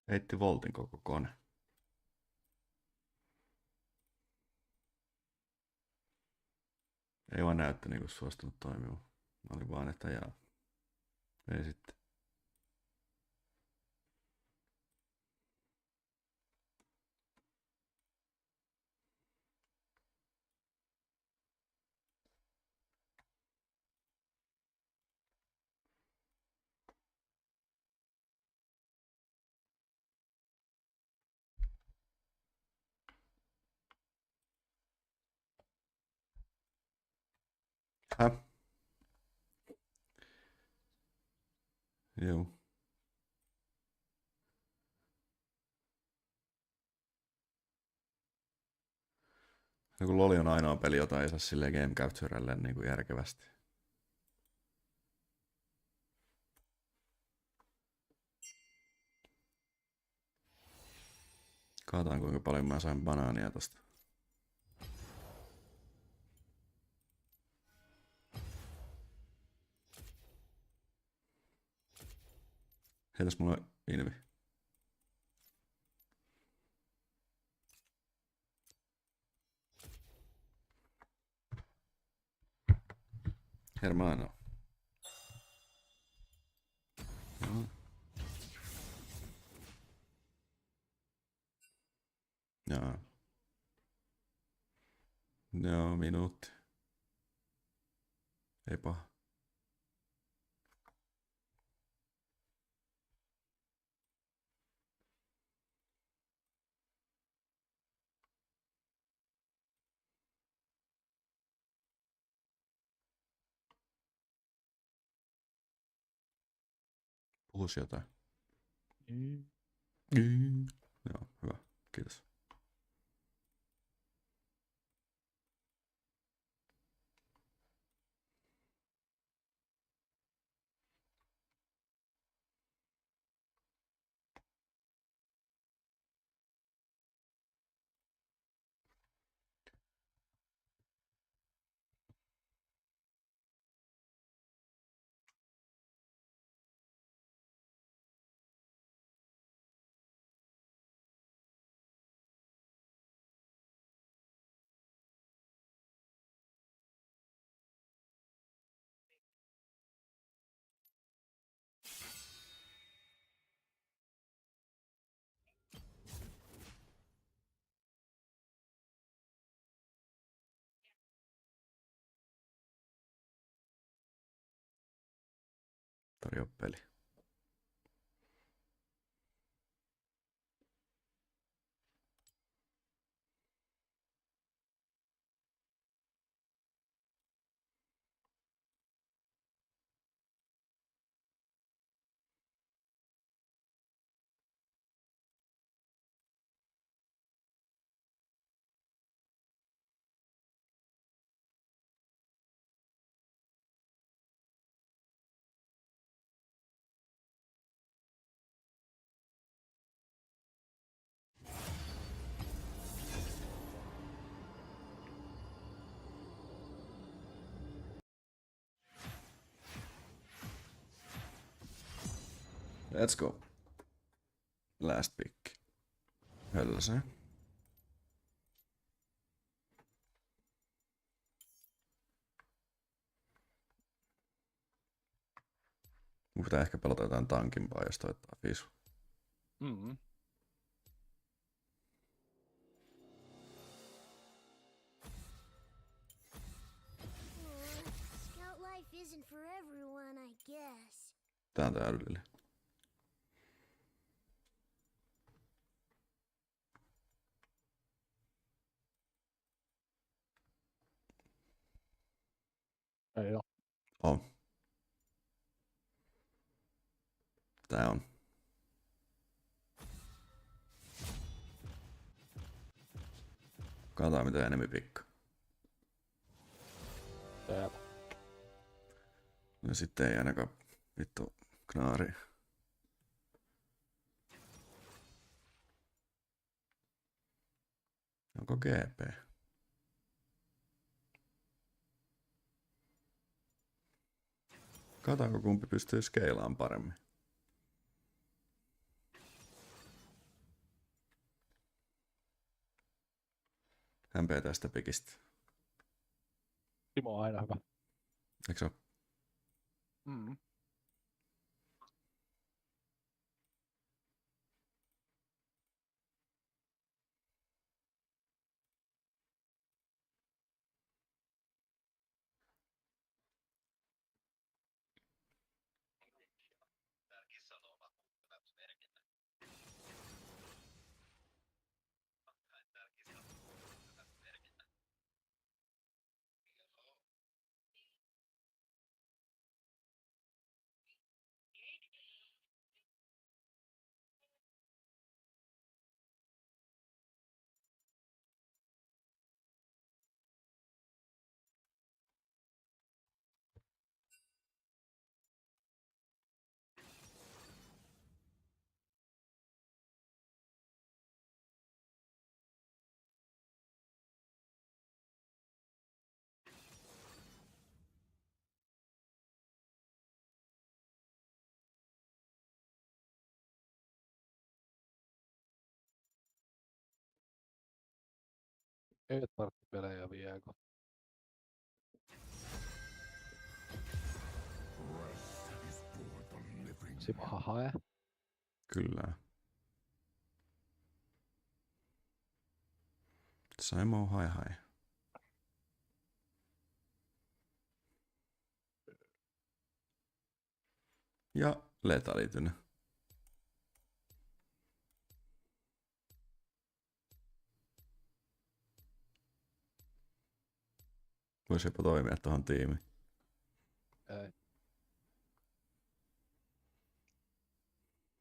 Heitti voltin koko kone. Ei vaan näyttä niinku suostunut toimimaan. Mä olin vaan, että jaa. Ei sitten. Häh? Joo. Joku Loli on ainoa peli, jota ei saa silleen game capturelle niinku järkevästi. Katsotaan kuinka paljon mä sain banaania tosta. Heitäs mulle Invi. Hermano. Joo. Joo. Joo, minuutti. Ei paha. Puhus jotain. Joo, hyvä. Kiitos. Tarjoa peli. Let's go. Last pick. Hölläseen. Mun pitää ehkä pelata jotain tankimpaa, jos toittaa visu. Mm-hmm. Scout life isn't for everyone, I guess. Tää on täydellinen. Ei oo. On. Tää on. Katsotaan mitä enemmän pikka. Täällä. No sitten ei ainakaan vittu knaari. Onko GP? Katsotaanko kumpi pystyy skeilaan paremmin. MP tästä pikistä. Timo on aina hyvä. Eikö se ole? Mm. Edward-pelejä viekö? Simo hahae. Kyllä. Saimo hai hai. Ja letalityne. Voisi jopa toimia tuohon tiimiin. Ei.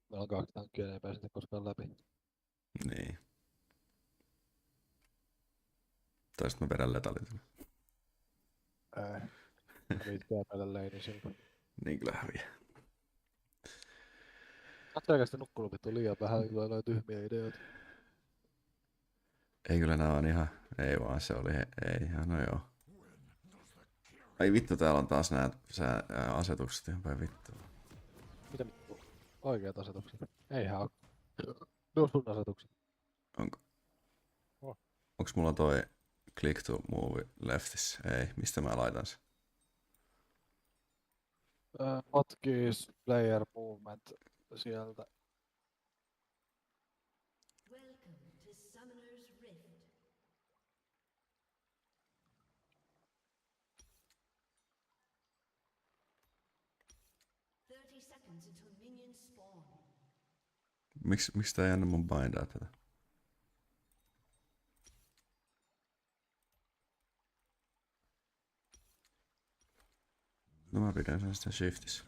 Meillä on 2 tankkia, ne ei pääse koskaan läpi. Niin. Tai sit mä vedän letalityne. Ei. Riittää päälle leinisiltä. Niin kyllä häviää. Katsotaanko nukkunut vittu liian vähän, kyllä noin tyhmiä ideoita. Ei kyllä nää on ihan, ei vaan se oli, ei ihan, no joo. Ai vittu, täällä on taas nää asetukset ihan päin vittu. Mitä vittu? Oikeat asetukset? Eihän oo. Ne on sun asetukset. Onko? Oh. Onks mulla toi click to move leftissä? Ei, mistä mä laitan sen? Hotkeys, player movement sieltä. Welcome to Summoner's Rift. Seconds until minions spawn. Miksi tää ei anna mun bindaa tätä? No mä pidän sen sitten shiftissä.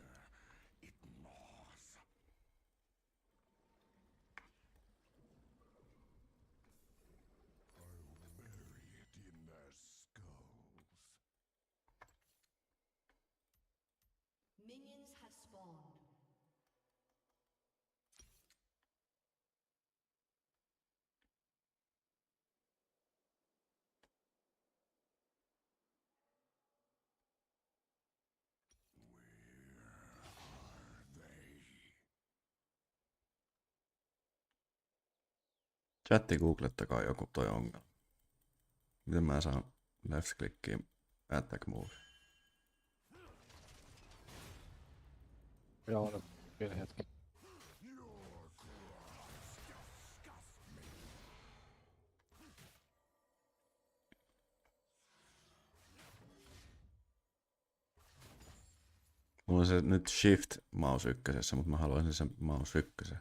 Minions have spawned. Chatti googlettakaa joku toi ongelma. Miten mä saan left clickiin attack move? Joo, nyt pieni hetki. Mulla on se nyt shift mouse ykkösessä, mutta mä haluaisin sen mouse ykkösen.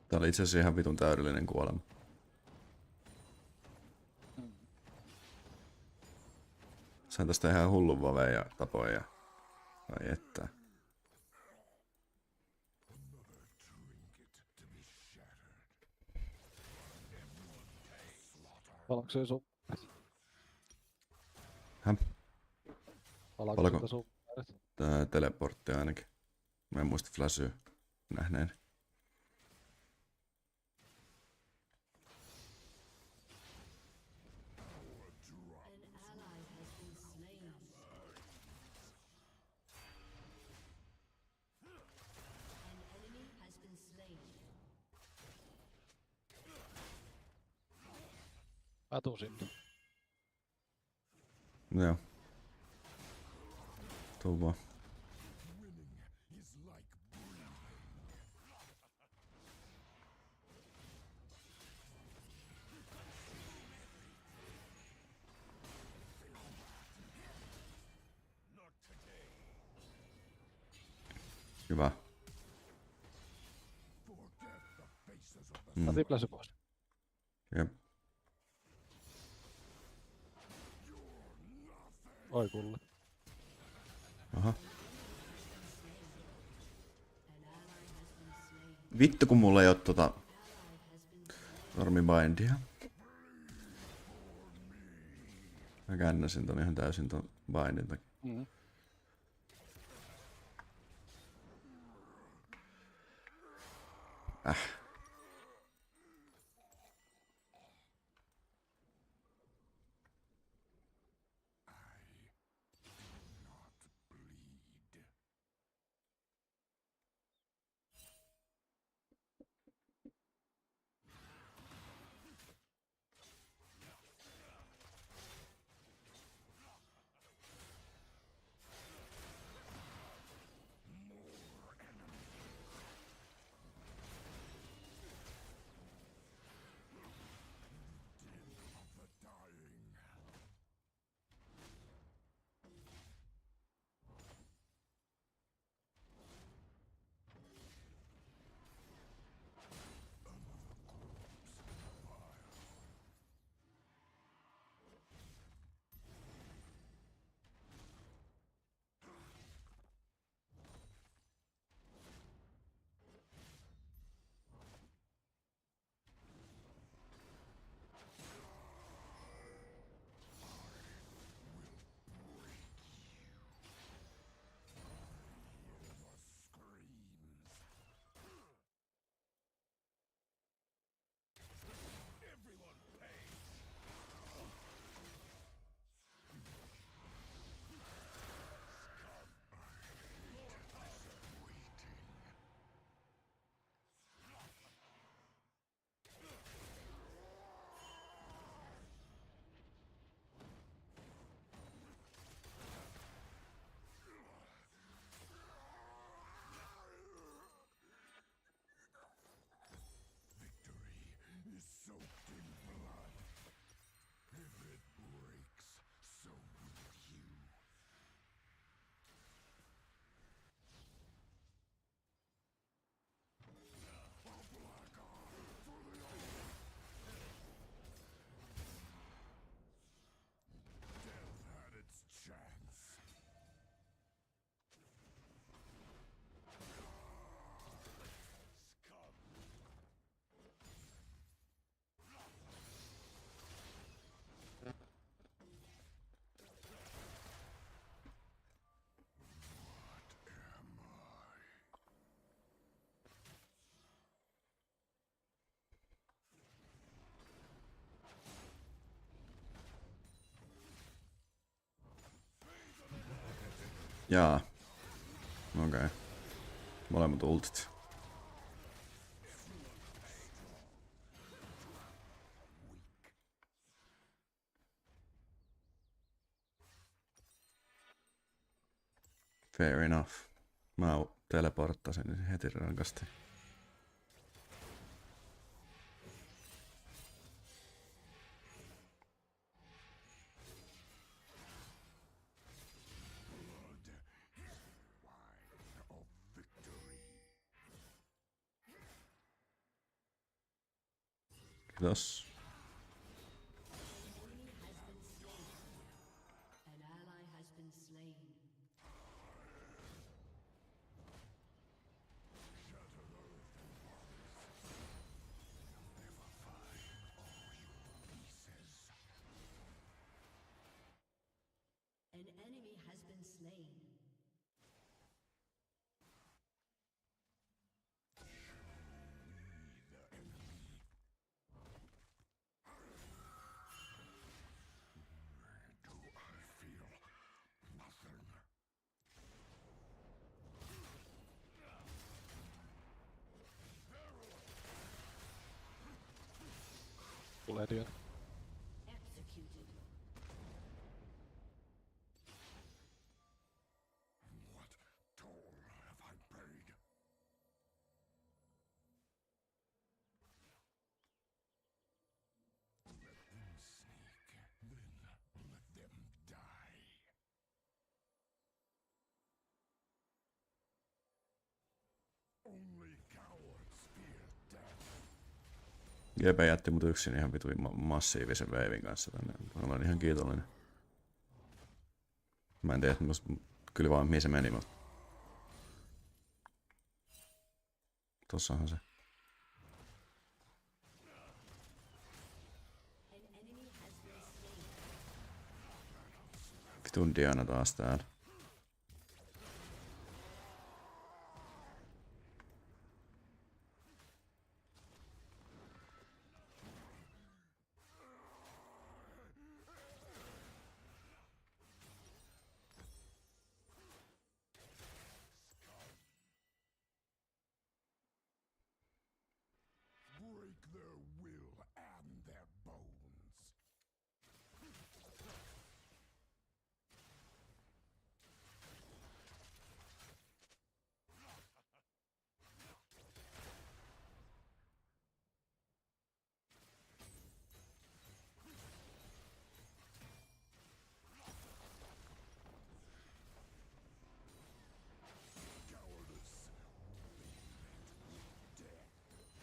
Tää oli itse asiassa ihan vitun täydellinen kuolema. Sain tästä ihan hullun vaveja tapoja. Ai että. Palaako se sun? Häh? Palaako Palako? sitä sun? Tää teleportti ainakin. Mä en muista Flashyä nähneen. An ally has been slain. An enemy has been slain. Mä tuun sinne. Joo. Tuu vaan. Hyvä. Mä tiplasin pois. Jep. Oi kulle. Aha. Vittu kun mulla ei oo normibindia. Mä käännäsin ton ihan täysin ton bindin takia. Mm. Jaa. Okei. Okay. Molemmat ultit. Fair enough. Mä teleporttasin heti rankasti. Kiitos. An ally has been slain. An enemy has been slain. Tulee työ. Executed. What toll have I paid? Let them sneak, then let them die. Only cowards fear death. GP jätti mut yksin ihan vitun massiivisen veivin kanssa tänne. Olen ihan kiitollinen. Mä en tiedä, kyllä vaan mihin se meni, mutta tossahan se. Vitun Diana taas täällä. Break their will and their bones. Cowardice will be met with death. I hear the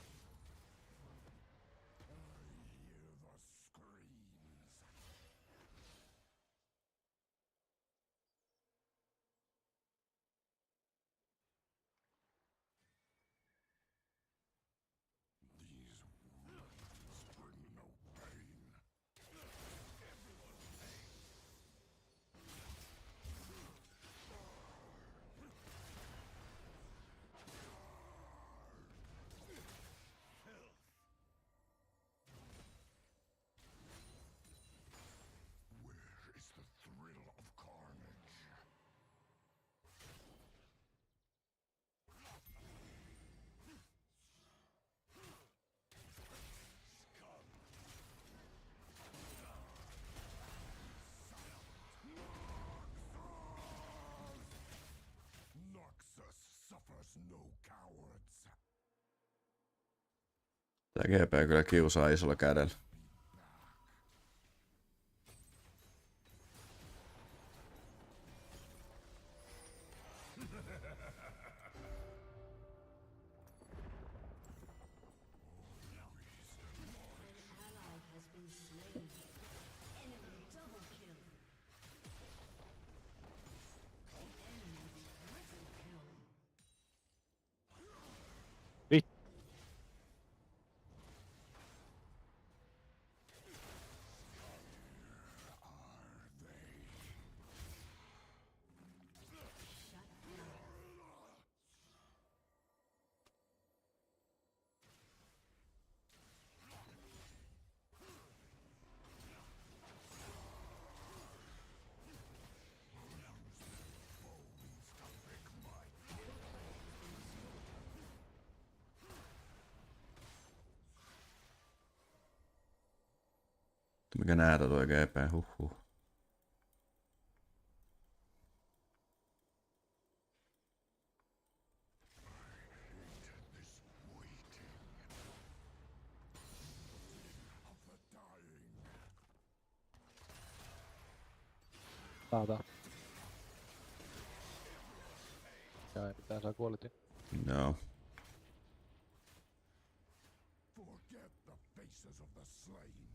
screams. These wounds bring no pain. Where is the thrill of carnage? Noxus suffers no cowards. Tää GP kyllä kiusaa isolla kädellä. An ally has been slain. Enemy double kill. Enemy triple kill. Vit. Shut down. Mikä näätä toi GP, huhhuh. This waiting of the dying. Tää. Ja ei mitään, saa kuolitin. Joo. Forget the faces of the slain.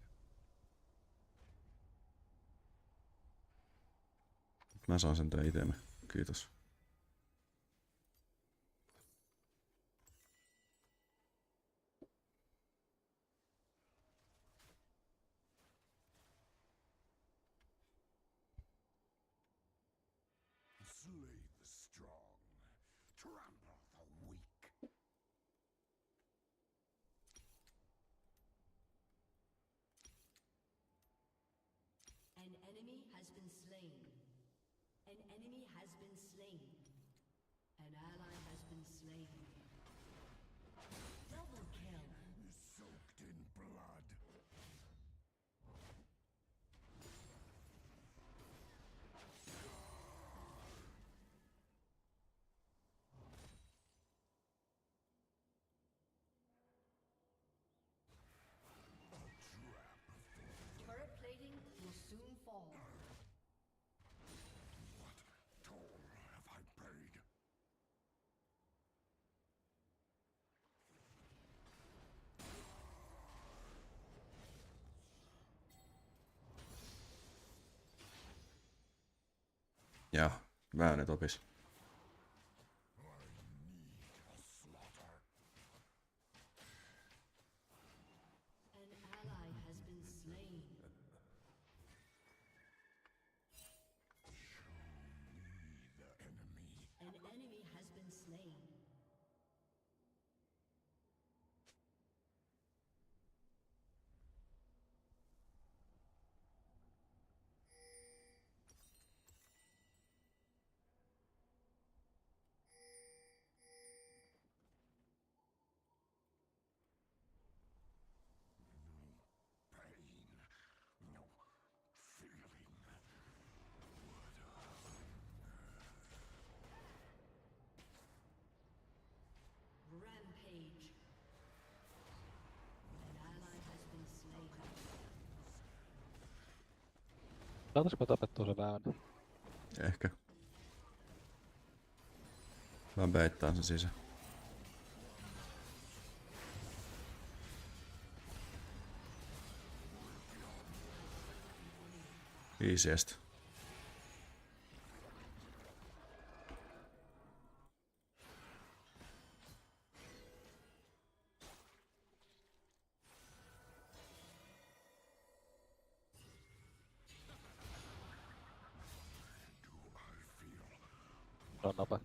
Mä saan sen tää itemme. Kiitos. Trample the weak. An enemy has been slain. An enemy has been slain. An ally has been slain. Double kill. Soaked in blood. Turret plating will soon fall. What toll have I paid? Joo, Väyne topis. Slaughter. An ally has been slain. The enemy. An enemy has been slain. Pain. No feeling. Rampage. An ally has been slain. Saataisiko tapettua se Väyne? Ehkä. Mä peittaan sen sisään. Easiest. Se on nopea.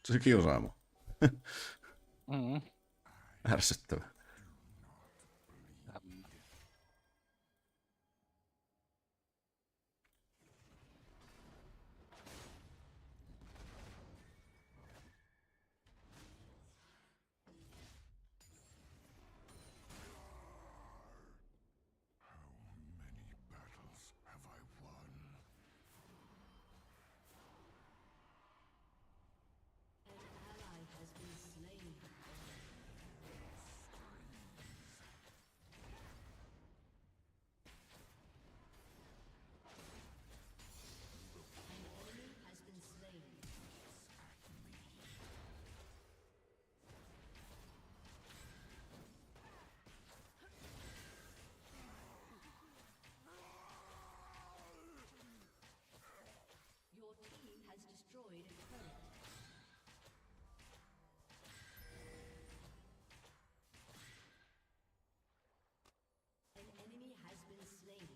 Se kiusaa mua. Mm. Ärsyttävä. Many battles have I won? An ally has been slain. An enemy has been slain. Your team has destroyed a turret. An enemy has been slain.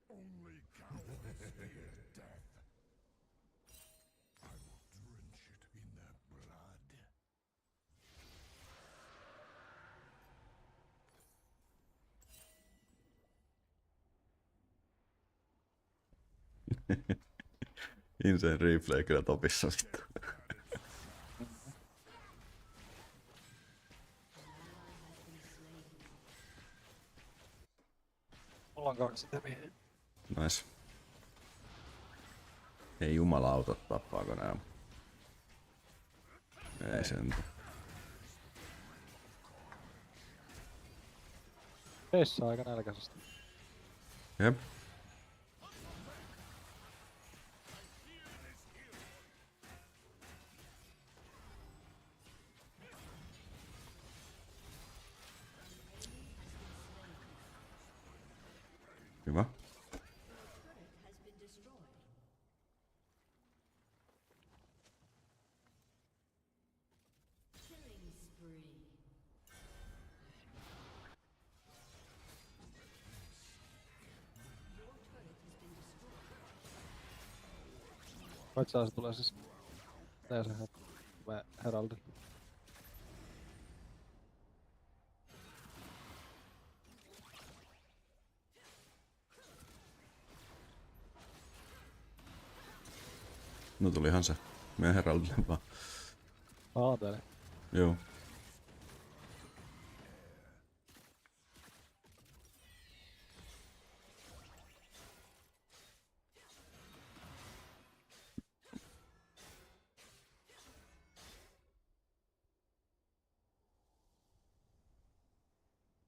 Only cowards fear death. I will drench it in their blood. Insane replay kyllä topissa vittu. Mulla on 2 temiä. Nice. Ei jumalauta, tappaako nää? Ei sen. Peissä aika nälkäisesti. Jep. Hyvä. Has been destroyed. Killing spree. Your turret has been destroyed. Koitsaa se tulee siis... Tää se Heraldi. No tulihan se. Meidän heraldille vaan. Aatele. Joo.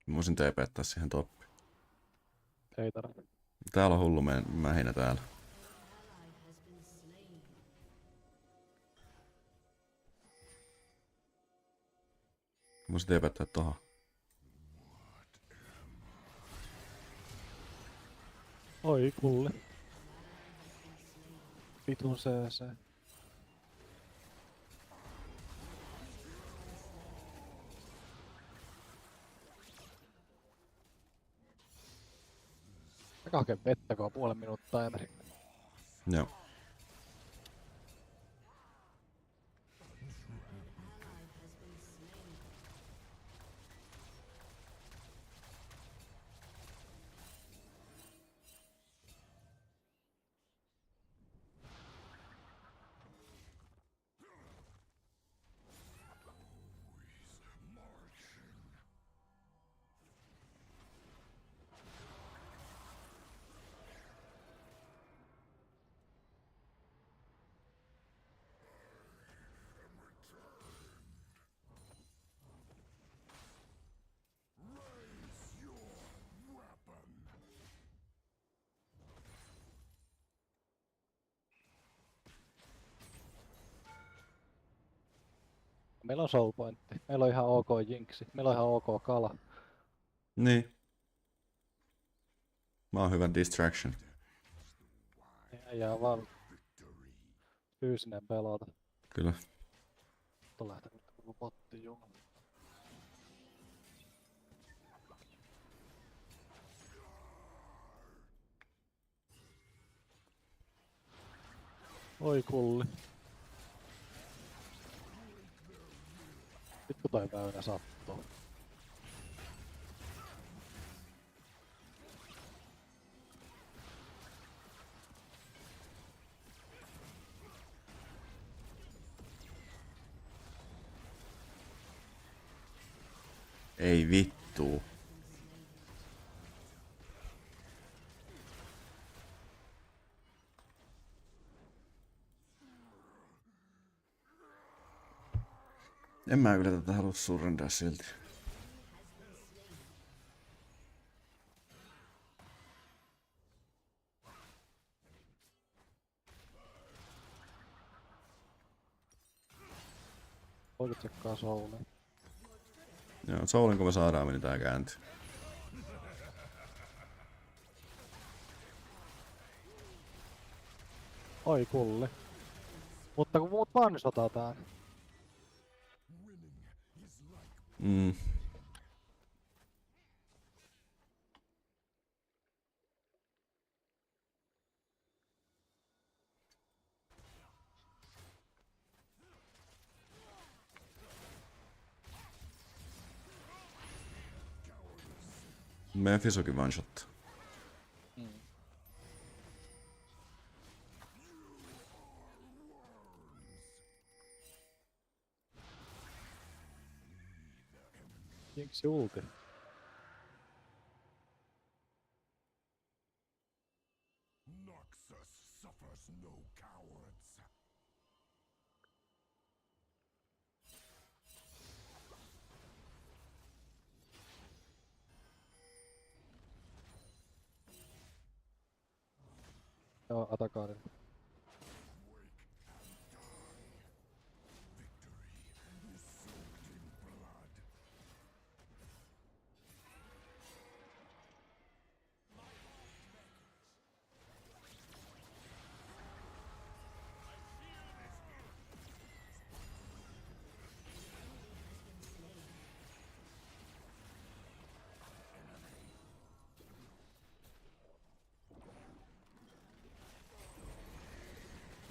Mä voisin TP:ttää siihen toppiin. Ei tarvitse. Täällä on hullu mähinä täällä. Ally has been slain. Mä voisin TP:ttää tohon. Oi kulle. Vitun CC. Aika hakee vettä, kun on puolen minuuttia timeri. Joo. Meillä on soul pointti. Meillä on ihan ok jinksi. Meillä on ihan ok kala. Niin. Mä oon hyvän distraction. Ja vaan fyysinen pelota. Kyllä. Tuo lähtenyt koko potti jumala. Oi kulli. Vittu toi väynä sattuu. Ei vittu. En mä kyllä tätä halua surrendaa silti. Voiko tsekkaa soulia? Joo, Soulin kun me saadaan, niin tää kääntyy. Oi kulli. Mutta kun muut vansotataan. Mm. Memphis onkin one shot. Jinksi ulti. Noxus suffers no cowards. Joo, Atakarin.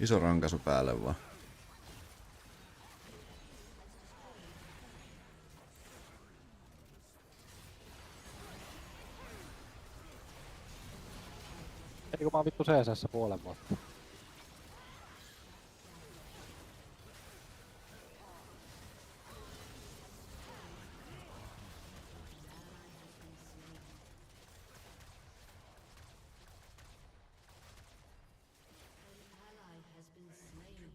Iso rankaisu päälle vaan. Ei kun mä oon vittu CS:ssä puolen vuotta. Ally has been slain.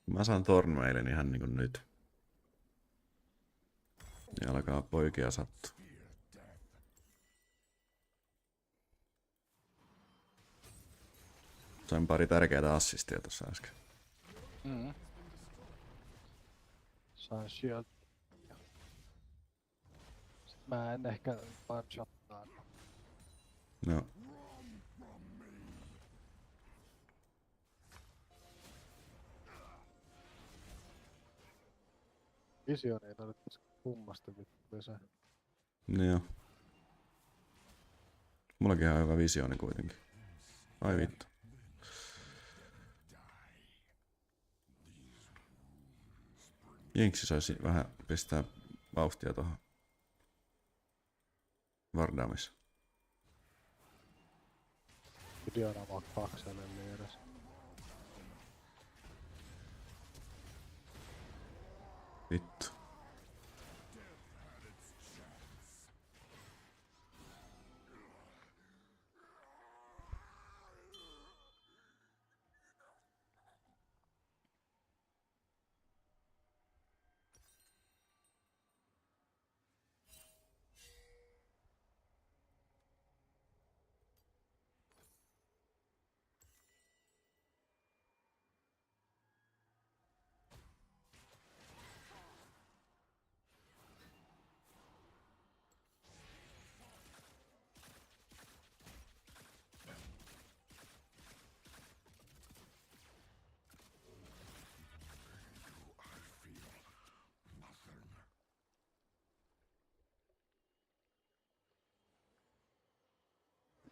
Mä saan Thornmailin ihan niinku nyt. Ja alkaa poikia sattua. Sain pari tärkeää assistia tossa äsken. Sain shield. Sit mä en ehkä one-shottaa. No. Visioneita nyt kummasti vittu lisää. Niin joo. Mullakin on hyvä visioni kuitenkin. Ai vittu. Jinksi saisi vähän pistää vauhtia tuohon Vardaamissa. Videona vaan 2 edes. Vittu.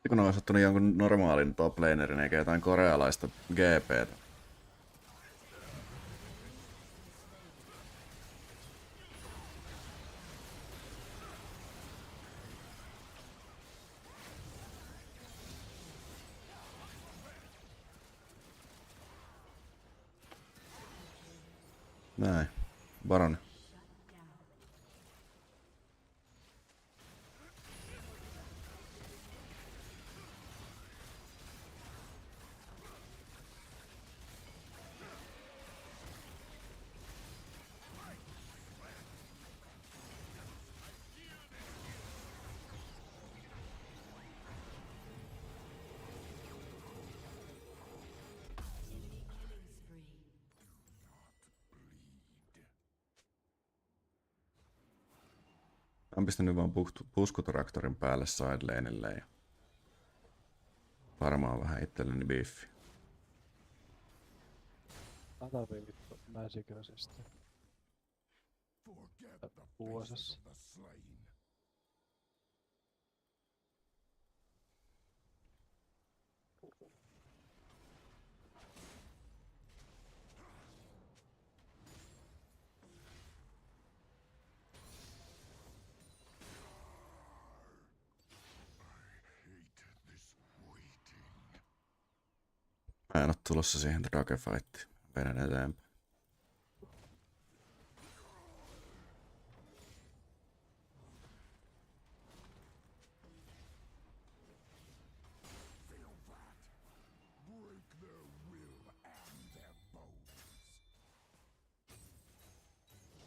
Kun ne olisi ottanut jonkun normaalin top lanerin eikä jotain korealaista GPtä. Näin. Baroni. Mä pistänyt vaan puskutraktorin päälle sidelaneille ja varmaan vähän itselleni biiffi. Atavi vittu Magic-resistä. Forget the Vuosessa. faces of the slain. Mä en oo tulossa siihen Drakefightiin. Vedän eteenpäin. Break their will and their bones. Has destroyed a turret.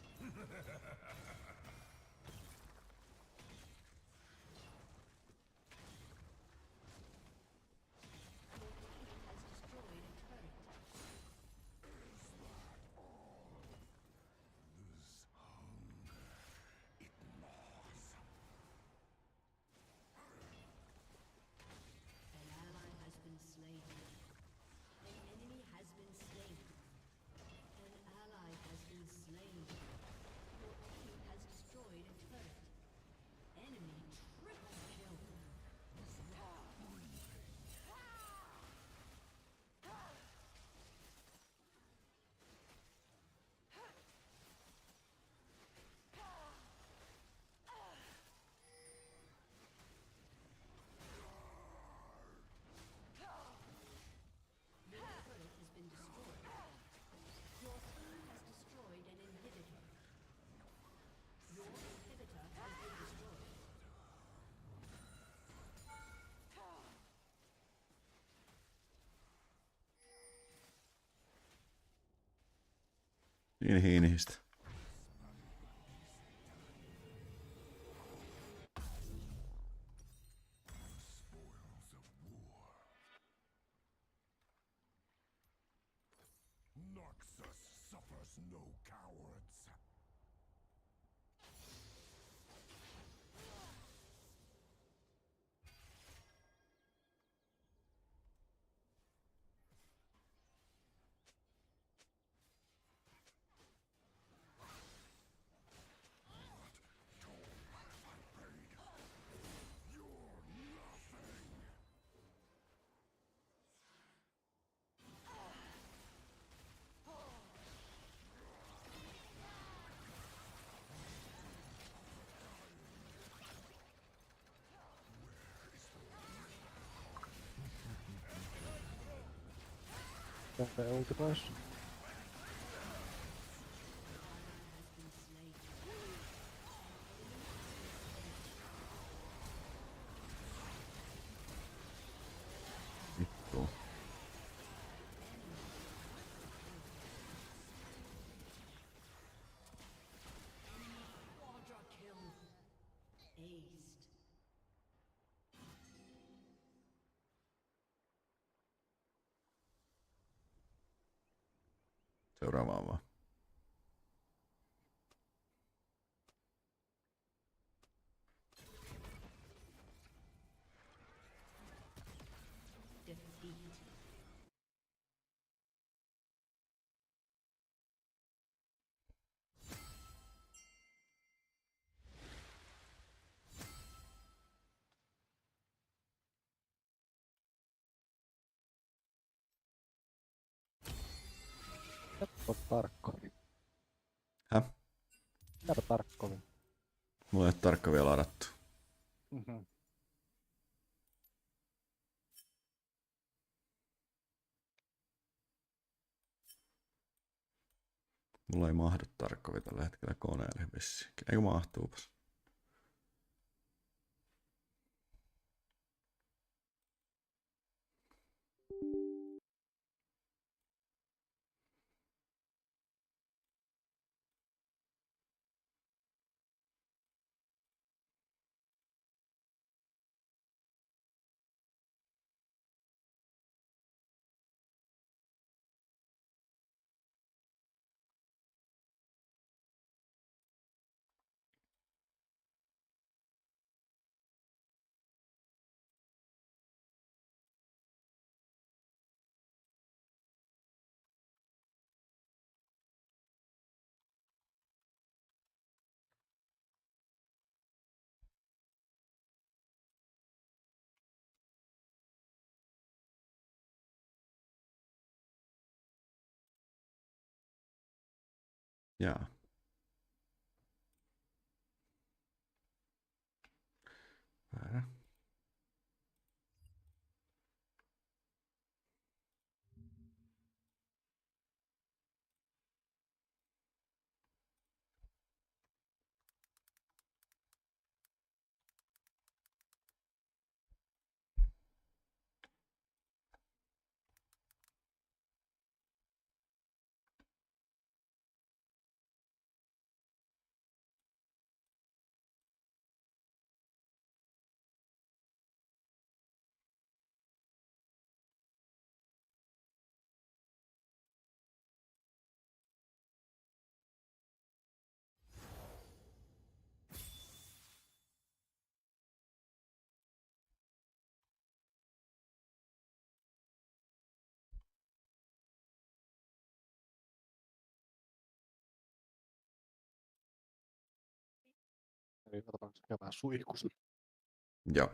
Hiinihistä. Noxus suffers no cowards. Tää ulti pois. Vittu. Quadra kill. Aced. Seuraavaan vaan. Defeat. Seppo tarkko. Häh? Minäpä tarkko oli. Mulla ei ole tarkka vielä ladattu. Mhm. Mulla ei mahdu tarkkovi tällä hetkellä koneelle vissiin. Eikö mahtuupas? Jaa. Väärä. Eli otetaan käymään suihkussa. Joo.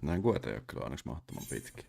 Näin kuote ei ole kyllä onneksi mahdottoman pitkä.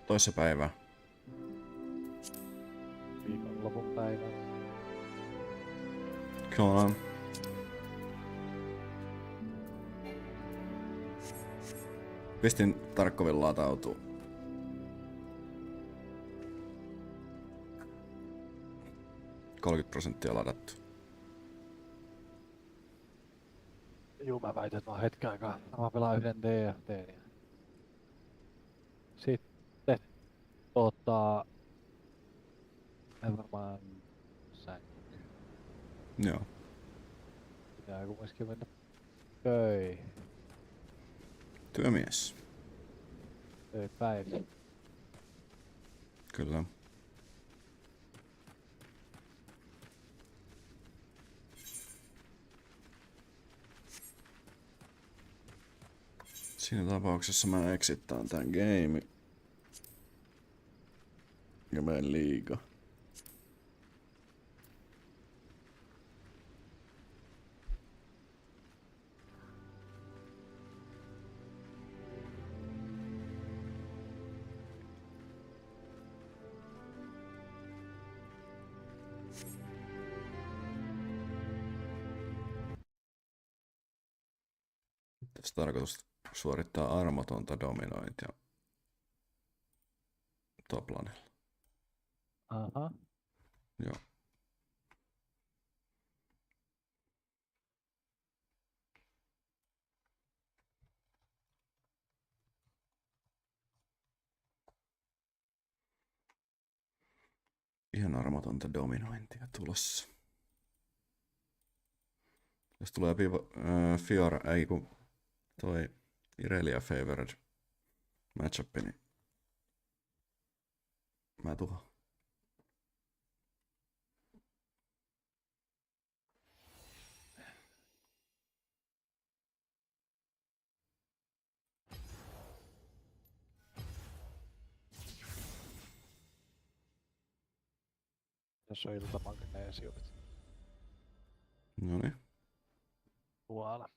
Toissapäivää. Viikonlopun päivä. Kyllä. Pistin Tarkkovin latautuu. %30 ladattu. Juu, mä väitän, että mä oon hetken aikaa. Mä pelaan yhden DFT. Sitten en varmaan sänky. Joo. Pitää kumminkin mennä töihin. Työmies. Päivä. Kyllä. Siinä tapauksessa mä exittaan tän game. Ja menen liiga. Tässä tarkoitus suorittaa armotonta dominointia toplanilla. Aha. Joo. Ihan armotonta dominointia tulossa. Jos tulee Fiora, ei kun toi Irelia favored matchup, niin mä tuhoan. Jos on iltamagneesiumit. Noniin. Tuolla.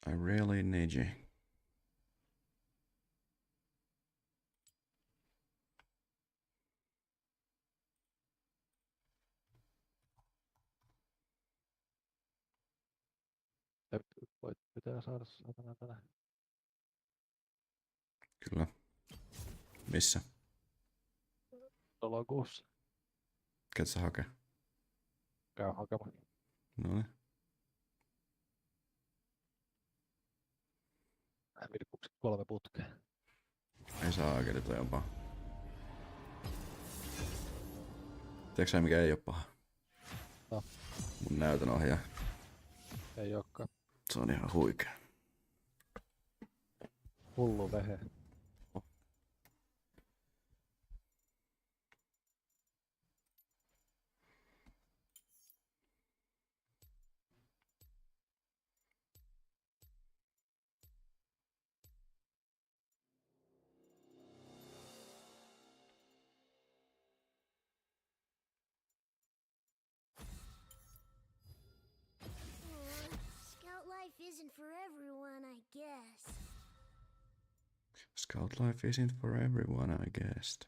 I really need you. Pitää saada satana tänään. Kyllä. Missä? Lokuussa. Ket sä hakee? Käy hakemaan. Noniin. Vilkukset 3 putkea. Ei saa oikein, toi on paha. Tiedätkö sä mikä ei oo paha? No. Mun näytön ohjaa. Ei ookaan. Se on ihan huikea. Hullu vehe. Scout life isn't for everyone, I guess. Scout life isn't for everyone, I guessed.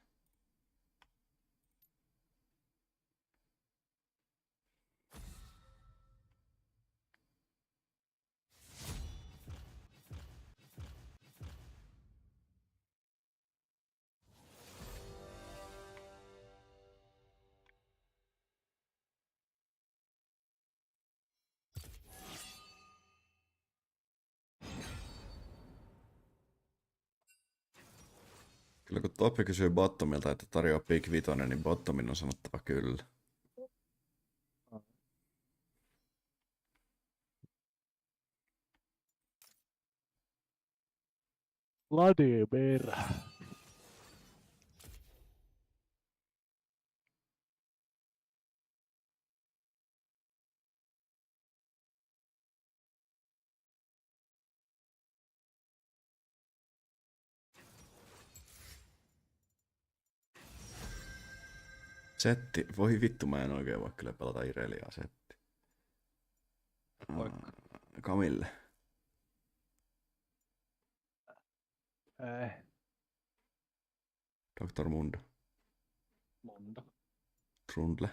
Kyllä kun Toppi kysyy bottomilta, että tarjoaa Big Vitonen, niin bottomin on sanottava kyllä. Vladimir. Setti. Voi vittu, mä en oikein voi kyllä pelata Ireliaa setti. Voiko? Kamille. Ei. Dr. Mundo. Mondo. Trundle.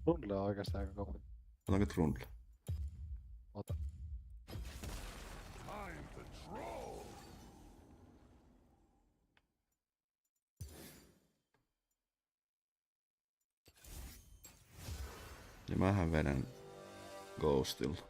Rundle on oikeastaan aika kova. Otanko Trundle? Ota. Time to troll. Ja mähän vedän Ghostilla.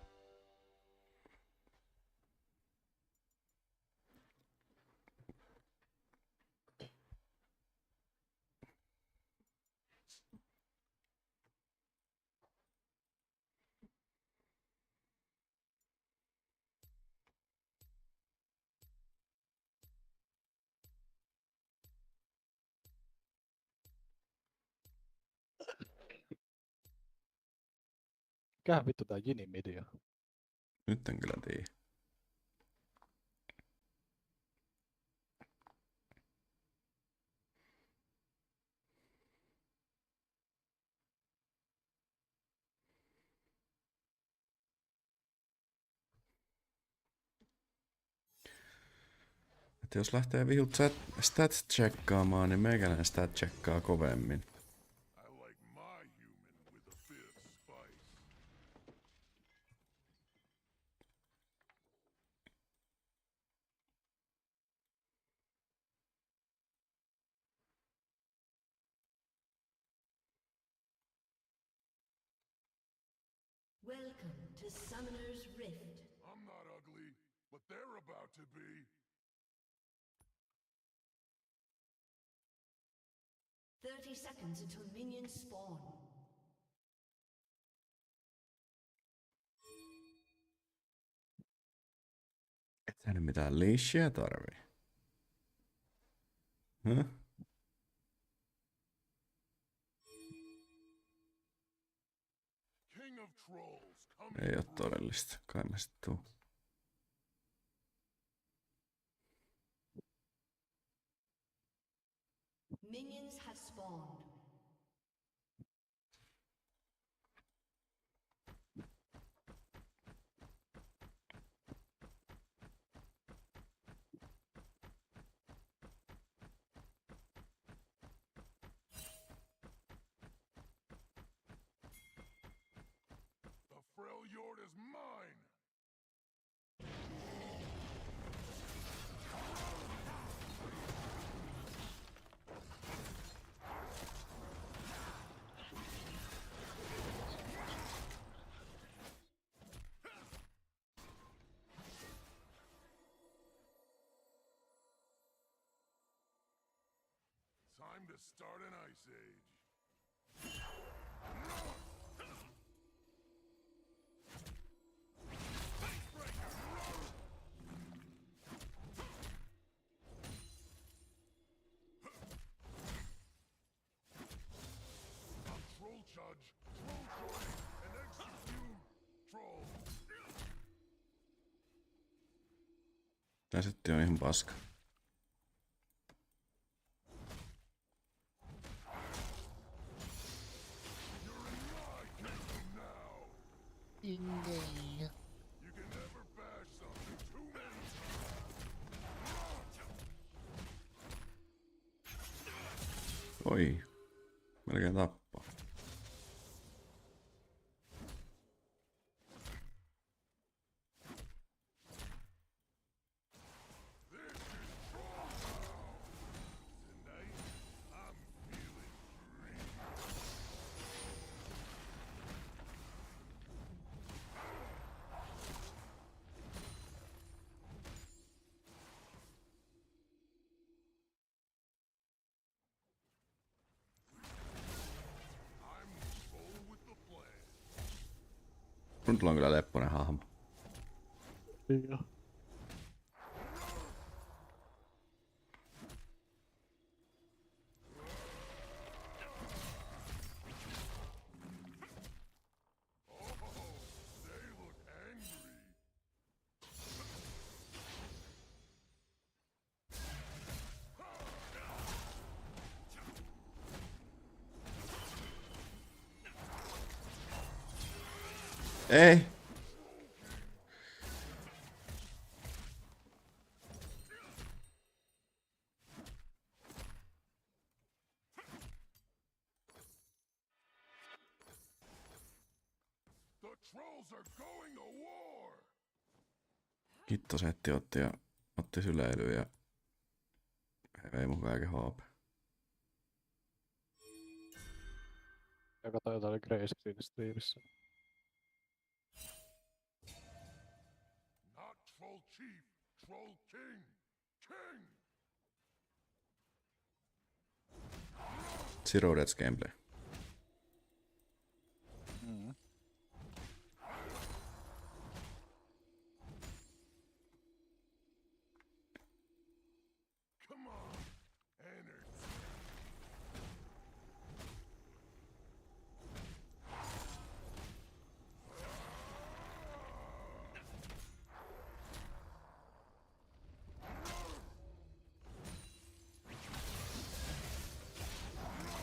Mikähän vittu tää Jinin midi on? Nyt en kyllä tiedä. Että jos lähtee vihut stats checkaamaan, niin meikäläinen stat checkaa kovemmin. I like my human with a bit of spice. Welcome to Summoner's Rift. I'm not ugly, but they're about to be. 30 seconds until minions spawn. Et sä nyt mitään leashiä tarvii. Huh? King of trolls, come Ei oo todellista. Kai mä sit tuu. Minions have spawned. The Freljord is mine. Time to start an ice age. Troll charge, troll charge, and execute troll. Tää setti on ihan paska. You can never bash something too many times. Oi. Melkein tappaa. Tonight, I'm feeling free. I'm roll with the plan. Trundle on kyllä lepponen hahmo. Joo. They look angry. Ei! The trolls are going to war! Hittosetti otti syleilyä ja vei mun kaiken HP. Ja katsoin jotain Grey Screen striimissä. Not troll chief, troll king! King! Zero Deaths gameplay. Come on! Energy!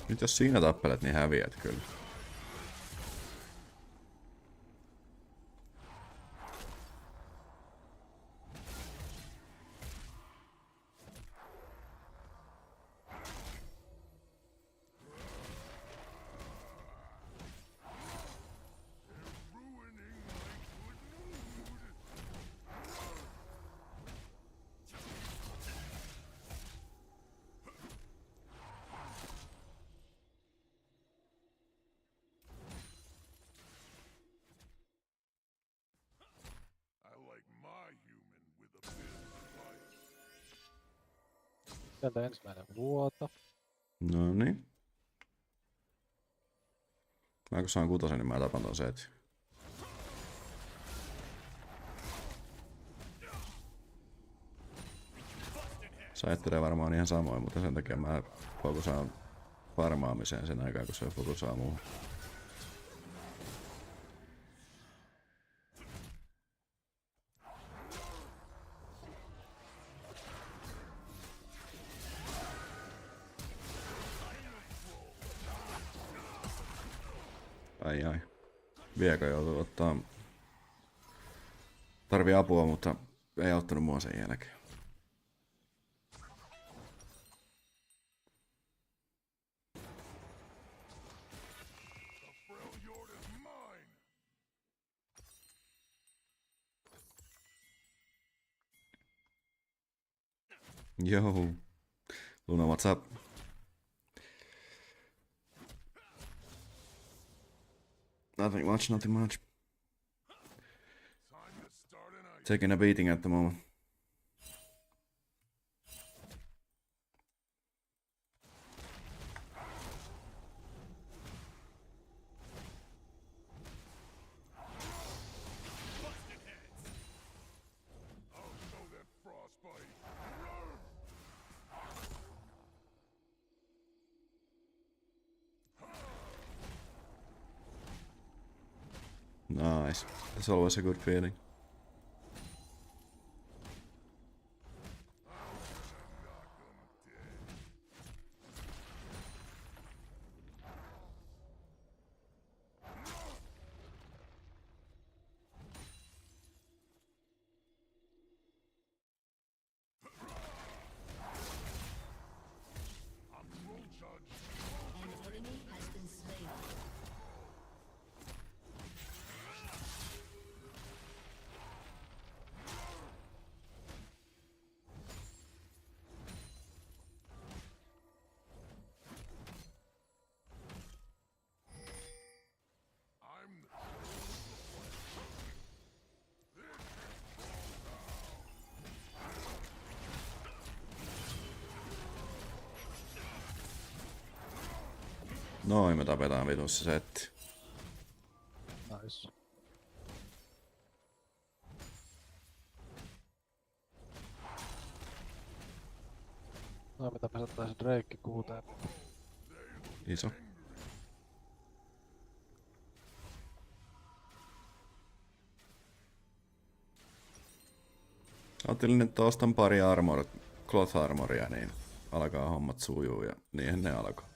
Nyt jos siinä tappelet, niin häviät kyllä. Ruining my good mood! I like my human with a bit of spice. Sieltä ensimmäinen vuoto. No niin. Mä kun saan kutosen, niin mä tapan ton setin. Sä ajattelee varmaan ihan samoin, mutta sen takia mä fokusaan farmaamiseen sen aikaa, kun se fokusaa muuhun. Ai. Vieka joutuu ottaa... Tarvii apua, mutta ei auttanut mua sen jälkeen. The Freljord is mine! Yo. Luna, what's up? Nothing much. Time to start an ice. Taking a beating at the moment. I'll show that frostbite. Nice. That's always a good feeling. I'm troll judge. An enemy has been slain. I'm the troll of the planet. Noin, me tapetaan vitussa setti. Nice. No mitä me saattais Drake kuuteen. Iso. Ajattelin, että ostan pari cloth armoria, niin alkaa hommat sujuu ja niinhän ne alkoi.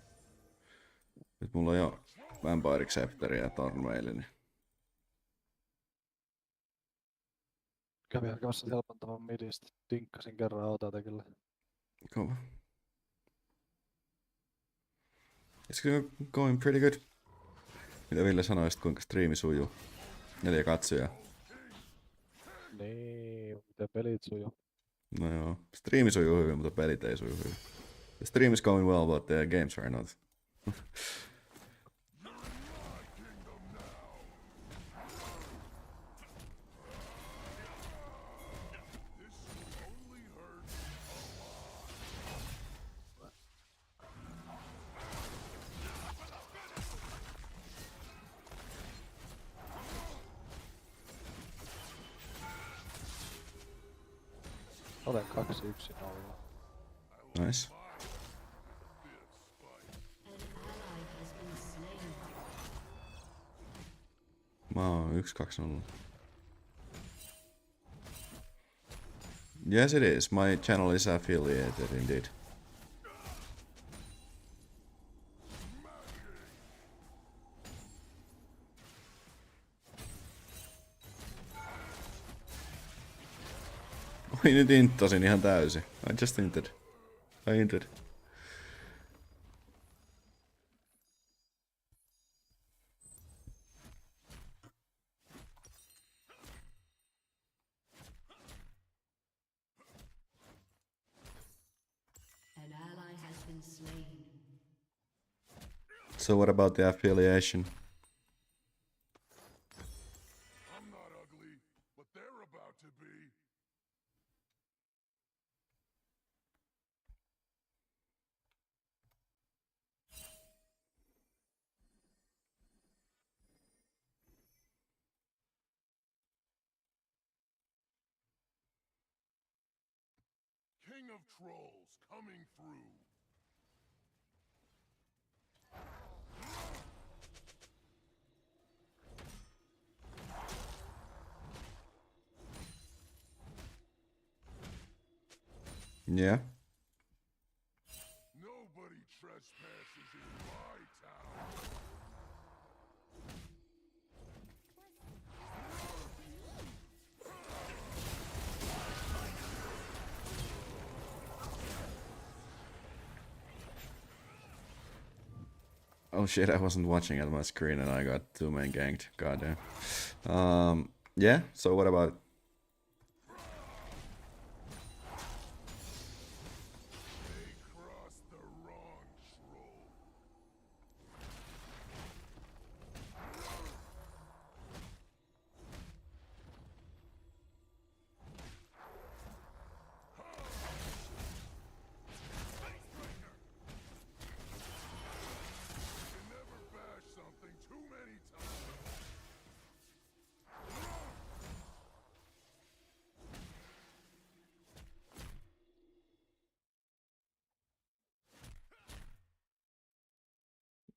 Nyt mulla on jo Vampire Scepter ja Thornmail, niin Kävi hakemassa helpontavan midistä. Tinkkasin kerran autotekille. Kova. It's going pretty good. Mitä Ville sanoisit, kuinka striimi sujuu? 4 katsojaa. Niin, miten pelit sujuu? No joo. Striimi sujuu hyvin, mutta pelit ei suju hyvin. The stream is going well, but the games are not. Olen 2-1-0. Nice. An ally has been slain. Mä oon 1-2-0. Yes it is. My channel is affiliated indeed. Oi nyt inttasin ihan täysin. I just inted. I inted. An ally has been slain. So what about the affiliation? I'm not ugly, but they're about to be. King of Trolls coming through. Yeah. Nobody trespasses in my town. Oh shit, I wasn't watching at my screen and I got 2 main ganked. Goddamn. Yeah, so what about... They crossed the wrong troll. You can never bash something too many times.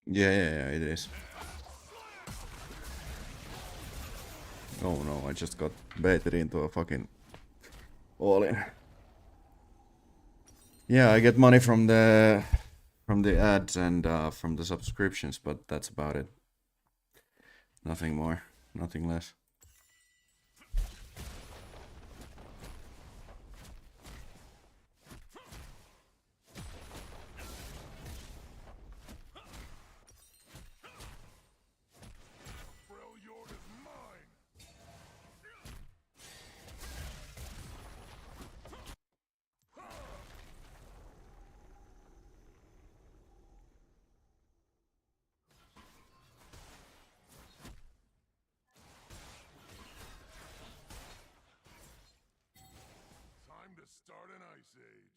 Yeah, it is. Oh no, I just got baited into a fucking all-in. Yeah, I get money from the ads and from the subscriptions, but that's about it. Nothing more, nothing less. Freljord is mine. Time to start an ice age.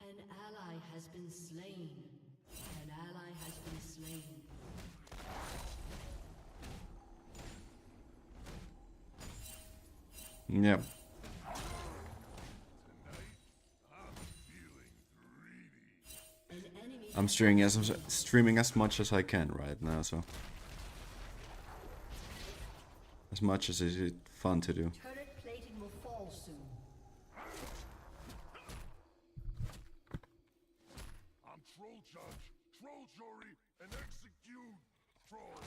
An ally has been slain. An ally has been slain. Yep. Tonight, I'm feeling greedy. An enemy I'm streaming as much as I can right now, so as much as is fun to do. turret plating will fall soon. I'm Troll Judge, Troll Jury, and execute Troll.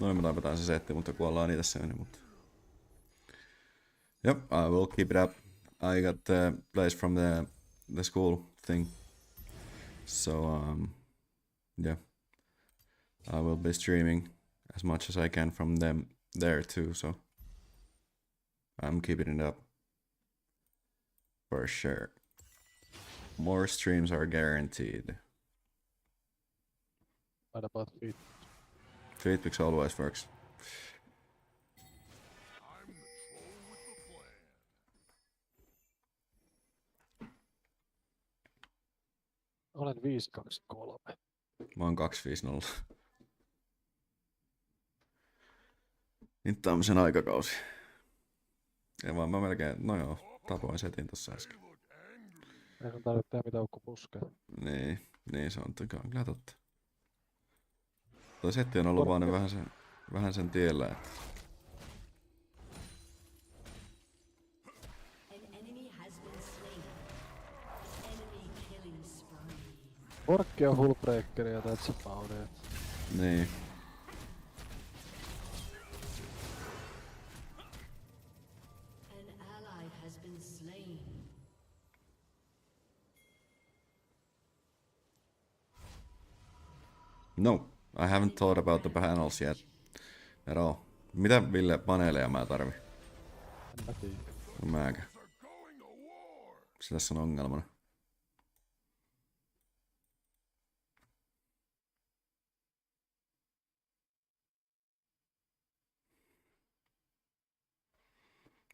Noin me tapetaan se setti, mutta kuollaan niitä se meni, mutta... Yep, I will keep it up. I got the place from the school thing. So, yeah. I will be streaming as much as I can from them there too, so... I'm keeping it up. For sure. More streams are guaranteed. What about feet? Feedpix always works. I'm the troll with the plan. Olen 5-2-3. Mä oon 250. Nyt tämmösen aikakausi. Ja vaan mä melkein, no joo, tapoin setin tossa äsken. Ei sun tarvitse tehdä mitään kuin puskea. Niin se on kyllä totta. Toi setti on ollut vaan ne vähän sen tiellä, että... An enemy has been slain. Enemy killing spree. Porkki on full breaker ja that's about it. Niin. An ally has been slain. No, I haven't thought about the panels yet. At all. Mitä Ville paneeleja mä tarvin? En mä tiedä. Mäkä. They're going to war. Se tässä on ongelmana.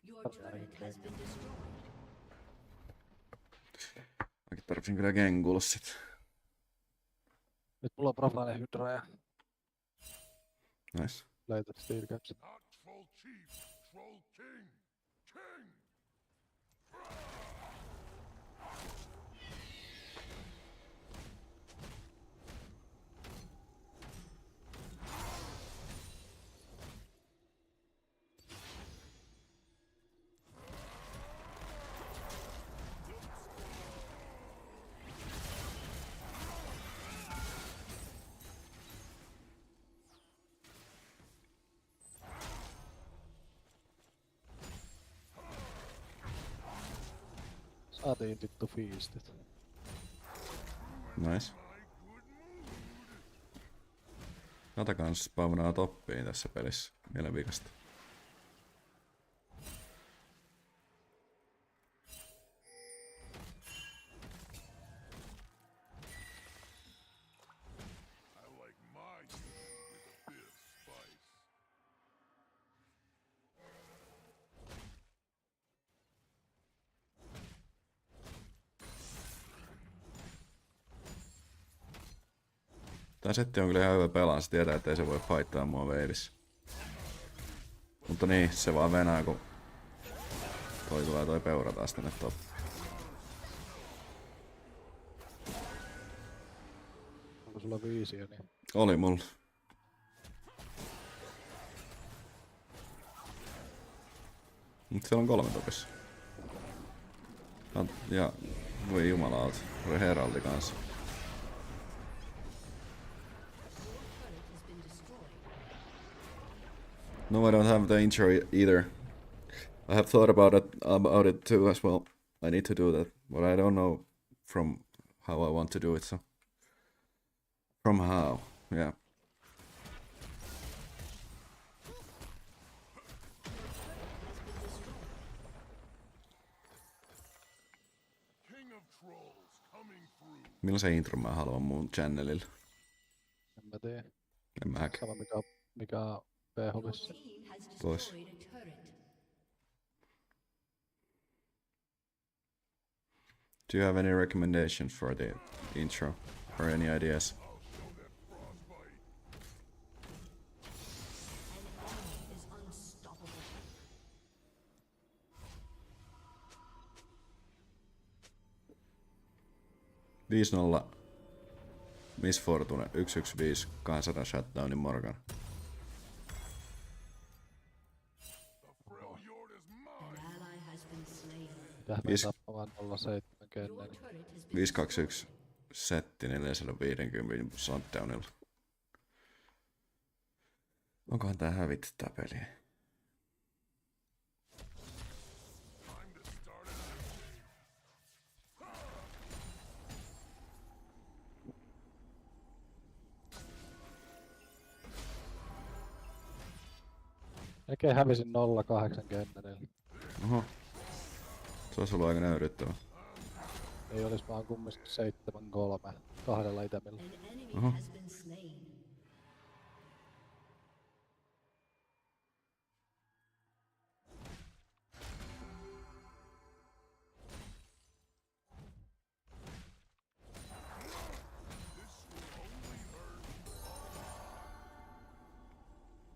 Your turret has been destroyed. Mäkin tarvitsin kyllä kenkulla sit. Nyt mulla on profiile hydra ja Nice. later steel caps. Not troll chief, troll king. King. Saatiin vittu fiistit. Nice. Nata kans spawnaa toppiin tässä pelissä. Mielenkiintoista. I like my chicken with a bit of spice. Tää setti on kyllä ihan hyvä pelaa, se tietää, ettei se voi fightaa mua veivissä. Mutta niin, se vaan venää, kun tulee toi peura taas tänne toppiin. Onko sulla viisiä niin? Oli mulla. Mut siellä on 3 topissa. Ja voi jumalauta, oli Heraldi kanssa. Turret has been destroyed. No, I don't have the intro either. I have thought about it too as well. I need to do that, but I don't know from how I want to do it. So, from how, yeah. King of trolls coming through. Millaisen intro mä haluan mun channelille? En mä tiedä. En mäkään. Sama mikä on B-hobissa. Team has Boys. destroyed a turret. Do you have any recommendations for the intro or any ideas? I'll show them frostbite. An enemy is unstoppable. 5-0 Miss Fortune 115 200 shutdownin Morgan. Freljord is mine. An ally has been slain. Mitähän me Viis- tappamaan 07 Your kennen. turret has been 521 setti 450 shutdownilla. Onkohan tää hävitty tää peli? Time to start it. Melkein hävisin 08 kennenillä. Oho. Se olisi ollut aika nöyryttävä. Ei olis vaan kumminkin 7-3 kahdella itemillä. an enemy Uh-huh. has been slain.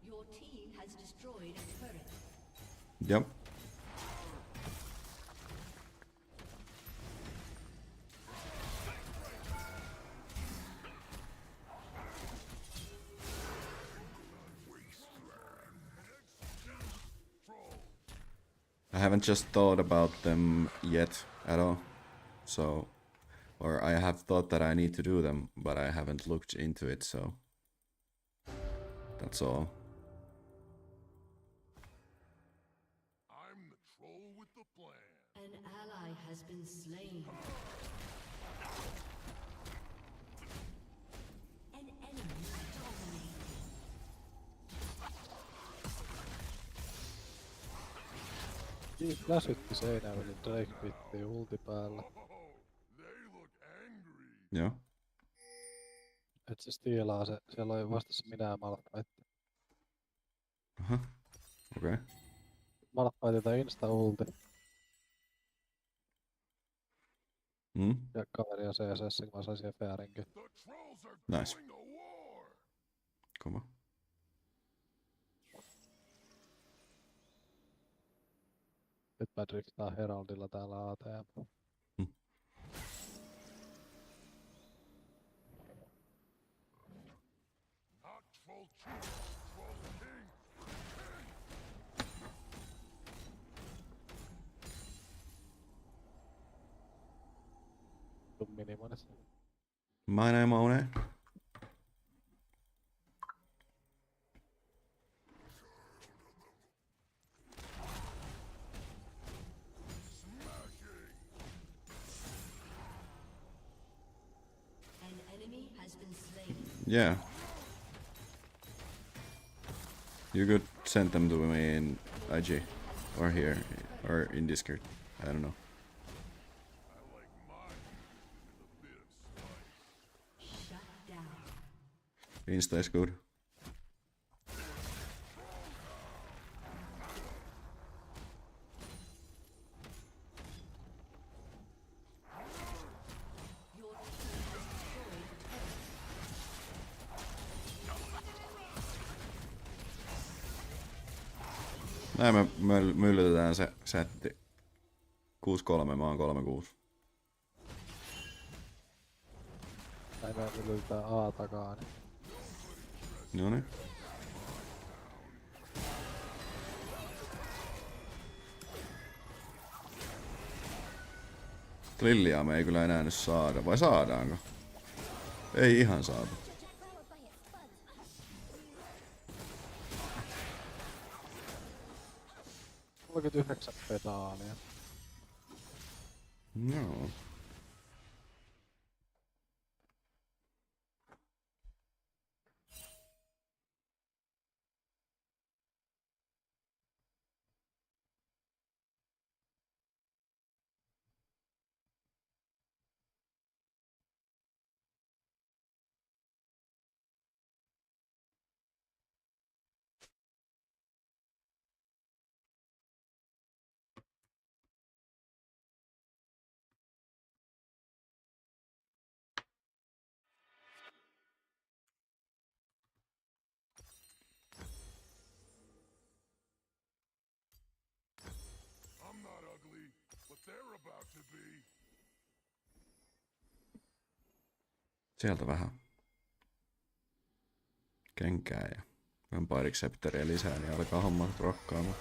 Your team has destroyed a turret. Jep. I haven't just thought about them yet at all. So, or I have thought that I need to do them, but I haven't looked into it, so that's all. I'm the troll with the plan. An ally has been slain. An enemy dominated. Läsytti seinään yli Drake pittiin ulti päällä. Oh, they look angry. Joo. Et se stiilaa se, siellä oli vastassa minä ja Malphite. Aha. Okei. Malphiteilta insta ulti Mm. ja kaveri on CSS, kun mä sain siihen fairinkin. The trolls are Nice. going to war. Kova. Nyt mä driftaan Heraldilla täällä ATM. Not troll chief, troll king. Tuu minimoinnit. Maine maune. An enemy has been slain. Yeah. You could send them to me in IG or here or in Discord. I don't know. I like mine with a bit of spice. Shut down. Insta is good. Your team has destroyed a turret. Näin me myllytetään se setti. 6-3, mä oon 3-6. Näin me yllytetään A takaa. Niin. Noniin. Lilliaa me ei kyllä enää nyt saada, vai saadaanko? Ei ihan saada. Followed by its buds. 39 pedaalia. Joo. I'm not ugly, but they're about to be. Sieltä vähän kenkää ja Vampire Scepteria lisää, niin alkaa hommat rokkaamaan.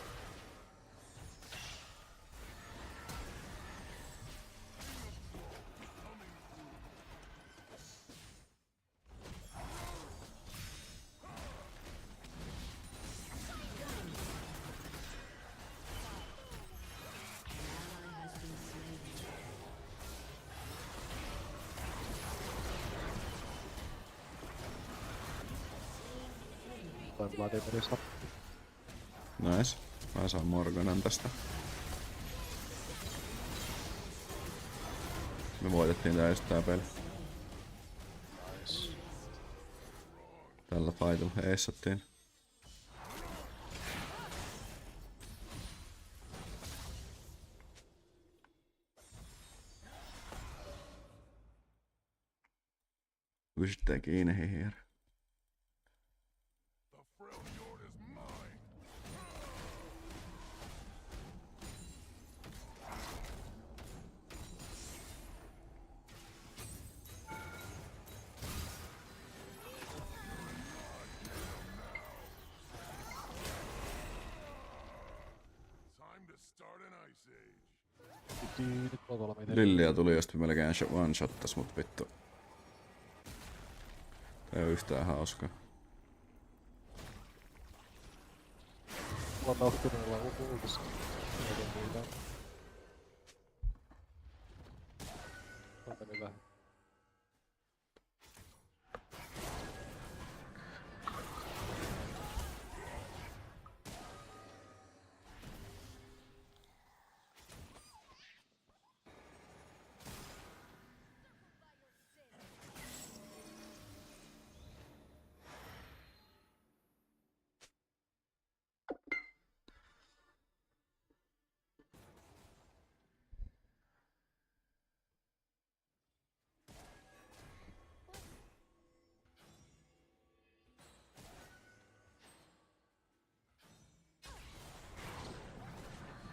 Toi Vladimir saa. Nice. Mä saan Morganan tästä. Me voitettiin täysin tää peli. Nice. Tällä fightilla eissattiin. Who's taking here? The Freljord is mine. Time to start an ice age. Nyt on valmiita. Lillia tuli just melkein one-shottas mut vittu. Tää ei oo yhtään hauskaa. Mulla on Nocturneilla ultissa. Mietin niitä. On meni vähän.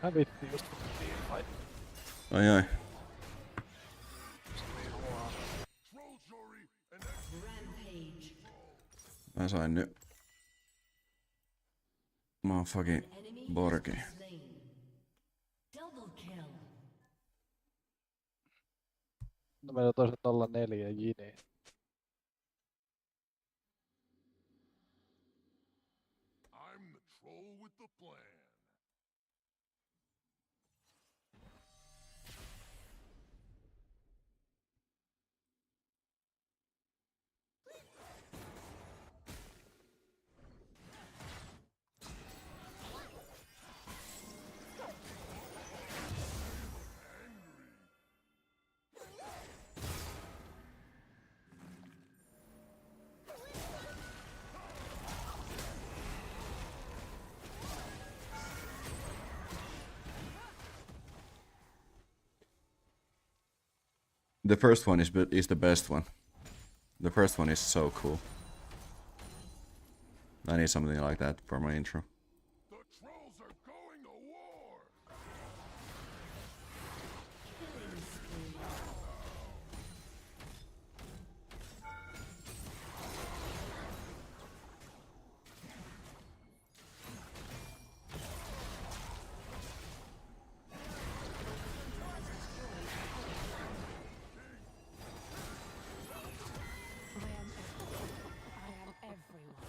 Hävittiin just kun teamfight. Ai ai. Trolljory and Rampage. Mä sain nyt. Mä oon fucking Enemy Borgi. has been slain. Double kill. No meillä on toiset 04 Jini. I'm the troll with the plan. The first one is the best one. The first one is so cool. I need something like that for my intro. The trolls are going to war. Killing spree. I am everyone.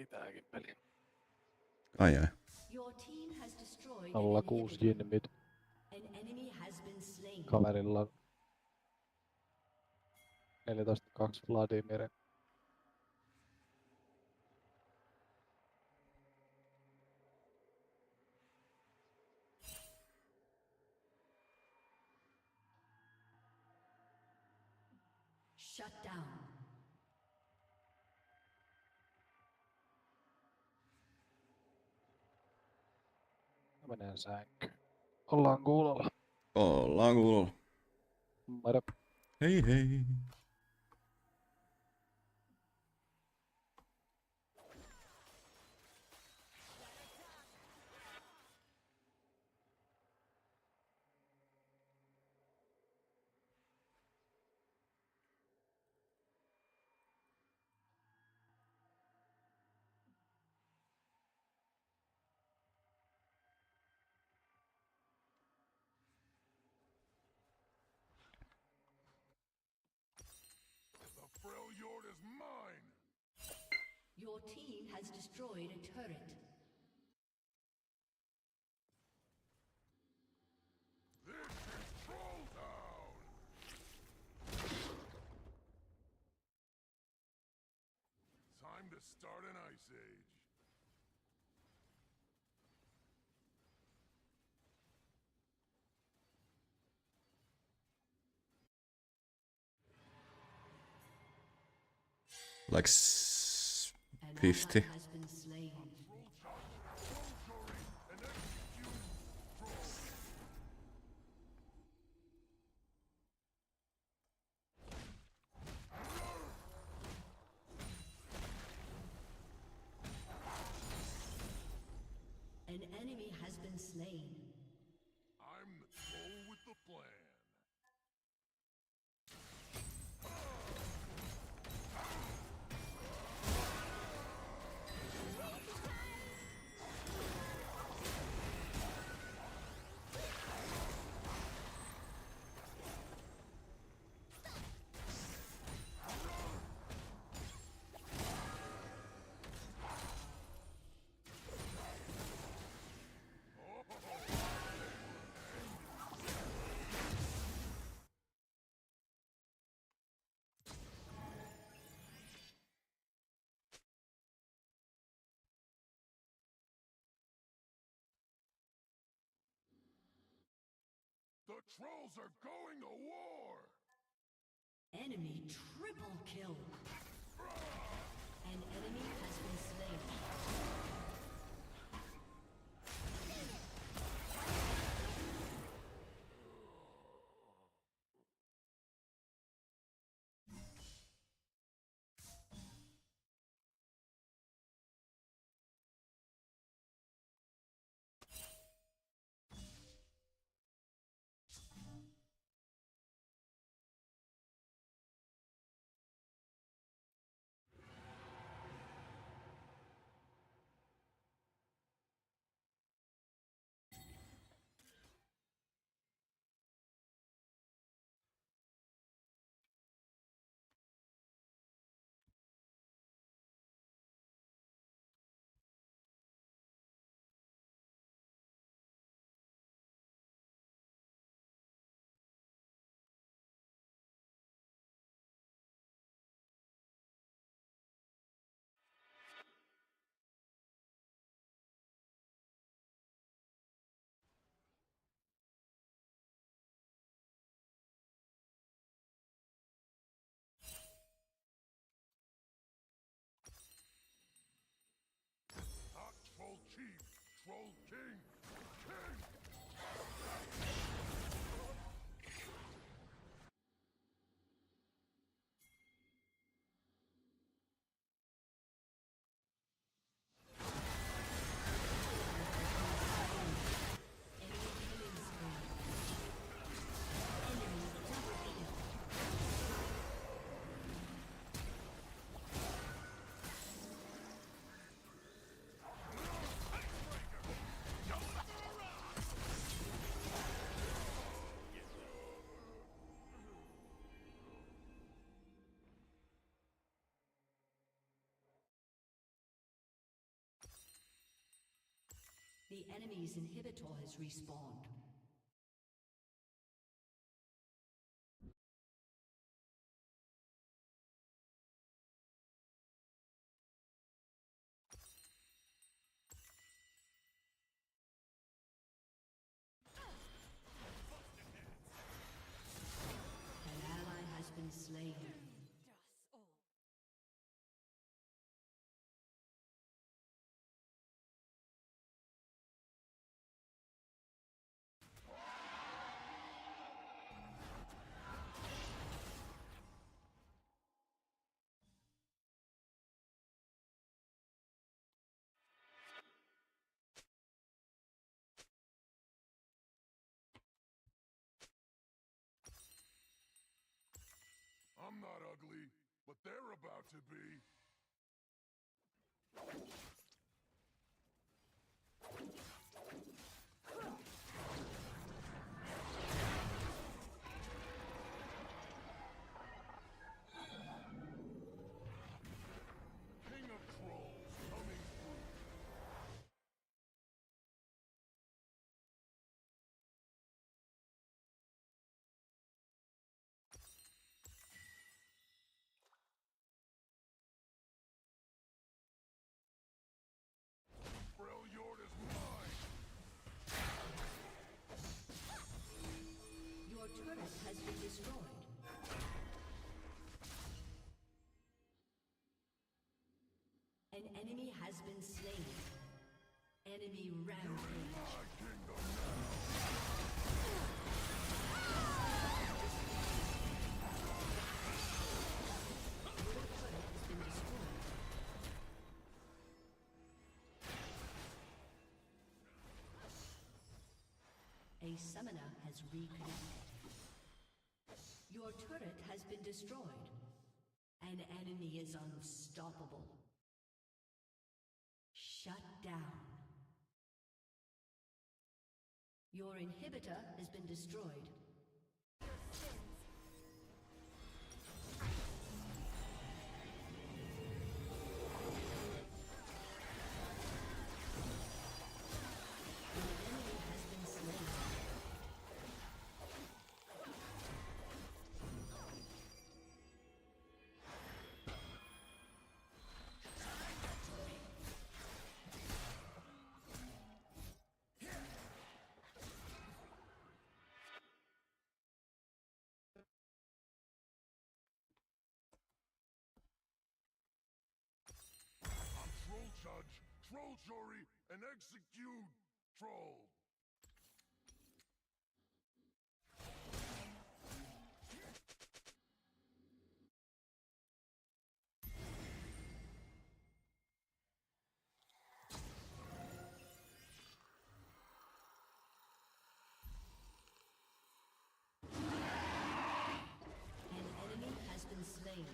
Tääkin peli. Ai ai. Your team has destroyed 06 an inhibitor. Jinmid. An enemy has been slain. Kaverilla on 14-2 Vladimir. Shut down. Mä menen sänkyyn. Ollaan kuulolla. Ollaan kuulolla. Moro. Hei hei. The Freljord is mine! Your team has destroyed a turret. This is Troll Town! Time to start an ice age. Like An 50. ally has been slain. Troll charge, troll jury, and execute troll. An enemy has been slain. I'm the troll with the plan. The trolls are going to war! Enemy triple kill. An enemy has been slain. The enemy's inhibitor has respawned. An ally has been slain. I'm not ugly, but they're about to be. King of Trolls coming through. Freljord is mine! Your turret has been destroyed. An enemy has been slain. Enemy rampage. My kingdom now! Your turret has been destroyed. A summoner has reconnected. Your turret has been destroyed. An enemy is unstoppable. Shut down. Your inhibitor has been destroyed. Your enemy has been slain. I'm Troll Judge, Troll Jury, and execute Troll! An enemy has been slain.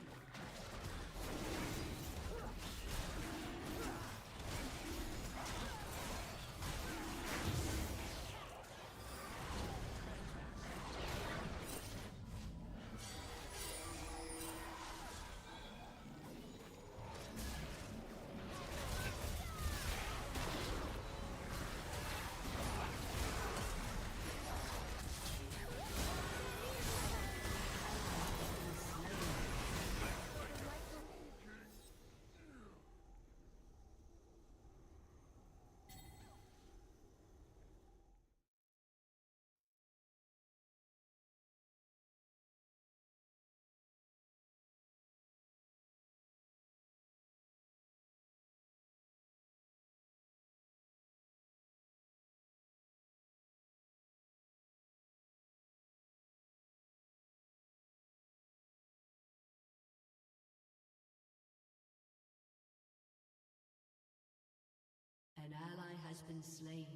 An ally has been slain.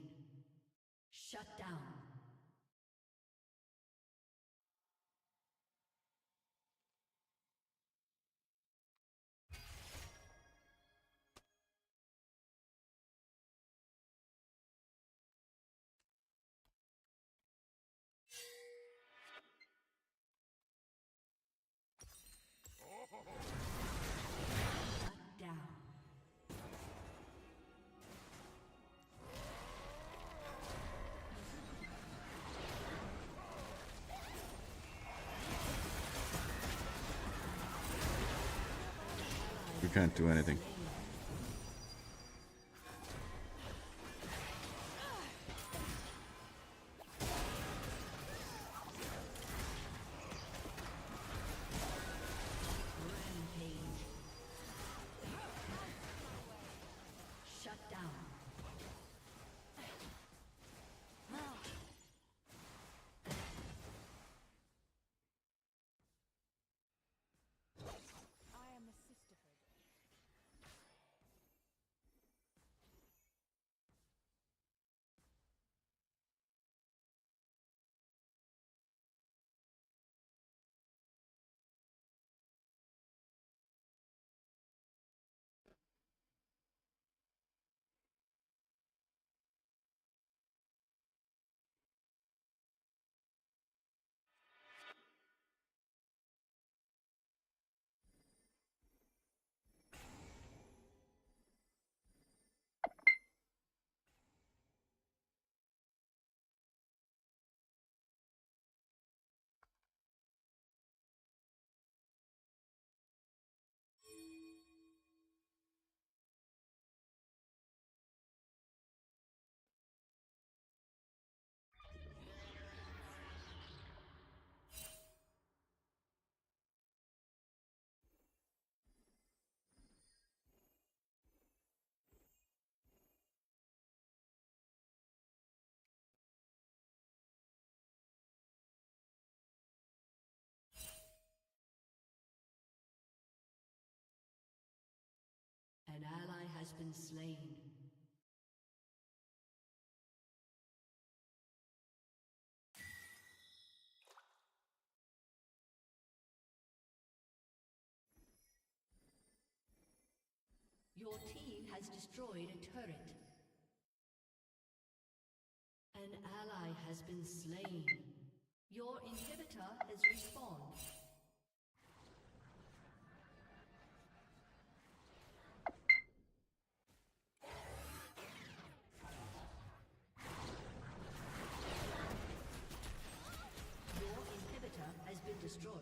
Shut down. Shut down. We can't do anything. Rampage. Shut down. I am the sisterhood. An ally has been slain. Your team has destroyed a turret. An ally has been slain. Your inhibitor has respawned. Your inhibitor has been destroyed.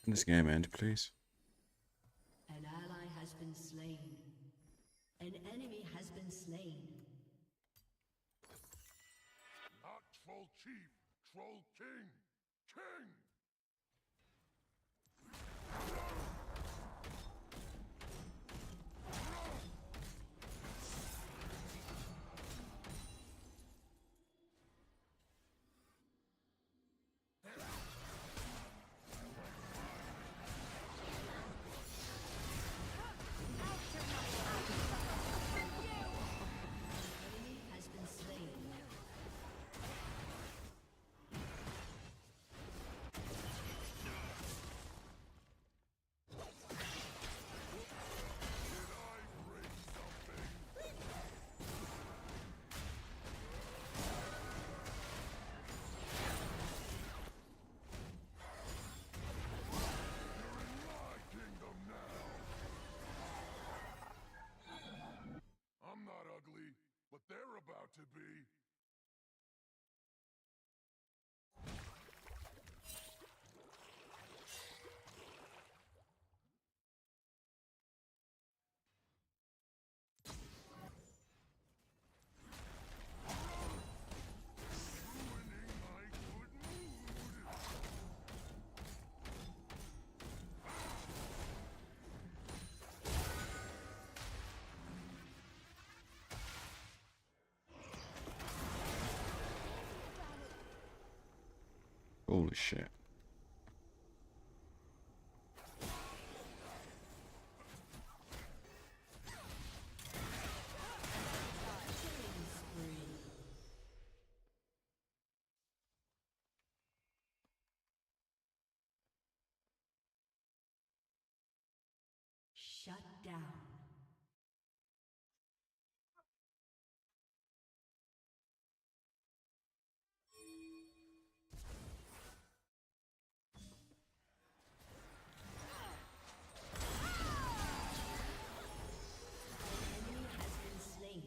Can this game end, please? An ally has been slain. An enemy has been slain. Not Troll Chief, Troll King. King! Enemy has been slain. Holy shit. Shut down. Enemy has been slain.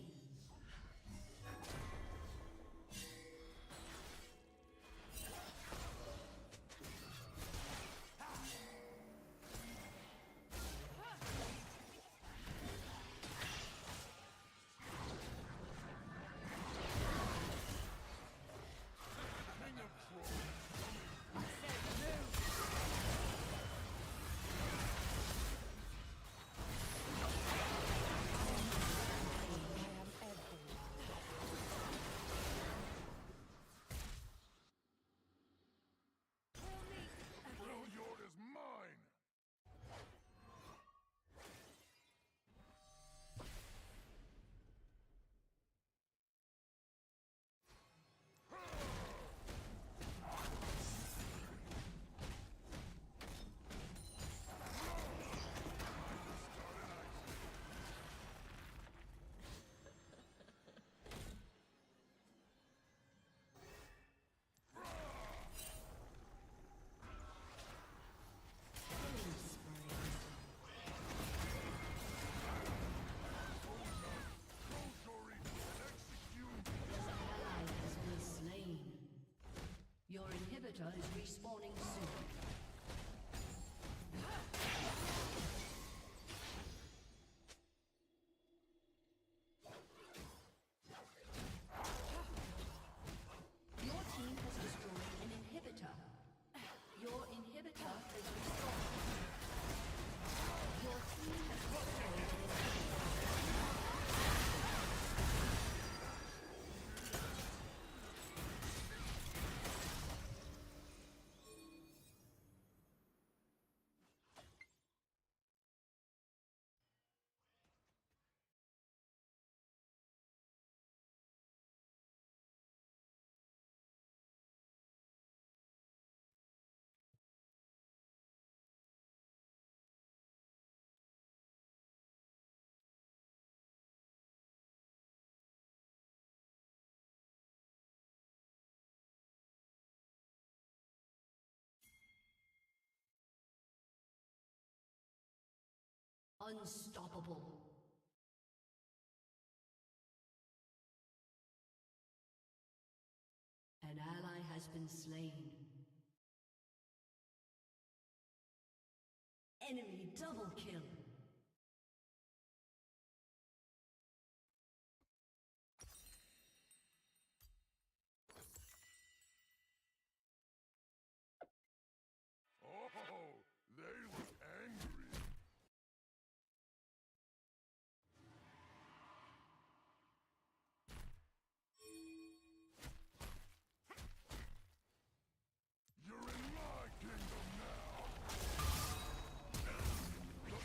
Freljord is mine! Kotori and execute! Ally has been slain. Your inhibitor is respawning soon. Your team has destroyed an inhibitor. Your inhibitor is restored. Your team has destroyed an inhibitor. Unstoppable. An ally has been slain. Enemy double kill. Oh, they look angry. You're in my kingdom now. The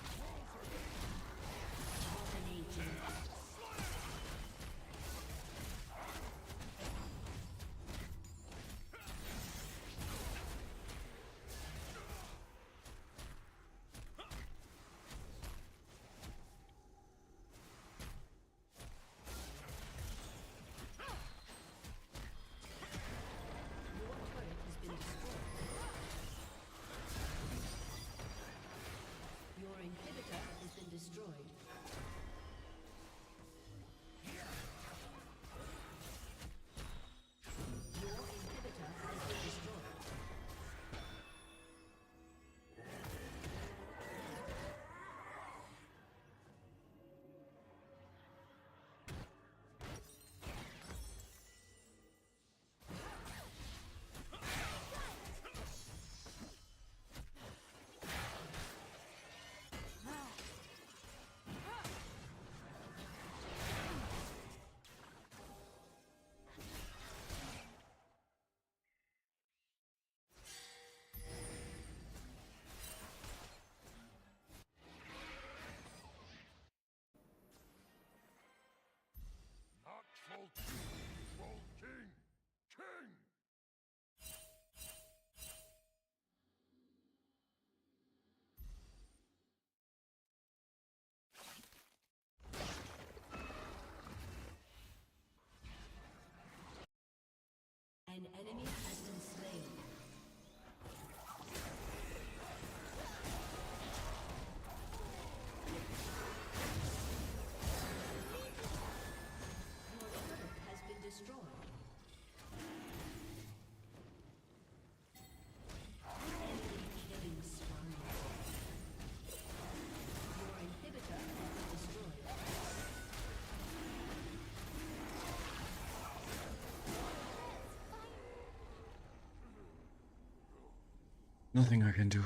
Nothing I can do.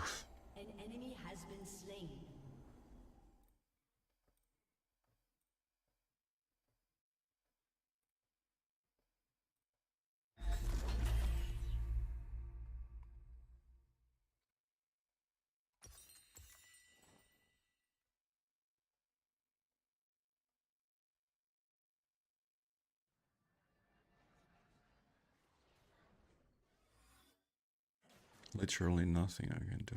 An enemy has been slain. Literally nothing I can do.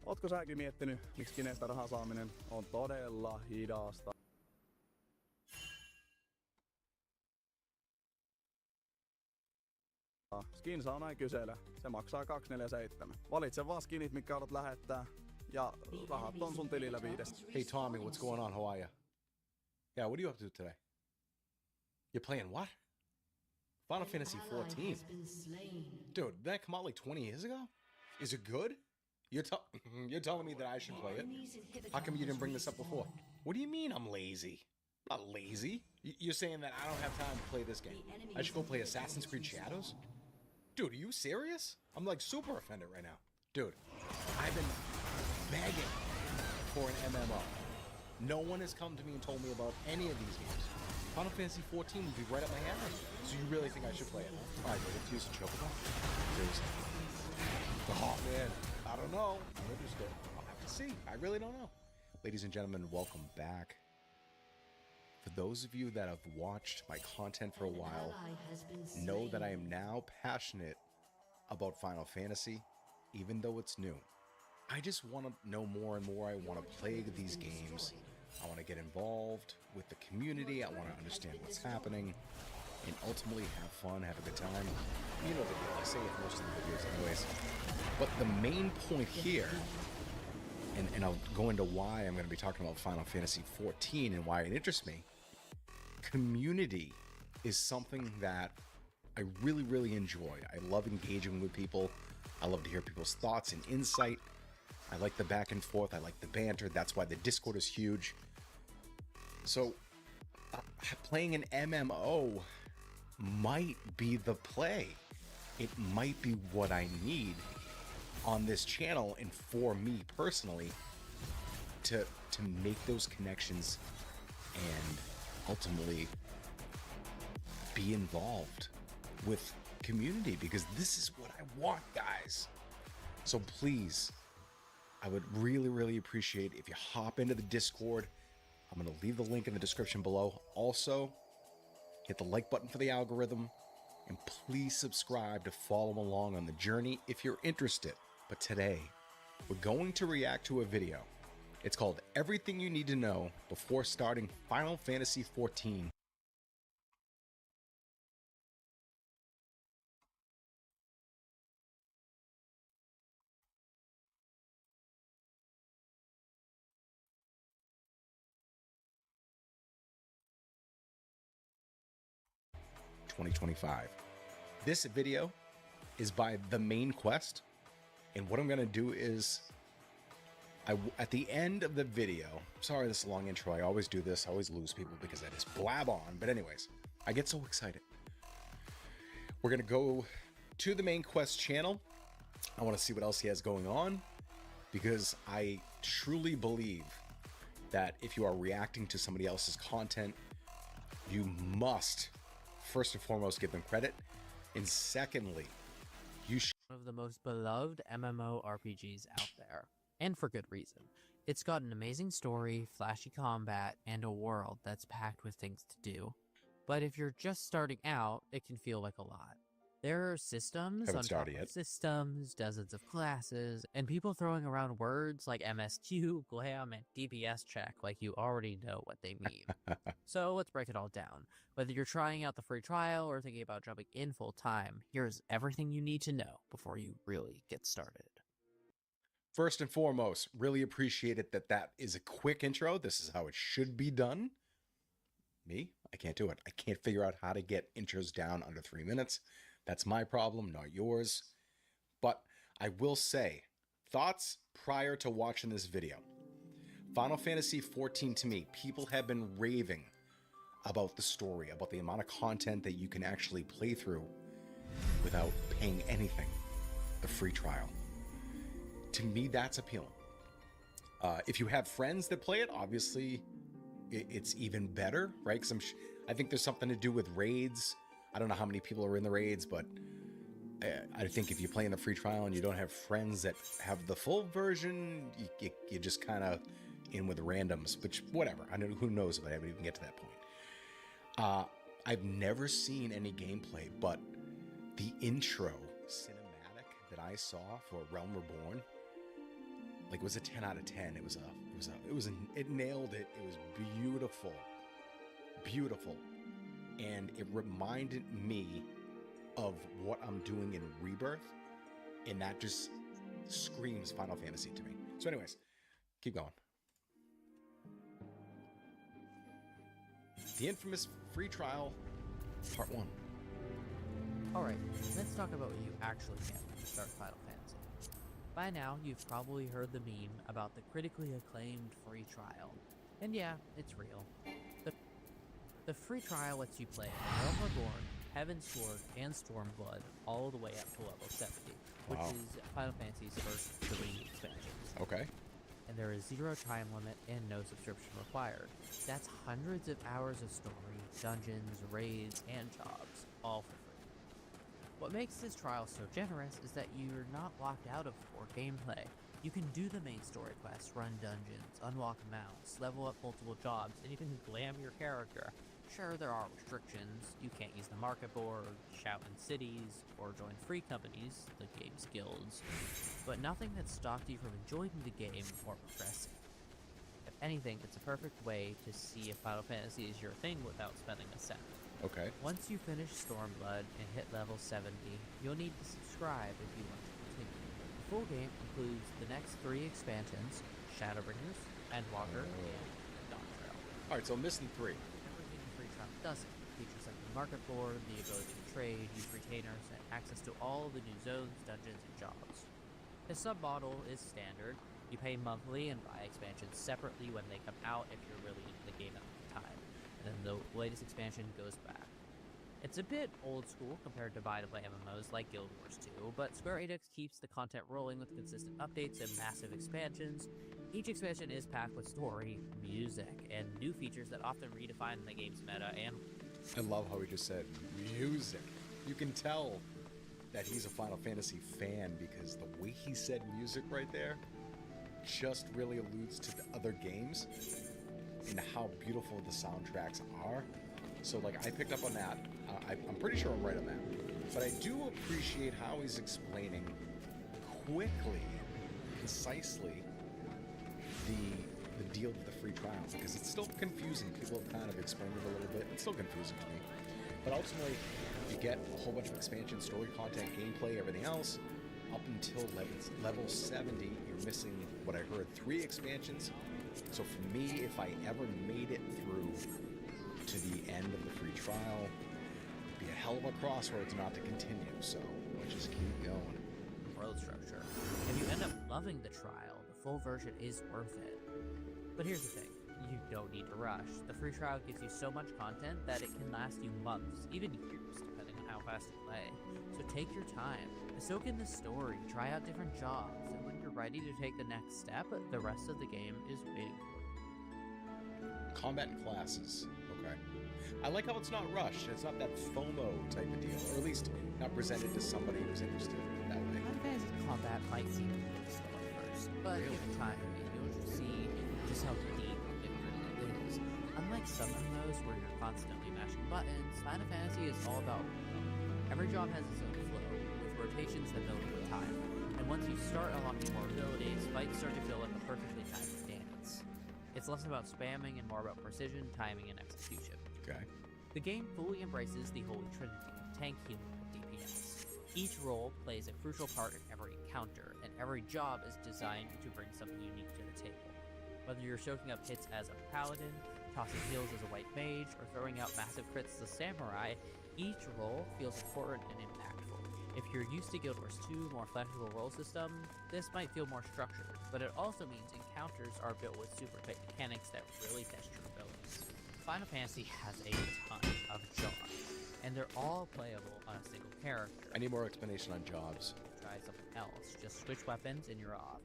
Ootko säkin miettinyt, miksi Kineestä rahan saaminen on todella hidasta? Skin saa näin kysellä. Se maksaa 247. Valitse vaan skinit, mitkä haluat lähettää. Ja rahat on sun tilillä 5. Hey Tommy, what's going on? How are you? Yeah, what are you up to today? You're playing what? Final Fantasy An ally 14. has been slain. Dude, did that come out like 20 years ago? Is it good? You're telling me that I should play it? Enemy's inhibitor How come you didn't bring has this up before? respawned. What do you mean I'm lazy? I'm not lazy. You're saying that I don't have time to play this game. I should go play Assassin's Creed Shadows? Dude, are you serious? I'm like super offended right now. Dude, I've been begging for an MMO. No one has come to me and told me about any of these games. Final Fantasy 14 would be right up my alley. So you really think I should play it? Alright, but let's use a chocobo. Seriously. Oh man, I don't know. I'm interested. I'll have to see. I really don't know. Ladies and gentlemen, welcome back. For those of you that have watched my content for a while, Ally has been know that I slain. am now passionate about Final Fantasy, even though it's new. I just want to know more and more. I want to play these games. I want to get involved with the community. I want to understand what's happening and ultimately have fun, have a good time. You know the deal. I say it most of the videos anyways. But the main point here, and I'll go into why I'm going to be talking about Final Fantasy 14 and why it interests me. Community is something that I really, really enjoy. I love engaging with people. I love to hear people's thoughts and insight. I like the back and forth. I like the banter. That's why the Discord is huge. So, playing an MMO might be the play. It might be what I need on this channel and for me personally to make those connections and ultimately be involved with community, because this is what I want, guys. So please, I would really, really appreciate if you hop into the Discord. I'm going to leave the link in the description below. Also, hit the like button for the algorithm, and please subscribe to follow along on the journey if you're interested. But today, we're going to react to a video. It's called Everything You Need to Know Before Starting Final Fantasy XIV. This video is by The Main Quest, and what I'm gonna do is, at the end of the video, sorry this is a long intro, I always do this, I always lose people because I just blab on, but anyways, I get so excited. We're gonna go to The Main Quest channel. I wanna see what else he has going on, because I truly believe that if you are reacting to somebody else's content, you must first and foremost give them credit, and secondly, you should One of the most beloved MMORPGs out there, and for good reason. It's got an amazing story, flashy combat, and a world that's packed with things to do. But if you're just starting out, it can feel like a lot. There are systems Haven't on top started of yet. systems, dozens of classes, and people throwing around words like MSQ, glam, and DPS check like you already know what they mean. So let's break it all down. Whether you're trying out the free trial or thinking about jumping in full time, here's everything you need to know before you really get started. first and foremost really appreciate it that is a quick intro. This is how it should be done. Me, I can't do it. I can't figure out how to get intros down under 3 minutes. That's my problem, not yours. But I will say, thoughts prior to watching this video. Final Fantasy XIV to me, people have been raving about the story, about the amount of content that you can actually play through without paying anything. The free trial. To me, that's appealing. If you have friends that play it, obviously it's even better, right? Because I think there's something to do with raids. I don't know how many people are in the raids, but I think if you play in the free trial and you don't have friends that have the full version, you just kind of in with randoms, which, whatever. I know, who knows if I ever even get to that point. I've never seen any gameplay, but the intro cinematic that I saw for Realm Reborn, like, it was a 10 out of 10. It nailed it. It was beautiful. Beautiful. And it reminded me of what I'm doing in Rebirth, and that just screams Final Fantasy to me. So anyways, keep going. The infamous free trial, part 1. Alright, let's talk about what you actually get when you start Final Fantasy. By now, you've probably heard the meme about the critically acclaimed free trial. And yeah, it's real. The free trial lets you play Realm Reborn, Heaven's Sword, and Stormblood all the way up to level 70, which is Final Fantasy's first 3 expansions. Okay. And there is 0 time limit and no subscription required. That's hundreds of hours of story, dungeons, raids, and jobs, all for free. What makes this trial so generous is that you're not locked out of core gameplay. You can do the main story quests, run dungeons, unlock mounts, level up multiple jobs, and even glam your character. Sure, there are restrictions. You can't use the market board, shout in cities, or join free companies, the game's guilds, but nothing that stopped you from enjoying the game or progressing. If anything, it's a perfect way to see if Final Fantasy is your thing without spending a cent. Okay. Once you finish Stormblood and hit level 70, you'll need to subscribe if you want to continue. The full game includes the next 3 expansions, Shadowbringers, Endwalker, and Dawntrail. Alright, so I'm missing 3. Everything the free trial doesn't. Features like the market board, the ability to trade, use retainers, and access to all the new zones, dungeons, and jobs. The sub-model is standard. You pay monthly and buy expansions separately when they come out if you're really into the game at the time. And then the latest expansion goes back. It's a bit old school compared to buy-to-play MMOs like Guild Wars 2, but Square Enix keeps the content rolling with consistent updates and massive expansions. Each expansion is packed with story, music, and new features that often redefine the game's meta and... I love how he just said music. You can tell that he's a Final Fantasy fan because the way he said music right there just really alludes to the other games and how beautiful the soundtracks are. So, like, I picked up on that. I'm pretty sure I'm right on that. But I do appreciate how he's explaining quickly, concisely, the deal with the free trial, because it's still confusing. People have kind of explained it a little bit. It's still confusing to me. But ultimately, you get a whole bunch of expansion, story content, gameplay, everything else. Up until level 70, you're missing, what I heard, 3 expansions. So for me, if I ever made it through to the end of the free trial, it'd be a hell of a crossroads not to continue. So let's just keep going. World structure. If you end up loving the trial, the full version is worth it. But here's the thing, you don't need to rush. The free trial gives you so much content that it can last you months, even years, depending on how fast you play. So take your time, soak in the story, try out different jobs, and when you're ready to take the next step, the rest of the game is waiting for you. Combat and classes. Okay. I like how it's not rushed. It's not that FOMO type of deal, or at least not presented to somebody who's interested that way. Final Fantasy combat might seem a little slow at first, but Really? give it time and you'll see just how deep it really is. Unlike some MMOs where you're constantly mashing buttons, Final Fantasy is all about flow. Every job has its own flow, with rotations that build over time. And once you start unlocking more abilities, fights start to feel like a perfectly timed dance. It's less about spamming and more about precision, timing, and execution. Okay. The game fully embraces the holy trinity of tank, healing, and DPS. Each role plays a crucial part in every encounter, and every job is designed to bring something unique to the table. Whether you're soaking up hits as a paladin, tossing heals as a white mage, or throwing out massive crits as a samurai, each role feels important and impactful. If you're used to Guild Wars 2's more flexible role system, this might feel more structured, but it also means encounters are built with super tight mechanics that really test your abilities. Final Fantasy has a ton of jobs, and they're all playable on a single character. I need more explanation on jobs. Try something else, just switch weapons and you're off.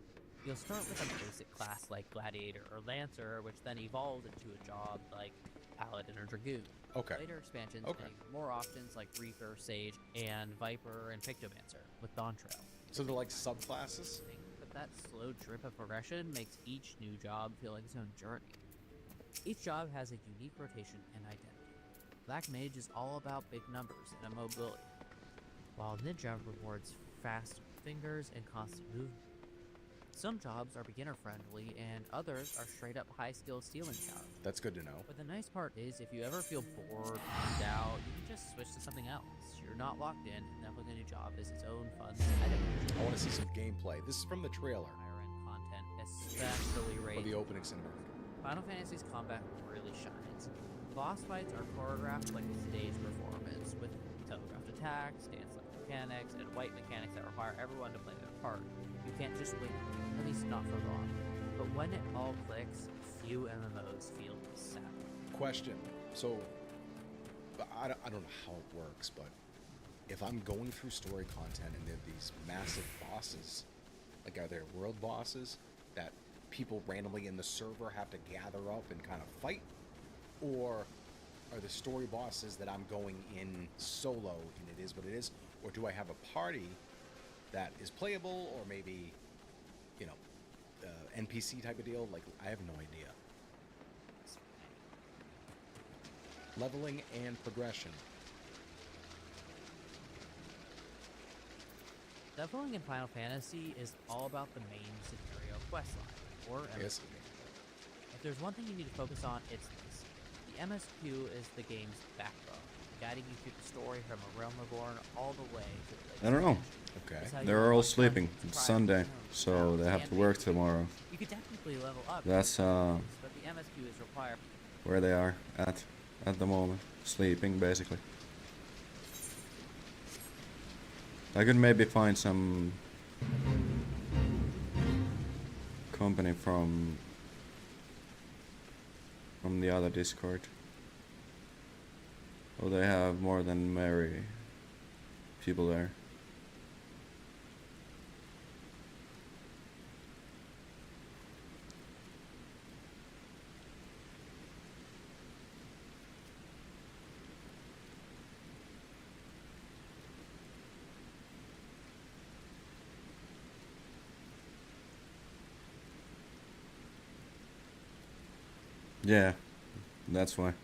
You'll start with a basic class like Gladiator or Lancer, which then evolves into a job like Paladin or Dragoon. Okay. Later expansions Okay. add more options like Reaper, Sage, and Viper and Pictomancer with Dawntrail. So they're like subclasses? But that slow drip of progression makes each new job feel like its own journey. Each job has a unique rotation and identity. Black Mage is all about big numbers and mobility, while Ninja rewards fast fingers and constant movement. Some jobs are beginner friendly and others are straight up high skill stealing jobs. That's good to know. But the nice part is if you ever feel bored, burned out, you can just switch to something else. You're not locked in, and leveling a new job is its own fun side adventure. I want to see some gameplay. This is from the trailer. Higher end content, especially Or rated. the opening cinematic. Final Fantasy's combat really shines. Boss fights are choreographed like a stage performance, with telegraphed attacks, dance-like mechanics, and white mechanics that require everyone to play their part. You can't just win, at least not for long. But when it all clicks, few MMOs feel this savvy. Question. So, I don't know how it works, but if I'm going through story content and there are these massive bosses, like are there world bosses that people randomly in the server have to gather up and kind of fight? Or are the story bosses that I'm going in solo and it is what it is? Or do I have a party that is playable, or maybe, you know, NPC type of deal? Like, I have no idea. Leveling and progression. Leveling in Final Fantasy is all about the main scenario questline, or MSQ. Yes. If there's one thing you need to focus on, it's this. The MSQ is the game's backbone, guiding you through the story from A Realm Reborn all the way to the latest I don't know. expansion. Okay. It's how you They're all unlock sleeping. dungeons, It's surprises, Sunday, unknowns, so battles, they have and to work big tomorrow. You could technically level up, That's but the MSQ is required. where they are at the moment, sleeping basically. I could maybe find some company from the other Discord. Oh, they have more than merry people there. Yeah, that's why.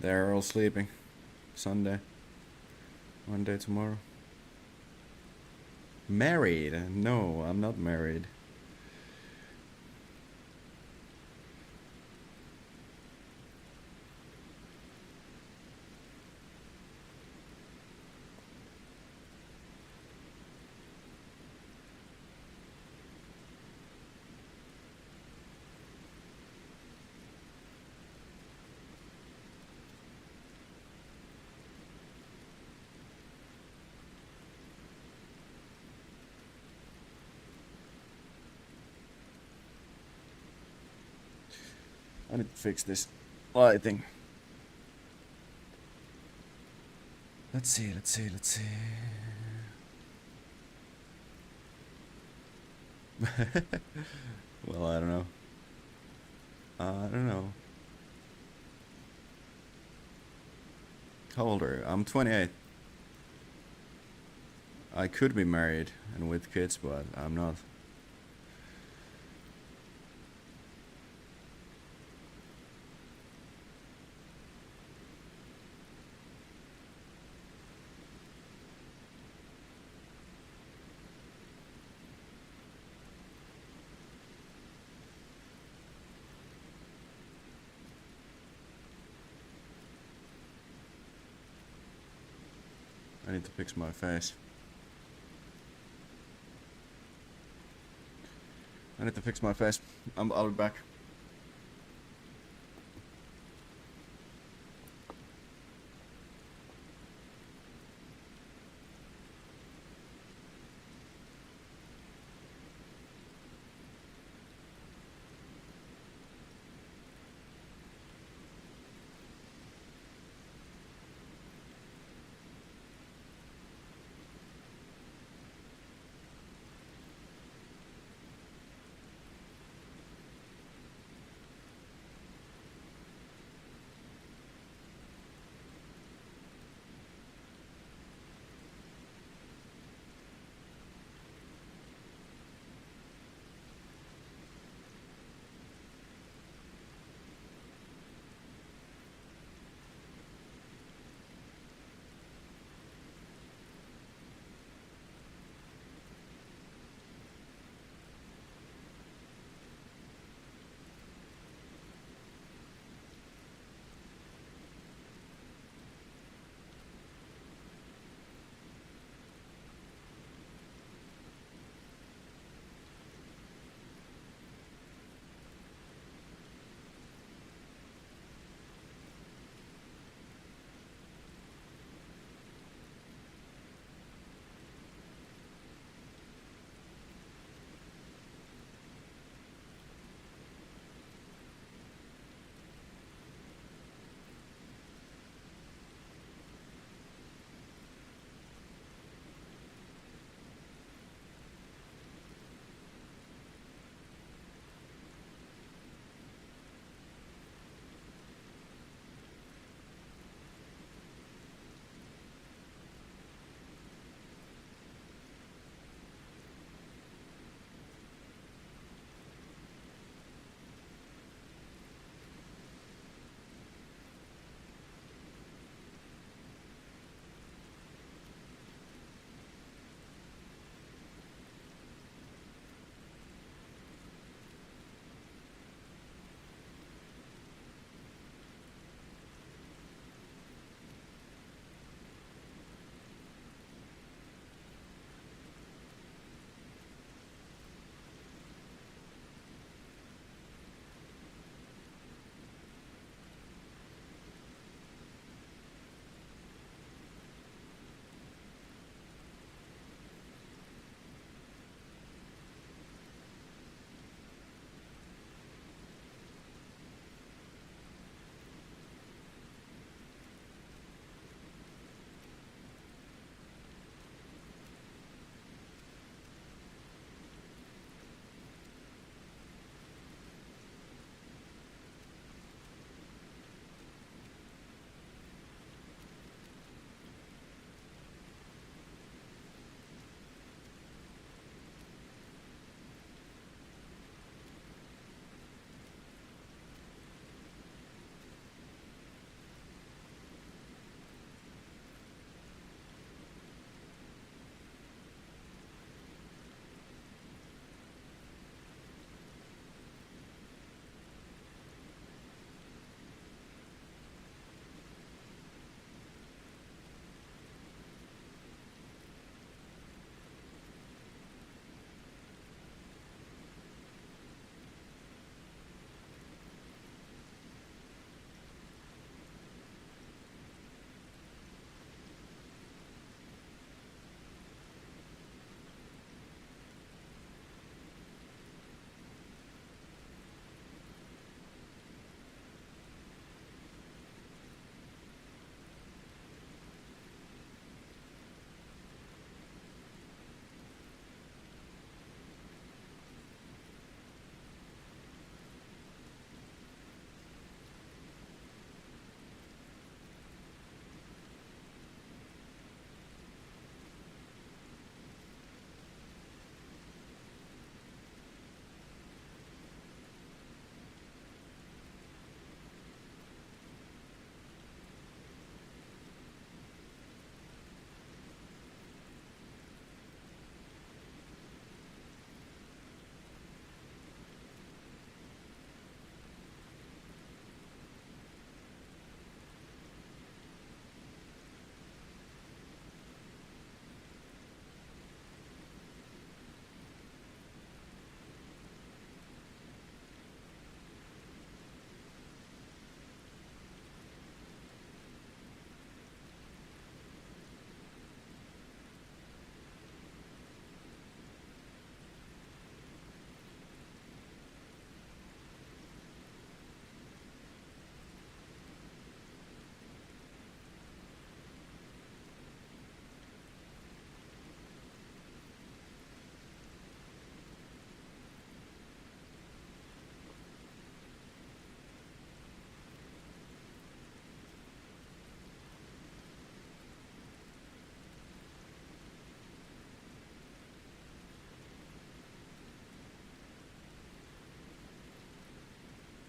They're all sleeping. Sunday. Monday tomorrow. Married? No, I'm not married. I need to fix this lighting. Let's see. Well, I don't know. How old are you? I'm 28. I could be married and with kids, but I'm not. I need to fix my face. I'll be back.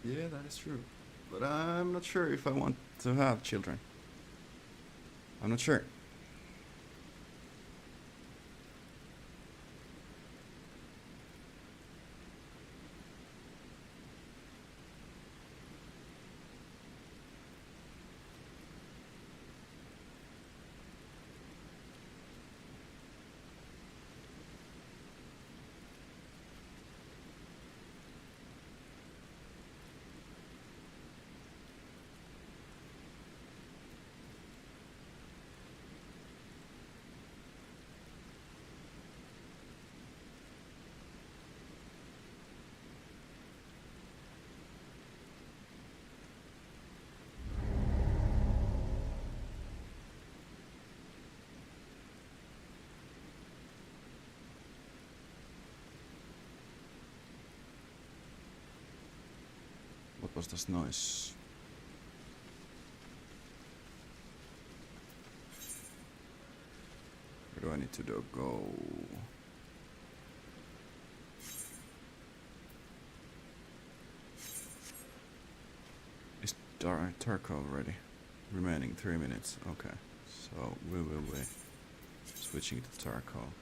Yeah, that is true. But I'm not sure if I want to have children. I'm not sure. What was this noise? Where do I need to go? Is Tarkov ready? Remaining 3 minutes. Okay. So we will be switching to Tarkov.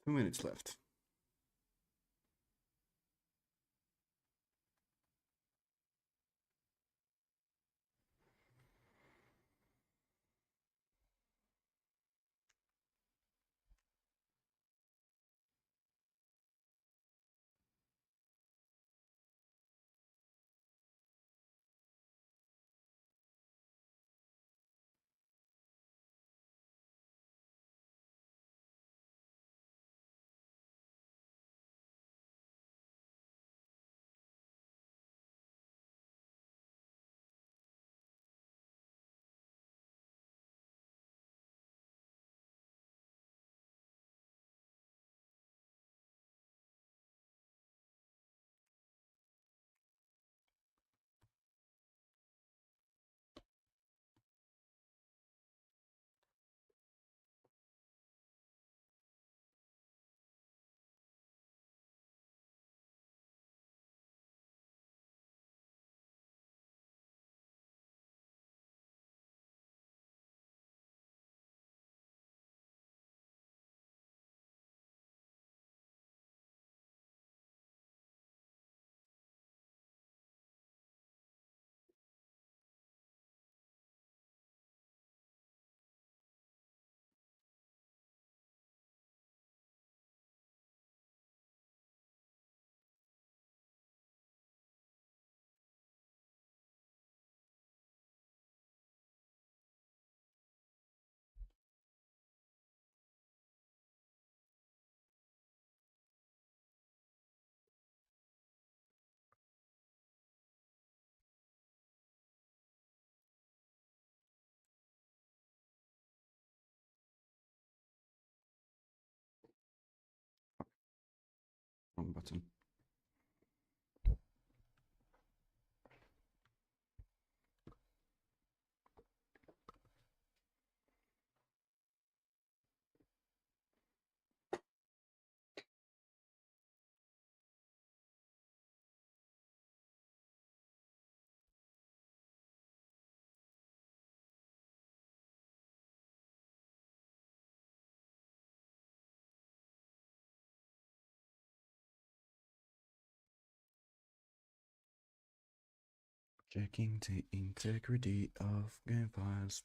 2 minutes left. Wrong button. Checking the integrity of game files.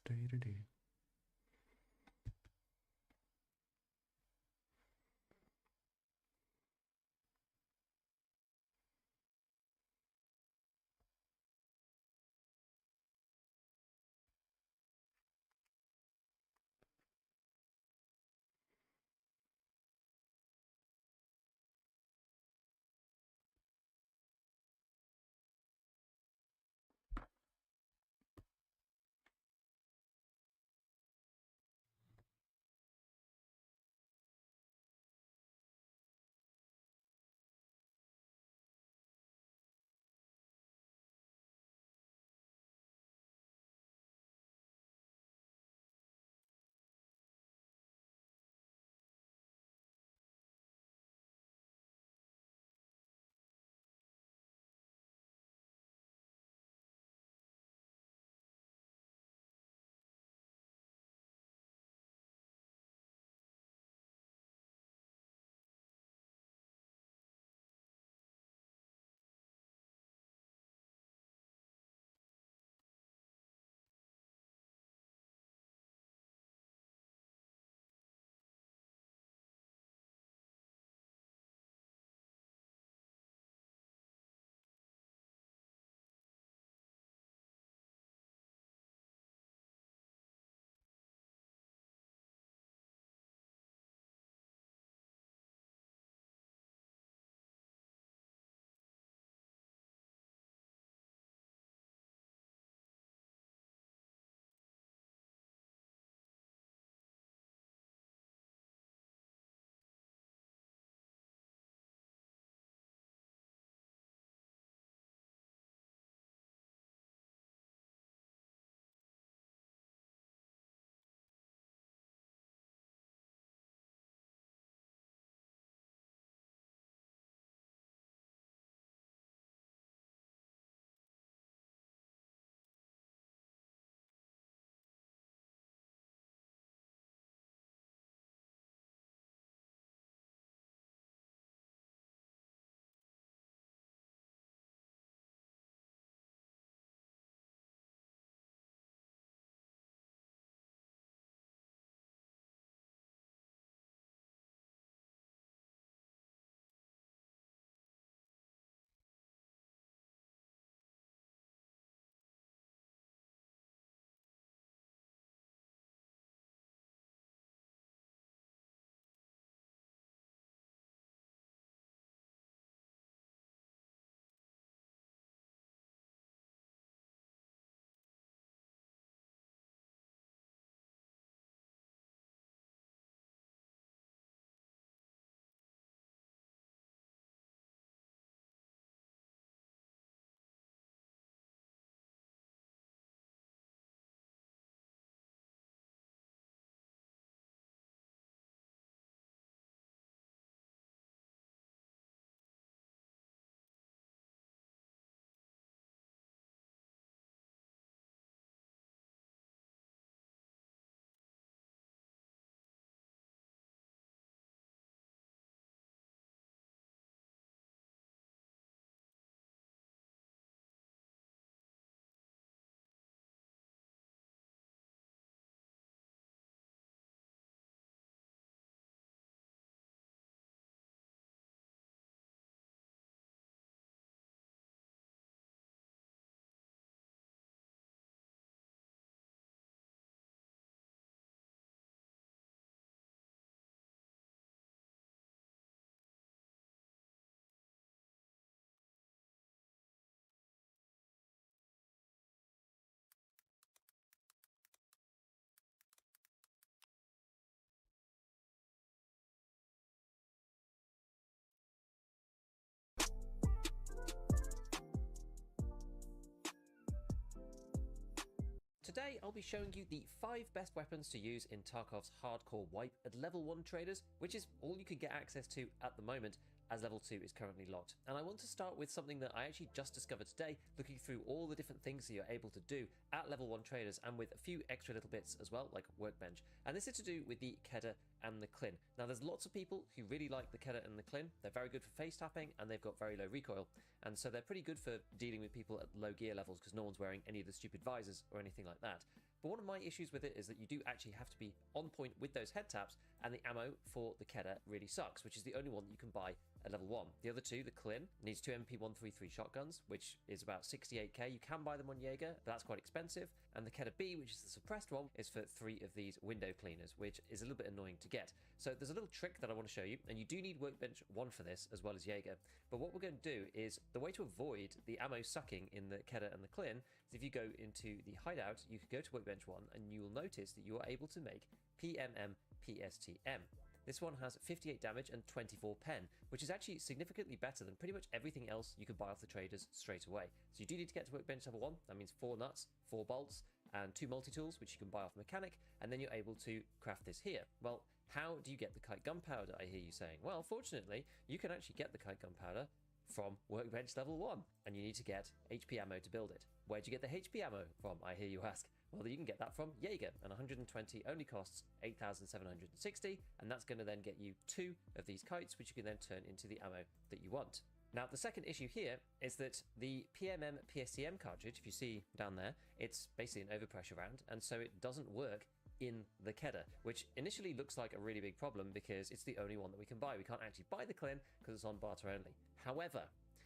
today I'll be showing you the 5 best weapons to use in Tarkov's hardcore wipe at level 1 traders, which is all you can get access to at the moment, as level 2 is currently locked. And I want to start with something that I actually just discovered today, looking through all the different things that you're able to do at level 1 traders, and with a few extra little bits as well, like Workbench. And this is to do with the Kedda and the Clin. Now there's lots of people who really like the Kedda and the Clin. They're very good for face tapping, and they've got very low recoil, and so they're pretty good for dealing with people at low gear levels because no one's wearing any of the stupid visors or anything like that. But one of my issues with it is that you do actually have to be on point with those head taps, and the ammo for the Kedda really sucks, which is the only one that you can buy at level 1. The other two, the Clin, needs 2 MP133 shotguns, which is about 68k. You can buy them on Jaeger, but that's quite expensive. And the Kedda B, which is the suppressed one, is for 3 of these window cleaners, which is a little bit annoying to get. So there's a little trick that I want to show you, and you do need Workbench 1 for this, as well as Jaeger. But what we're going to do is, the way to avoid the ammo sucking in the Kedda and the Clin is if you go into the hideout, you could go to Workbench 1, and you will notice that you are able to make PMM PSTM. This one has 58 damage and 24 pen, which is actually significantly better than pretty much everything else you could buy off the traders straight away. So you do need to get to Workbench level 1, that means 4 nuts, 4 bolts, and 2 multi-tools, which you can buy off Mechanic, and then you're able to craft this here. Well, how do you get the Kite Gunpowder, I hear you saying? Well, fortunately, you can actually get the Kite Gunpowder from Workbench level 1, and you need to get HP ammo to build it. Where'd you get the HP ammo from, I hear you ask? Well, you can get that from Jaeger, and 120 only costs 8,760, and that's going to then get you 2 of these kites, which you can then turn into the ammo that you want. Now, the second issue here is that the PMM PSTM cartridge, if you see down there, it's basically an overpressure round, and so it doesn't work in the Kedda, which initially looks like a really big problem because it's the only one that we can buy. We can't actually buy the Clin because it's on barter only. However,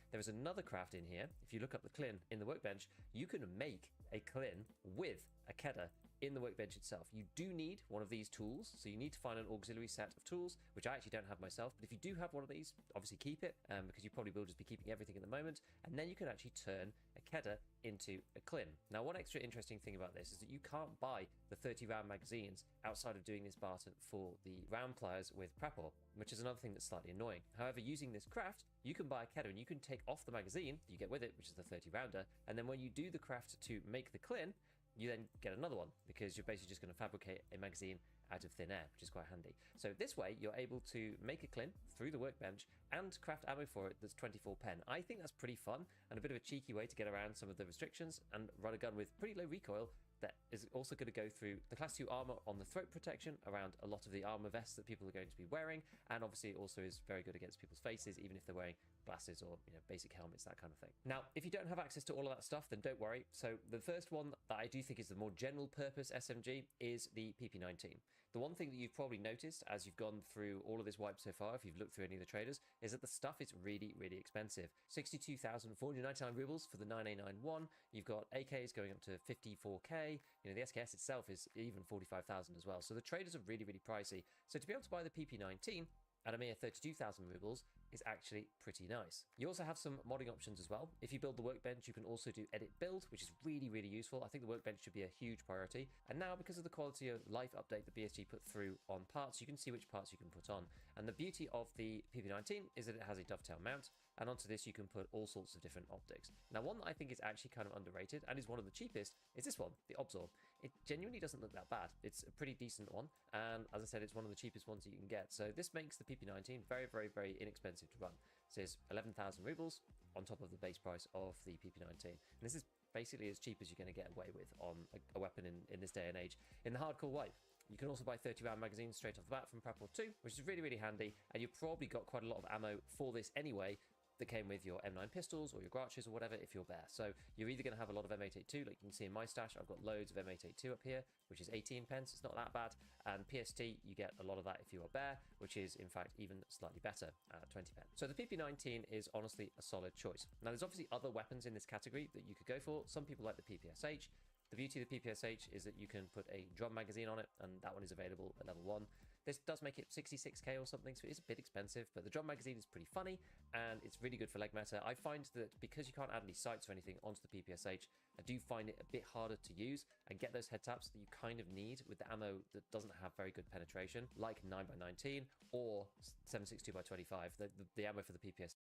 there is another craft in here. If you look up the Clin in the Workbench, you can make a Clin with a Kedda in the Workbench itself. You do need one of these tools, so you need to find an auxiliary set of tools, which I actually don't have myself, but if you do have one of these, obviously keep it, because you probably will just be keeping everything at the moment, and then you can actually turn a Kedda into a Clin. Now, one extra interesting thing about this is that you can't buy the 30 round magazines outside of doing this barter for the round pliers with Prepor, which is another thing that's slightly annoying. However, using this craft, you can buy a Kedda and you can take off the magazine that you get with it, which is the 30 rounder, and then when you do the craft to make the Clin, you then get another one because you're basically just going to fabricate a magazine out of thin air, which is quite handy. So this way you're able to make a Clin through the Workbench and craft ammo for it that's 24 pen. I think that's pretty fun and a bit of a cheeky way to get around some of the restrictions and run a gun with pretty low recoil that is also going to go through the class 2 armor on the throat protection around a lot of the armor vests that people are going to be wearing, and obviously it also is very good against people's faces even if they're wearing glasses or basic helmets, that kind of thing. Now, if you don't have access to all of that stuff, then don't worry. So the first one that I do think is the more general purpose SMG is the PP19. The one thing that you've probably noticed as you've gone through all of this wipe so far, if you've looked through any of the traders, is that the stuff is really, really expensive. 62,499 rubles for the 9A91. You've got AKs going up to 54k. The SKS itself is even 45,000 as well. So the traders are really, really pricey. So to be able to buy the PP19 at a mere 32,000 rubles is actually pretty nice. You also have some modding options as well. If you build the Workbench, you can also do edit build, which is really, really useful. I think the Workbench should be a huge priority. And now, because of the quality of life update that BSG put through on parts, you can see which parts you can put on. And the beauty of the PP19 is that it has a dovetail mount, and onto this you can put all sorts of different optics. Now, one that I think is actually kind of underrated and is one of the cheapest is this one, the Obzor. It genuinely doesn't look that bad. It's a pretty decent one, and as I said, it's one of the cheapest ones that you can get. So this makes the PP19 very, very, very inexpensive to run. So it's 11,000 rubles on top of the base price of the PP19. And this is basically as cheap as you're going to get away with on a weapon in this day and age. In the hardcore wipe, you can also buy 30 round magazines straight off the bat from Prepor 2, which is really, really handy, and you've probably got quite a lot of ammo for this anyway that came with your M9 pistols or your Grachas or whatever if you're there. So you're either going to have a lot of M882, like you can see in my stash, I've got loads of M882 up here, which is 18 pence, it's not that bad, and PST, you get a lot of that if you are bare, which is in fact even slightly better at 20 pence. So the PP19 is honestly a solid choice. Now there's obviously other weapons in this category that you could go for. Some people like the PPSH. The beauty of the PPSH is that you can put a drum magazine on it, and that one is available at level 1. This does make it 66k or something, so it is a bit expensive, but the drum magazine is pretty funny, and it's really good for leg meta. I find that because you can't add any sights or anything onto the PPSH, I do find it a bit harder to use and get those head taps that you kind of need with the ammo that doesn't have very good penetration, like 9x19 or 7.62x25, the ammo for the PPSH.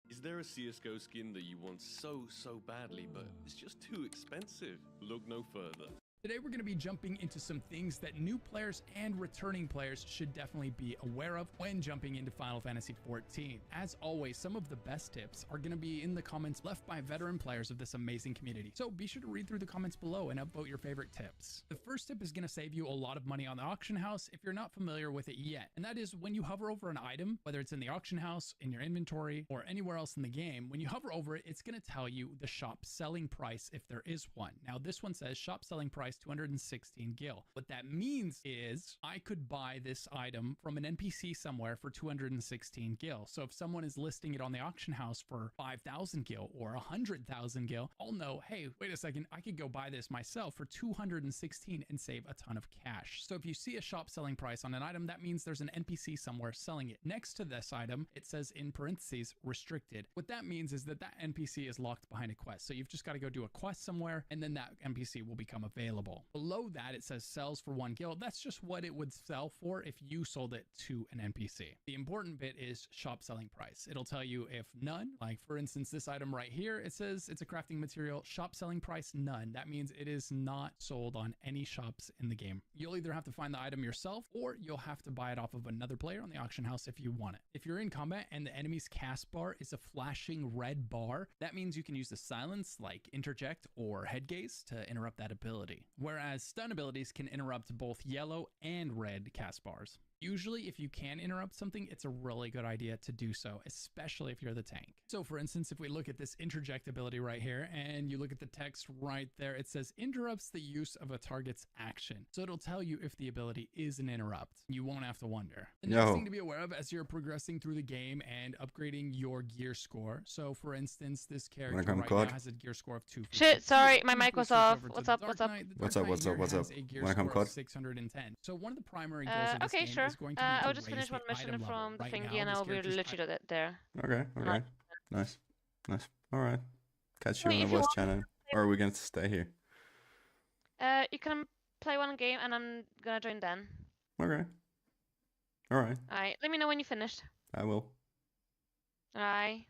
Is there a CSGO skin that you want so badly, but it's just too expensive? Look no further. Today we're going to be jumping into some things that new players and returning players should definitely be aware of when jumping into Final Fantasy XIV. As always, some of the best tips are going to be in the comments left by veteran players of this amazing community. So be sure to read through the comments below and upvote your favorite tips. The first tip is going to save you a lot of money on the auction house if you're not familiar with it yet. And that is when you hover over an item, whether it's in the auction house, in your inventory, or anywhere else in the game, when you hover over it, it's going to tell you the shop selling price if there is one. Now this one says shop selling price 216 gil. What that means is I could buy this item from an NPC somewhere for 216 gil. So if someone is listing it on the auction house for 5,000 gil or 100,000 gil, I'll know, hey, wait a second, I could go buy this myself for 216 and save a ton of cash. So if you see a shop selling price on an item, that means there's an NPC somewhere selling it. Next to this item, it says in parentheses, restricted. What that means is that that NPC is locked behind a quest. So you've just got to go do a quest somewhere and then that NPC will become available. Below that, it says sells for 1 gil. That's just what it would sell for if you sold it to an NPC. The important bit is shop selling price. It'll tell you if none, like for instance, this item right here, it says it's a crafting material, shop selling price none. That means it is not sold on any shops in the game. You'll either have to find the item yourself or you'll have to buy it off of another player on the auction house if you want it. If you're in combat and the enemy's cast bar is a flashing red bar, that means you can use the silence like interject or head gaze to interrupt that ability. Whereas stun abilities can interrupt both yellow and red cast bars. Usually, if you can interrupt something, it's a really good idea to do so, especially if you're the tank. So for instance, if we look at this interject ability right here, and you look at the text right there, it says interrupts the use of a target's action. So it'll tell you if the ability is an interrupt. You won't have to wonder. The next thing to be aware of as you're progressing through the game and upgrading your gear score. So for instance, this character right now has a gear score of 250. Shit, sorry, my mic was off. What's up? What's up? Wanna come COD? 610. So one of the primary goals of this okay, game sure. is going to be I'll to just raise finish one the mission item level. from the Right thingy now, and this I'll be character's literally there. Okay. Nice. All right. Catch you on the voice channel. Or are we going to stay here? You can play one game and I'm gonna join then. Okay. All right. Alright, let me know when you finished. I will. Alright.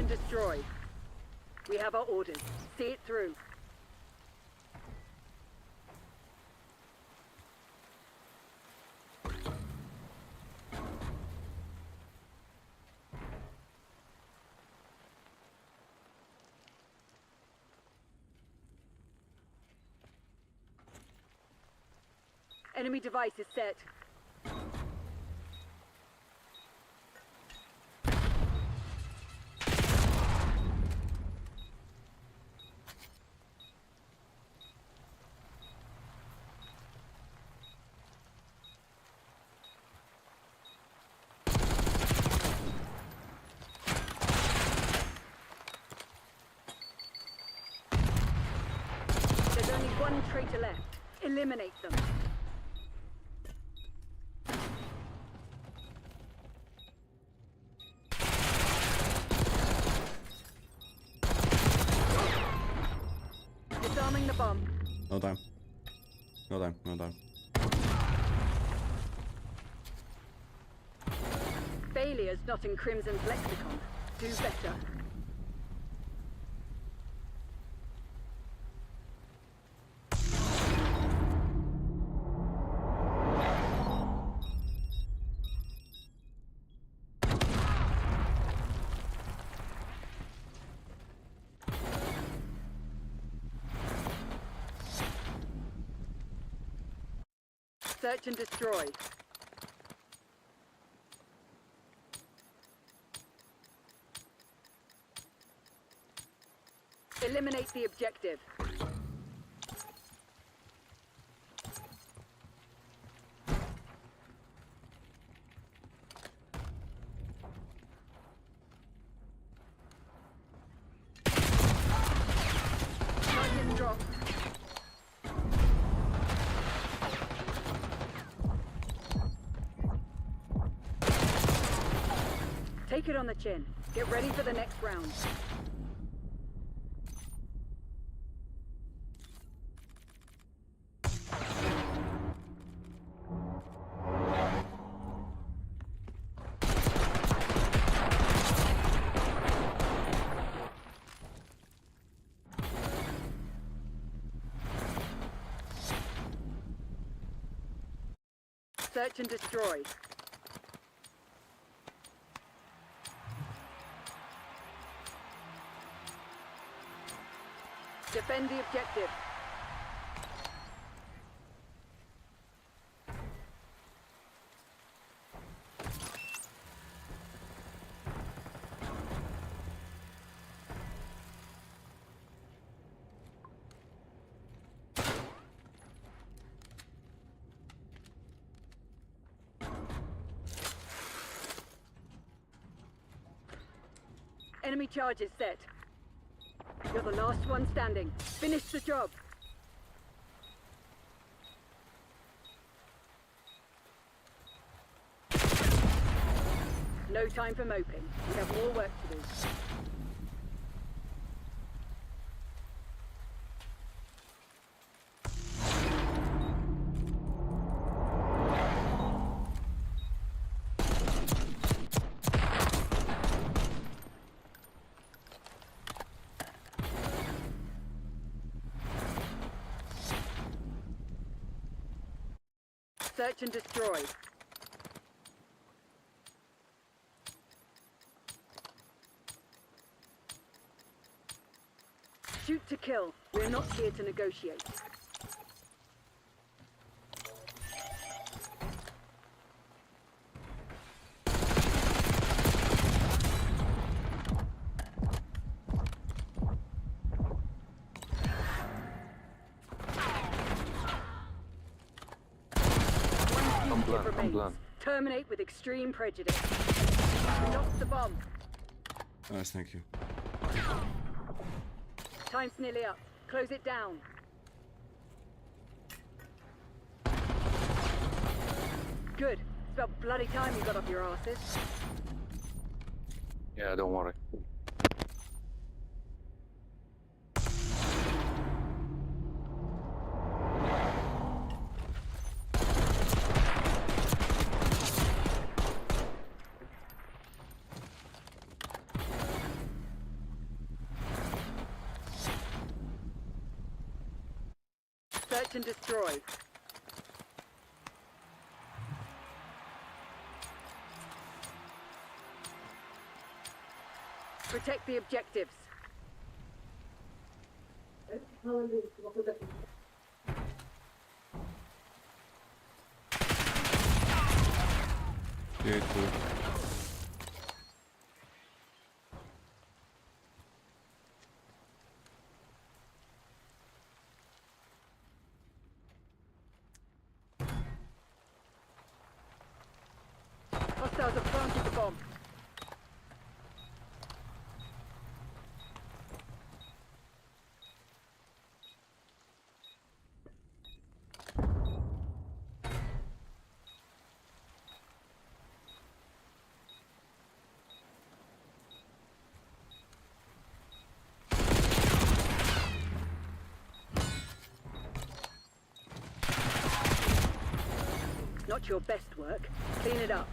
and destroy. We have our orders. See it through. Enemy device is set. There's only one traitor left. Eliminate them. Disarming the bomb. No time. No time. No time. Failure's not in Crimson's lexicon. Do better. Search and destroy. Eliminate the objective. Target dropped. Take it on the chin. Get ready for the next round. Search and destroy. Defend the objective. Enemy charges set. You're the last one standing. Finish the job. No time for moping. We have more work to do. Search and destroy. Shoot to kill. We're not here to negotiate. Terminate with extreme prejudice. Stop the bomb. Nice, thank you. Time's nearly up. Close it down. Good. It's about bloody time you got off your asses. Yeah, don't worry. Search and destroy. Protect the objectives. Good. Hostiles have planted the bomb. Not your best work. Clean it up.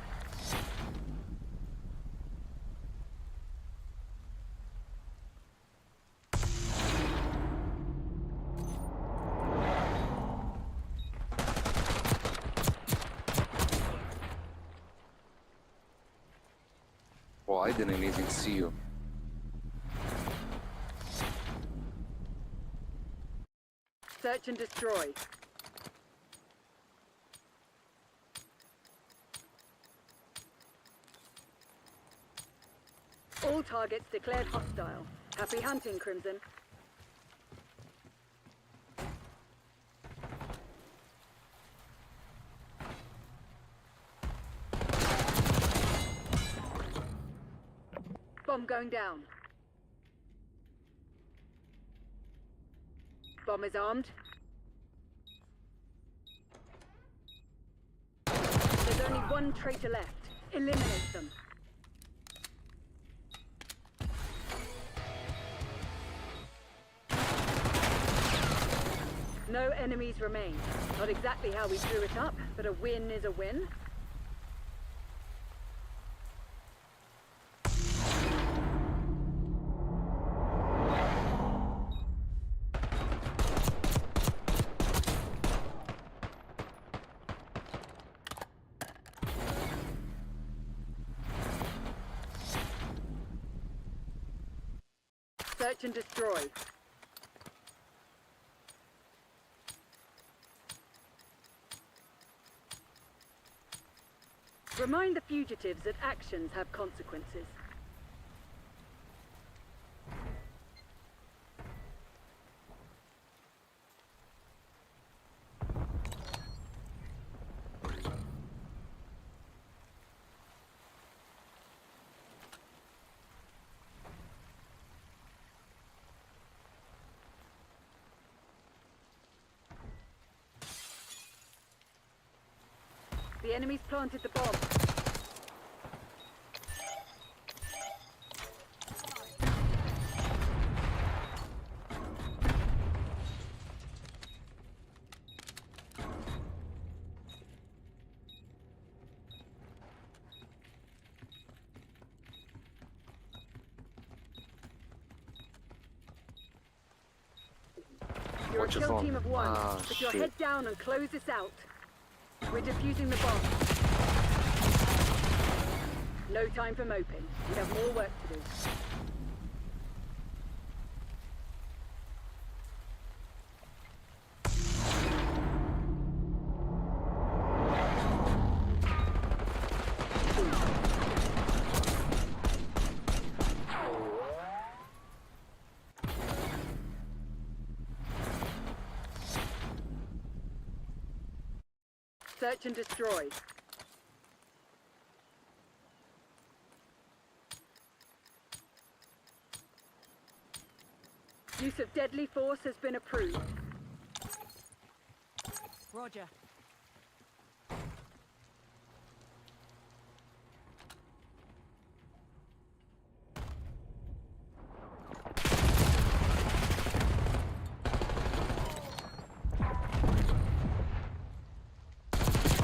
Oh, I didn't even see you. Search and destroy. All targets declared hostile. Happy hunting, Crimson. Bomb going down. Bomb is armed. There's only one traitor left. Eliminate them. No enemies remain. Not exactly how we drew it up, but a win is a win. Search and destroy. Remind the fugitives that actions have consequences. The enemy's planted the bomb. You're a kill team of one. Put your head down and close this out. We're defusing the bomb. No time for moping. We have more work to do. Search and destroy. Use of deadly force has been approved. Roger.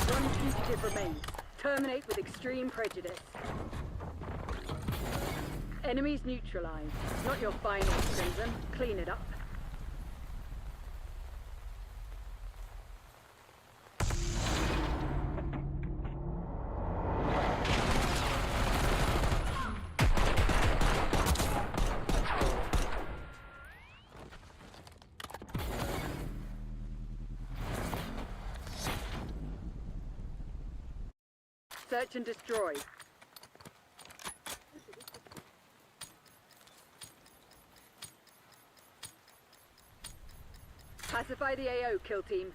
One fugitive remains. Terminate with extreme prejudice. Enemies neutralized. Not your final, Crimson. Clean it up. Search and destroy. Pacify the AO, kill team.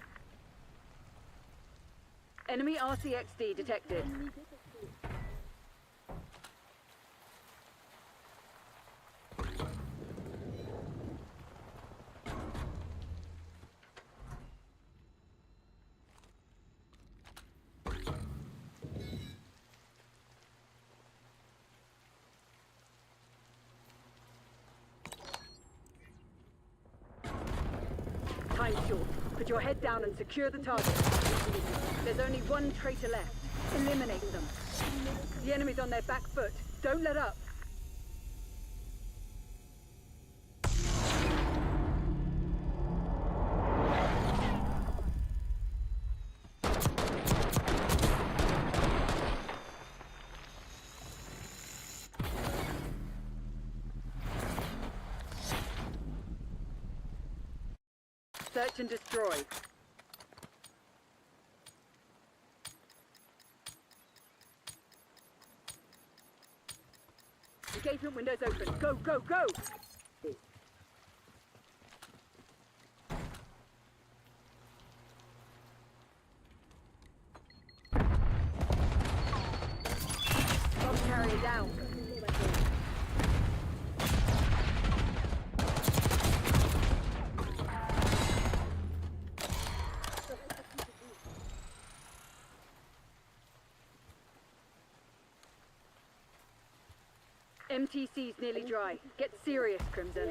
Enemy RCXD detected. Time short. Put your head down and secure the target. There's only one traitor left. Eliminate them. The enemy's on their back foot. Don't let up. Search and destroy. Engagement windows open. Go, go, go! Bomb carrier down. MTC's nearly dry. Get serious, Crimson.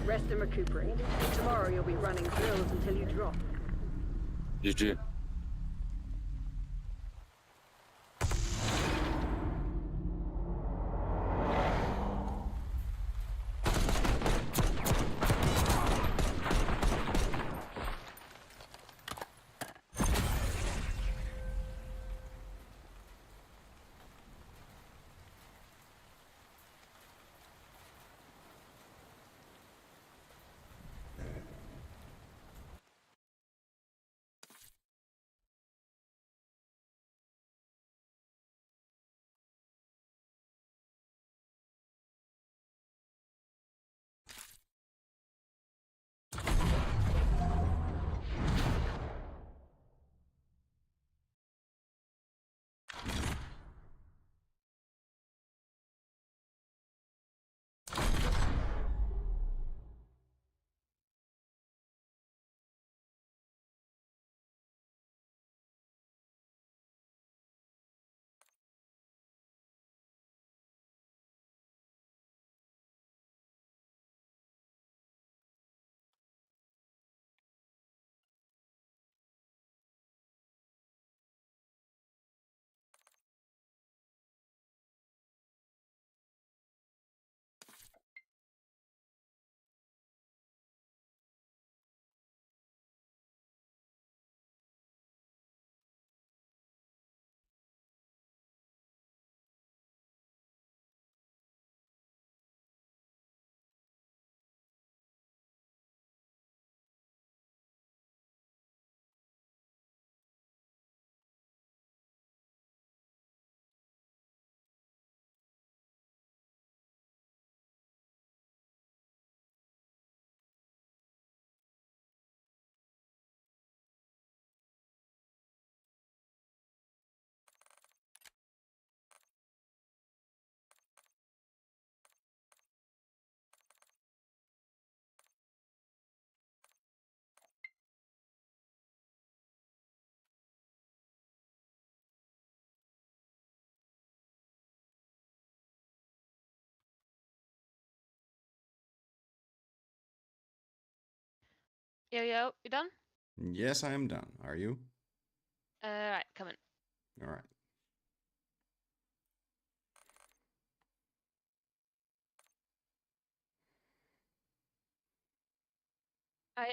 Rest and recuperate. Tomorrow you'll be running drills until you drop. GG. Yo, yo, you done? Yes, I am done. Are you? Right, come in. All right.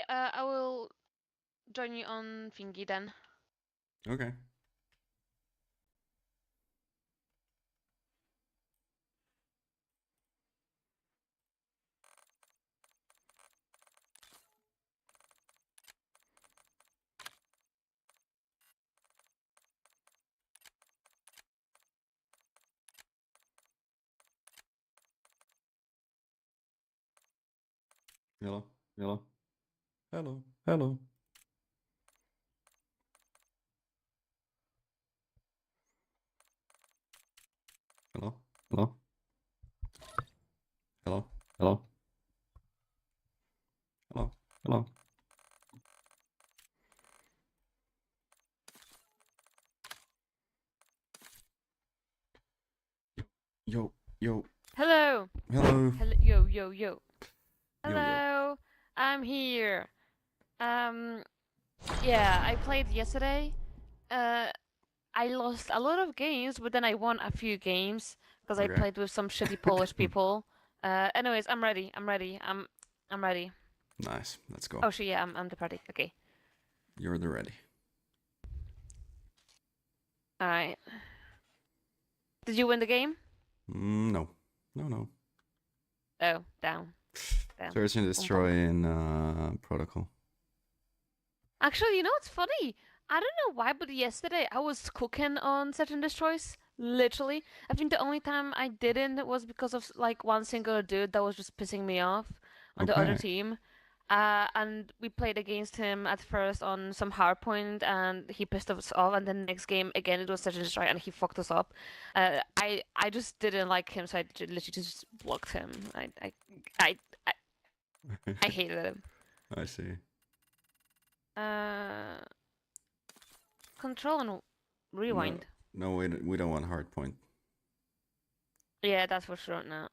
I will join you on Thingy then. Okay. Hello. Hello. Hello. Hello. Hello. Hello. Hello. Hello. Hello. Hello. Yo. Yo. Hello. Hello. Hello. Yo. Yo. Yo. Yo, Hello. I'm here. Yeah, I played yesterday. I lost a lot of games, but then I won a few games because I Okay. played with some shitty Polish people. Anyways, I'm ready. I'm ready. I'm ready. Nice. Let's go. Oh shit, yeah, I'm the party. Okay. You're the ready. All right. Did you win the game? No. No. Oh, down. Down. Search and destroy in protocol. Actually, you know what's funny? I don't know why, but yesterday I was cooking on Search and Destroys. Literally, I think the only time I didn't was because of like one single dude that was just pissing me off on the other Okay. team. And we played against him at first on some hardpoint, and he pissed us off. And then next game again, it was Search and Destroy, and he fucked us up. I just didn't like him, so I literally just blocked him. I hated him. I see. Control and rewind. No, we don't want hard point. Yeah, that's for sure now.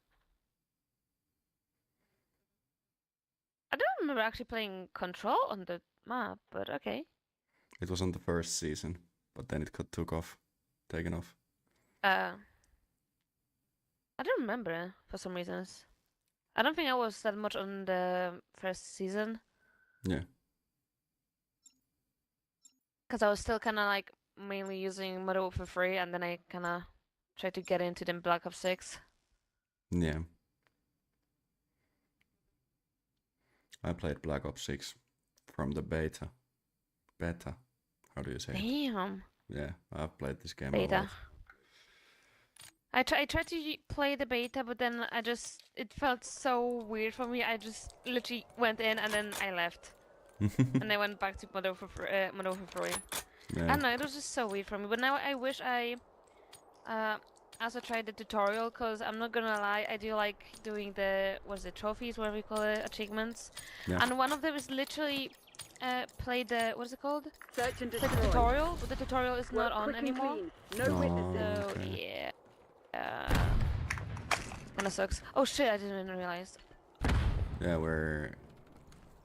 I don't remember actually playing Control on the map, but okay. It was on the first season, but then it taken off. I don't remember for some reasons. I don't think I was that much on the first season. Yeah. Because I was still kind of like mainly using Modern Warfare 3, and then I kind of tried to get into the Black Ops 6. Yeah. I played Black Ops 6 from the beta. Beta. How do you say it? Damn. Yeah, I've played this game a Beta. lot. I tried to play the beta, but then it felt so weird for me. I just literally went in and then I left. And I went back to Modern Warfare 3. I Yeah. don't know, it was just so weird for me. But now I wish I also tried the tutorial, because I'm not gonna lie, I do like doing the trophies, whatever you call it, achievements. Yeah. And one of them is literally play the, what is it called? Search and Play the destroy. tutorial, but the tutorial is Work not on quick and anymore. clean. No Oh, witnesses. So okay. yeah, kinda sucks. Oh shit, I didn't even realize. Yeah, we're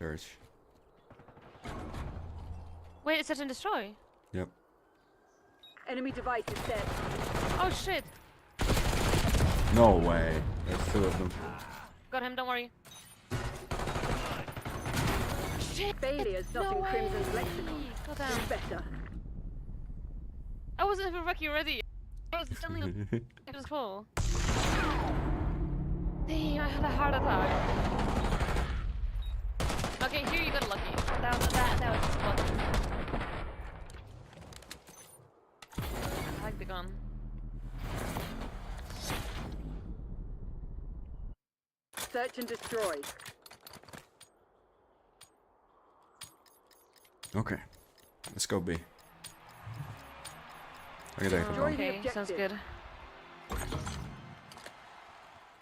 search. Wait, it's Search and Destroy. Yep. Enemy device is dead. Oh shit, No way. There's two of them. got him. Don't worry. Shit, Failures not no in way. Crimson's lexicon. God damn. Do better. I wasn't even fucking ready. I was standing on it was full. Damn, I had a heart attack. Okay, here you got lucky. That was just lucky. I like the gun. Search and destroy. Okay. Let's go B. Okay, there. Okay, sounds good.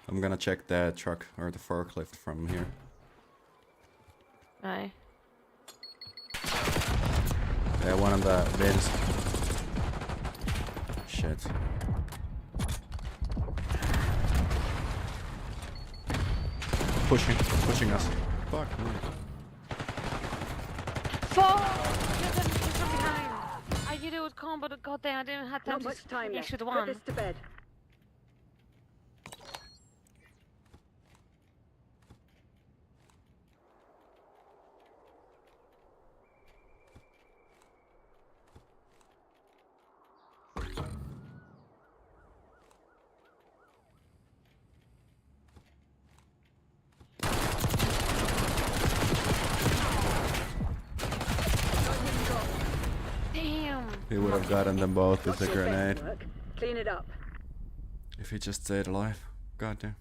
I'm gonna check the truck or the forklift from here. Aye. Yeah, one of the bins. Shit. Pushing us. Fuck me. Fuck! Get them from behind. I knew they would come, but goddamn, I didn't have time Not to much time left. shoot Put one. this to bed. Damn. He would have gotten them both with Not a your best grenade. work. Clean it up. If he just stayed alive. Goddamn.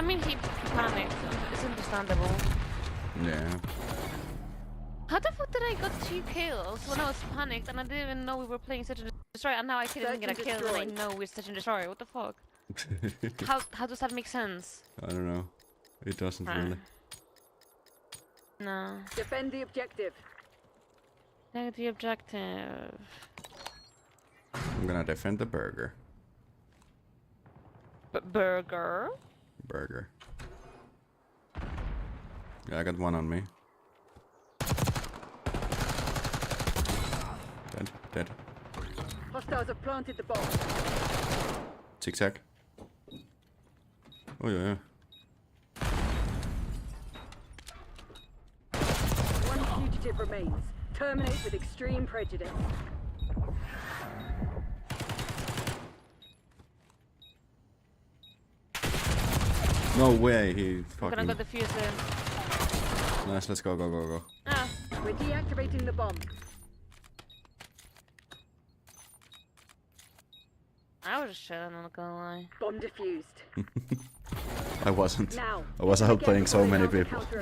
I mean, he panicked. It's understandable. Yeah. How the fuck did I got 2 kills when I was panicked and I didn't even know we were playing Search and Destroy, and now I can't even get a kill and I know we're Search and Destroy? What the fuck? How does that make sense? I don't know. It doesn't Right. really. No. Defend the objective. Negative objective. I'm gonna defend the burger. Burger? Burger. Yeah, I got one on me. Dead. Hostiles have planted the bomb. Zigzag. Oh yeah. One fugitive remains. Terminate with extreme prejudice. No way, he I'm fucking... gonna go defuse it. Nice, let's go. Ah. We're deactivating the bomb. I was just chilling, I'm not gonna lie. Bomb defused. I wasn't. Now, I was out playing so many before they people. mount a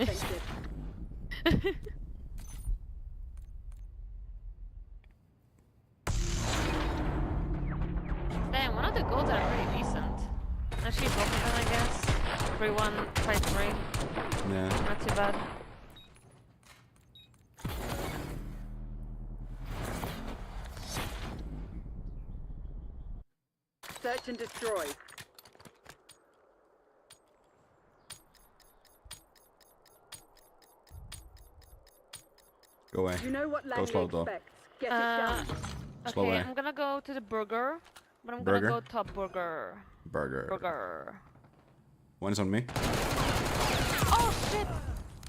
counteroffensive. Damn, one of the goals are pretty decent. Actually, both of them, I guess. 3-1, 5-3. Yeah. Not too bad. Search and destroy. Go away. You know what Go Langley slow though. expects. Get it done. Slow Okay, way. I'm gonna go to the burger, but I'm Burger? gonna go top burger. Burger. One's on me. Oh shit!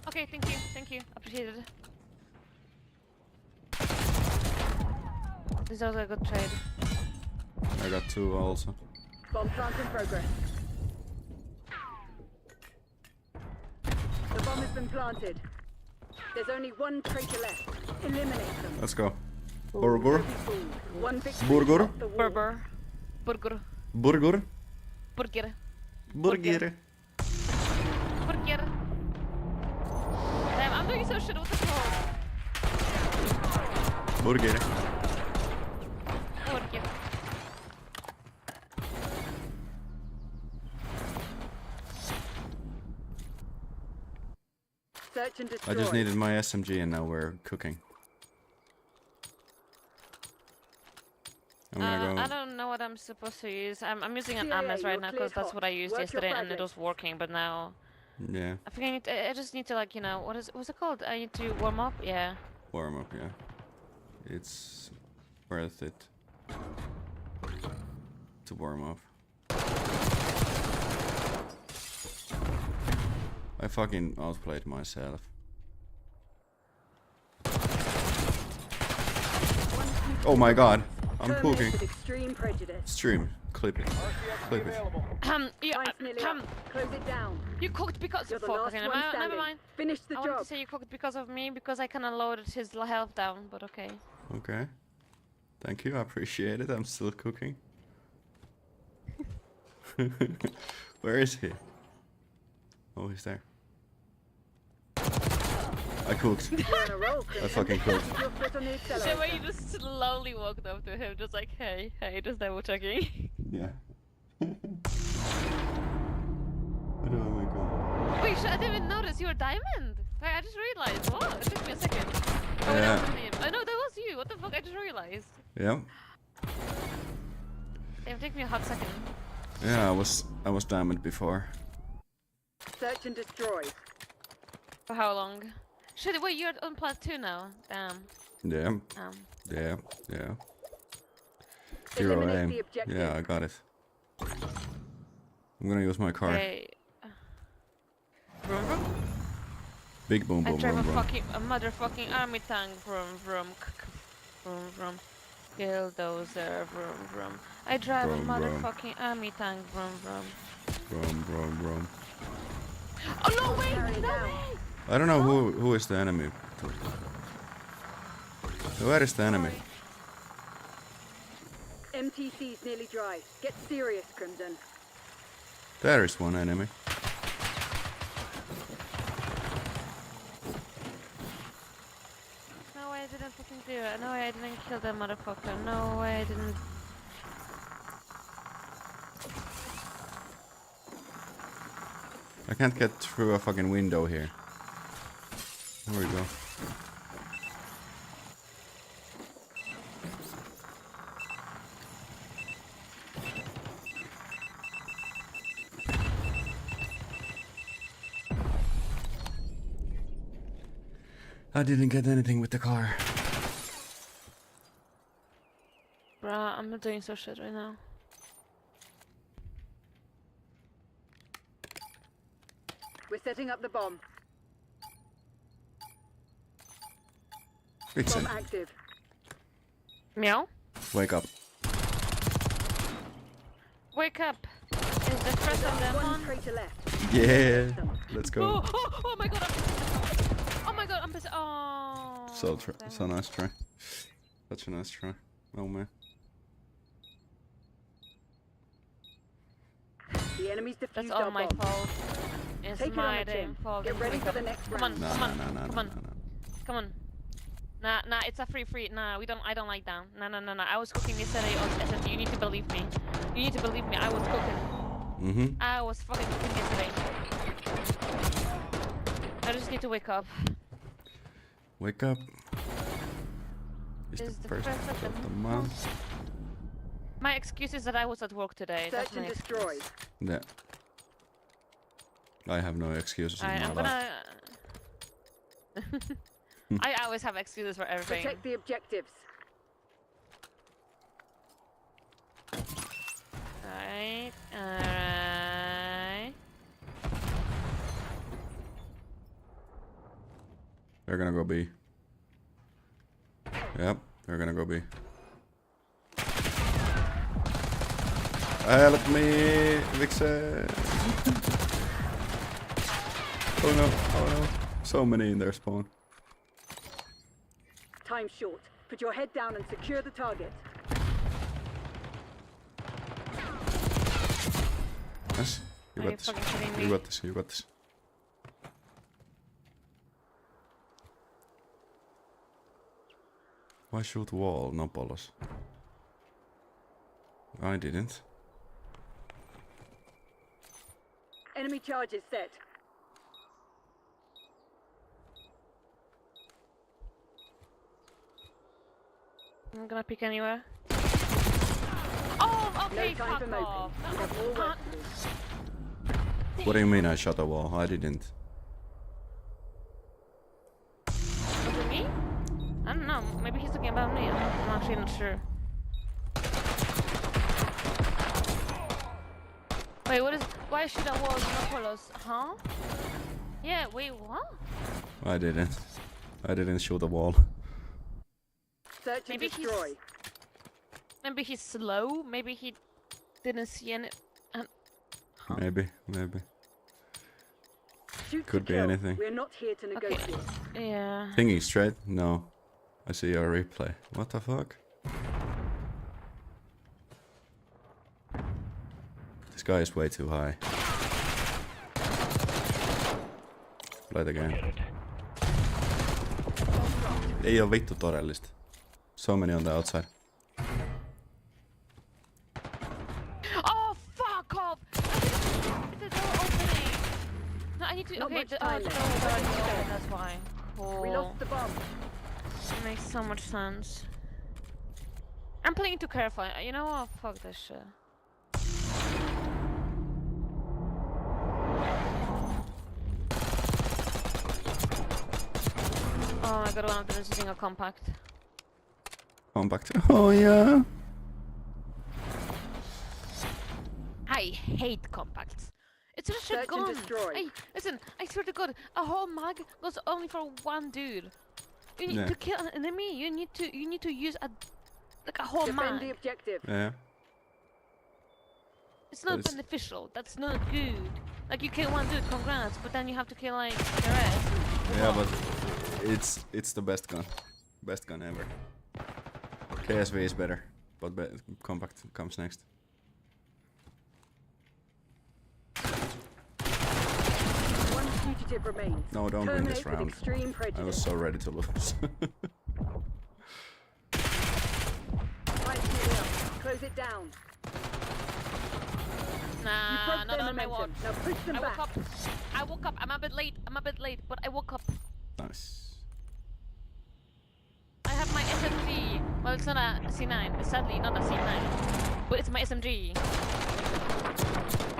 Okay, thank you, appreciate it. This was a good trade. I got 2 also. Bomb plant in progress. The bomb has been planted. There's only one traitor left. Eliminate them. Let's go. Burger. One victory Burger. off the wall. Burger. Burger. Burger. Burger. Burger. Burger. Damn, I'm doing so shit with the floor. Burger. Burger. Search and destroy. I just needed my SMG and now we're cooking. I'm gonna go. I don't know what I'm supposed to use. I'm using an CIA, Ames right you're now because cleared that's what I used hot. Work your yesterday and it fragments. was working, but now Yeah. I think I just need to, like, you know, what's it called? I need to warm up. Yeah. Warm up, yeah. It's worth it to warm up. I fucking outplayed myself. Oh my god, I'm Terminate cooking. with extreme prejudice. Stream, clip it. Clip it. Yeah, Time's nearly up. Close it down. you cooked because You're of the fuck. last Okay, one never standing. mind. Finish the I wanted job. to say you cooked because of me because I kind of lowered his health down, but okay. Okay. Thank you, I appreciate it. I'm still cooking. Where is he? Oh, he's there. I cooked. You're on a roll, I Crimson. fucking cooked. Keep your foot on the The accelerator. way you just slowly walked up to him, just like, hey, just double checking. Yeah. I know, oh my god. Wait, shit, I didn't even notice you were diamond. Like, I just realized. What? It took me a second. Oh, Yeah. that was him. I know that was you. What the fuck? I just realized. Yeah. It took me a hot second. Yeah, I was diamond before. Search and destroy. For how long? Shit, wait, you're on plat 2 now. Damn. Yeah. Yeah. Zero Eliminate aim. the objective. Yeah, I got it. I'm gonna use my car. Okay. Vroom vroom. Big boom I boom drive boom boom. a motherfucking army tank. Vroom vroom. Vroom vroom. Bulldozer. Vroom vroom. I drive Vroom, a vroom. motherfucking army tank. Vroom vroom. Brum brum brum. Oh no way! No way! I don't know who is the enemy. Where is the enemy? MTC's nearly dry. Get serious, Crimson. There is one enemy. Dude, no way I didn't kill that motherfucker. No way I didn't. I can't get through a fucking window here. There we go. I didn't get anything with the car. Bruh, I'm not doing so shit right now. We're setting up the bomb. Vixen, Bomb active. Meow? wake up. Wake up! Is the first of them One on? traitor left. Yeah, let's go. Oh my god, I'm pissed. Oh my god, I'm pissed. Oh. So nice try. Such a nice try. Oh man. The enemy's defused That's our all my bomb. fault. It's Take it my on the damn chin. fault. Get ready Wake for up. the next Come round. on, Nah, come on, nah, nah, come nah, on, nah, nah. come on. Nah, it's a free. Nah, I don't like that. Nah. I was cooking yesterday on SSG. You need to believe me. You need to believe me. I was cooking. Mm-hmm. I was fucking cooking yesterday. I just need to wake up. Wake up. It's Is the the first first of of the the month. My excuse is that I was at work today. Search That's my and destroy. excuse. Yeah. I have no excuses in Alright, my I'm life. gonna. I always have excuses for everything. Protect the objectives. Alright. They're gonna go B. Yep, they're gonna go B. Help me, Vixen! Oh no, oh no. So many in their spawn. Time short. Put your head down and secure the target. Yes, you Are got you this. fucking kidding me? You got this, you got this. Why shoot wall, no polos? I didn't. Enemy charges set. I'm gonna pick anywhere. Oh, okay, No time fuck for moping. off. We have more work to do. What do you mean I shot a wall? I didn't. Was it me? I don't know. Maybe he's talking about me. I'm actually not sure. Wait, what is? Why should I wall Monopolos? Huh? Yeah. Wait, what? I didn't. I didn't shoot a wall. Search and Maybe destroy. Maybe he's slow. Maybe he didn't see any. Maybe, maybe. Shoot Could to be kill. anything. We're not here to negotiate. Yeah. Thinking straight? No. I see your replay. What the fuck? This guy is way too high. Play the game. Ei oo vittu todellista. So many on the outside. Oh, fuck off! The door opening. No, I need to. Not Okay, much the time door left. is already open. That's why. Cool. We lost the bomb. It makes so much sense. I'm playing too careful. You know what? Fuck this shit. Oh my god, one of them is using a compact. Compact. Oh yeah. I hate compacts. It's such a Search and gun. destroy. Listen, I swear to God, a whole mag goes only for one dude. You need Yeah. to kill an enemy. You need to use a whole Defend mag. the objective. Yeah. It's not But it's- beneficial. That's not good. Like you kill one dude, congrats, but then you have to kill like the rest. Yeah, but it's the best gun ever. KSV is better, but compact comes next. One fugitive remains. No, don't win this Terminate with round. extreme I was prejudice. so ready to lose. close it down. Nah, You broke not their on my momentum. watch. Now push them I woke back. up. I woke up. I'm a bit late. But I woke up. Nice. I have my SMG. Well, it's not a C9. It's sadly not a C9. But it's my SMG.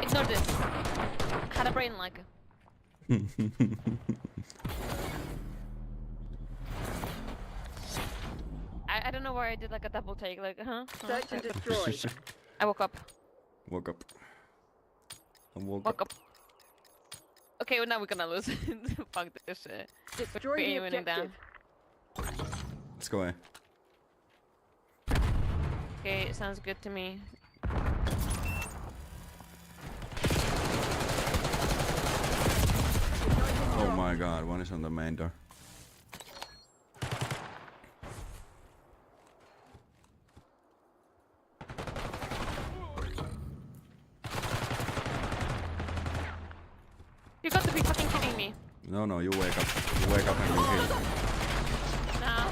Ignore this. Had a brain lag. I don't know why I did like a double take. Like, Search and destroy. I woke up. Woke up. I woke Woke up. Okay, well now we're gonna lose. Fuck this shit. Destroy We the ain't winning down. objective. Let's go away. Okay, sounds good to me. Oh my god, one is on the main door. You got to be fucking kidding me. No, you wake up. You wake up and you heal. Nah.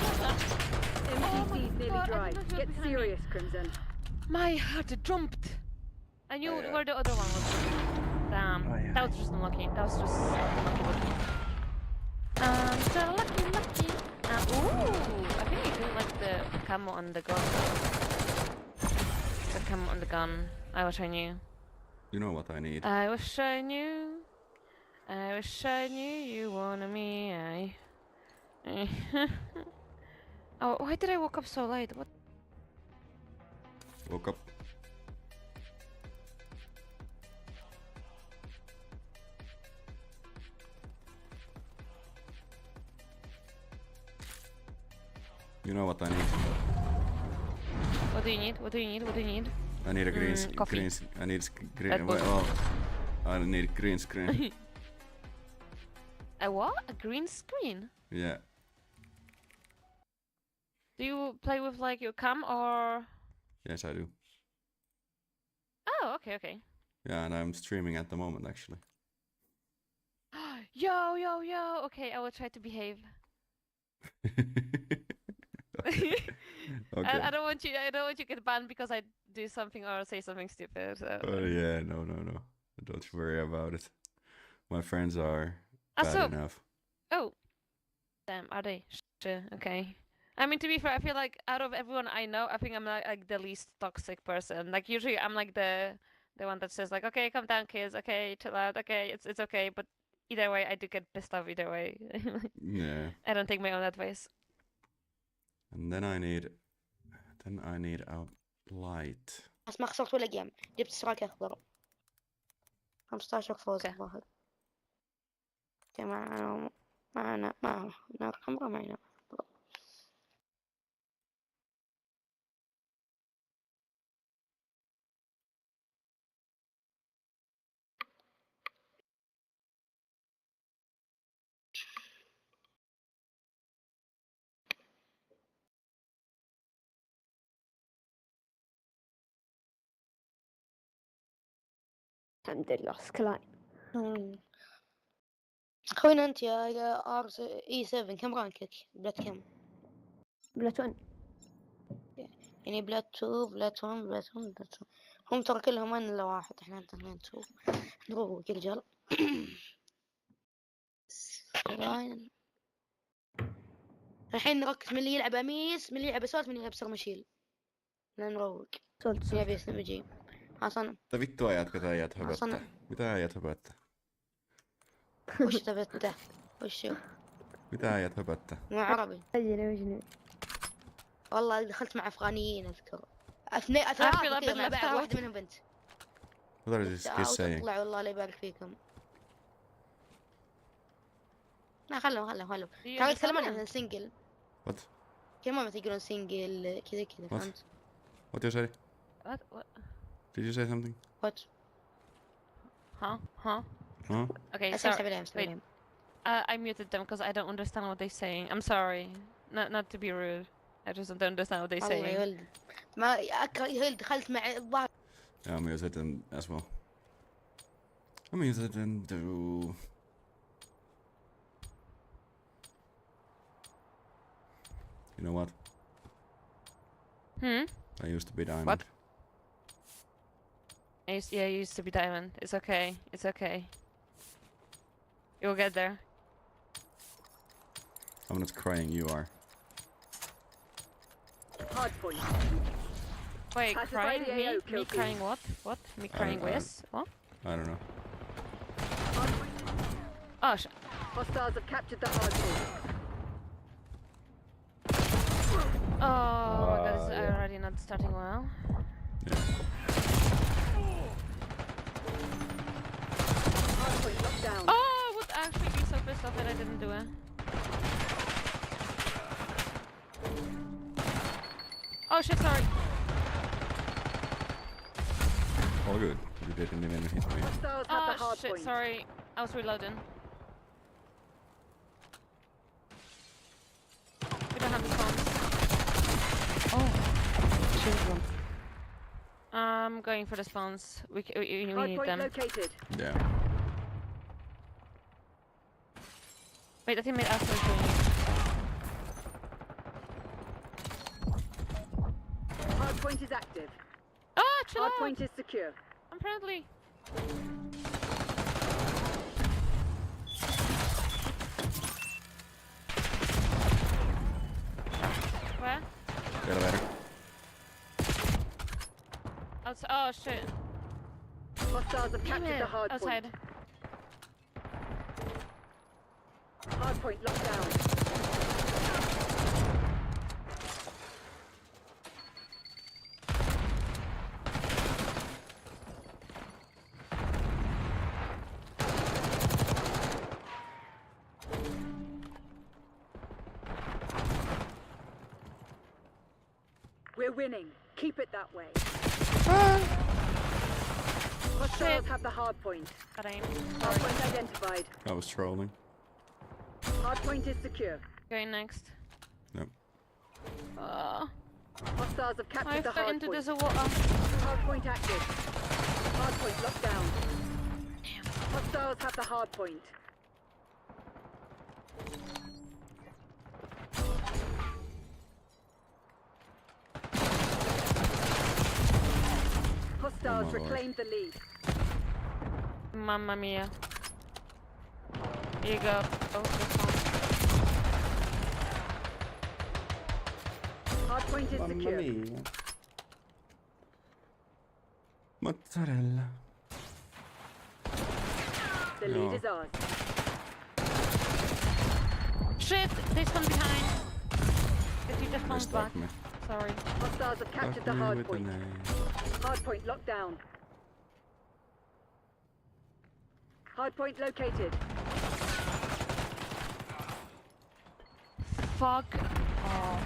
MCC's nearly dry. Get serious, Crimson. My heart jumped. I knew where the other one was. Damn. That was just unlucky. That was just unlucky. So lucky. Ooh, I think I do like the camo on the gun. The camo on the gun. I wish I knew. You know what I need. I wish I knew. I wish I knew you wanted me. Oh, why did I wake up so late? What? Woke up. You know what I need? What do you need? What do you need? What do you need? I need a green coffee. I need green. Red Bull. Well, I need green screen. A what? A green screen? Yeah. Do you play with like your cam or? Yes, I do. Oh, okay. Yeah, and I'm streaming at the moment actually. Yo. Okay, I will try to behave. Okay. I don't want you. I don't want you to get banned because I do something or say something stupid. So. Oh yeah, no. Don't worry about it. My friends are bad enough. Oh, damn, are they? Sure, okay. I mean, to be fair, I feel like out of everyone I know, I think I'm like the least toxic person. Like usually, I'm like the one that says like, okay, calm down, kids. Okay, chill out. Okay, it's okay. But either way, I do get pissed off either way. Yeah. I don't take my own advice. And then I need a light. بس ما خسرت ولا جيم جبت سترايك اخضر 15 فوز واحد معنا نار حمراء معنا الحمد لله سكلاين اخوينا انت يا ار اي 7 كم رانكك بلات كم بلات 1 يعني بلات 2 بلات 1 بلات 1 بلات 2 هم ترى كلهم الا واحد احنا 2 نروح يا رجال سكلاين الحين نركز من اللي يلعب اميس من اللي يلعب اسود من اللي يلعب سرمشيل نروق يبي اسمجي حسن Mitä vittua ajatko tää äijät höpöttää? Mitä äijät höpöttää? وش ثبته وش Mitä äijät höpöttää? مو عربي اجنبي والله دخلت مع افغانيين اذكر ثلاثة مع بعض واحدة منهم بنت What are these kids saying? تطلع والله لا يبارك فيكم لا خلهم كانوا يتكلمون عن سنجل What? كل ما يقولون سنجل كذا فهمت What you say? What? Did you say something? What? Huh? Okay, sorry. Wait. I muted them because I don't understand what they're saying. I'm sorry. Not to be rude. I just don't understand what they're saying. ولد ما أكره دخلت مع الظاهر. Yeah, I'm muted them as well. I'm muted them too. You know what? I used to be diamond. What? Yeah, you used to be diamond. It's okay. It's okay. You'll get there. I'm not crying, you are. Hardpoint. Wait, Pacify crying? the AO Me kill crying feed. what? What? Me crying yes? What? I don't know. Oh, shit. Hostiles have captured the hardpoint. Oh my god, it's yeah. already not starting well. Hardpoint locked down. Oh, I would actually be so pissed off that I didn't do it. Oh shit, sorry. All good. You didn't even hit me. Hostiles have the Oh hard shit, point. sorry. I was reloading. We don't have the spawns. Oh. I'm going for the spawns. We need Hardpoint them. located. Yeah. Wait, I think my Astra is doing it. Hardpoint is active. Oh, chill out! Hardpoint is secure. I'm friendly. Where? Elevator. Outside. Oh shit. Hostiles have Damn captured it. the hardpoint. Outside. Hardpoint locked down. We're winning. Keep it that way. Hostiles have the hardpoint. Got aim. Hardpoint identified. I was trolling. Hardpoint is secure. Going next. Yep. Hostiles have captured I the fell into hardpoint. this water. Hardpoint active. Hardpoint locked down. Hostiles have the hardpoint. Hostiles Oh my lord. reclaimed the lead. Mamma mia. Here you go. Oh, Hardpoint is secure. Mozzarella. The No. lead is ours. shit! There's one behind. If you just They bounce back. stuck me. Sorry. Hostiles have captured the Stuck me with the hardpoint. knife. Hardpoint locked down. Hardpoint located. Fuck off.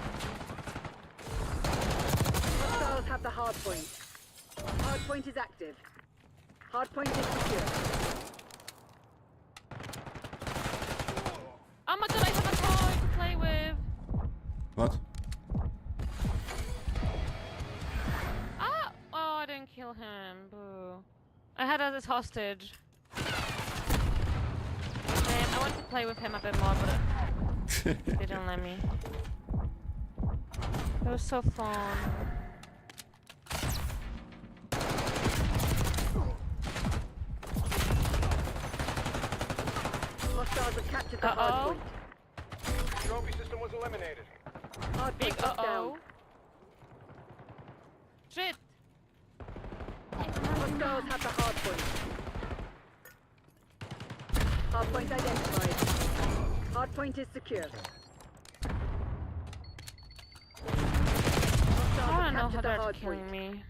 Hostiles have the hardpoint. Hardpoint is active. Hardpoint is secure. Oh my god, I have a toy to play with. What? Ah! Oh, I didn't kill him. Boo. I had it as hostage. Man, I wanted to play with him a bit more, but they didn't let me. It was so fun. Hostiles have captured the Uh-oh. hardpoint. Trophy system was eliminated. Hardpoint Big locked down. uh-oh. Shit! Hostiles have the hardpoint. Hardpoint identified. Hardpoint is secure. I Hostiles wanna have know how captured the they're hardpoint. killing me.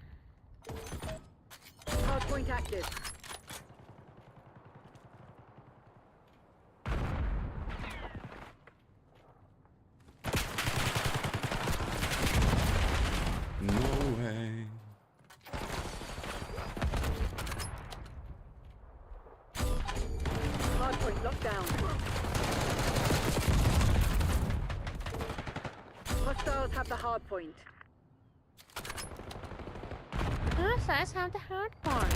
Hardpoint active. No way. Hardpoint locked down. Hostiles have the hardpoint. Hostiles have the hard point.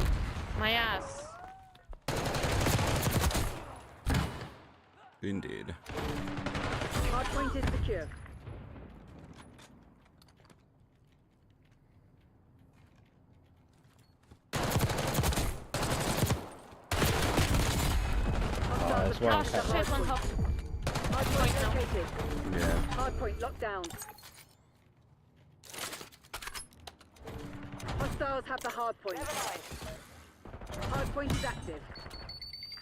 My ass. Indeed. Hardpoint is secure. There's one. Oh shit, one top. Hardpoint located. Yeah. Hardpoint locked down. Hostiles have the hardpoint. Hardpoint is active.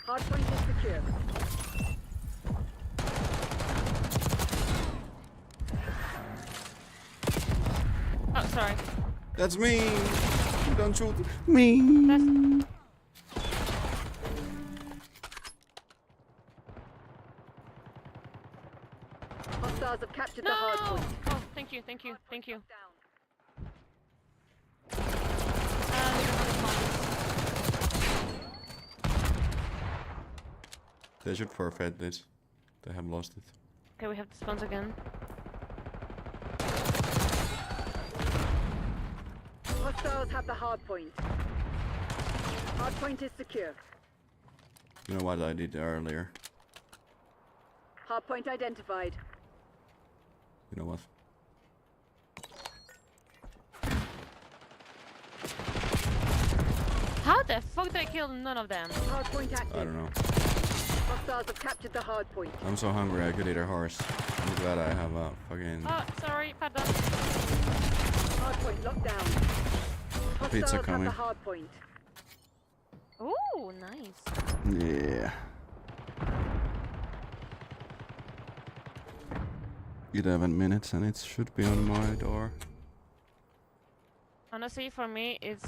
Hardpoint is secure. Oh, sorry. That's me. Don't shoot me. Hostiles have captured No! the hardpoint. Oh, thank you, thank you, thank you. They should forfeit this. They have lost it. Okay, we have to spawns again. Hostiles have the hardpoint. Hardpoint is secure. You know what I did earlier? Hardpoint identified. You know what? How the fuck did I kill none of them? Hardpoint active. I don't know. Hostiles have captured the hardpoint. I'm so hungry I could eat a horse. I'm glad I have a fucking Oh, sorry, pardon. Hardpoint locked down. Hostiles pizza have coming. the hardpoint. Ooh, nice. Yeah. 11 minutes and it should be on my door. Honestly, for me, it's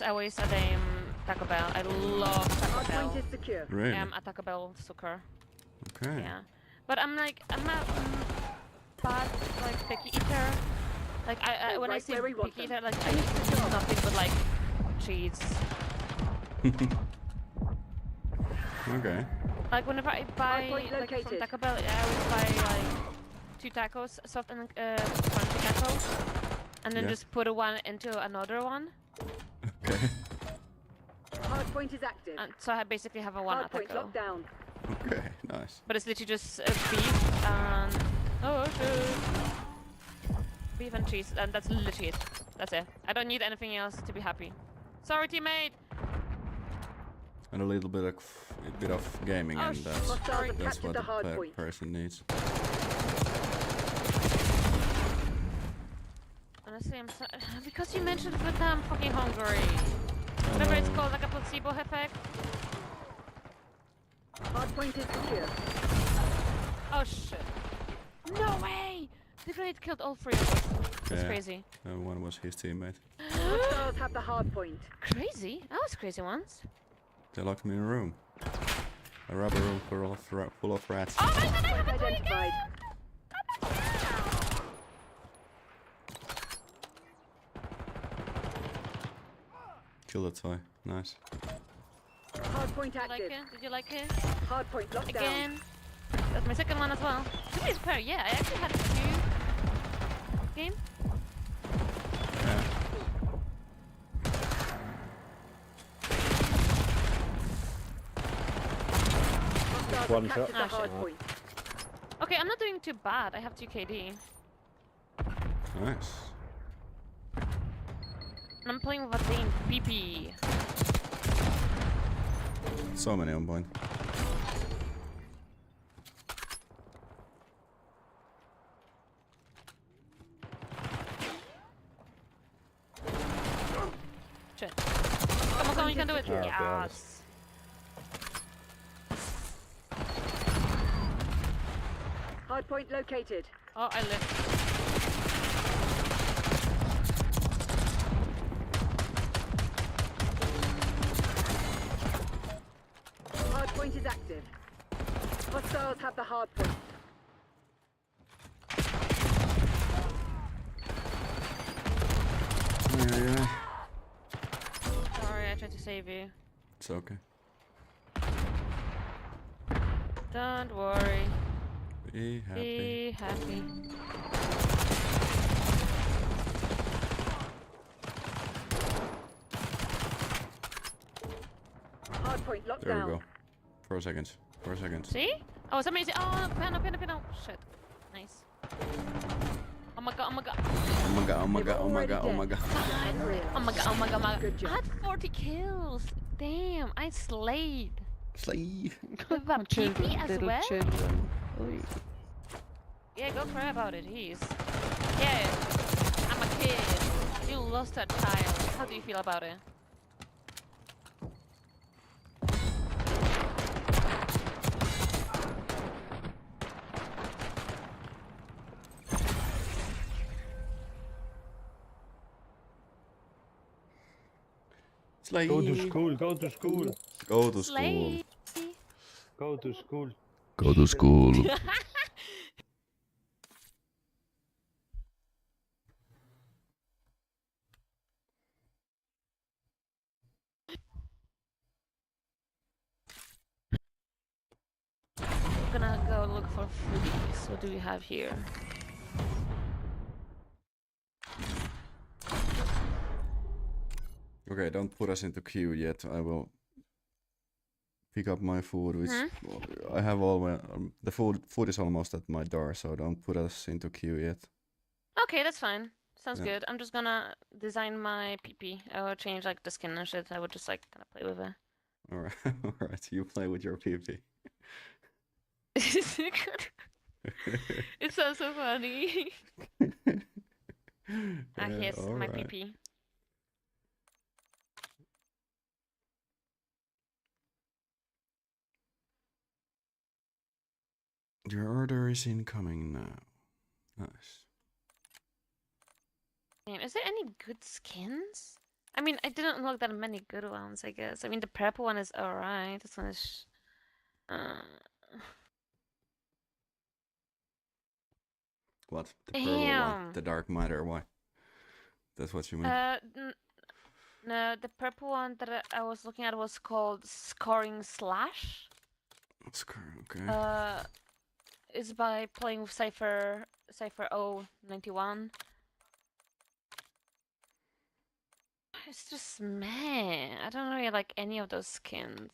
always a damn Taco Bell. I love Taco Bell. Hardpoint is secure. Really? I'm a Taco Bell sucker. Okay. Yeah, but I'm a bad picky eater. Like I when I right say where we want picky them. eater, like I eat nothing but like cheese. Okay. Like whenever I buy Hardpoint like from located. Taco Bell, I always buy like 2 tacos, soft and crunchy tacos, and then Yeah. just put one into another one. Okay. Hardpoint is active. And so I basically have a one Hardpoint taco. locked down. Okay. Nice. But it's literally just beef and shit. Beef and cheese, and that's literally it. That's it. I don't need anything else to be happy. Sorry, teammate. And a little bit of gaming, Oh, and Hostiles have that's captured what the the hardpoint. person needs. Honestly, I'm so because you mentioned food, I'm fucking hungry. Whatever it's called, like a placebo effect. Hardpoint is secure. Oh shit! No way! The grenade killed all 3 of us. That's Yeah. crazy. One was his teammate. Hostiles have the hardpoint. Crazy? I was crazy once. They locked me in a room. A rubber room full of rats. Oh my god, I have a toy Identified. again! Kill the toy. Nice. Hardpoint Did you like active. it? Did you like it? Hardpoint locked down. Again. That's my second one as well. To be fair, yeah, I actually had 2 game. Yeah. Hostiles One have shot. captured the Ah, shit. hardpoint. Okay, I'm not doing too bad. I have 2 KD. Nice. And I'm playing with a damn PP. So many on point. Shit. Come on, you can do it. Oh, God. Yes. Hardpoint located. Oh, I lived. Hardpoint is active. Hostiles have the hardpoint. Yeah. Sorry, I tried to save you. It's okay. Don't worry. Be happy. Be happy. Hardpoint locked There down. we go. 4 seconds. 4 seconds. See? Oh, it's amazing. Oh, piano. Shit. Nice. I'm my god, oh my god. Oh my god, oh my god, oh my god, oh my god. Finally. Oh my god, oh my god, oh my Good god. job. I had 40 kills. Damn, I slayed. Slay. With a PP as little well? children. Oi. Yeah, go cry about it, he's. Yeah, I'm a kid. You lost a child. How do you feel about it? Slay. Go to school, go to school. Go to school. Slay. Go to school. Go to school. I'm gonna go look for foodies. What do we have here? Okay, don't put us into queue yet. I will pick up my food, which I have all my, the food is almost at my door, so don't put us into queue yet. Okay, that's fine. Sounds Yeah. good. I'm just gonna design my PP. I will change like the skin and shit. I would just like kind of play with it. Alright, alright, you play with your PP. It sounds so funny. Here's my alright. PP. Your order is incoming now. Nice. Damn, is there any good skins? I mean, I didn't unlock that many good ones, I guess. I mean, the purple one is alright. This one is... What? The purple one? Damn. The dark matter? Why? That's what you mean? No, the purple one that I was looking at was called Scoring Slash. Okay. It's by playing with Cypher 091. It's just meh. I don't really like any of those skins.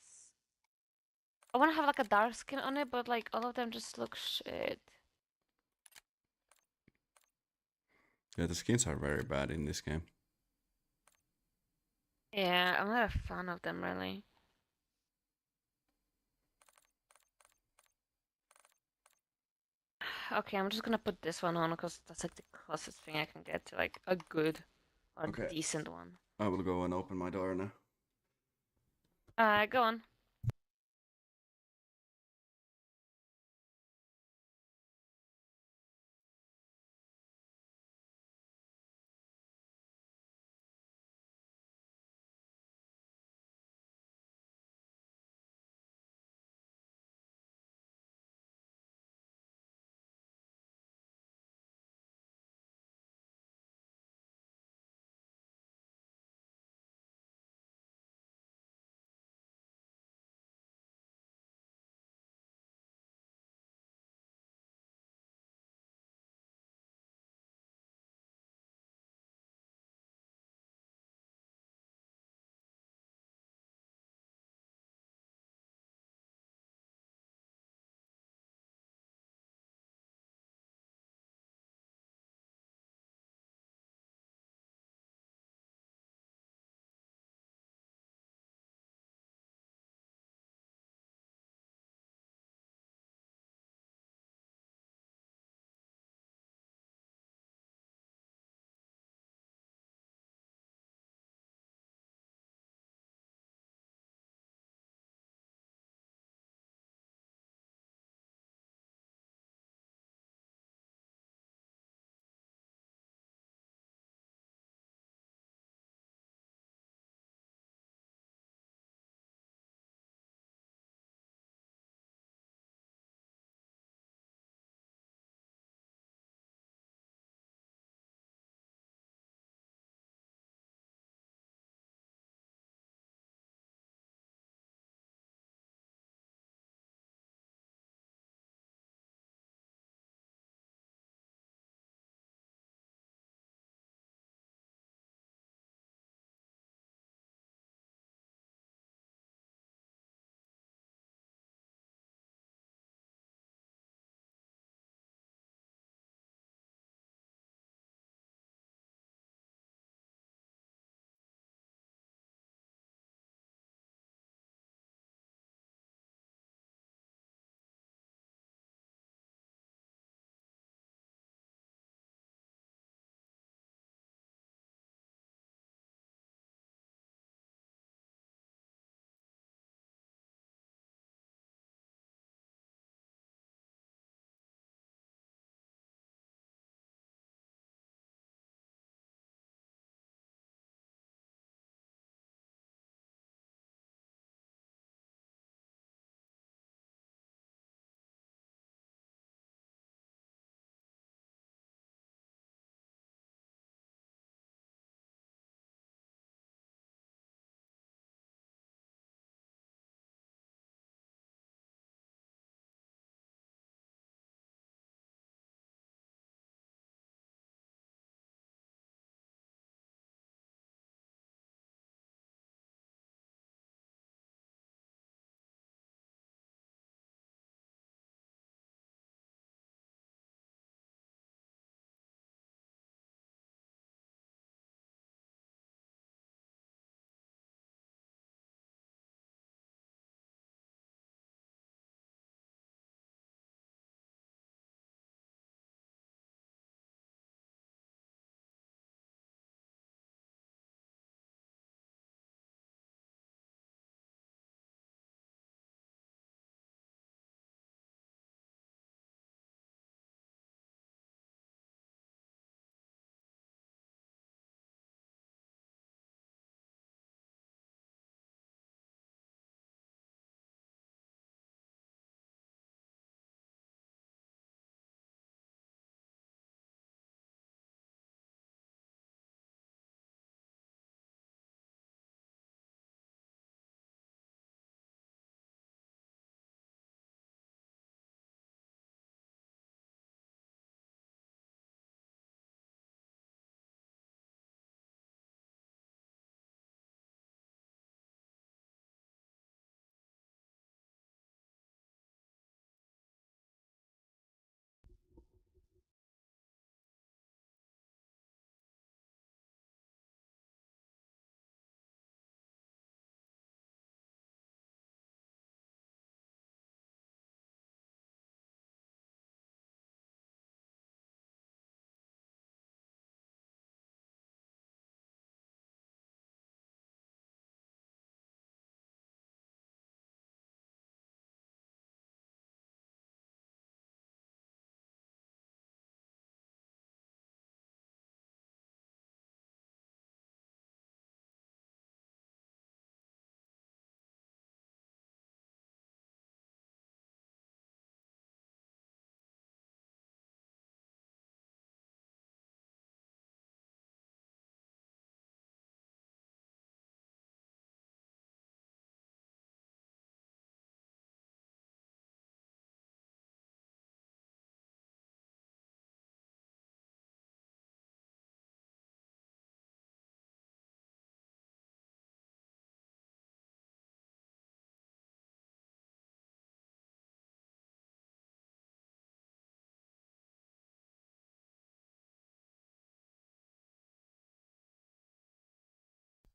I want to have like a dark skin on it, but like all of them just look shit. Yeah, the skins are very bad in this game. Yeah, I'm not a fan of them really. Okay, I'm just gonna put this one on because that's like the closest thing I can get to like a good or Okay. decent one. I will go and open my door now. Go on.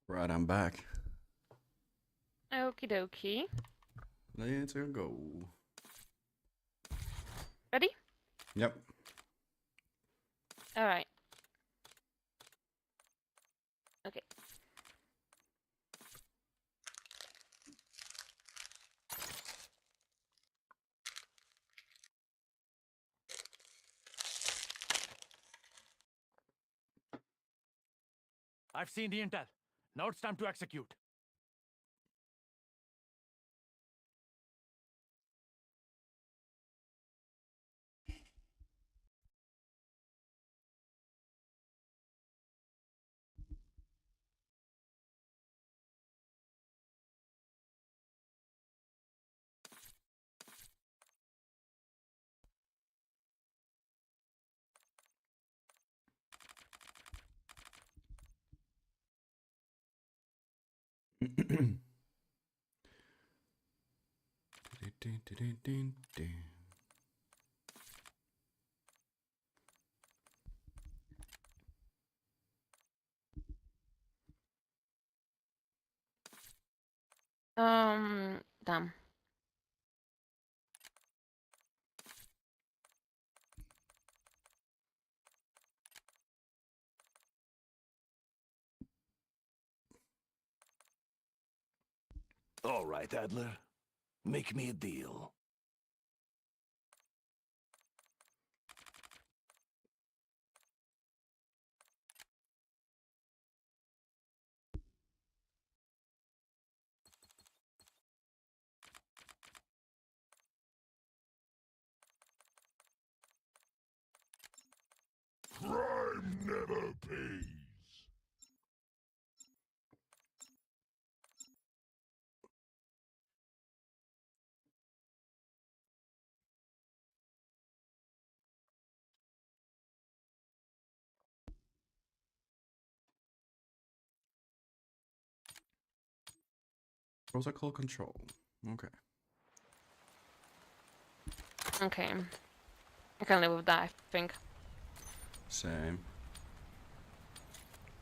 Right, I'm back. Okie dokie. Let's go. Ready? Yep. Alright. Okay. I've seen the intel. Now it's time to execute. Damn. All right, Adler. Make me a deal. Crime never pays. Protocol control. Okay. Okay. I can live with that, I think. Same.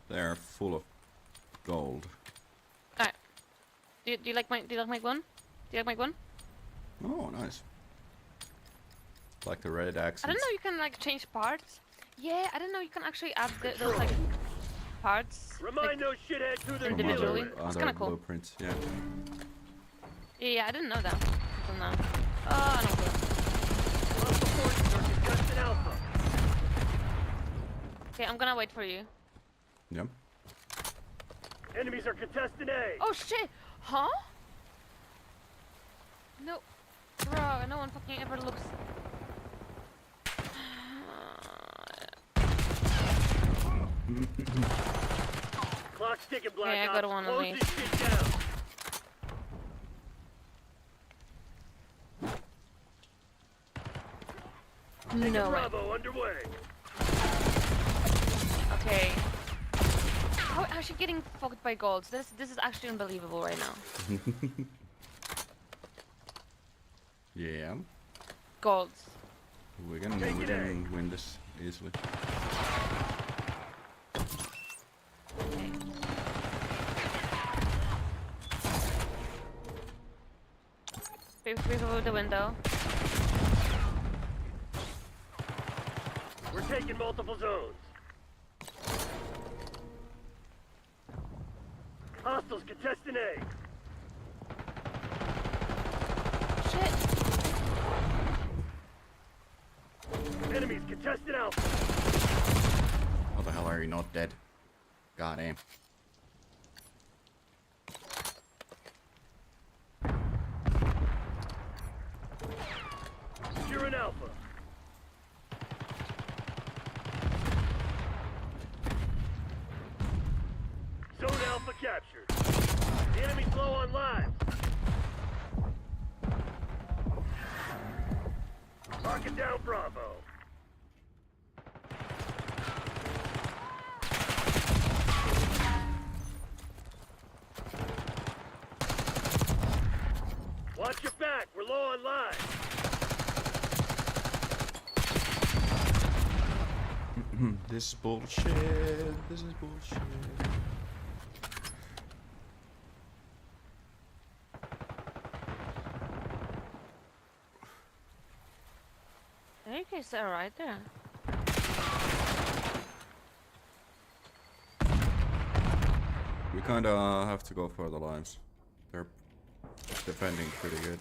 They're full of gold. Alright. Do you like my gun? Do you like my gun? Oh, nice. Like the red accents. I don't know you can like change parts. Yeah, I don't know you can actually add those like parts. Remind like, those shitheads who they're individually. Other, It's other kind of cool. blueprints, yeah. Yeah, I didn't know that until now. Oh, I don't know. Okay, I'm gonna wait for you. Yep. Enemies are contesting A. Oh shit! Huh? No, bro, no one fucking ever looks. Clock's ticking, Black Okay, I got one of these. Close this shit down. No way. Bravo underway. Okay. How am I actually getting fucked by golds? This is actually unbelievable right now. Yeah. Golds. We can win this easily. Peek over the window. We're taking multiple zones. Hostiles contesting A. Shit. Enemies contesting Alpha. How the hell are you not dead? God damn. Securing Alpha. Zone Alpha captured. The enemy's low on lives. Marking down Bravo. Watch your back, we're low on lives. This is bullshit. This is bullshit. Are you guys alright there? We kinda have to go for the lives. They're defending pretty good.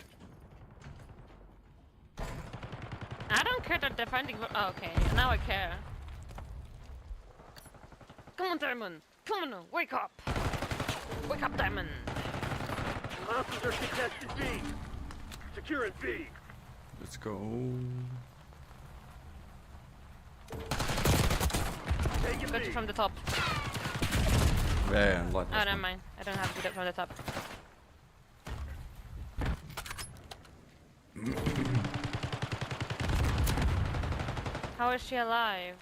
I don't care they're defending. Oh, okay, now I care. Come on, Diamond. Come on, now, wake up. Wake up, Diamond. Hostiles are contested B. Securing B. Let's go. Got you from the top. Yeah, and light. Oh, never mind. I don't have to get it from the top. How is she alive?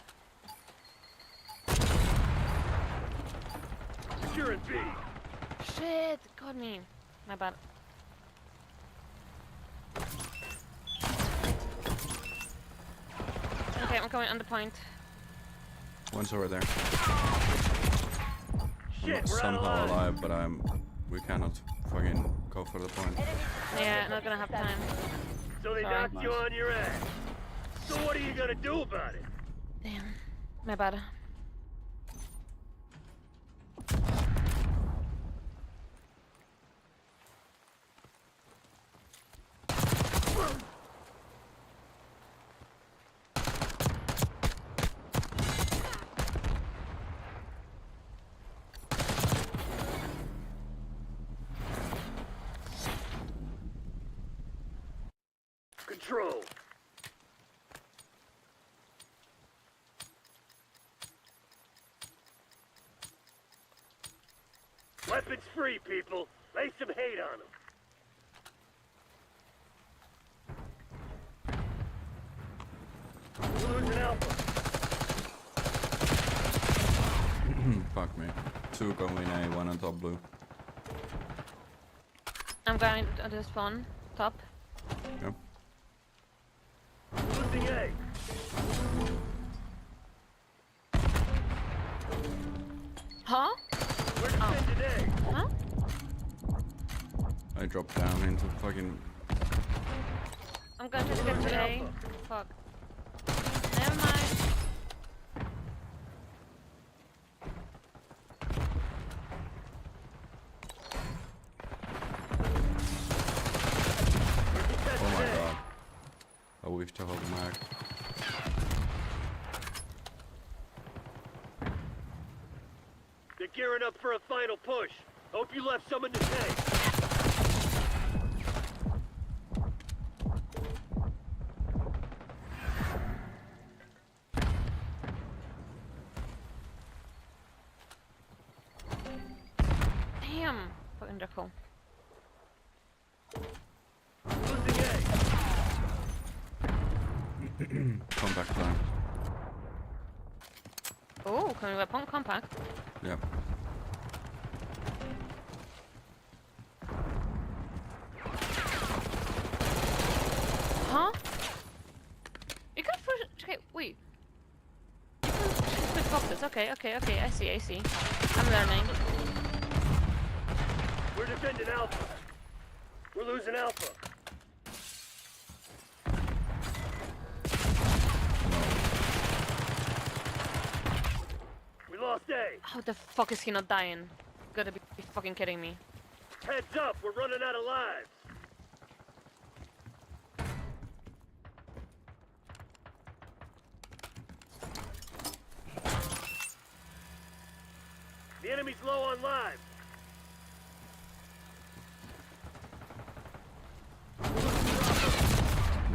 Securing B. Shit, got me. My bad. Okay, I'm going on the point. One's over there. Shit, I'm we're out of somehow line. alive, but we cannot fucking go for the point. Yeah, not gonna have time. So they Sorry. knocked you on your ass. So what are you gonna do about it? Damn, my bad. Control. Weapons free, people. Lay some hate on them. We're losing Alpha. Fuck me. Two going A, one on top blue. I'm going to the spawn. Top. Yep. Losing A. Huh? We're defending A. Huh? I dropped down into fucking. I'm going to get to A. Fuck. Never mind. Oh my god. I wish to hold the mag. They're gearing up for a final push. Hope you left some in the tank. Damn. Fucking Draco. Losing A. Comeback time. Oh, can we weapon compact? Yep. Huh? You can push. Okay, wait. You can switch boxes. Okay, okay, okay. I see, I see. I'm learning. We're defending Alpha. We're losing Alpha. We lost A. How the fuck is he not dying? You gotta be fucking kidding me. Heads up, we're running out of lives. The enemy's low on lives.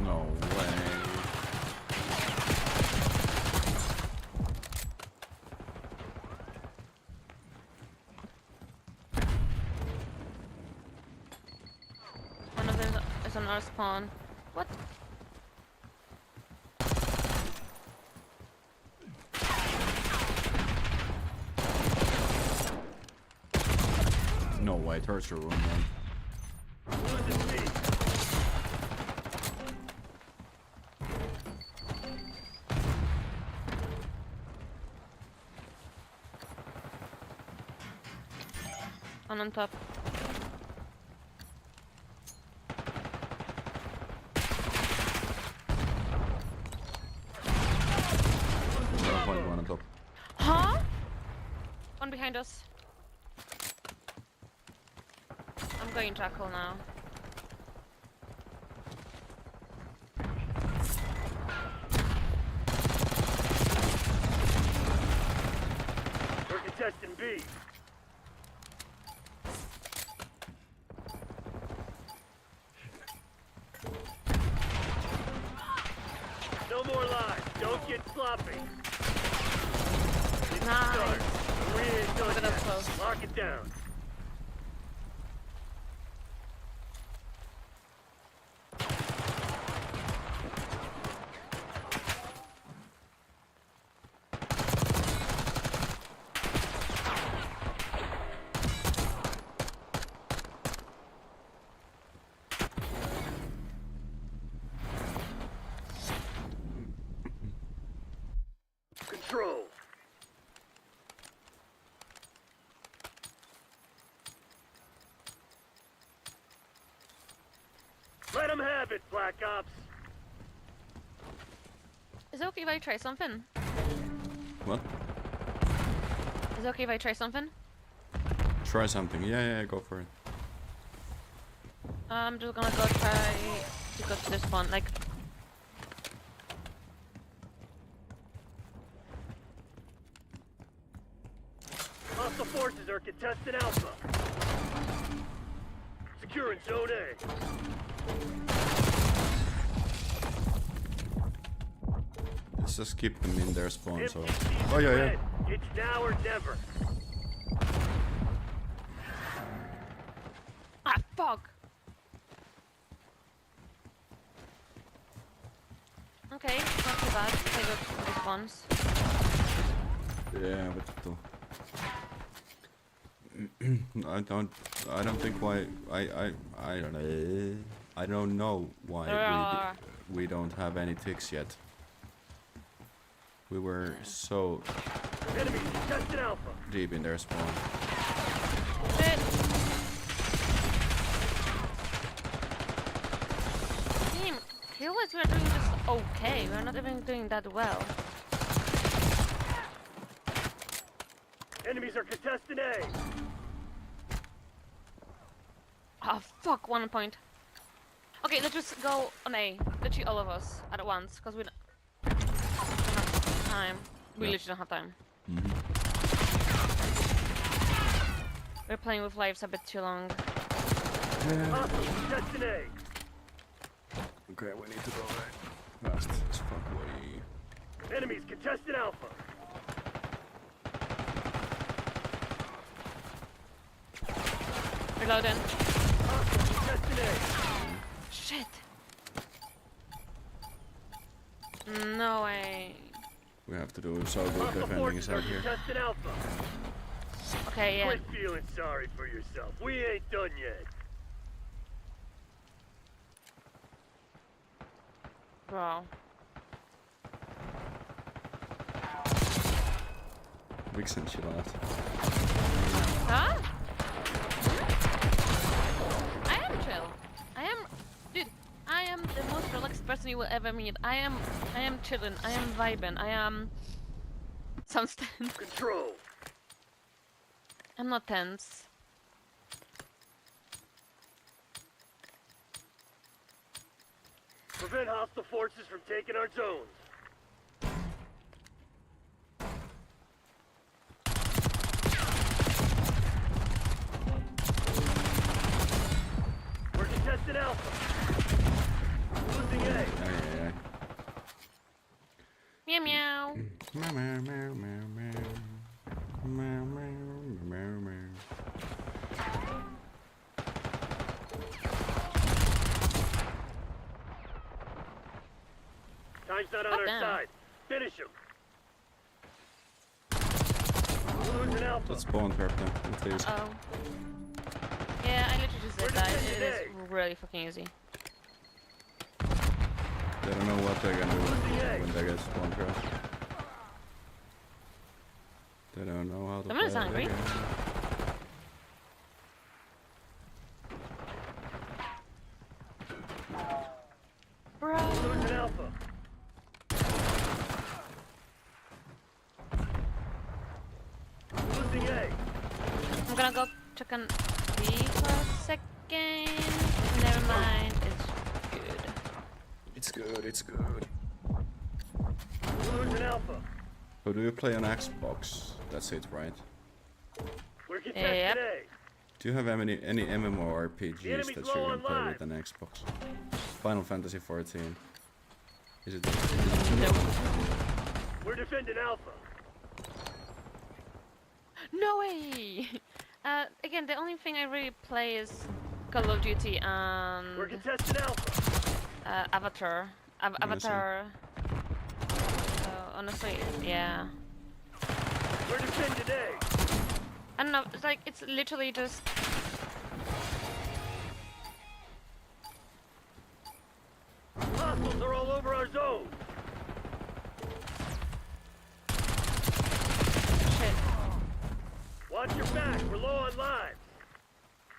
No way. One of them is on our spawn. What? No way, torture room man. Losing B. One on top. One behind us. I'm going tackle now. We're contesting B. No more lies. Don't get sloppy. Nice. We ain't done Look at us yet. close. Lock it down. Control. Let them have it, Black Ops. Is it okay if I try something? What? Is it okay if I try something? Try something. Yeah, go for it. I'm just gonna go try to go to this one. Like, Hostile forces are contesting Alpha. Securing Zone A. Let's just keep them in their spawn. So. MTC Oh yeah. red. It's now or never. ah, fuck. Okay, not too bad. I got response. Yeah, but still. I don't think why I don't know. I don't know why we don't have any ticks yet. We were so Enemy contested Alpha. deep in their spawn. Shit. Team, kill-wise we're doing just okay. We're not even doing that well. Enemies are contesting A. Oh fuck, 1 point. Okay, let's just go on A. Literally all of us at once, because we don't have time. We literally don't have time. We're playing with lives a bit too long. Hostile contesting A. Okay, we need to go right fast as fuck away. Enemies contesting Alpha. Reloading. Hostile contesting A. Shit. No way. We have to do so good Hostile defending forces are out here. contesting Alpha. Okay, yeah. Quit feeling sorry for yourself. We ain't done yet. Bro. Vixen, she laughed. Huh? I am chill. I am, dude. I am the most relaxed person you will ever meet. I am chilling. I am vibing. I am. Sounds tense. Control. I'm not tense. Prevent hostile forces from taking our zones. We're contesting Alpha. Losing A. Aye. Meow meow. Meow meow meow meow meow. Meow meow meow meow. Time's not on our damn. side. Finish him. Losing Alpha. Let's spawn trap them, please. Oh. Yeah, I literally just did that. It is really fucking easy. They don't know what they're gonna do when they get spawn trapped. They don't know how to Someone's play hungry. the game. Bro. Losing Alpha. Losing A. Check on B for a second. Never mind. It's good. It's good. We're losing Alpha. So do you play on Xbox? That's it, right? We're contested A. Do you have any MMORPGs The enemy's that you low can on play lives. with an Xbox? Final Fantasy 14. Is it? We're defending Alpha. No way! Again, the only thing I really play is Call of Duty and We're contesting Alpha. Avatar. Avatar. Honestly, yeah. We're defending A. I don't know. It's like it's literally just. Hostiles are all over our zone. Shit. Watch your back. We're low on lives.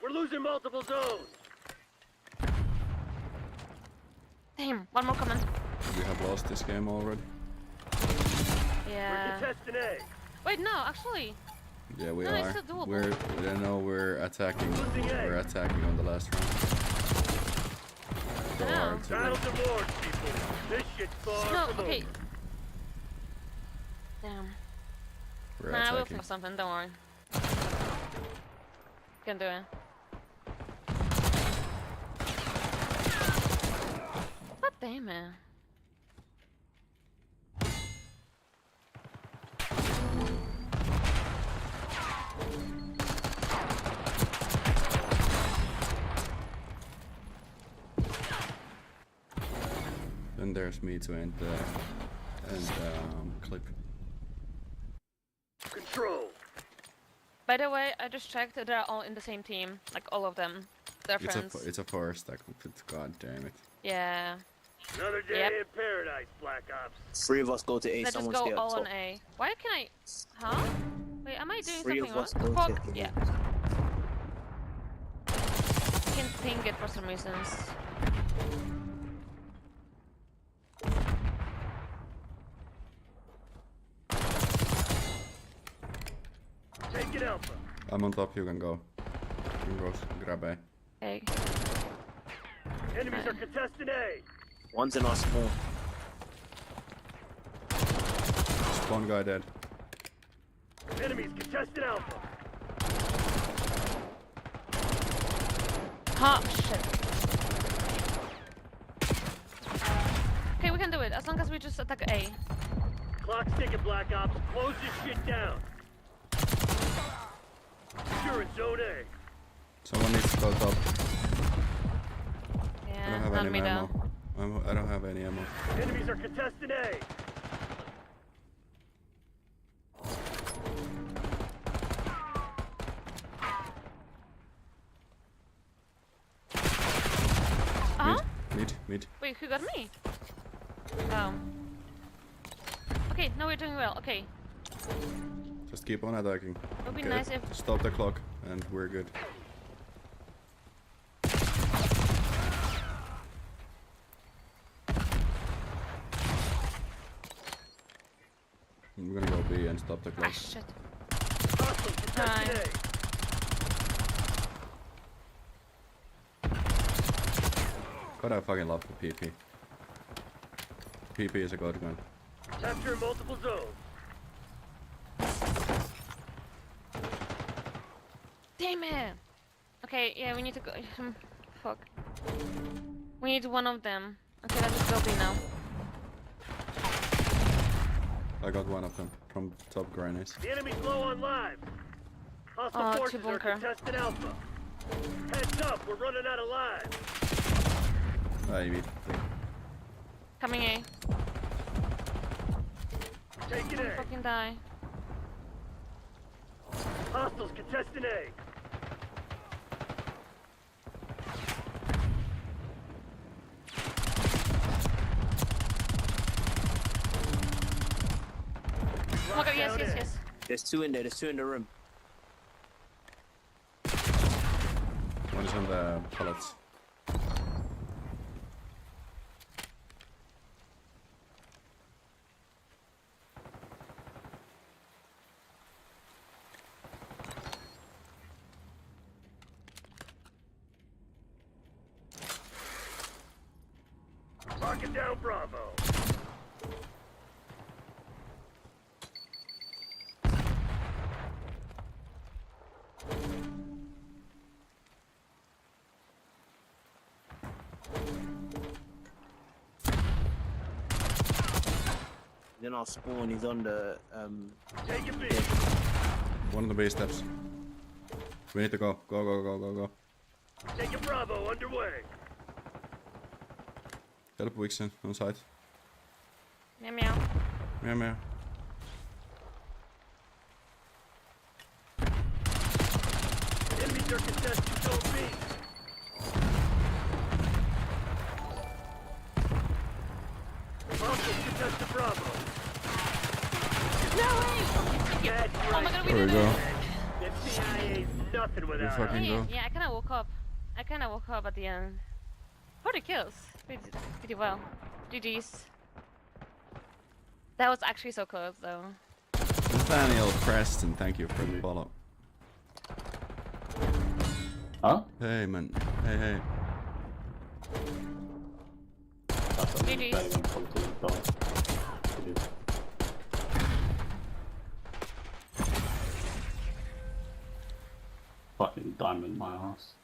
We're losing multiple zones. Damn, one more coming. We have lost this game already. Yeah. We're contesting A. Wait, no, actually. Yeah, we No, it's are. still doable. We're attacking. We're attacking on the last round. So hard to Battles and wars, people. This shit's far No, from okay. over. Damn. We're Nah, we'll attacking. fix something. Don't worry. Can do it. God damn it. Then there's me to end the clip. Control. By the way, I just checked. They're all in the same team. Like all of them. They're friends. It's a forest stack. God damn it. Yeah. Another day Yep. in paradise, Black Ops. 3 of us go to A, Let's just someone go stay up all top. on A. Why can I? Huh? Wait, am I doing 3 something of wrong? us go Fuck. to A. Yeah. I can't ping it for some reasons. Take it Alpha. I'm on top. You can go. You can go grab A. Okay. Enemies are contesting A. One's in our spawn. Spawn guy dead. Enemies contesting Alpha. Ha! Shit. Okay, we can do it as long as we just attack A. Clock's ticking, Black Ops. Close this shit down. You're in Zone A. Someone needs to go top. I Yeah, don't have not any me ammo. though. I don't have any ammo. Enemies are contesting A. Huh? Mid. Wait, who got me? Oh. Okay, now we're doing well. Okay. Just keep on attacking. It would be nice if- Stop the clock and we're good. We're gonna go B and stop the clock. Ah, shit. Hostiles contesting A. God, I fucking love the PP. PP is a god gun. Capture multiple zones. Damn it! Okay, yeah, we need to go. Fuck. We need one of them. Okay, let's just go B now. I got one of them from top grenades. The enemy's low on lives. Hostile Oh, forces are bunker. contesting Alpha. Heads up, we're running out of lives. Ivy. Coming A. Take it Don't A. fucking die. Hostiles contesting A. Oh my god, yes, yes, yes. There's 2 in there, there's 2 in the room. One is on the pallets. locking down Bravo. Then I'll spawn. He's on the Take it big. One of the B steps. We need to go. Go. Take it Bravo underway. Help Wixen on site. Meow meow. Meow. Enemies are contesting Zone B. Hostiles contested Bravo. No way! That's Oh right. my god, we There we did go. it! The CIA's nothing without fucking us. go. Yeah, I kinda woke up. At the end. 40 kills. Pretty well. GG's. That was actually so close though. Nathaniel Preston, thank you for the follow. Huh? Hey man. Hey. GG's. Fucking diamond my ass.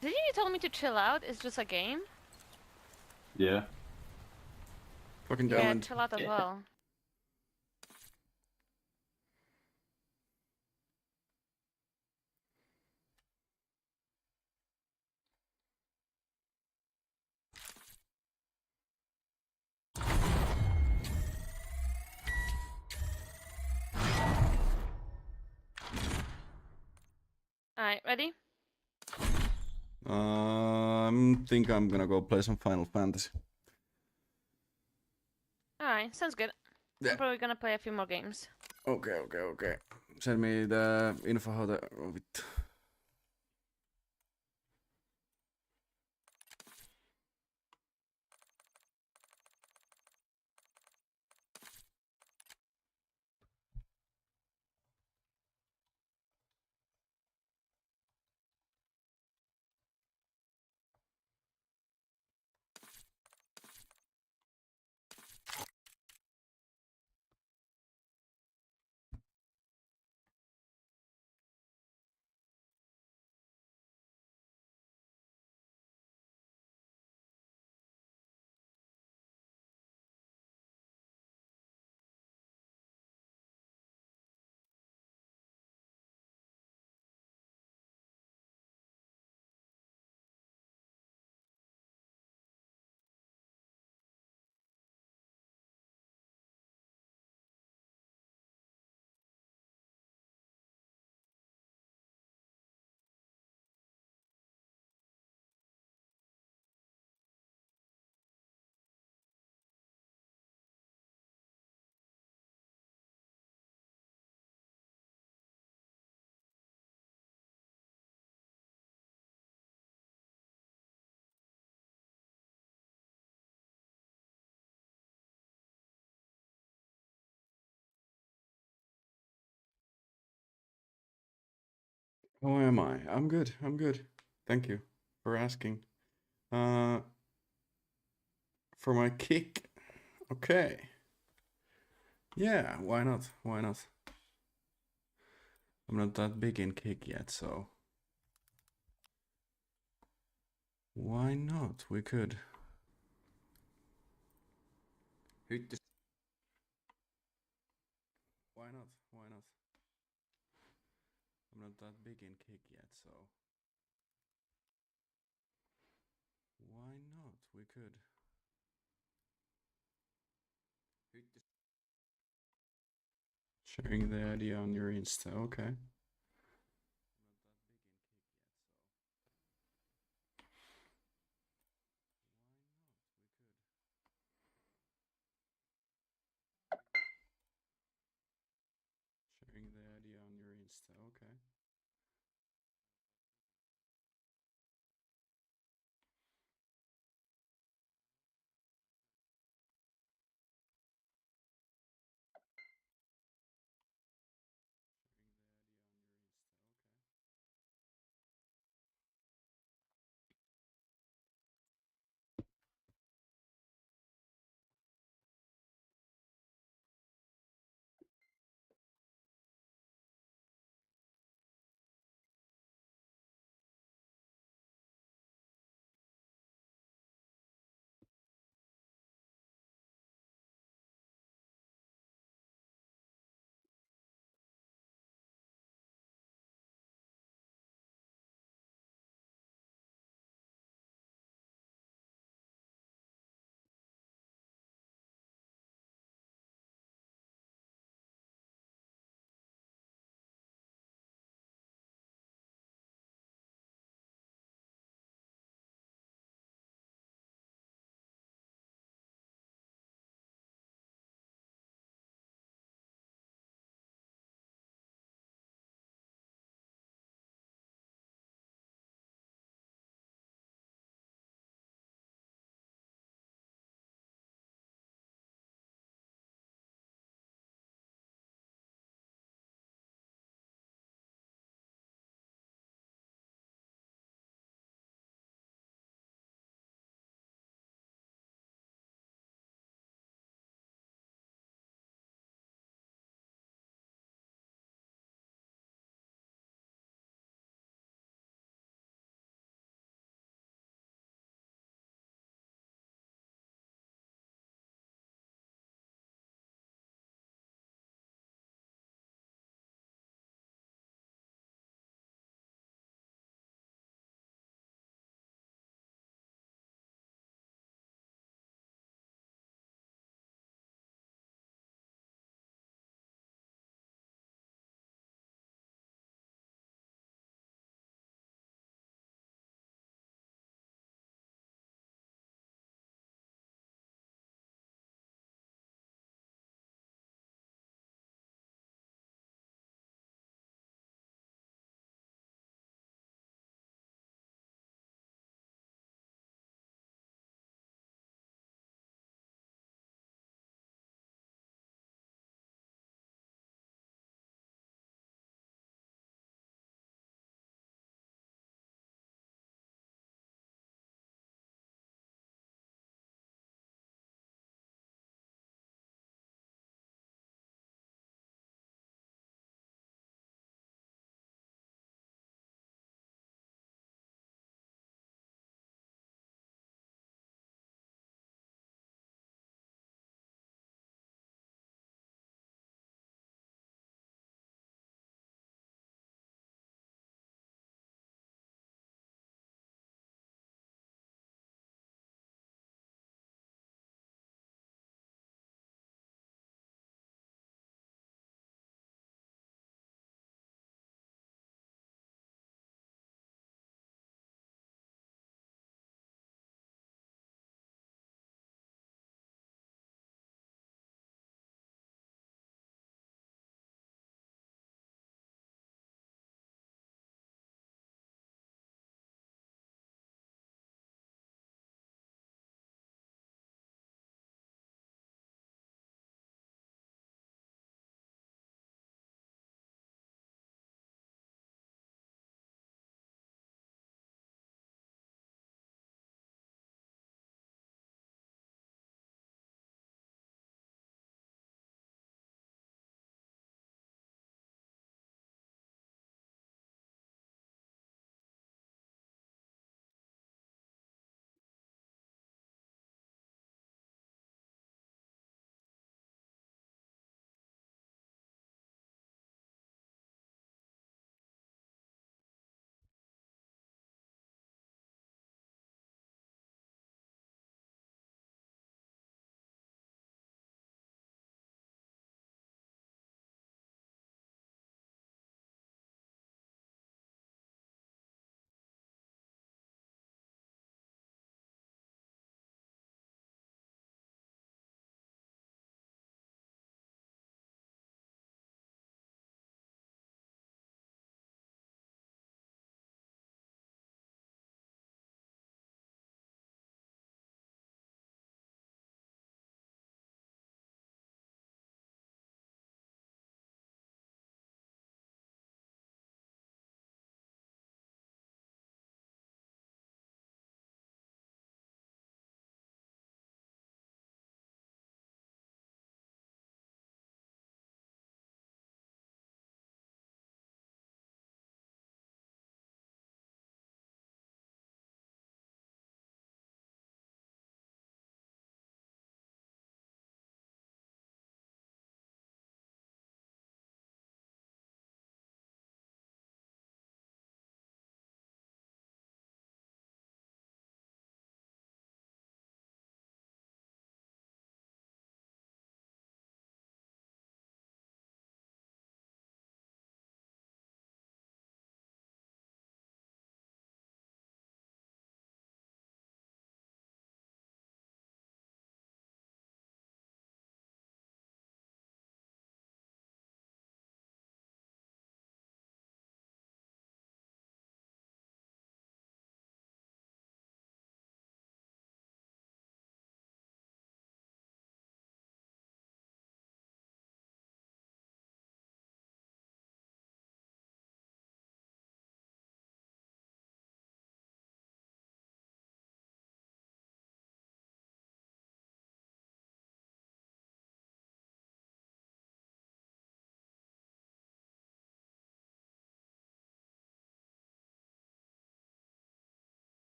Did you tell me to chill out? It's just a game? Yeah. Fucking Yeah, diamond. chill out as well. Alright, ready? Think I'm gonna go play some Final Fantasy. Alright, sounds good. Yeah. I'm probably gonna play a few more games. Okay. Send me the info how the... Oh, vittu. How am I? I'm good. Thank you for asking. For my kick. Okay. Yeah, why not? I'm not that big in kick yet, so... Why not? We could. Why not? I'm not that big in kick yet, so... Why not? We could. Sharing the idea on your Insta, okay. Sharing the idea on your Insta, okay.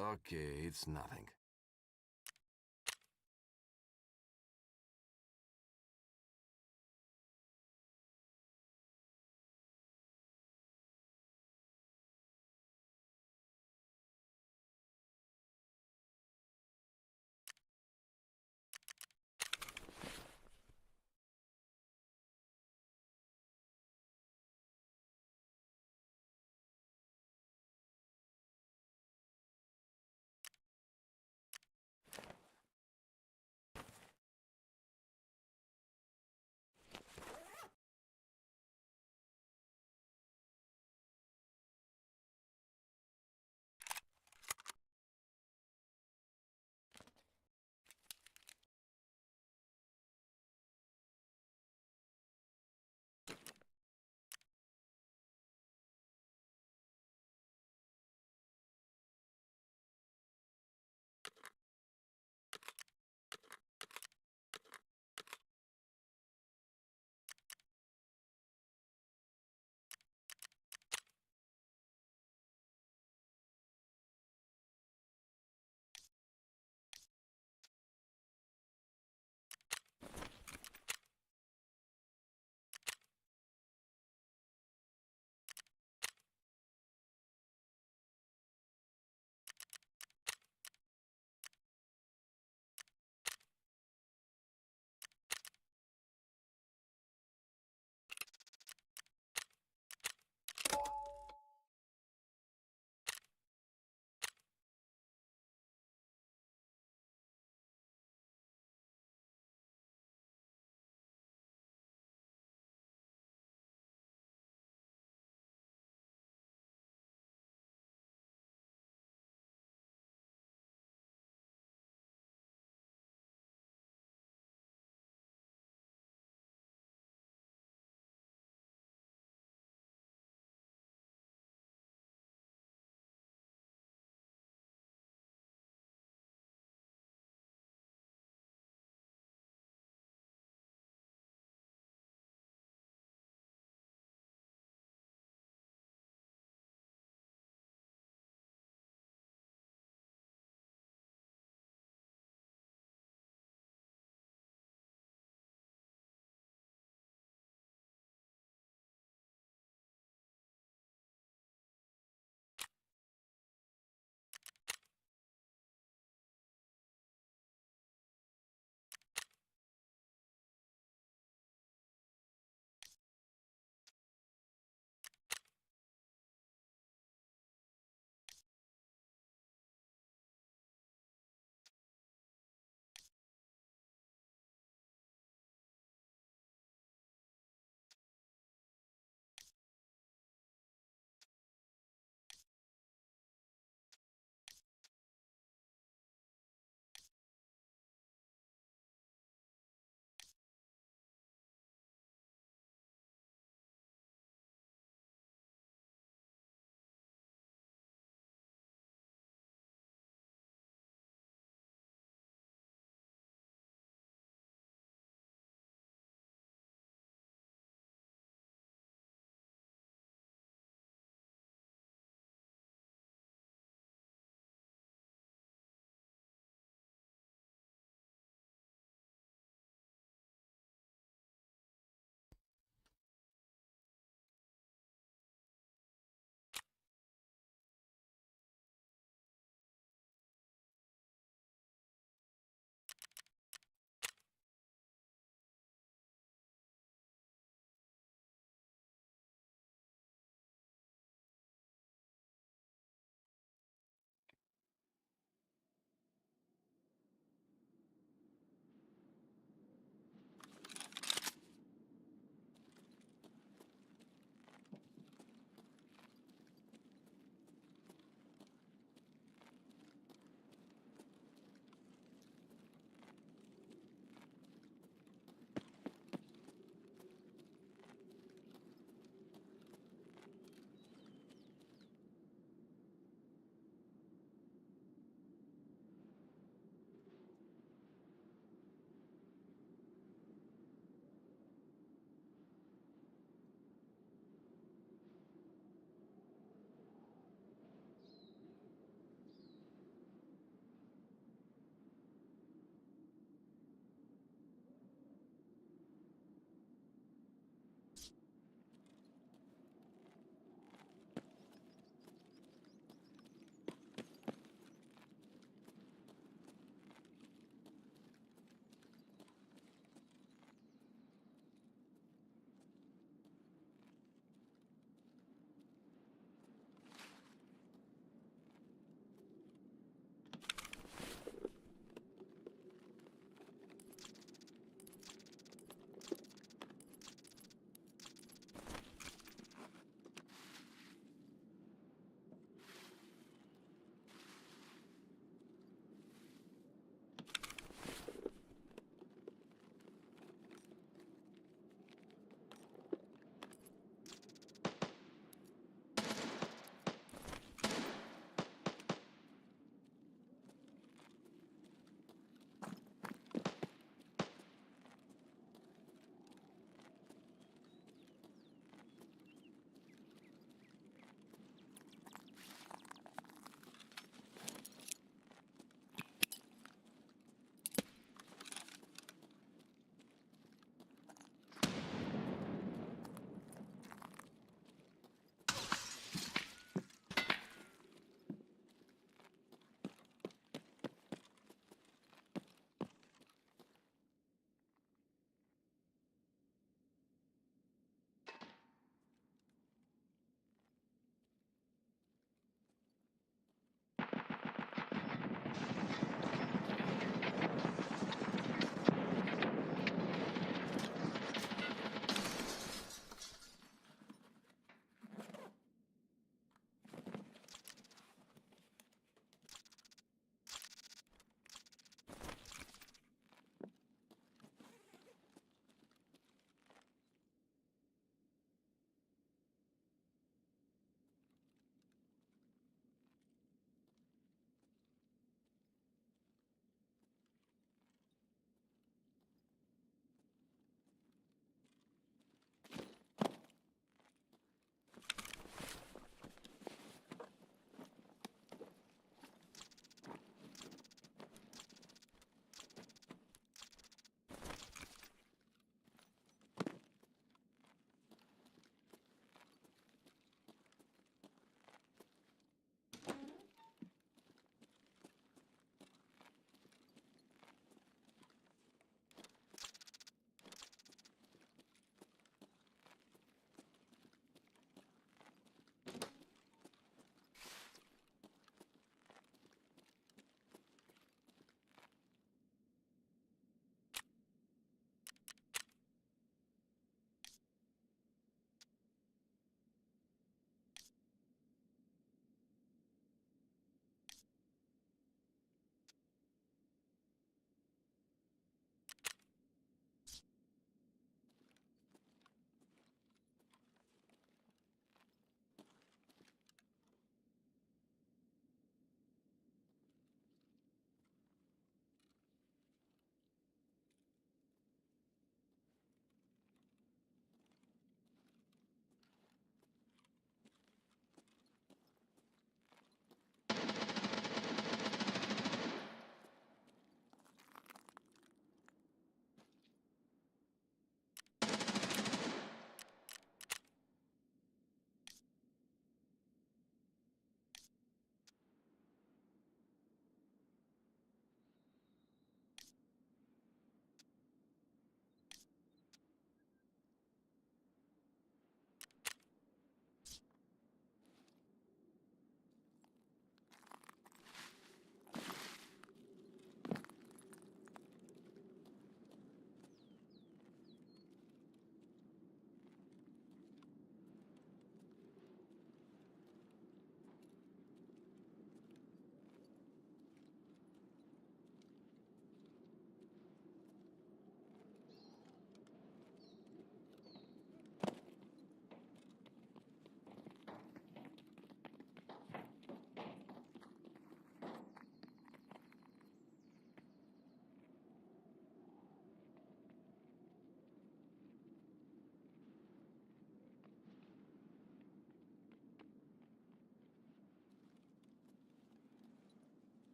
Okay, it's nothing.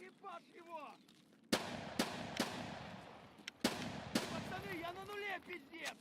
Ебать его! Пацаны, я на нуле, пиздец!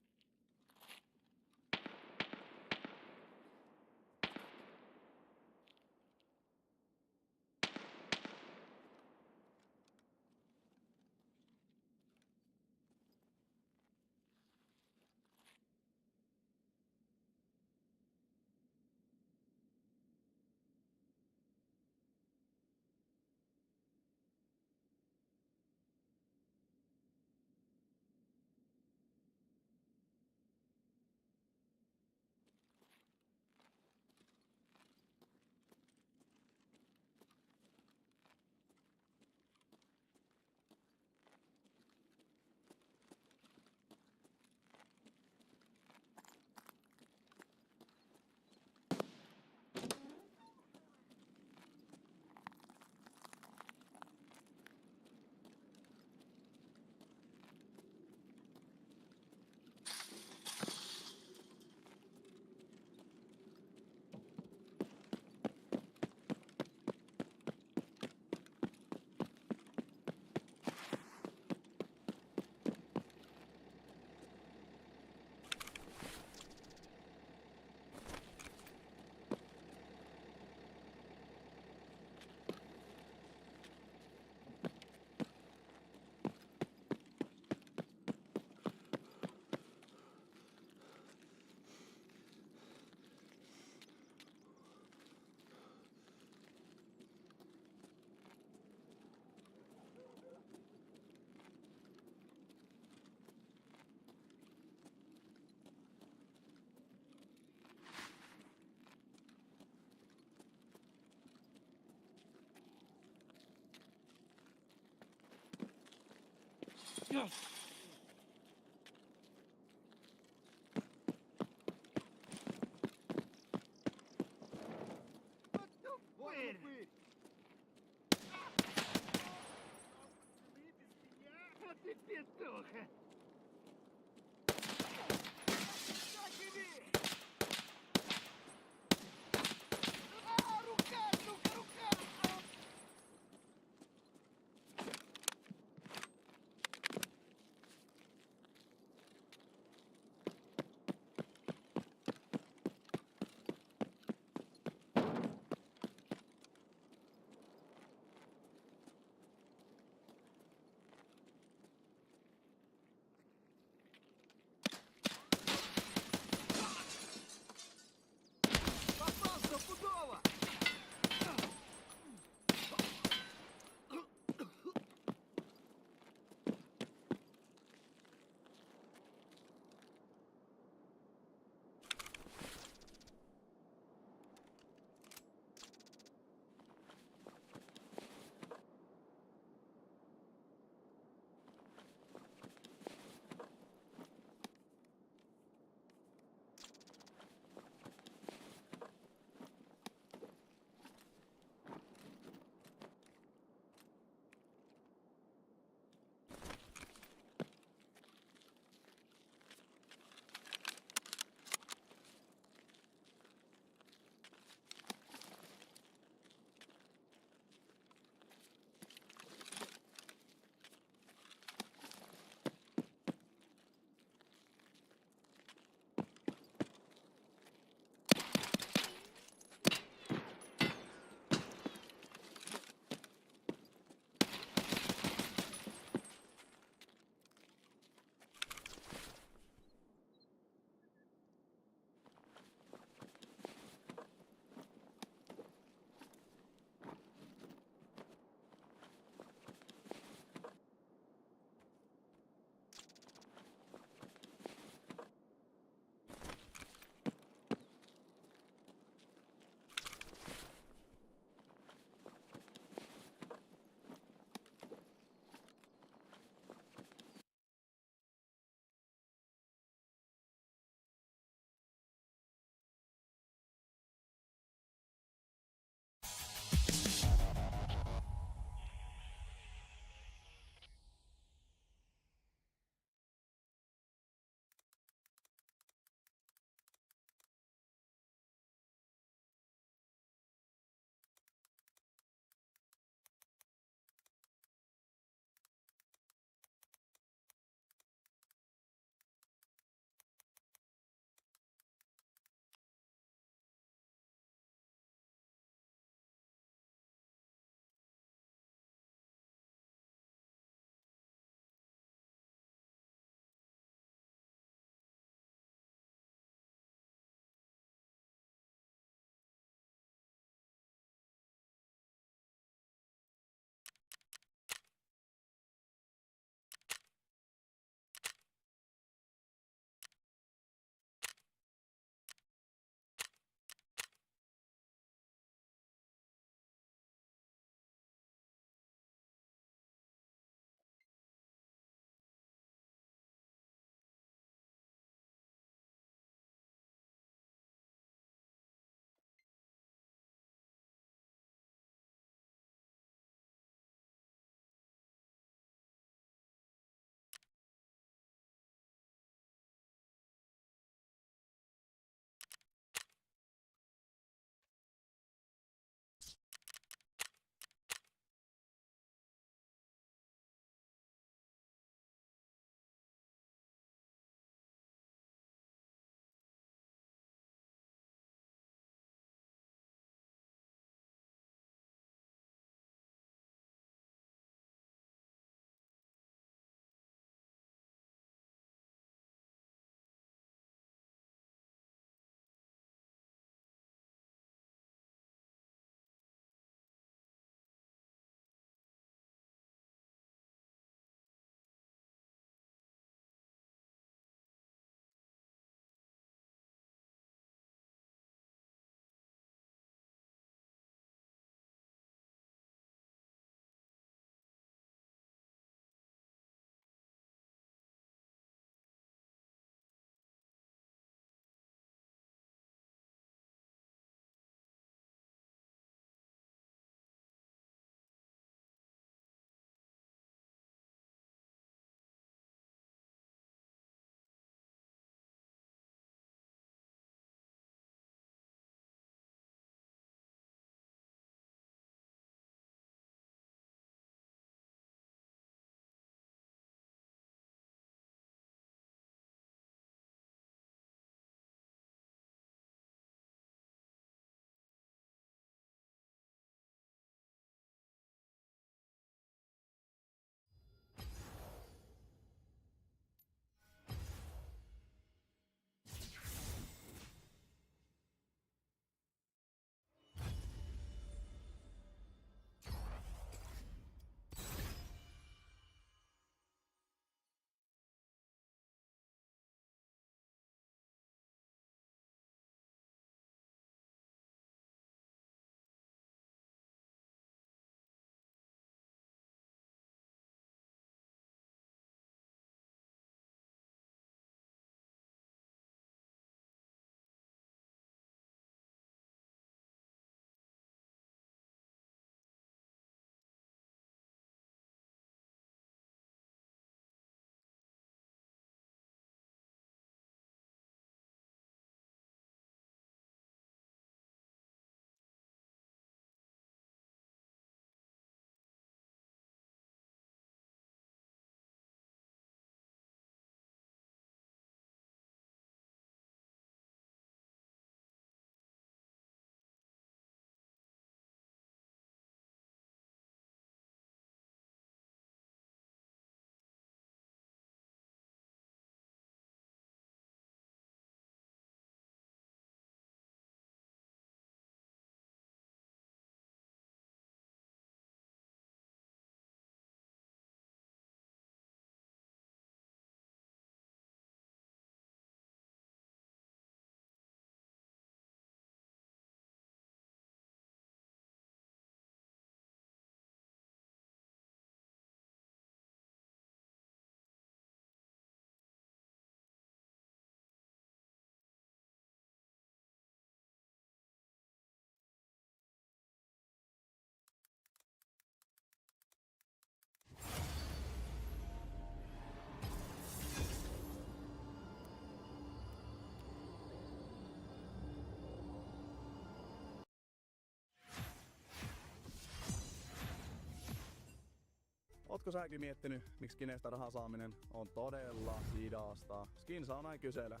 Ootko säkin miettinyt, miksi Skinestä rahan saaminen on todella hidasta? Skinsauna ei kysele.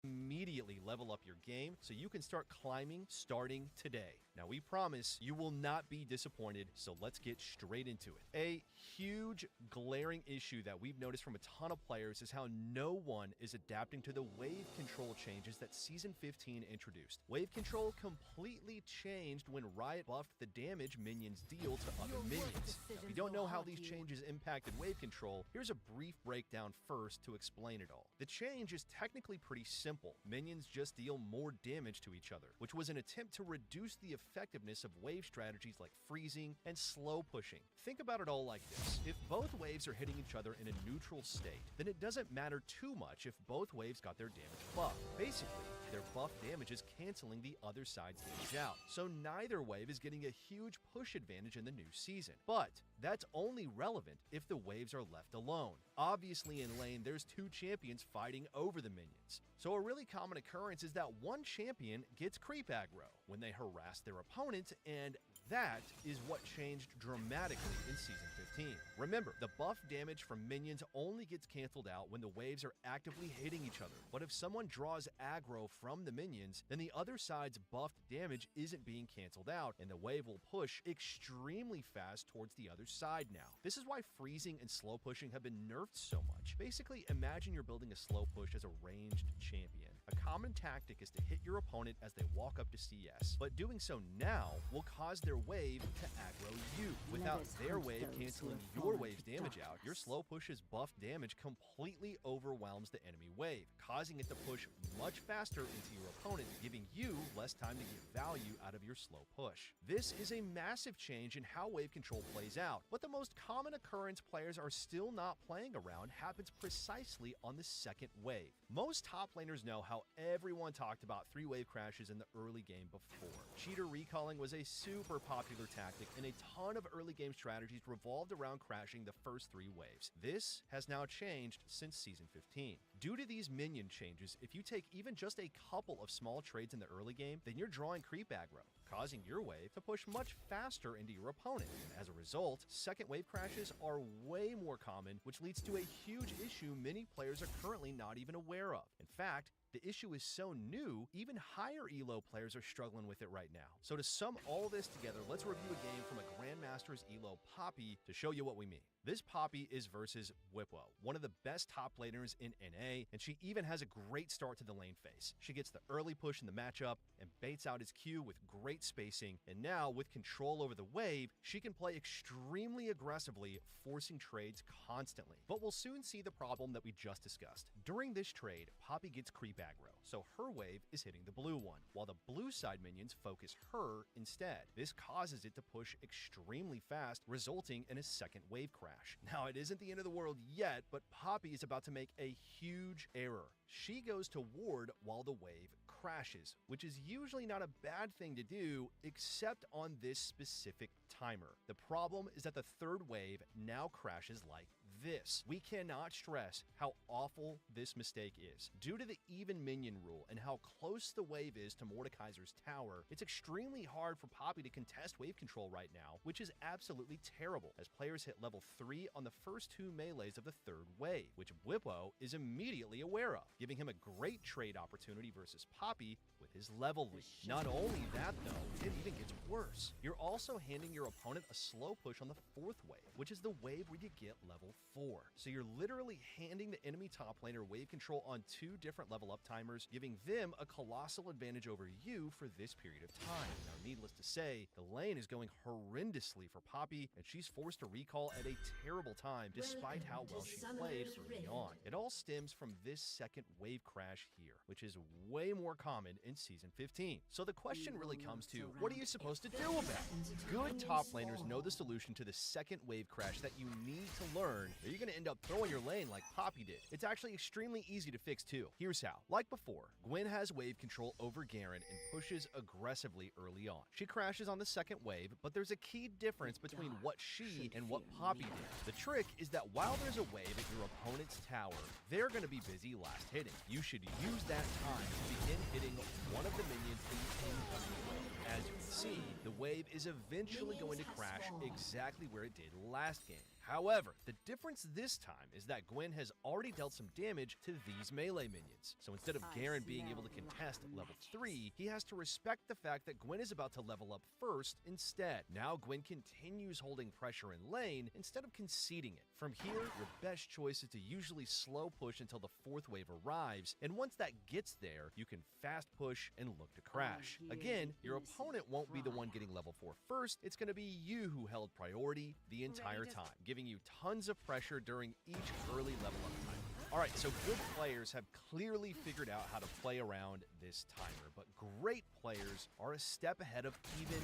Immediately level up your game so you can start climbing starting today. Now we promise you will not be disappointed, so let's get straight into it. A huge glaring issue that we've noticed from a ton of players is how no one is adapting to the wave control changes that Season 15 introduced. Wave control completely changed when Riot buffed the damage minions deal to other minions. Now, if you don't know how these changes impacted wave control, here's a brief breakdown first to explain it all. The change is technically pretty simple. Minions just deal more damage to each other, which was an attempt to reduce the effectiveness of wave strategies like freezing and slow pushing. Think about it all like this. If both waves are hitting each other in a neutral state, then it doesn't matter too much if both waves got their damage buffed. Basically, their buff damage is canceling the other side's damage out, so neither wave is getting a huge push advantage in the new season. But that's only relevant if the waves are left alone. Obviously in lane, there's two champions fighting over the minions. So a really common occurrence is that one champion gets creep aggro when they harass their opponent, and that is what changed dramatically in Season 15. Remember, the buff damage from minions only gets canceled out when the waves are actively hitting each other. But if someone draws aggro from the minions, then the other side's buffed damage isn't being canceled out, and the wave will push extremely fast towards the other side now. This is why freezing and slow pushing have been nerfed so much. Basically, imagine you're building a slow push as a ranged champion. A common tactic is to hit your opponent as they walk up to CS, but doing so now will cause their wave to aggro you. Without their wave canceling your wave's damage out, your slow push's buff damage completely overwhelms the enemy wave, causing it to push much faster into your opponent, giving you less time to get value out of your slow push. This is a massive change in how wave control plays out, but the most common occurrence players are still not playing around happens precisely on the second wave. Most top laners know how everyone talked about 3 wave crashes in the early game before. Cheater recalling was a super popular tactic, and a ton of early game strategies revolved around crashing the first 3 waves. This has now changed since Season 15. Due to these minion changes, if you take even just a couple of small trades in the early game, then you're drawing creep aggro, causing your wave to push much faster into your opponent. And as a result, second wave crashes are way more common, which leads to a huge issue many players are currently not even aware of. In fact, the issue is so new, even higher elo players are struggling with it right now. So to sum all this together, let's review a game from a Grandmaster's elo Poppy to show you what we mean. This Poppy is versus Whippo, one of the best top laners in NA, and she even has a great start to the lane phase. She gets the early push in the matchup and baits out his Q with great spacing, and now with control over the wave, she can play extremely aggressively, forcing trades constantly. But we'll soon see the problem that we just discussed. During this trade, Poppy gets creep aggro, so her wave is hitting the blue one, while the blue side minions focus her instead. This causes it to push extremely fast, resulting in a second wave crash. Now, it isn't the end of the world yet, but Poppy is about to make a huge error. She goes to ward while the wave crashes, which is usually not a bad thing to do, except on this specific timer. The problem is that the third wave now crashes like this. We cannot stress how awful this mistake is. Due to the even minion rule and how close the wave is to Mordekaiser's tower, it's extremely hard for Poppy to contest wave control right now, which is absolutely terrible, as players hit level 3 on the first 2 melees of the third wave, which Whippo is immediately aware of, giving him a great trade opportunity versus Poppy with his level lead. Not only that though, it even gets worse. You're also handing your opponent a slow push on the 4th wave, which is the wave where you get level 4. So you're literally handing the enemy top laner wave control on 2 different level up timers, giving them a colossal advantage over you for this period of time. Now, needless to say, the lane is going horrendously for Poppy, and she's forced to recall at a terrible time despite how well she played early on. It all stems from this second wave crash here, which is way more common in Season 15. So the question really comes to, what are you supposed to do about it? Good top laners know the solution to the second wave crash that you need to learn, or you're going to end up throwing your lane like Poppy did. It's actually extremely easy to fix too. Here's how. Like before, Gwen has wave control over Garen and pushes aggressively early on. She crashes on the second wave, but there's a key difference between what she and what Poppy did. The trick is that while there's a wave at your opponent's tower, they're going to be busy last hitting. You should use that time to begin hitting one of the minions in the incoming wave. As you can see, the wave is eventually going to crash exactly where it did last game. However, the difference this time is that Gwen has already dealt some damage to these melee minions. So instead of Garen being able to contest at level 3, he has to respect the fact that Gwen is about to level up first instead. Now Gwen continues holding pressure in lane instead of conceding it. From here, your best choice is to usually slow push until the 4th wave arrives, and once that gets there, you can fast push and look to crash. Again, your opponent won't be the one getting level 4 first, it's going to be you who held priority the entire time, giving you tons of pressure during each early level up time. Alright, so good players have clearly figured out how to play around this timer, but great players are a step ahead of even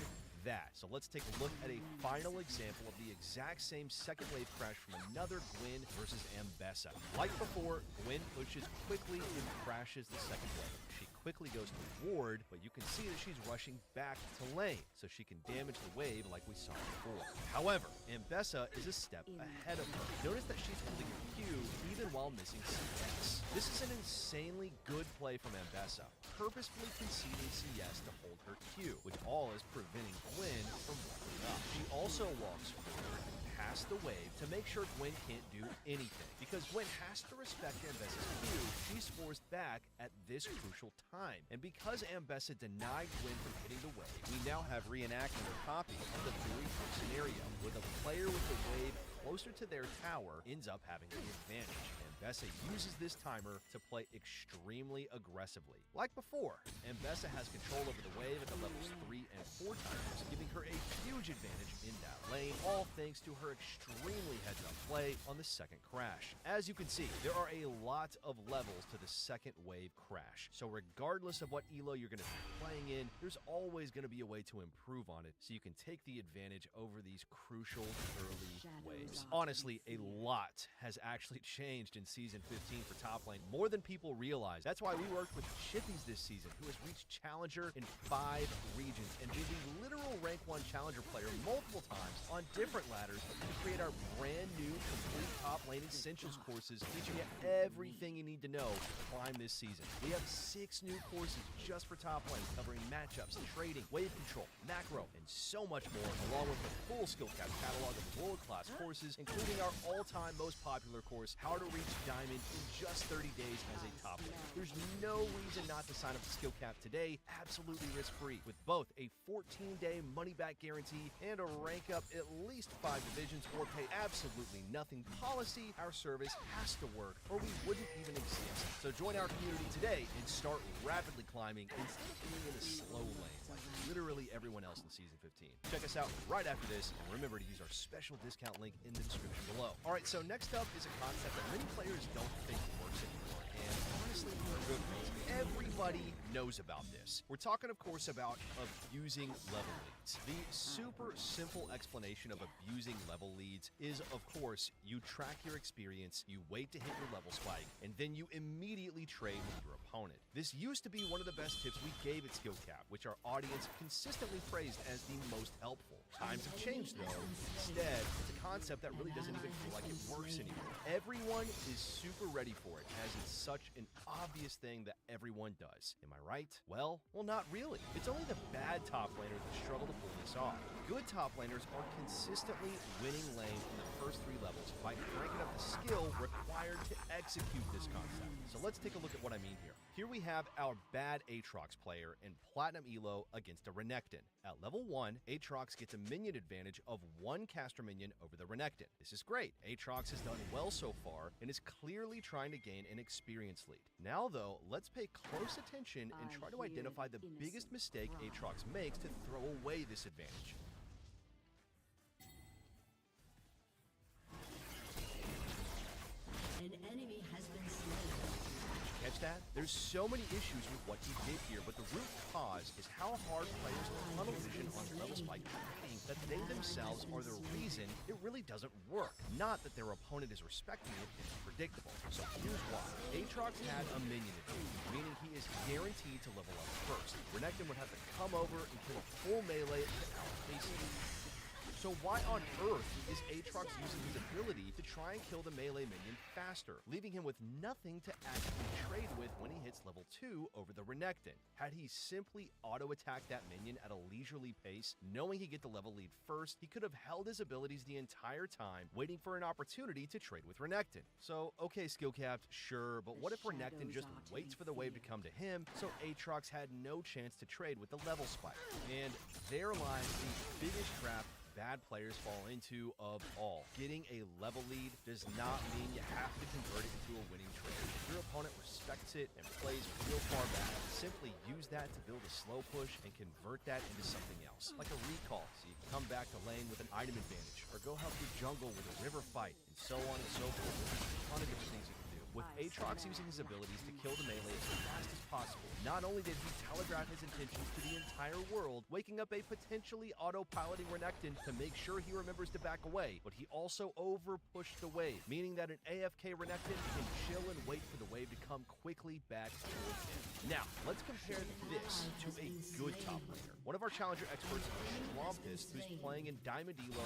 that. So let's take a look at a final example of the exact same second wave crash from another Gwen versus Ambessa. Like before, Gwen pushes quickly and crashes the second wave. She quickly goes to ward, but you can see that she's rushing back to lane, so she can damage the wave like we saw before. However, Ambessa is a step ahead of her. Notice that she's holding her Q even while missing CS. This is an insanely good play from Ambessa, purposefully conceding CS to hold her Q, which all is preventing Gwen from walking up. She also walks forward past the wave to make sure Gwen can't do anything. Because Gwen has to respect Ambessa's Q, she's forced back at this crucial time. And because Ambessa denied Gwen from hitting the wave, we now have reenactment or copy of the Fury scenario, where the player with the wave closer to their tower ends up having the advantage. Ambessa uses this timer to play extremely aggressively. Like before, Ambessa has control over the wave at the levels 3 and 4 timers, giving her a huge advantage in that lane, all thanks to her extremely heads-up play on the second crash. As you can see, there are a lot of levels to the second wave crash, so regardless of what elo you're going to be playing in, there's always going to be a way to improve on it so you can take the advantage over these crucial early waves. Honestly, a lot has actually changed in Season 15 for top lane, more than people realize. That's why we worked with Chippies this season, who has reached Challenger in 5 regions and been the literal rank 1 Challenger player multiple times on different ladders to create our brand new complete top lane essentials courses teaching you everything you need to know to climb this season. We have 6 new courses just for top lane, covering matchups, trading, wave control, macro, and so much more, along with the full skill cap catalog of world-class courses, including our all-time most popular course, How to Reach Diamond in just 30 days as a top laner. There's no reason not to sign up to Skill Cap today, absolutely risk-free, with both a 14-day money-back guarantee and a rank up at least 5 divisions or pay absolutely nothing policy. Our service has to work, or we wouldn't even exist. So join our community today and start rapidly climbing instead of being in a slow lane like literally everyone else in Season 15. Check us out right after this, and remember to use our special discount link in the description below. Alright, so next up is a concept that many players don't think works anymore, and honestly, for good reason. Everybody knows about this. We're talking, of course, about abusing level leads. The super simple explanation of abusing level leads is, of course, you track your experience, you wait to hit your level spike, and then you immediately trade with your opponent. This used to be one of the best tips we gave at Skill Cap, which our audience consistently praised as the most helpful. Times have changed, though. Instead, it's a concept that really doesn't even feel like it works anymore. Everyone is super ready for it, as it's such an obvious thing that everyone does. Am I right? Well, not really. It's only the bad top laners that struggle to pull this off. Good top laners are consistently winning lane in the first 3 levels by cranking up the skill required to execute this concept. So let's take a look at what I mean here. Here we have our bad Aatrox player in Platinum Elo against a Renekton. At level 1, Aatrox gets a minion advantage of 1 caster minion over the Renekton. This is great. Aatrox has done well so far and is clearly trying to gain an experience lead. Now though, let's pay close attention and try to identify the biggest mistake Aatrox makes to throw away this advantage. An enemy has been slain. Catch that? There's so many issues with what he did here, but the root cause is how hard players tunnel vision on level spike trading that they themselves are the reason it really doesn't work. Not that their opponent is respecting it, it's predictable. So here's why. Aatrox had a minion advantage, meaning he is guaranteed to level up first. Renekton would have to come over and kill a full melee to outpace him. So So why on earth is Aatrox using his ability to try and kill the melee minion faster, leaving him with nothing to actually trade with when he hits level 2 over the Renekton? Had he simply auto-attacked that minion at a leisurely pace, knowing he'd get the level lead first, he could have held his abilities the entire time, waiting for an opportunity to trade with Renekton. So, okay, skill capped, sure, but what if Renekton just waits for the wave to come to him, so Aatrox had no chance to trade with the level spike? And there lies the biggest trap bad players fall into of all. Getting a level lead does not mean you have to convert it into a winning trade. If your opponent respects it and plays real far back, simply use that to build a slow push and convert that into something else, like a recall, so you can come back to lane with an item advantage, or go help your jungle with a river fight, and so on and so forth. There's a ton of different things you can do. With Aatrox using his abilities to kill the melee as fast as possible, not only did he telegraph his intentions to the entire world, waking up a potentially auto-piloting Renekton to make sure he remembers to back away, but he also over-pushed the wave, meaning that an AFK Renekton can chill and wait for the wave to come quickly back towards him. Now, let's compare this to a good top laner. One of our challenger experts is Strumpus, who's playing in Diamond Elo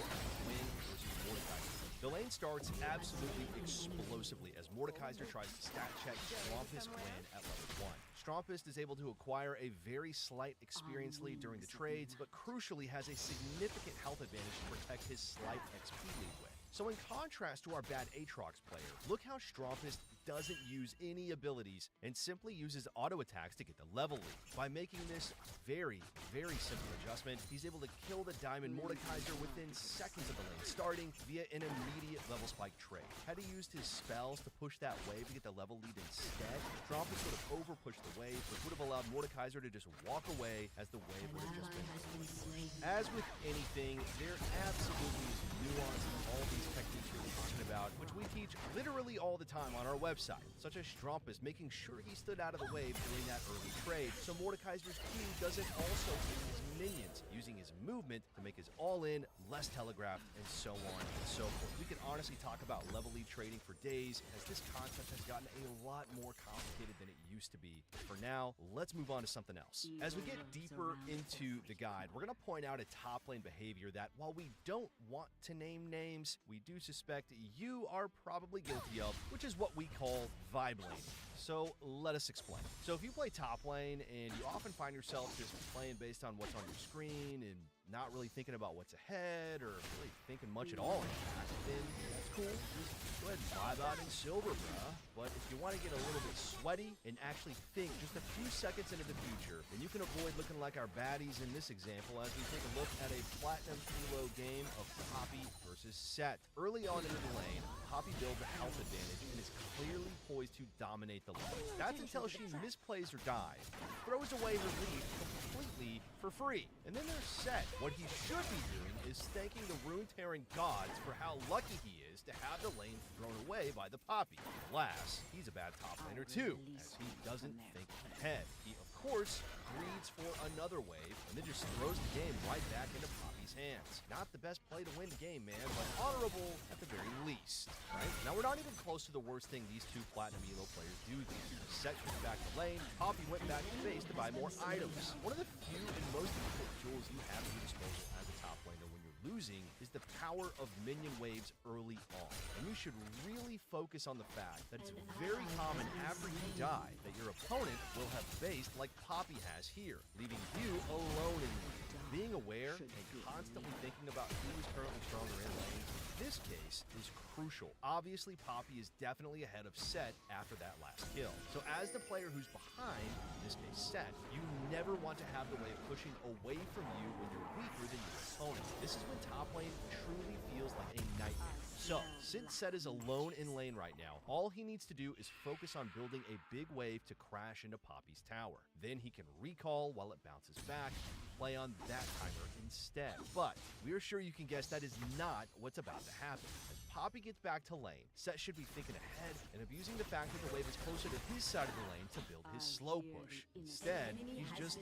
Win versus Mordekaiser. The lane starts absolutely explosively as Mordekaiser tries to stat check Strumpus Gwen at level 1. Strumpus is able to acquire a very slight experience lead during the trades, but crucially has a significant health advantage to protect his slight XP lead with. So in contrast to our bad Aatrox player, look how Strumpus doesn't use any abilities and simply uses auto attacks to get the level lead. By making this very, very simple adjustment, he's able to kill the Diamond Mordekaiser within seconds of the lane starting via an immediate level spike trade. Had he used his spells to push that wave to get the level lead instead, Strumpus would have overpushed the wave, which would have allowed Mordekaiser to just walk away as the wave would have just been slain. As with anything, there absolutely is nuance in all these techniques we're talking about, which we teach literally all the time on our website, such as Strumpus making sure he stood out of the wave during that early trade, so Mordekaiser's Q doesn't also hit his minions, using his movement to make his all-in less telegraphed, and so on and so forth. We could honestly talk about level lead trading for days, as this concept has gotten a lot more complicated than it used to be. For now, let's move on to something else. As we get deeper into the guide, we're going to point out a top lane behavior that, while we don't want to name names, we do suspect you are probably guilty of, which is what we call vibe laning. So let us explain. So if you play top lane and you often find yourself just playing based on what's on your screen and not really thinking about what's ahead or really thinking much at all, in fact, then that's cool. Just go ahead and vibe out in silver, bruh. But if you want to get a little bit sweaty and actually think just a few seconds into the future, then you can avoid looking like our baddies in this example as we take a look at a Platinum Elo game of Poppy versus Sett. Early on into the lane, Poppy builds a health advantage and is clearly poised to dominate the lane. That's until she misplays her dive, throws away her lead completely for free. And then there's Sett. What he should be doing is thanking the rune-tearing gods for how lucky he is to have the lane thrown away by the Poppy. Alas, he's a bad top laner too, as he doesn't think ahead. He, of course, greeds for another wave and then just throws the game right back into Poppy's hands. Not the best play to win the game, man, but honorable at the very least, right? Now, we're not even close to the worst thing these two Platinum Elo players do here. Sett went back to lane, Poppy went back to base to buy more items. One of the few and most important tools you have at your disposal as a top laner when you're losing is the power of minion waves early on. And you should really focus on the fact that it's very common after you die that your opponent will have based like Poppy has here, leaving you alone in the lane. Being aware and constantly thinking about who is currently stronger in lane in this case is crucial. Obviously, Poppy is definitely ahead of Sett after that last kill. So as the player who's behind, in this case Sett, you never want to have the wave pushing away from you when you're weaker than your opponent. This is when top lane truly feels like a nightmare. So, since Sett is alone in lane right now, all he needs to do is focus on building a big wave to crash into Poppy's tower. Then he can recall while it bounces back, play on that timer instead. But we are sure you can guess that is not what's about to happen. As Poppy gets back to lane, Sett should be thinking ahead and abusing the fact that the wave is closer to his side of the lane to build his slow push. Instead, he's just,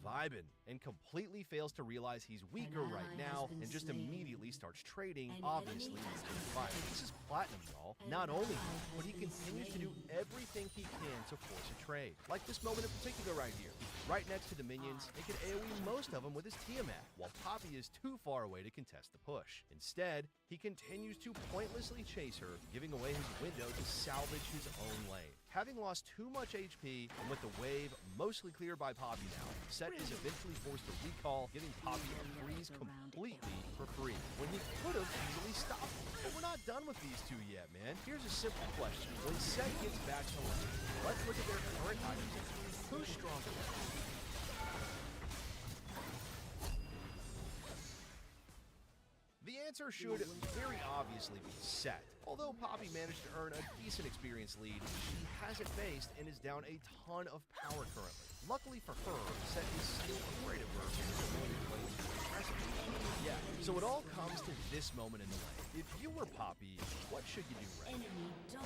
vibing and completely fails to realize he's weaker right now and just immediately starts trading, obviously losing the fight. This is Platinum, y'all. Not only that, but he continues to do everything he can to force a trade. Like this moment in particular right here. He's right next to the minions and can AoE most of them with his Tiamat, while Poppy is too far away to contest the push. Instead, he continues to pointlessly chase her, giving away his window to salvage his own lane. Having lost too much HP, and with the wave mostly cleared by Poppy now, Set is eventually forced to recall, giving Poppy a freeze completely for free, when he could have easily stopped him. But we're not done with these two yet, man. Here's a simple question. When Set gets back to lane, let's look at their current items. Who's stronger? The answer should very obviously be Set. Although Poppy managed to earn a decent experience lead, she hasn't faced and is down a ton of power currently. Luckily for her, Set is still afraid of her and is avoiding waves aggressively. Yeah, so it all comes to this moment in the lane. If you were Poppy, what should you do right now?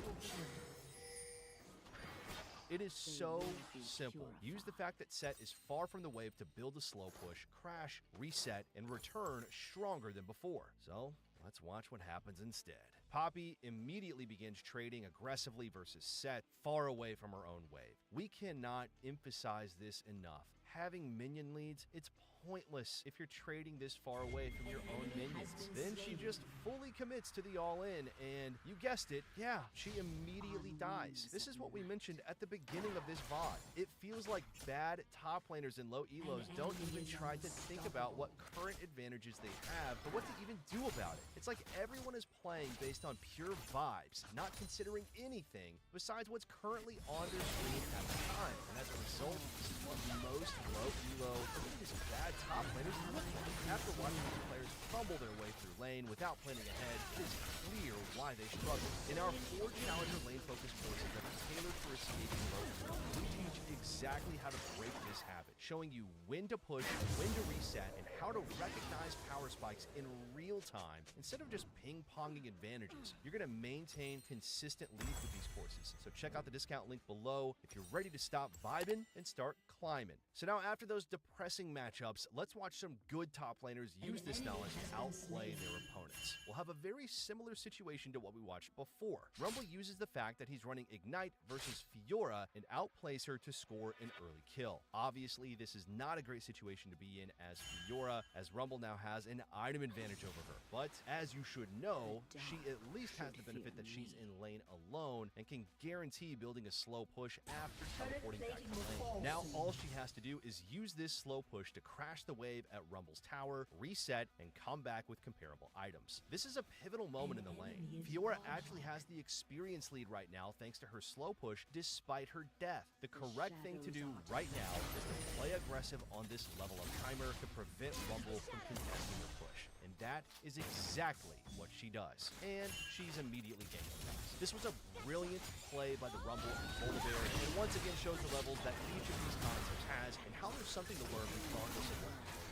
It is so simple. Use the fact that Set is far from the wave to build a slow push, crash, reset, and return stronger than before. So, let's watch what happens instead. Poppy immediately begins trading aggressively versus Set, far away from her own wave. We cannot emphasize this enough. Having minion leads, it's pointless if you're trading this far away from your own minions. Then she just fully commits to the all-in, and you guessed it, yeah, she immediately dies. This is what we mentioned at the beginning of this VOD. It feels like bad top laners and low elos don't even try to think about what current advantages they have or what to even do about it. It's like everyone is playing based on pure vibes, not considering anything besides what's currently on their screen at the time. And as a result, this is what most low elo, even these bad top laners look like. After watching these players fumble their way through lane without planning ahead, it is clear why they struggle. In our 4 Challenger lane focus courses that are tailored for escaping low elo, we teach exactly how to break this habit, showing you when to push, when to reset, and how to recognize power spikes in real time instead of just ping-ponging advantages. You're going to maintain consistent leads with these courses, so check out the discount link below if you're ready to stop vibing and start climbing. So now after those depressing matchups, let's watch some good top laners use this knowledge to outplay their opponents. We'll have a very similar situation to what we watched before. Rumble uses the fact that he's running Ignite versus Fiora and outplays her to score an early kill. Obviously, this is not a great situation to be in as Fiora, as Rumble now has an item advantage over her. But as you should know, she at least has the benefit that she's in lane alone and can guarantee building a slow push after teleporting back to lane. Now all she has to do is use this slow push to crash the wave at Rumble's tower, reset, and come back with comparable items. This is a pivotal moment in the lane. Fiora actually has the experience lead right now thanks to her slow push despite her death. The correct thing to do right now is to play aggressive on this level of timer to prevent Rumble from contesting her push. And that is exactly what she does. And she's immediately gaining points. This was a brilliant play by the Rumble and Volibear, and once again shows the levels that each of these concepts has and how there's something to learn regardless of what you play.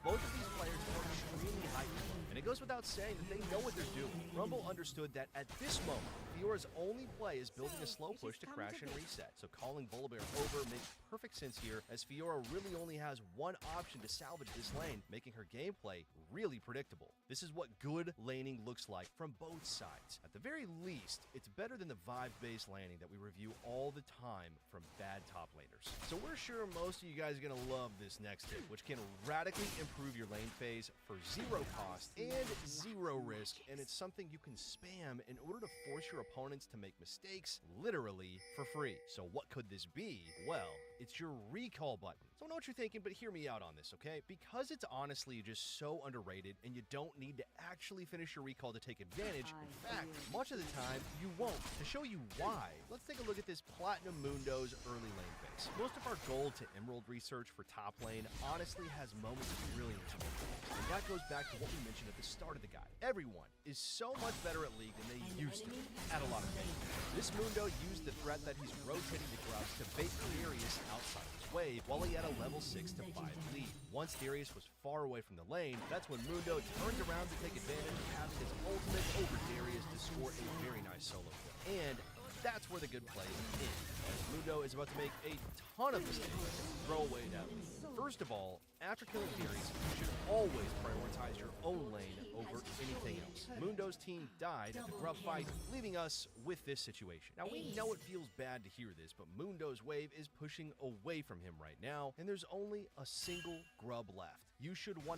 Both of these players are extremely high elo, and it goes without saying that they know what they're doing. Rumble understood that at this moment, Fiora's only play is building a slow push to crash and reset, so calling Volibear over makes perfect sense here, as Fiora really only has one option to salvage this lane, making her gameplay really predictable. This is what good laning looks like from both sides. At the very least, it's better than the vibe-based laning that we review all the time from bad top laners. So we're sure most of you guys are gonna love this next tip, which can radically improve your lane phase for 0 cost and 0 risk, and it's something you can spam in order to force your opponents to make mistakes literally for free. So what could this be? Well, it's your recall button. So I know what you're thinking, but hear me out on this, okay? Because it's honestly just so underrated and you don't need to actually finish your recall to take advantage. In fact, much of the time, you won't. To show you why, let's take a look at this Platinum Mundo's early lane phase. Most of our gold to emerald research for top lane honestly has moments of brilliance in it. And that goes back to what we mentioned at the start of the guide. Everyone is so much better at League than they used to at a lot of games. This Mundo used the threat that he's rotating the Grubs to bait Darius outside of his wave while he had a level 6 to 5 lead. Once Darius was far away from the lane, that's when Mundo turned around to take advantage of having his ultimate over Darius to score a very nice solo kill. And That's where the good play is. Mundo is about to make a ton of mistakes and throw away that lead. First of all, after killing Darius, you should always prioritize your own lane over anything else. Mundo's team died at the grub fight, leaving us with this situation. Now, we know it feels bad to hear this, but Mundo's wave is pushing away from him right now, and there's only a single grub left. You should 100%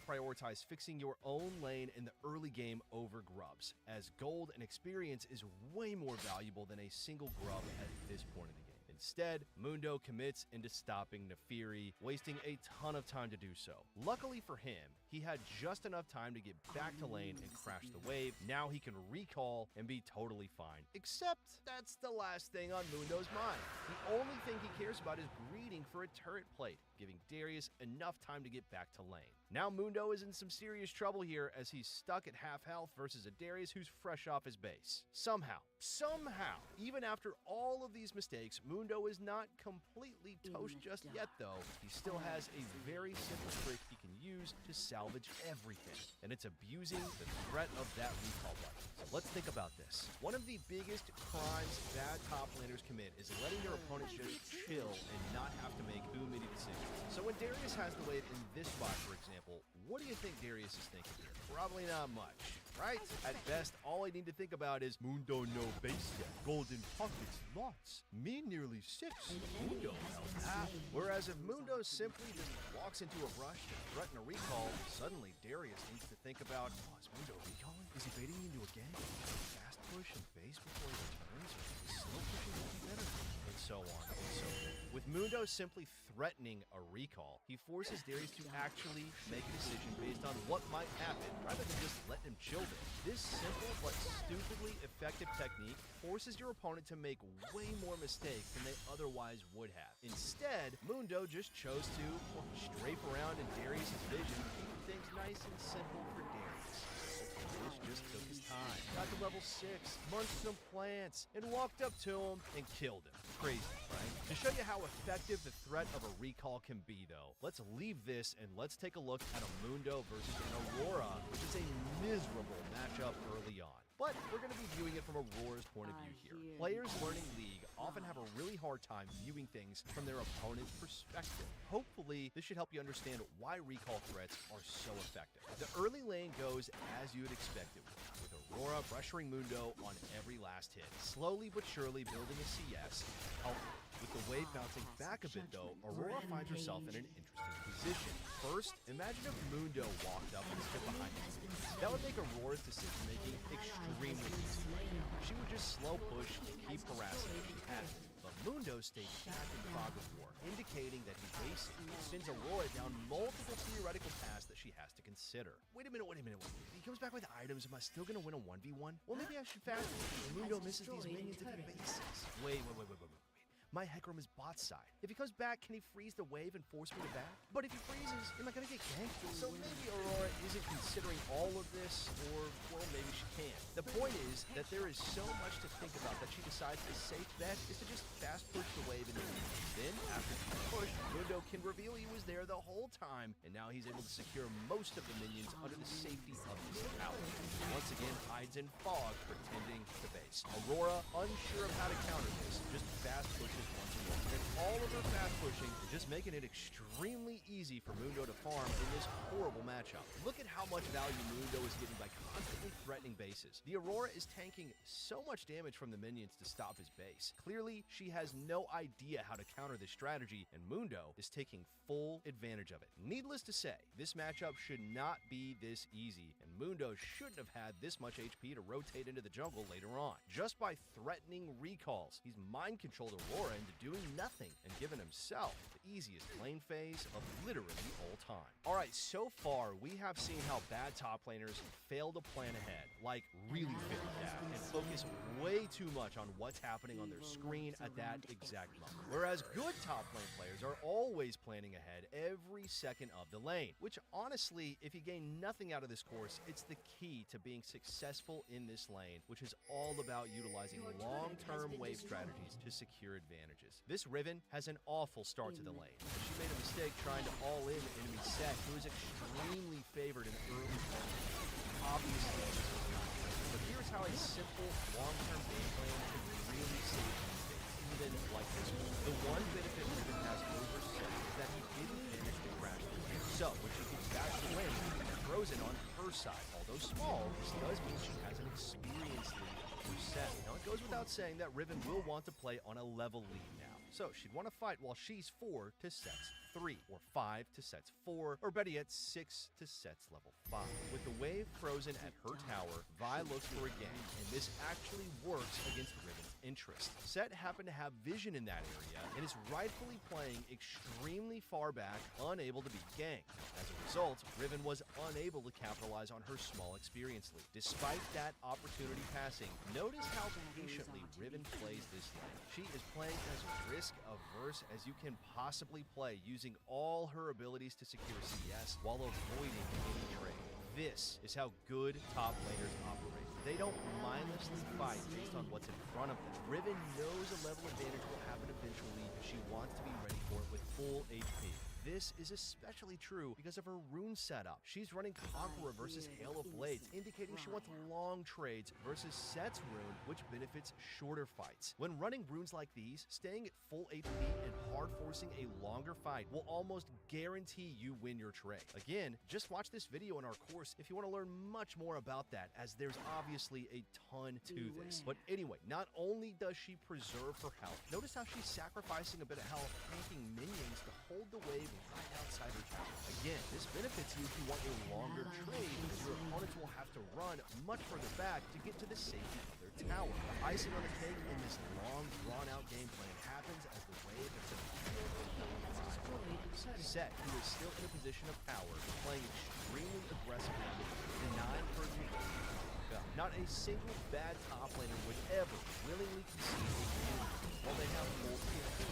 prioritize fixing your own lane in the early game over grubs, as gold and experience is way more valuable than a single grub at this point in the game. Instead, Mundo commits into stopping Naafiri, wasting a ton of time to do so. Luckily for him, he had just enough time to get back to lane and crash the wave. Now he can recall and be totally fine. Except that's the last thing on Mundo's mind. The only thing he cares about is greeting for a turret plate, giving Darius enough time to get back to lane. Now Mundo is in some serious trouble here as he's stuck at half health versus a Darius who's fresh off his base. Somehow, even after all of these mistakes, Mundo is not completely toast just yet though. He still has a very simple trick he can use to salvage everything, and it's abusing the threat of that recall button. So let's think about this. One of the biggest crimes bad top laners commit is letting their opponents just chill and not have to make too many decisions. So when Darius has the wave in this spot, for example, what do you think Darius is thinking here? Probably not much, right? At best, all I need to think about is Mundo no base yet, golden pockets lots, me nearly 6, Mundo held half. Whereas if Mundo simply just walks into a brush to threaten a recall, suddenly Darius needs to think about, oh, is Mundo recalling? Is he baiting me into a gank? Fast push and base before he returns? Or is slow pushing would be better? And so on and so forth. With Mundo simply threatening a recall, he forces Darius to actually make a decision based on what might happen, rather than just letting him chill there. This simple but stupidly effective technique forces your opponent to make way more mistakes than they otherwise would have. Instead, Mundo just chose to strafe around in Darius' vision, keeping things nice and simple for Darius. Darius just took his time, got to level 6, munched some plants, and walked up to him and killed him. Crazy, right? To show you how effective the threat of a recall can be, though, let's leave this and let's take a look at a Mundo versus an Aurora, which is a miserable matchup early on. But we're going to be viewing it from Aurora's point of view here. Players learning League often have a really hard time viewing things from their opponent's perspective. Hopefully, this should help you understand why recall threats are so effective. The early lane goes as you would expect it would, with Aurora pressuring Mundo on every last hit, slowly but surely building a CS. With the wave bouncing back a bit though, Aurora finds herself in an interesting position. First, imagine if Mundo walked up and stood behind him. That would make Aurora's decision-making extremely easy. She would just slow push and keep harassing if she had to. But Mundo stayed back in the fog of war, indicating that he basically sends Aurora down multiple theoretical paths that she has to consider. Wait a minute. He comes back with items. Am I still going to win a 1v1? Well, maybe I should fast forward. Mundo misses these minions at the bases. Wait. My Hecarim is bot side. If he comes back, can he freeze the wave and force me to back? But if he freezes, am I gonna get ganked? So maybe Aurora isn't considering all of this, or, well, maybe she can. The point is that there is so much to think about that she decides the safe bet is to just fast push the wave into the minions. Then, after she pushed, Mundo can reveal he was there the whole time, and now he's able to secure most of the minions under the safety of his tower. Once again, hides in fog, pretending to base. Aurora, unsure of how to counter this, just fast pushes once more. And all of her fast pushing is just making it extremely easy for Mundo to farm in this horrible matchup. Look at how much value Mundo is getting by constantly threatening bases. The Aurora is tanking so much damage from the minions to stop his base. Clearly, she has no idea how to counter this strategy, and Mundo is taking full advantage of it. Needless to say, this matchup should not be this easy, and Mundo shouldn't have had this much HP to rotate into the jungle later on. Just by threatening recalls, he's mind-controlled Aurora into doing nothing and given himself the easiest lane phase of literally all time. Alright, so far we have seen how bad top laners fail to plan ahead, like really fail that, and focus way too much on what's happening on their screen at that exact moment. Whereas good top lane players are always planning ahead every second of the lane, which honestly, if you gain nothing out of this course, it's the key to being successful in this lane, which is all about utilizing long-term wave strategies to secure advantages. This Riven has an awful start to the lane. She made a mistake trying to all-in the enemy set, who is extremely favored in early points. Obviously, but here's how a simple, long-term game plan can really save these days, even like this one. The one benefit Riven has over Set is that he didn't manage to crash the game. So, when she gets back to win, Frozen on her side. Although small, this does mean she has an experienced lead over Set. Now, it goes without saying that Riven will want to play on a level lead now. So, she'd want to fight while she's 4 to Set's 3, or 5 to Set's 4, or better yet, 6 to Set's level 5. With the wave frozen at her tower, Vi looks for a gank, and this actually works against Riven's interest. Set happened to have vision in that area, and is rightfully playing extremely far back, unable to be ganked. As a result, Riven was unable to capitalize on her small experience lead. Despite that opportunity passing, notice how patiently Riven plays this lane. She is playing as risk-averse as you can possibly play, using all her abilities to secure CS while avoiding any trade. This is how good top laners operate. They don't mindlessly fight based on what's in front of them. Riven knows a level advantage will happen eventually, and she wants to be ready for it with full HP. This is especially true because of her rune setup. She's running Conqueror versus Hail of Blades, indicating she wants long trades versus Set's rune, which benefits shorter fights. When running runes like these, staying at full HP and hard forcing a longer fight will almost guarantee you win your trade. Again, just watch this video in our course if you want to learn much more about that, as there's obviously a ton to this. But anyway, not only does she preserve her health, notice how she's sacrificing a bit of health, tanking minions to hold the wave right outside her tower. Again, this benefits you if you want a longer trade, as your opponents will have to run much further back to get to the safety of their tower. The icing on the cake in this long, drawn-out game plan happens as the wave is in the field of Set, who is still in a position of power, playing extremely aggressively, denying her the ability to walk up. Not a single bad top laner would ever willingly concede a game while they have full TP.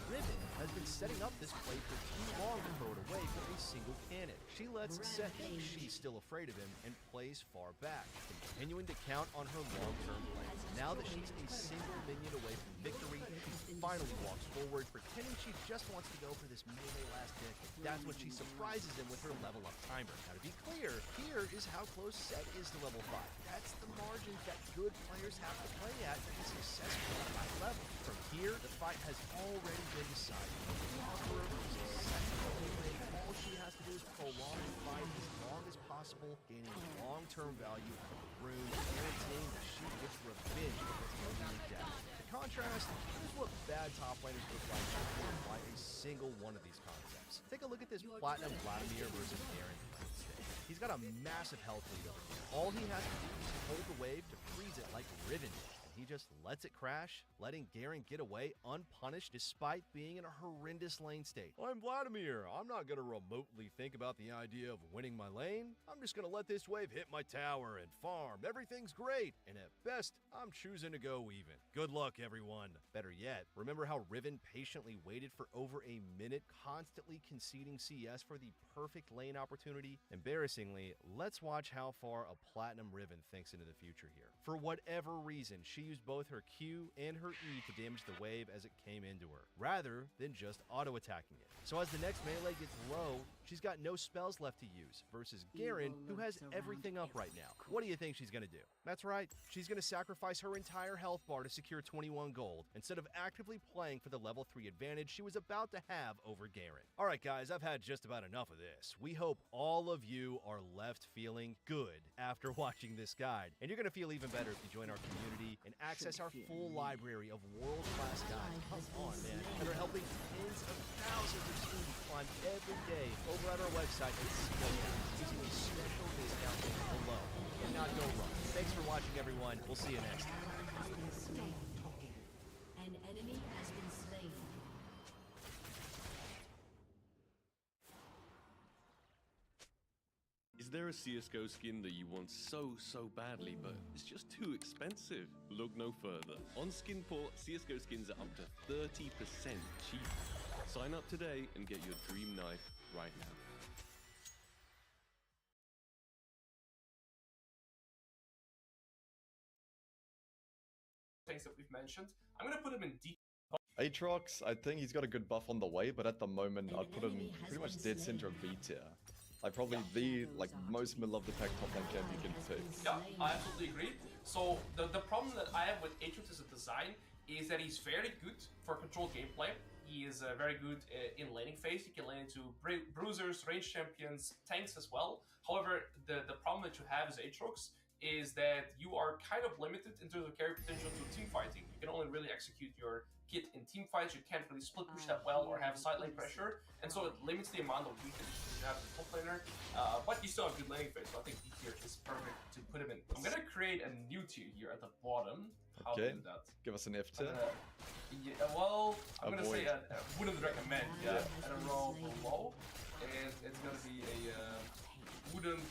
Riven has been setting up this play for too long to throw it away for a single cannon. She lets Set think she's still afraid of him and plays far back, continuing to count on her long-term play. Now that she's a single minion away from victory, she finally walks forward, pretending she just wants to go for this melee last hit. That's when she surprises him with her level up timer. Now to be clear, here is how close Set is to level 5. That's the margin that good players have to play at to be successful at high level. From here, the fight has already been decided. Conqueror versus Set. All she has to do is prolong the fight as long as possible, gaining long-term value out of the rune, guaranteeing that she gets revenge because of her death. To contrast, here's what bad top laners look like if they apply a single one of these concepts. Take a look at this Platinum Vladimir versus Garen lane state. He's got a massive health lead over here. All he has to do is hold the wave to freeze it like Riven did. He just lets it crash, letting Garen get away unpunished despite being in a horrendous lane state. I'm Vladimir. I'm not going to remotely think about the idea of winning my lane. I'm just going to let this wave hit my tower and farm. Everything's great. And at best, I'm choosing to go even. Good luck, everyone. Better yet, remember how Riven patiently waited for over a minute, constantly conceding CS for the perfect lane opportunity? Embarrassingly, let's watch how far a Platinum Riven thinks into the future here. For whatever reason, she used both her Q and her E to damage the wave as it came into her, rather than just auto-attacking it. So as the next melee gets low, she's got no spells left to use, versus Garen, who has everything up right now. What do you think she's gonna do? That's right, she's gonna sacrifice her entire health bar to secure 21 gold, instead of actively playing for the level 3 advantage she was about to have over Garen. Alright guys, I've had just about enough of this. We hope all of you are left feeling good after watching this guide, and you're gonna feel even better if you join our community and access our full library of world-class guides. Come on, man. And are helping tens of thousands of students climb every day over at our website at CWM using a special discount link below. Cannot go wrong. Thanks for watching, everyone. We'll see you next time. An enemy has been slain. Is there a CSGO skin that you want so badly, but it's just too expensive? Look no further. On Skinport, CSGO skins are up to 30% cheaper. Sign up today and get your dream knife right now. Things that we've mentioned, I'm going to put him in D. Aatrox, I think he's got a good buff on the way, but at the moment I'd put him pretty much dead center of B tier. Like probably the most middle of the pack top lane champion you can pick. Yeah, I absolutely agree. So the problem that I have with Aatrox as a design is that he's very good for controlled gameplay. He is very good in laning phase. He can lane into bruisers, range champions, tanks as well. However, the problem that you have as Aatrox is that you are kind of limited in terms of carry potential to team fighting. You can only really execute your kit in team fights. You can't really split push that well or have side lane pressure, and so it limits the amount of weakness you have as a top laner. But you still have good laning phase, so I think B tier is perfect to put him in. I'm gonna create a new tier here at the bottom. How Okay, to do that? give us an F tier. Well, I'm gonna say Avoid. I wouldn't recommend. Yeah, I don't know below, and it's gonna be a wouldn't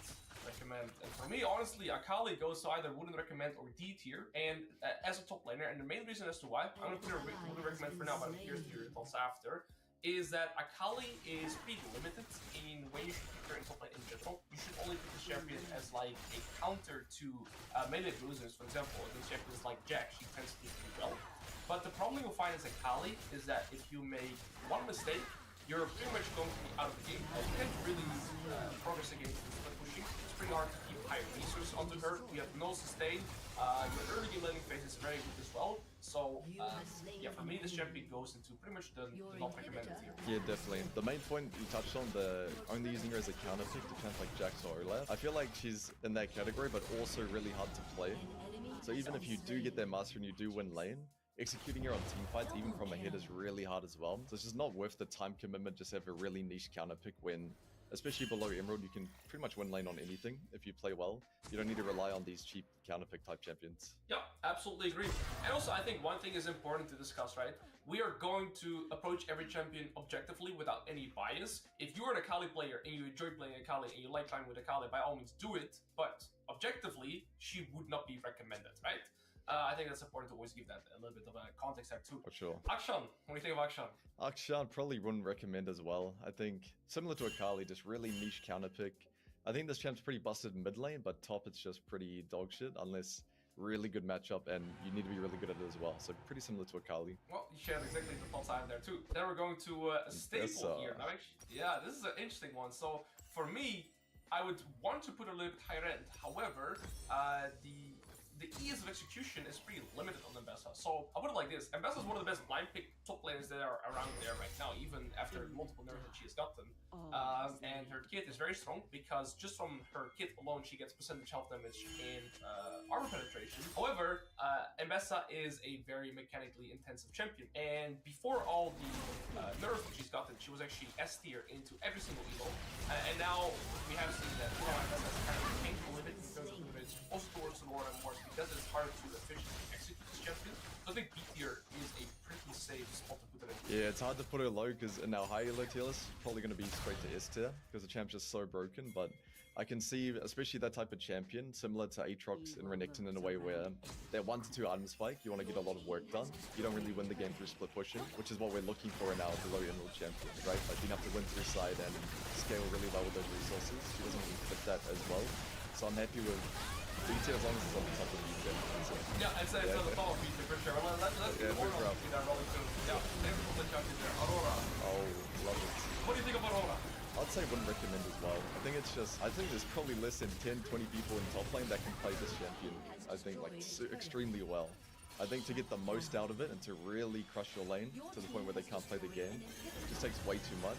recommend. And for me, honestly, Akali goes to either wouldn't recommend or D tier, and as a top laner. And the main reason as to why I'm gonna put a wouldn't recommend for now, but here's your thoughts after. Is that Akali is pretty limited in when you should pick her in top lane in general. You should only pick this champion as like a counter to melee bruisers, for example. Against champions like Jack, she tends to do pretty well. But the problem you'll find as Akali is that if you make one mistake, you're pretty much going to be out of the game. You can't really progress against the split pushing. It's pretty hard to keep high resources onto her. You have no sustain. Your early game laning phase is very good as well. So yeah, for me, this champion goes into pretty much the not recommended here. Yeah, definitely. The main point you touched on, the only using her as a counter pick to champs like Jax or Olaf. I feel like she's in that category, but also really hard to play. So even if you do get that master and you do win lane, executing her on team fights, even from ahead, is really hard as well. So it's just not worth the time commitment. Just have a really niche counter pick when, especially below Emerald, you can pretty much win lane on anything if you play well. You don't need to rely on these cheap counter pick type champions. Yeah, absolutely agree. And also, I think one thing is important to discuss, right? We are going to approach every champion objectively without any bias. If you're an Akali player and you enjoy playing Akali and you like playing with Akali, by all means do it. But objectively, she would not be recommended, right? I think that's important to always give that a little bit of a context there too. For sure. Akshan, what do you think of Akshan? Akshan probably wouldn't recommend as well. I think similar to Akali, just really niche counter pick. I think this champ's pretty busted mid lane, but top it's just pretty dog shit unless really good matchup and you need to be really good at it as well. So pretty similar to Akali. Well, you shared exactly the thoughts I have there too. Then we're going to a staple here. Now, actually, yeah, this is an interesting one. So for me, I would want to put a little bit higher end. However, the ease of execution is pretty limited on Mbessa. So I put it like this. Mbessa is one of the best blind pick top laners that are around there right now, even after multiple nerfs that she has gotten. And her kit is very strong because just from her kit alone, she gets percentage health damage and armor penetration. However, Mbessa is a very mechanically intensive champion. And before all the nerfs that she's gotten, she was actually S tier into every single elo. And now we have seen that Mbessa is kind of painful limit in terms of damage, also towards the Lord and more, because it's hard to efficiently execute this champion. So I think B tier is a pretty safe spot to put it in. Yeah, it's hard to put her low because in our high elo tier list, it's probably going to be straight to S tier because the champ's just so broken. But I can see, especially that type of champion, similar to Aatrox and Renekton in a way where that 1 to 2 item spike, you want to get a lot of work done. You don't really win the game through split pushing, which is what we're looking for in our below emerald champions, right? Like you have to win through side and scale really well with those resources. She doesn't really fit that as well. So I'm happy with B tier as long as it's on the top of B tier. Yeah, I'd say it's on the top of B tier for sure. Let's get Aurora to that rolling too. Yeah, thanks for the champion there. Aurora. Oh, love it. What do you think of Aurora? I'd say wouldn't recommend as well. I think it's just, I think there's probably less than 10, 20 people in top lane that can play this champion, I think, like, extremely well. I think to get the most out of it and to really crush your lane to the point where they can't play the game, it just takes way too much.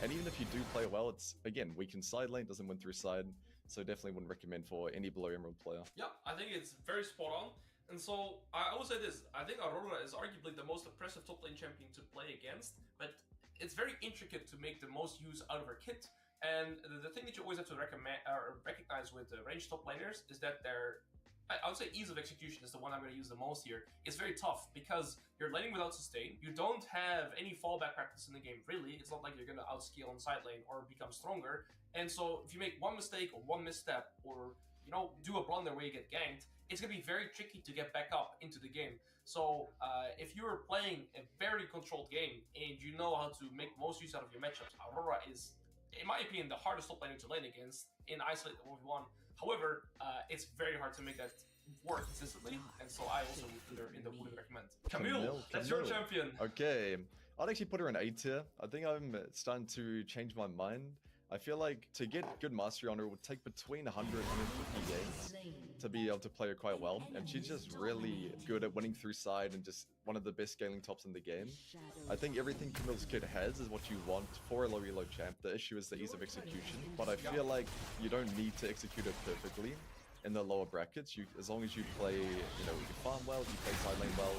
And even if you do play well, it's, again, weak in side lane, doesn't win through side, so definitely wouldn't recommend for any below emerald player. Yeah, I think it's very spot on. And so, I will say this, I think Aurora is arguably the most impressive top lane champion to play against, but it's very intricate to make the most use out of her kit. And the thing that you always have to recognize with ranged top laners is that I would say ease of execution is the one I'm going to use the most here. It's very tough because you're laning without sustain. You don't have any fallback practice in the game, really. It's not like you're going to outscale on side lane or become stronger. And so if you make one mistake or one misstep or, you know, do a blunder where you get ganked, it's going to be very tricky to get back up into the game. So if you're playing a very controlled game and you know how to make most use out of your matchups, Aurora is, in my opinion, the hardest top laner to lane against in isolated 1v1. However, it's very hard to make that work consistently, and so I also would put her in the wouldn't recommend. Camille, that's your champion. Okay, I'd actually put her in A tier. I think I'm starting to change my mind. I feel like to get good mastery on her, it would take between 100 and 150 games to be able to play her quite well. And she's just really good at winning through side and just one of the best scaling tops in the game. I think everything Camille's kit has is what you want for a low elo champ. The issue is the ease of execution, but I feel like you don't need to execute it perfectly in the lower brackets. As long as you play, you farm well, you play side lane well,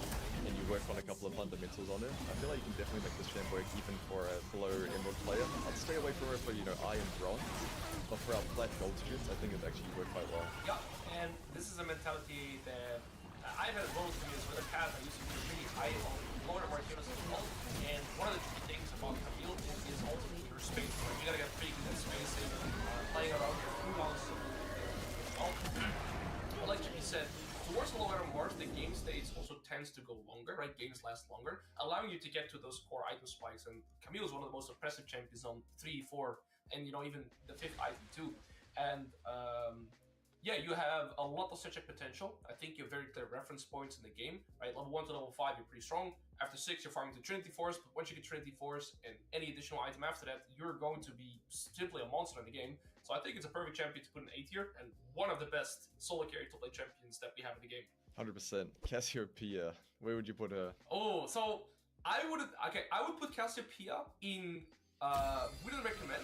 and you work on a couple of fundamentals on it, I feel like you can definitely make this champ work even for a below emerald player. I'd stay away from her for, iron bronze, but for our flat gold students, I think it actually work quite well. Yeah, and this is a mentality that I've had both of years with the past. I used to be really high on lower Marquinhos as well, and one of the key things about Camille is also your space. Like, you gotta get pretty good at spacing, playing around your cooldowns. But like Jimmy said, towards the lower Mars, the game states also tends to go longer, right? Games last longer, allowing you to get to those core item spikes. And Camille is one of the most oppressive champions on 3, 4, and even the 5th item too. And yeah, you have a lot of such a potential. I think you have very clear reference points in the game, right? Level 1 to level 5, you're pretty strong. After 6, you're farming to Trinity Force, but once you get Trinity Force and any additional item after that, you're going to be simply a monster in the game. So I think it's a perfect champion to put in A tier, and one of the best solo carry top lane champions that we have in the game. 100%. Cassiopeia, where would you put her? Oh, so I would put Cassiopeia in, wouldn't recommend,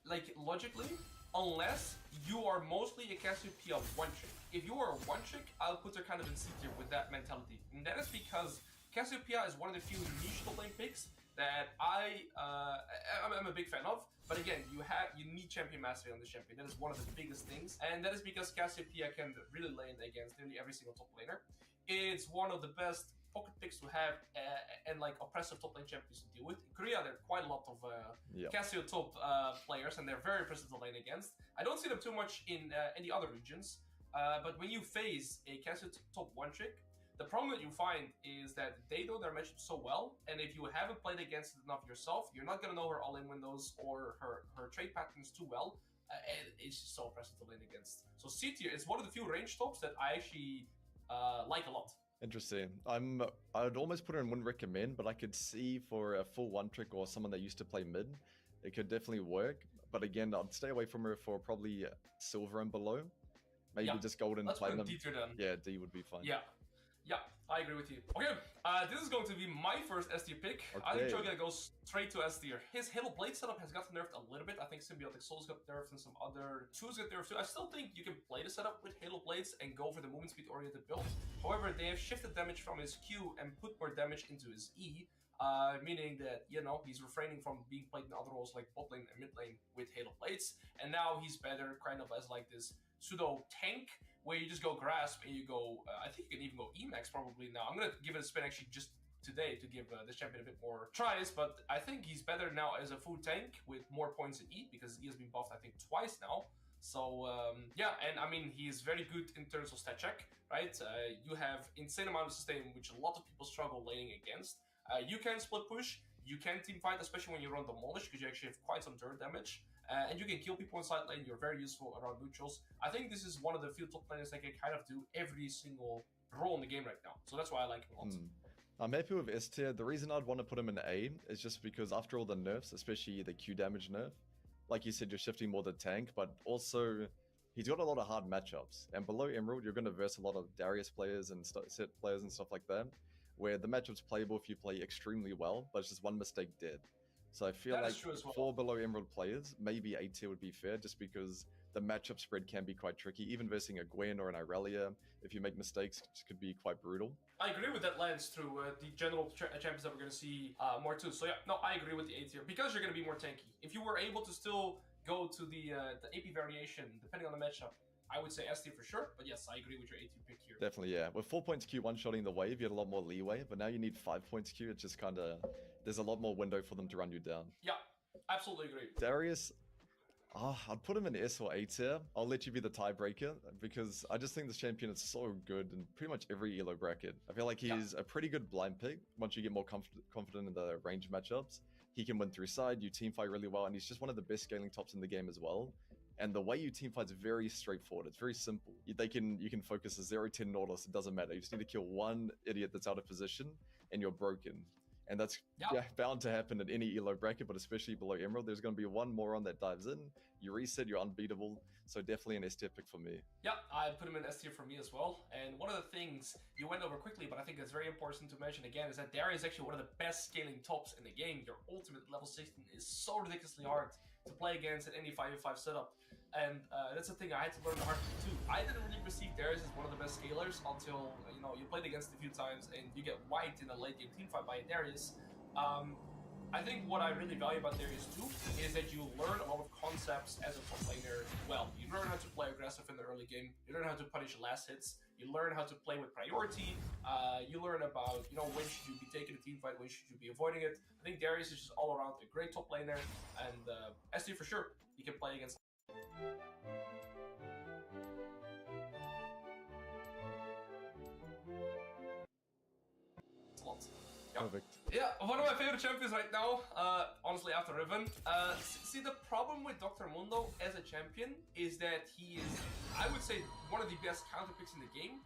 like logically, unless you are mostly a Cassiopeia one trick. If you are a one trick, I'll put her kind of in C tier with that mentality. And that is because Cassiopeia is one of the few niche top lane picks that I'm a big fan of. But again, you need champion mastery on this champion. That is one of the biggest things. And that is because Cassiopeia can really lane against nearly every single top laner. It's one of the best pocket picks to have and like oppressive top lane champions to deal with. In Korea, there are quite a lot of Cassio top players, and they're very impressive to lane against. I don't see them too much in any other regions, but when you face a Cassio top one trick, the problem that you find is that they know their matchup so well, and if you haven't played against it enough yourself, you're not going to know her all-in windows or her trade patterns too well, and it's just so oppressive to lane against. So C tier is one of the few range tops that I actually like a lot. Interesting. I'd almost put her in wouldn't recommend, but I could see for a full one trick or someone that used to play mid, it could definitely work. But again, I'd stay away from her for probably silver and below. Maybe just golden platinum. D tier then. Yeah, D would be fine. Yeah, I agree with you. Okay, this is going to be my first S tier pick. Okay. I think Joe gonna go straight to S tier. His Halo Blade setup has gotten nerfed a little bit. I think Symbiotic Souls got nerfed and some other tools got nerfed too. I still think you can play the setup with Halo Blades and go for the movement speed oriented build. However, they have shifted damage from his Q and put more damage into his E. Meaning that, he's refraining from being played in other roles like bot lane and mid lane with Halo Blades. And now he's better kind of as like this pseudo tank where you just go grasp and you go, I think you can even go Emax probably now. I'm going to give it a spin actually just today to give this champion a bit more tries, but I think he's better now as a full tank with more points in E because he has been buffed I think twice now. So yeah, and I mean he's very good in terms of stat check, right? You have insane amount of sustain which a lot of people struggle laning against. You can split push, you can team fight, especially when you run Demolish because you actually have quite some turret damage. And you can kill people in side lane, you're very useful around neutrals. I think this is one of the few top laners that can kind of do every single role in the game right now. So that's why I like him a lot. I'm happy with S tier. The reason I'd want to put him in A is just because after all the nerfs, especially the Q damage nerf, like you said, you're shifting more to tank, but also he's got a lot of hard matchups. And below Emerald, you're going to verse a lot of Darius players and set players and stuff like that, where the matchup's playable if you play extremely well, but it's just one mistake dead. So I feel like for below Emerald players, maybe A tier would be fair, just because the matchup spread can be quite tricky. Even versing a Gwen or an Irelia, if you make mistakes, it could be quite brutal. I agree with that lens through the general champions that we're going to see more too. So yeah, no, I agree with the A tier because you're going to be more tanky. If you were able to still go to the AP variation, depending on the matchup, I would say S tier for sure, but yes, I agree with your A tier pick here. Definitely, yeah. With 4 points Q one-shotting the wave, you had a lot more leeway, but now you need 5 points Q. It's just kind of, there's a lot more window for them to run you down. Yeah, absolutely agree. Darius, I'd put him in S or A tier. I'll let you be the tiebreaker, because I just think this champion is so good in pretty much every elo bracket. I feel like he's a pretty good blind pick. Once you get more confident in the range matchups, he can win through side, you team fight really well, and he's just one of the best scaling tops in the game as well. And the way you team fight is very straightforward. It's very simple. You can focus a 0-10 Nautilus. It doesn't matter. You just need to kill one idiot that's out of position, and you're broken. And that's bound to happen at any elo bracket, but especially below Emerald. There's going to be one moron that dives in, you reset, you're unbeatable. So definitely an S tier pick for me. Yeah, I put him in S tier for me as well. And one of the things you went over quickly, but I think it's very important to mention again, is that Darius is actually one of the best scaling tops in the game. Your ultimate level 16 is so ridiculously hard to play against at any 5v5 setup. And that's the thing I had to learn the hard way too. I didn't really perceive Darius as one of the best scalers until, you know, you played against a few times and you get wiped in a late game teamfight by Darius. I think what I really value about Darius too is that you learn a lot of concepts as a top laner well. You learn how to play aggressive in the early game, you learn how to punish last hits, you learn how to play with priority, you learn about, you know, when should you be taking a team fight, when should you be avoiding it. I think Darius is just all around a great top laner, and SD for sure, you can play against. Perfect. Yeah, one of my favorite champions right now, honestly after Riven. See, the problem with Dr. Mundo as a champion is that he is, I would say, one of the best counter picks in the game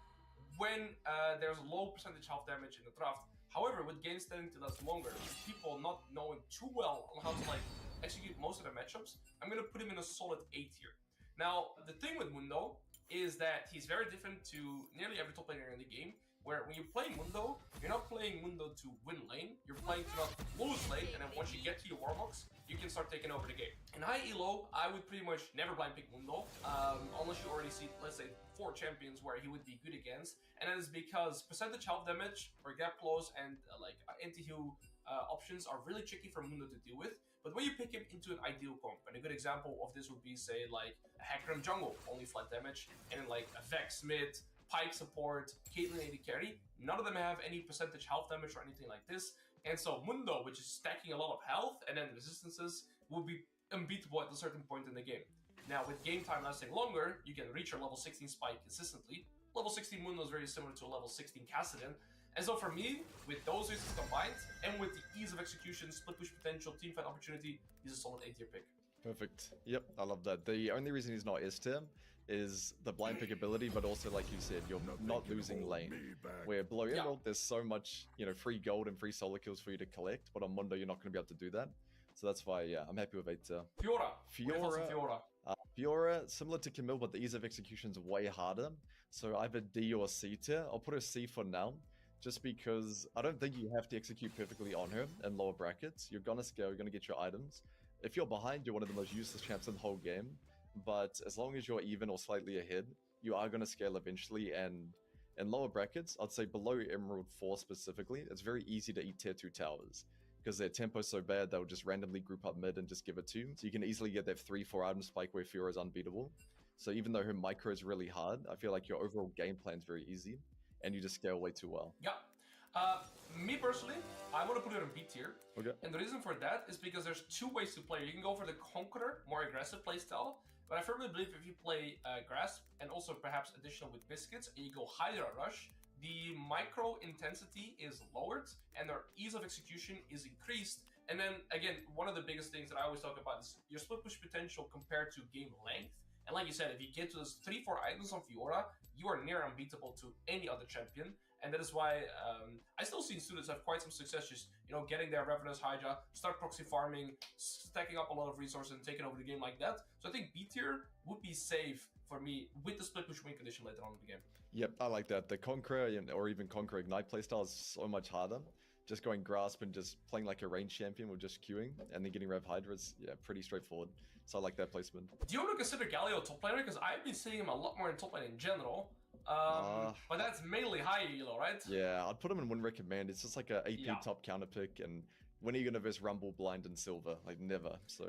when there's low percentage health damage in the draft. However, with games tending to last longer, people not knowing too well on how to like execute most of the matchups, I'm gonna put him in a solid A tier. Now, the thing with Mundo is that he's very different to nearly every top laner in the game, where when you play Mundo, you're not playing Mundo to win lane, you're playing to not lose lane, and then once you get to your Warlocks, you can start taking over the game. In high elo, I would pretty much never blind pick Mundo, unless you already see, let's say, 4 champions where he would be good against, and that is because percentage health damage or gap close and anti-heal options are really tricky for Mundo to deal with. But when you pick him into an ideal comp, and a good example of this would be, say, like a Hecarim jungle, only flat damage, and then like a Vex mid, Pyke support, Caitlyn AD carry, none of them have any percentage health damage or anything like this. And so Mundo, which is stacking a lot of health and then resistances, will be unbeatable at a certain point in the game. Now, with game time lasting longer, you can reach your level 16 spike consistently. Level 16 Mundo is very similar to a level 16 Kassadin. And so for me, with those reasons combined, and with the ease of execution, split push potential, teamfight opportunity, he's a solid A tier pick. Perfect. Yep, I love that. The only reason he's not S tier is the blind pick ability, but also, like you said, you're not losing lane. Where below Emerald, there's so much, you know, free gold and free solo kills for you to collect, but on Mundo, you're not going to be able to do that. So that's why, yeah, I'm happy with 8 tier. Fiora. Fiora, similar to Camille, but the ease of execution is way harder. So either D or C tier. I'll put a C for now, just because I don't think you have to execute perfectly on her in lower brackets. You're gonna scale, you're gonna get your items. If you're behind, you're one of the most useless champs in the whole game. But as long as you're even or slightly ahead, you are gonna scale eventually. And in lower brackets, I'd say below Emerald 4 specifically, it's very easy to eat tier 2 towers, because their tempo's so bad, they'll just randomly group up mid and just give it to you. So you can easily get that 3-4 item spike where Fiora is unbeatable. So even though her micro is really hard, I feel like your overall game plan is very easy, and you just scale way too well. Yeah. Me personally, I want to put it in B tier. Okay. And the reason for that is because there's 2 ways to play. You can go for the Conqueror, more aggressive playstyle. But I firmly believe if you play Grasp, and also perhaps additional with Biscuits, and you go Hydra Rush, the micro intensity is lowered, and their ease of execution is increased. And then, again, one of the biggest things that I always talk about is your split push potential compared to game length. And like you said, if you get to those 3-4 items on Fiora, you are near unbeatable to any other champion. And that is why I still see students have quite some success just, you know, getting their Revenus Hydra, start proxy farming, stacking up a lot of resources and taking over the game like that. So I think B tier would be safe for me with the split push win condition later on in the game. Yep, I like that. The Conqueror or even Conqueror Ignite playstyle is so much harder. Just going Grasp and just playing like a range champion with just queuing and then getting Rev Hydra is, yeah, pretty straightforward. So I like that placement. Do you want to consider Galio top laner? Because I've been seeing him a lot more in top lane in general. But that's mainly high elo, right? Yeah, I'd put him in win recommend. It's just like a AP top counter pick, and when are you gonna verse Rumble, Blind, and Silver? Like never. So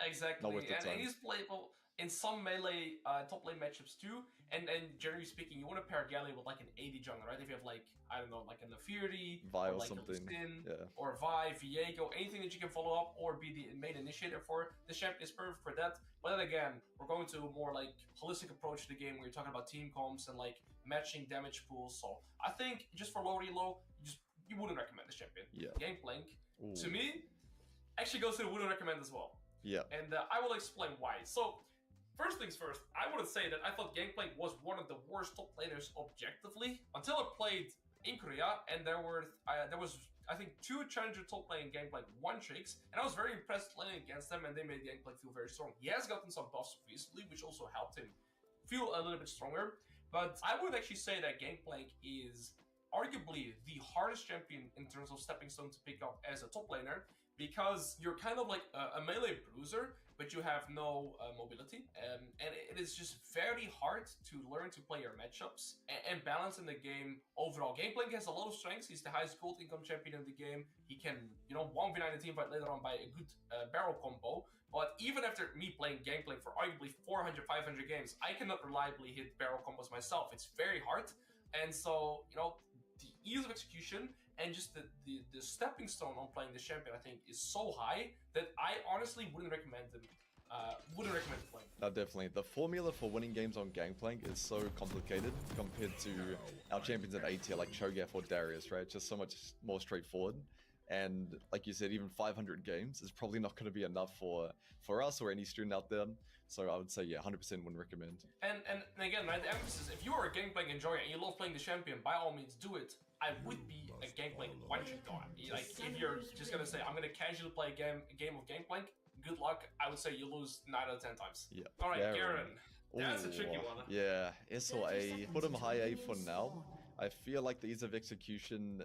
exactly, not worth the time. And he's playable in some melee top lane matchups too. And generally speaking, you want to pair Galio with like an AD jungler, right? If you have like, I don't know, like an Fury, Vi or like something, or Vi, Viego, anything that you can follow up or be the main initiator for. The champion is perfect for that. But then again, we're going to a more like holistic approach to the game where you're talking about team comps and like matching damage pools. So I think just for low elo, you wouldn't recommend this champion. Yeah. Gangplank, to me, actually goes to the wouldn't recommend as well. Yeah. And I will explain why. So first things first, I want to say that I thought Gangplank was one of the worst top laners objectively until I played in Korea, and there was I think 2 challenger top lane Gangplank one-tricks, and I was very impressed playing against them, and they made Gangplank feel very strong. He has gotten some buffs recently, which also helped him feel a little bit stronger, but I would actually say that Gangplank is arguably the hardest champion in terms of stepping stone to pick up as a top laner, because you're kind of like a melee bruiser, but you have no mobility, and it is just very hard to learn to play your matchups and balance in the game overall. Gangplank has a lot of strengths. He's the highest gold income champion in the game. He can, 1v9 a team fight later on by a good barrel combo, but even after me playing Gangplank for arguably 400, 500 games, I cannot reliably hit barrel combos myself. It's very hard, and so, the ease of execution and just the stepping stone on playing this champion, I think, is so high that I honestly wouldn't recommend him. Playing. No, definitely. The formula for winning games on Gangplank is so complicated compared to our champions at A tier like Cho'Gath or Darius, right? It's just so much more straightforward. And like you said, even 500 games is probably not going to be enough for us or any student out there. So I would say, yeah, 100% wouldn't recommend. And again, right, the emphasis, if you are a Gangplank enjoyer and you love playing the champion, by all means do it. I would be a Gangplank one-trick guy. Like, if you're just going to say, I'm going to casually play a game of Gangplank, good luck. I would say you lose 9 out of 10 times. Yeah. All right, Garen. Garen. That's a tricky one. Yeah, S or A. Put him high A for now. I feel like the ease of execution...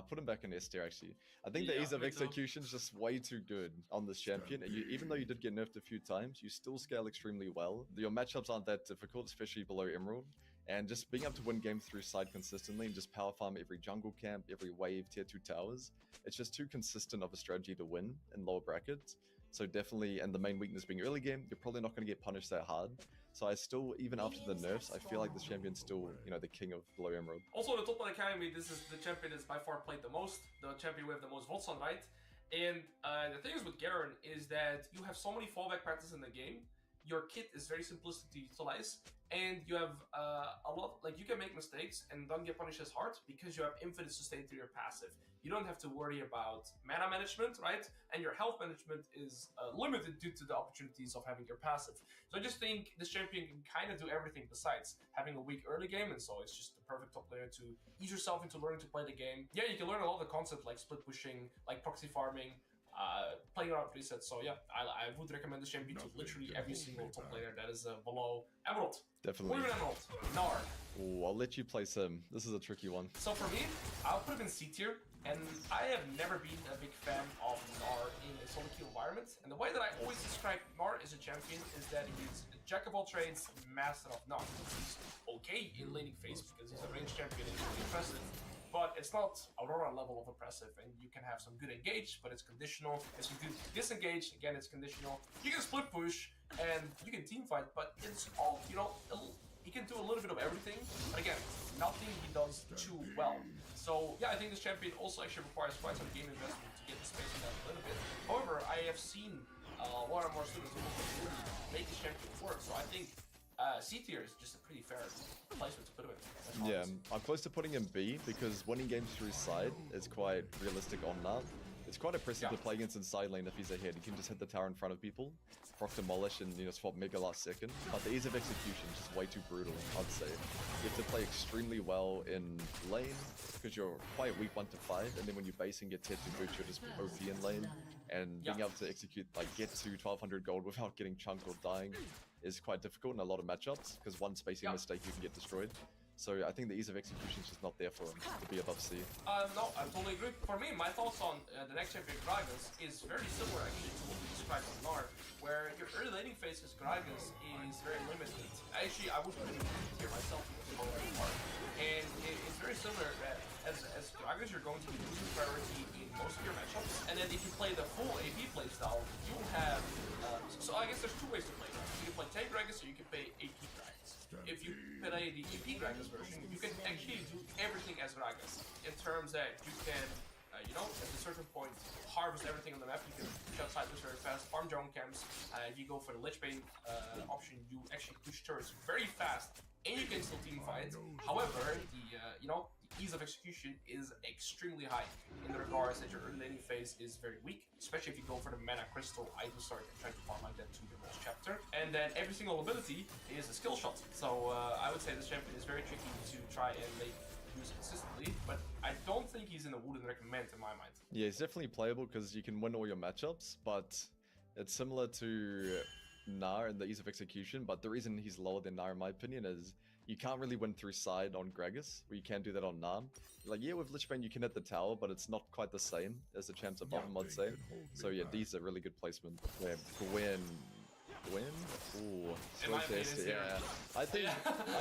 put him back in S tier, actually. I think the ease of execution is just way too good on this champion. And even though you did get nerfed a few times, you still scale extremely well. Your matchups aren't that difficult, especially below Emerald. And just being able to win games through side consistently and just power farm every jungle camp, every wave, tier 2 towers, it's just too consistent of a strategy to win in lower brackets. So definitely, and the main weakness being early game, you're probably not going to get punished that hard. So I still, even after the nerfs, I feel like this champion's still, the king of below Emerald. Also, in the top lane academy, this is the champion that's by far played the most, the champion with the most votes on, right? And the thing is with Garen is that you have so many fallback patterns in the game. Your kit is very simplistic to utilize, and you have a lot, like, you can make mistakes and don't get punished as hard because you have infinite sustain through your passive. You don't have to worry about mana management, right? And your health management is limited due to the opportunities of having your passive. So I just think this champion can kind of do everything besides having a weak early game, and so it's just the perfect top layer to ease yourself into learning to play the game. Yeah, you can learn a lot of the concepts like split pushing, like proxy farming, playing around presets. So yeah, I would recommend this champion to literally every single top laner that is below Emerald. Definitely. Or even Emerald. Gnar. Ooh, I'll let you play Sim. This is a tricky one. So for me, I'll put him in C tier, and I have never been a big fan of Gnar in a solo queue environment. And the way that I always describe Gnar as a champion is that he's a jack of all trades, master of none. He's okay in laning phase because he's a ranged champion and he's really impressive. But it's not Aurora level of oppressive, and you can have some good engage, but it's conditional. There's some good disengage, again, it's conditional. You can split push, and you can team fight, but it's all, he can do a little bit of everything, but again, nothing he does too well. So yeah, I think this champion also actually requires quite some game investment to get the space in that a little bit. However, I have seen a lot more students who really make this champion work, so I think C tier is just a pretty fair placement to put him in. Yeah, I'm close to putting him B because winning games through side is quite realistic on that. It's quite impressive to play against in side lane if he's ahead. He can just hit the tower in front of people, proc demolish, and swap mega last second. But the ease of execution is just way too brutal, I'd say. You have to play extremely well in lane because you're quite weak 1 to 5, and then when you base and get tier 2 boots, you're just OP in lane. And being able to execute, get to 1200 gold without getting chunked or dying is quite difficult in a lot of matchups because one spacing mistake you can get destroyed. So I think the ease of execution is just not there for him to be above C. No, I totally agree. For me, my thoughts on the next champion, Gragas, is very similar actually to what we described on Gnar, where your early laning phase as Gragas is very limited. Actually, I would put it here myself because it's lower part. And it's very similar that as Gragas, you're going to be losing priority in most of your matchups. And then if you play the full AP playstyle, you'll have... so I guess there's two ways to play that. You can play tank Gragas or you can play AP Gragas. If you play the AP Gragas version, you can actually do everything as Gragas in terms that you can, at a certain point, harvest everything on the map. You can push outside this very fast, farm drone camps. If you go for the Lich Bane option, you actually push turrets very fast, and you can still team fight. However, the ease of execution is extremely high in the regards that your early laning phase is very weak, especially if you go for the mana crystal idol start and try to farm like that to your most chapter. And then every single ability is a skill shot. So I would say this champion is very tricky to try and make use consistently, but I don't think he's in a wouldn't recommend in my mind. Yeah, it's definitely playable because you can win all your matchups, but it's similar to Gnar in the ease of execution, but the reason he's lower than Gnar in my opinion is you can't really win through side on Gragas, where you can do that on Gnar. Like, yeah, with Lichbane you can hit the tower, but it's not quite the same as the champs above him, I'd say. So yeah, D's a really good placement. Where Gwen? Ooh, slow test, yeah. I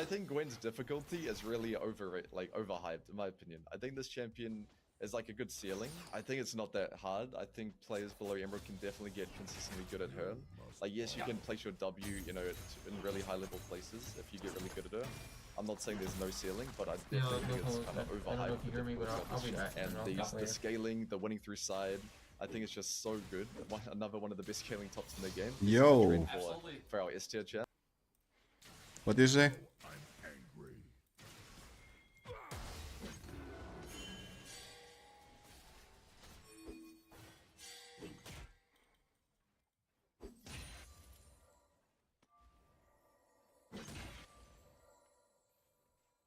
think Gwen's difficulty is really overhyped in my opinion. I think this champion is like a good ceiling. I think it's not that hard. I think players below Emerald can definitely get consistently good at her. Like, yes, you can place your W, you know, in really high level places if you get really good at her. I'm not saying there's no ceiling, but I definitely think it's kind of overhyped. And the scaling, the winning through side, I think it's just so good. Another one of the best scaling tops in the game. Yo. For our S tier chat. What do you say?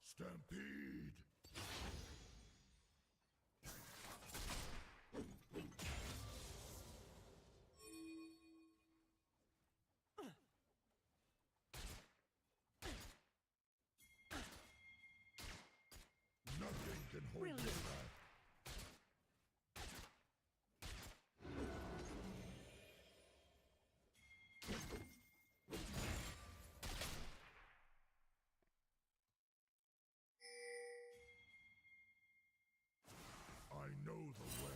Stampede. Nothing can hold you back. I know the way.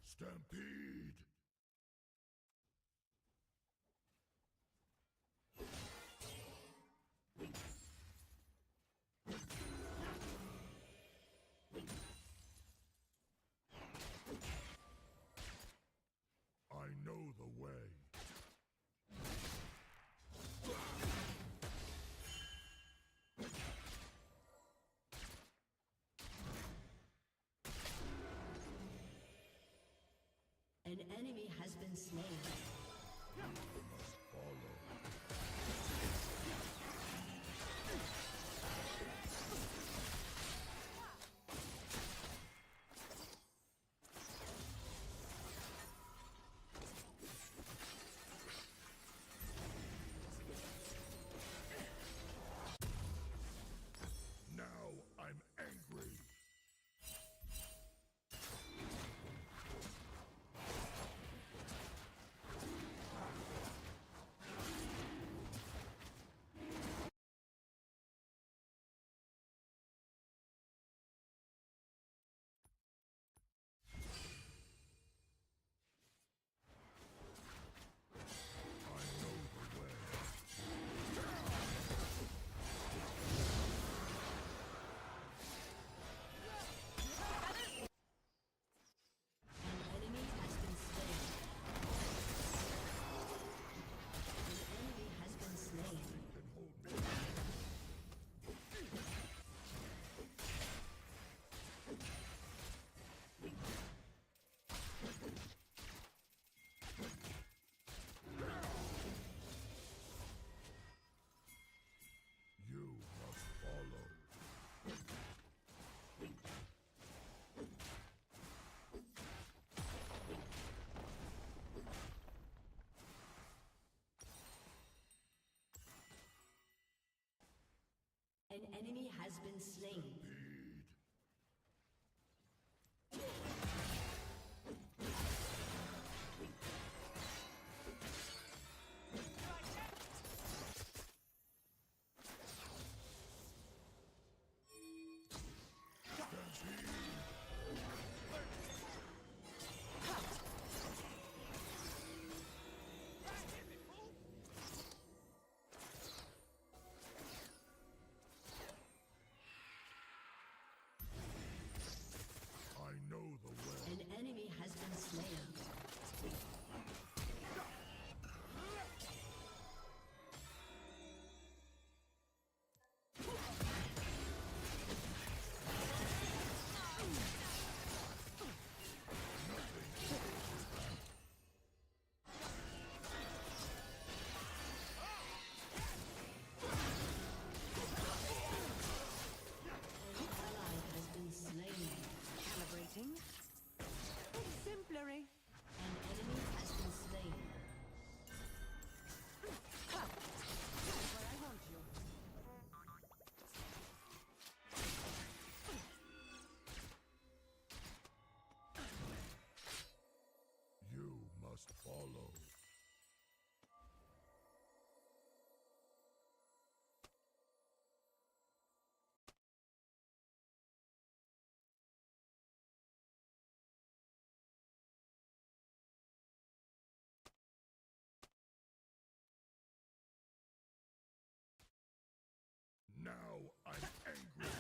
Stampede. I know the way. An enemy has been slain. Now I'm angry. enemy has been slain. I know the way. An enemy has been slain. Calibrating. Exemplary. An enemy has been slain. Where I want you. You must follow. Now I'm angry.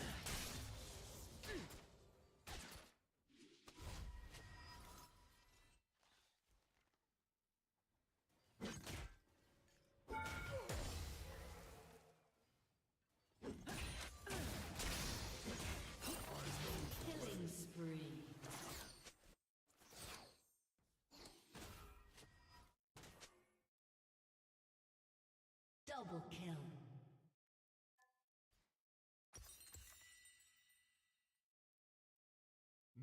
Killing spree. Double kill.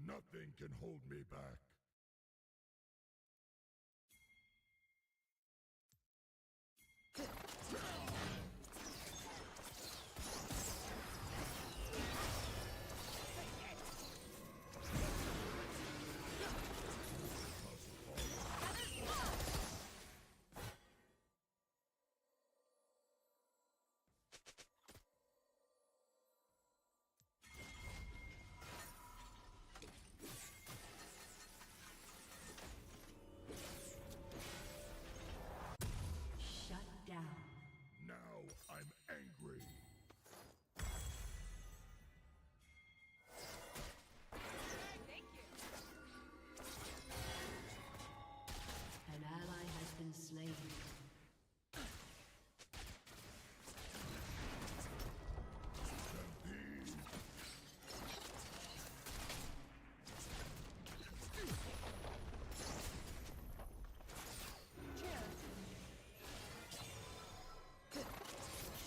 Nothing can hold me back. Shut down. Now I'm angry. An ally has been slain.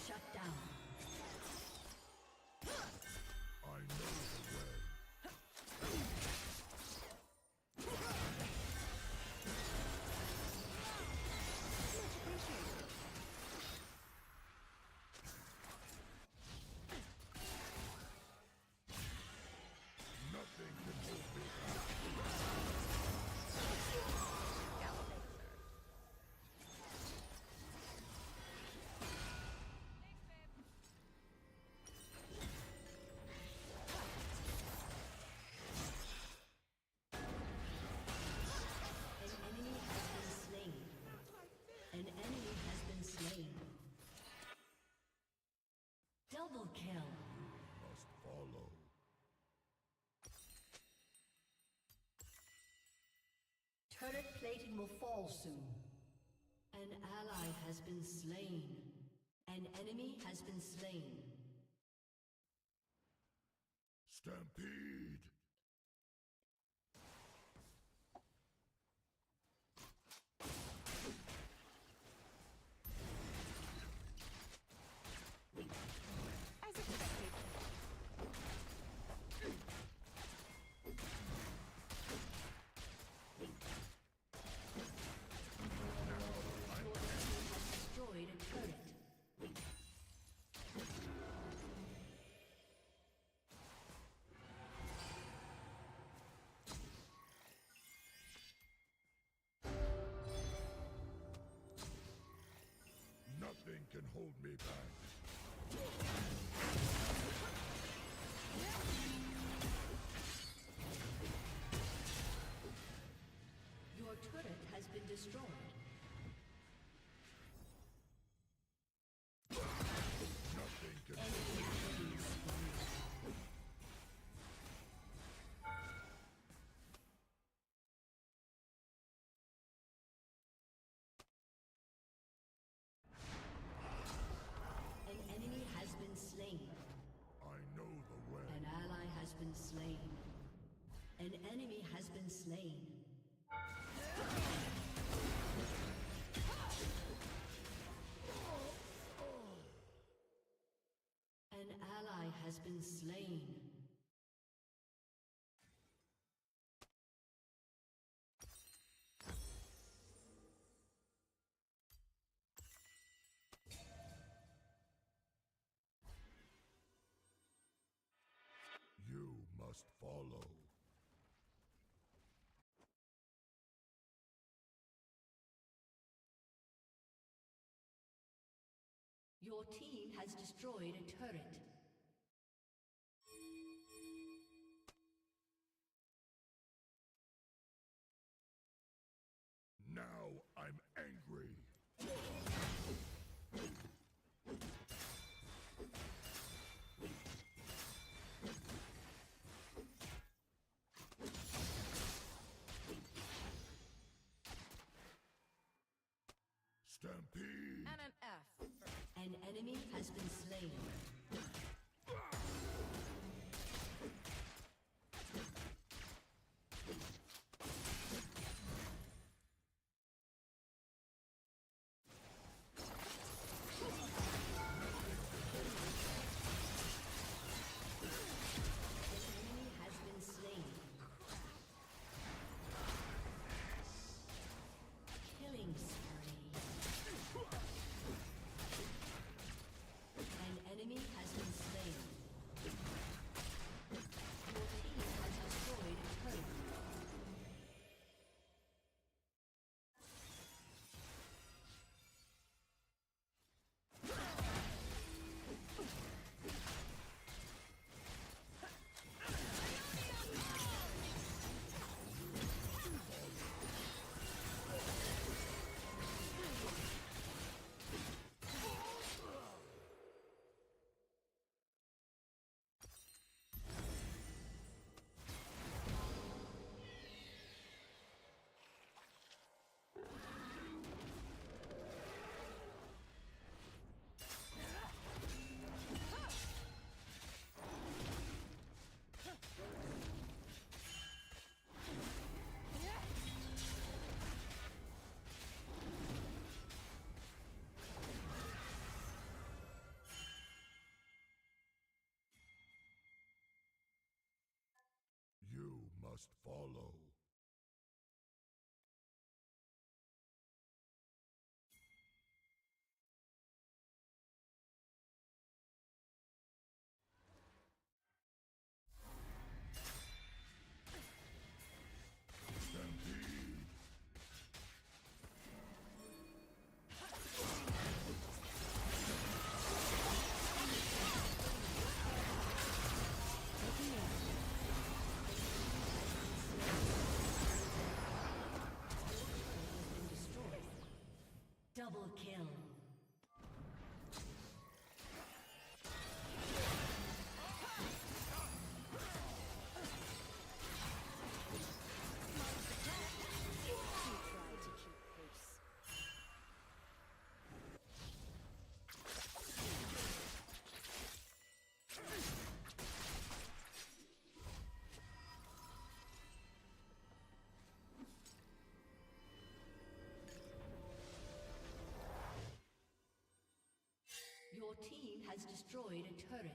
Shut down. I know the way. Nothing can hold me back. An enemy has been slain. An enemy has been slain. Double kill. Must follow. Turret plating will fall soon. An ally has been slain. An enemy has been slain. Stampede. As expected. Destroyed a turret. Nothing can hold me back. Your turret has been destroyed. Nothing can hold me back. An enemy has been slain. I know the way. An ally has been slain. An enemy has been slain. An ally has been slain. You must follow. Your team has destroyed a turret. Now I'm angry. Stampede. And an F. An enemy has been slain. Killing spree. An enemy has been slain. Your team has destroyed a turret. You must follow. Stampede. Double kill. Your team has destroyed a turret.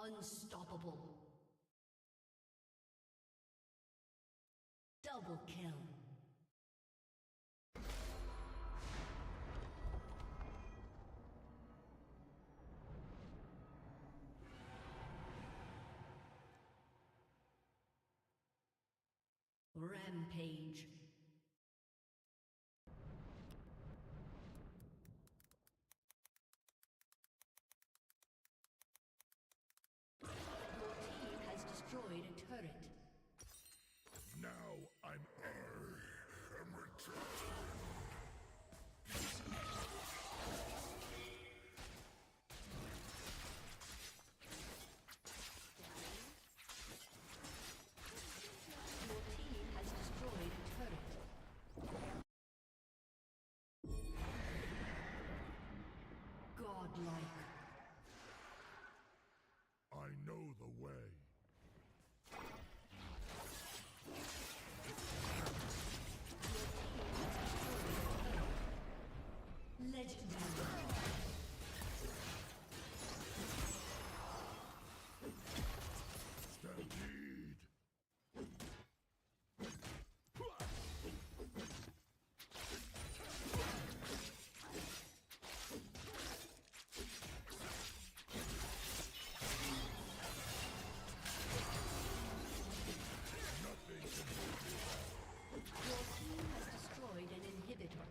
Unstoppable. Double kill. Rampage. Your team has destroyed a turret. Now I am returned. Your team has destroyed a turret. Godlike. I know the way. Legendary. Stampede. Your team has destroyed an inhibitor.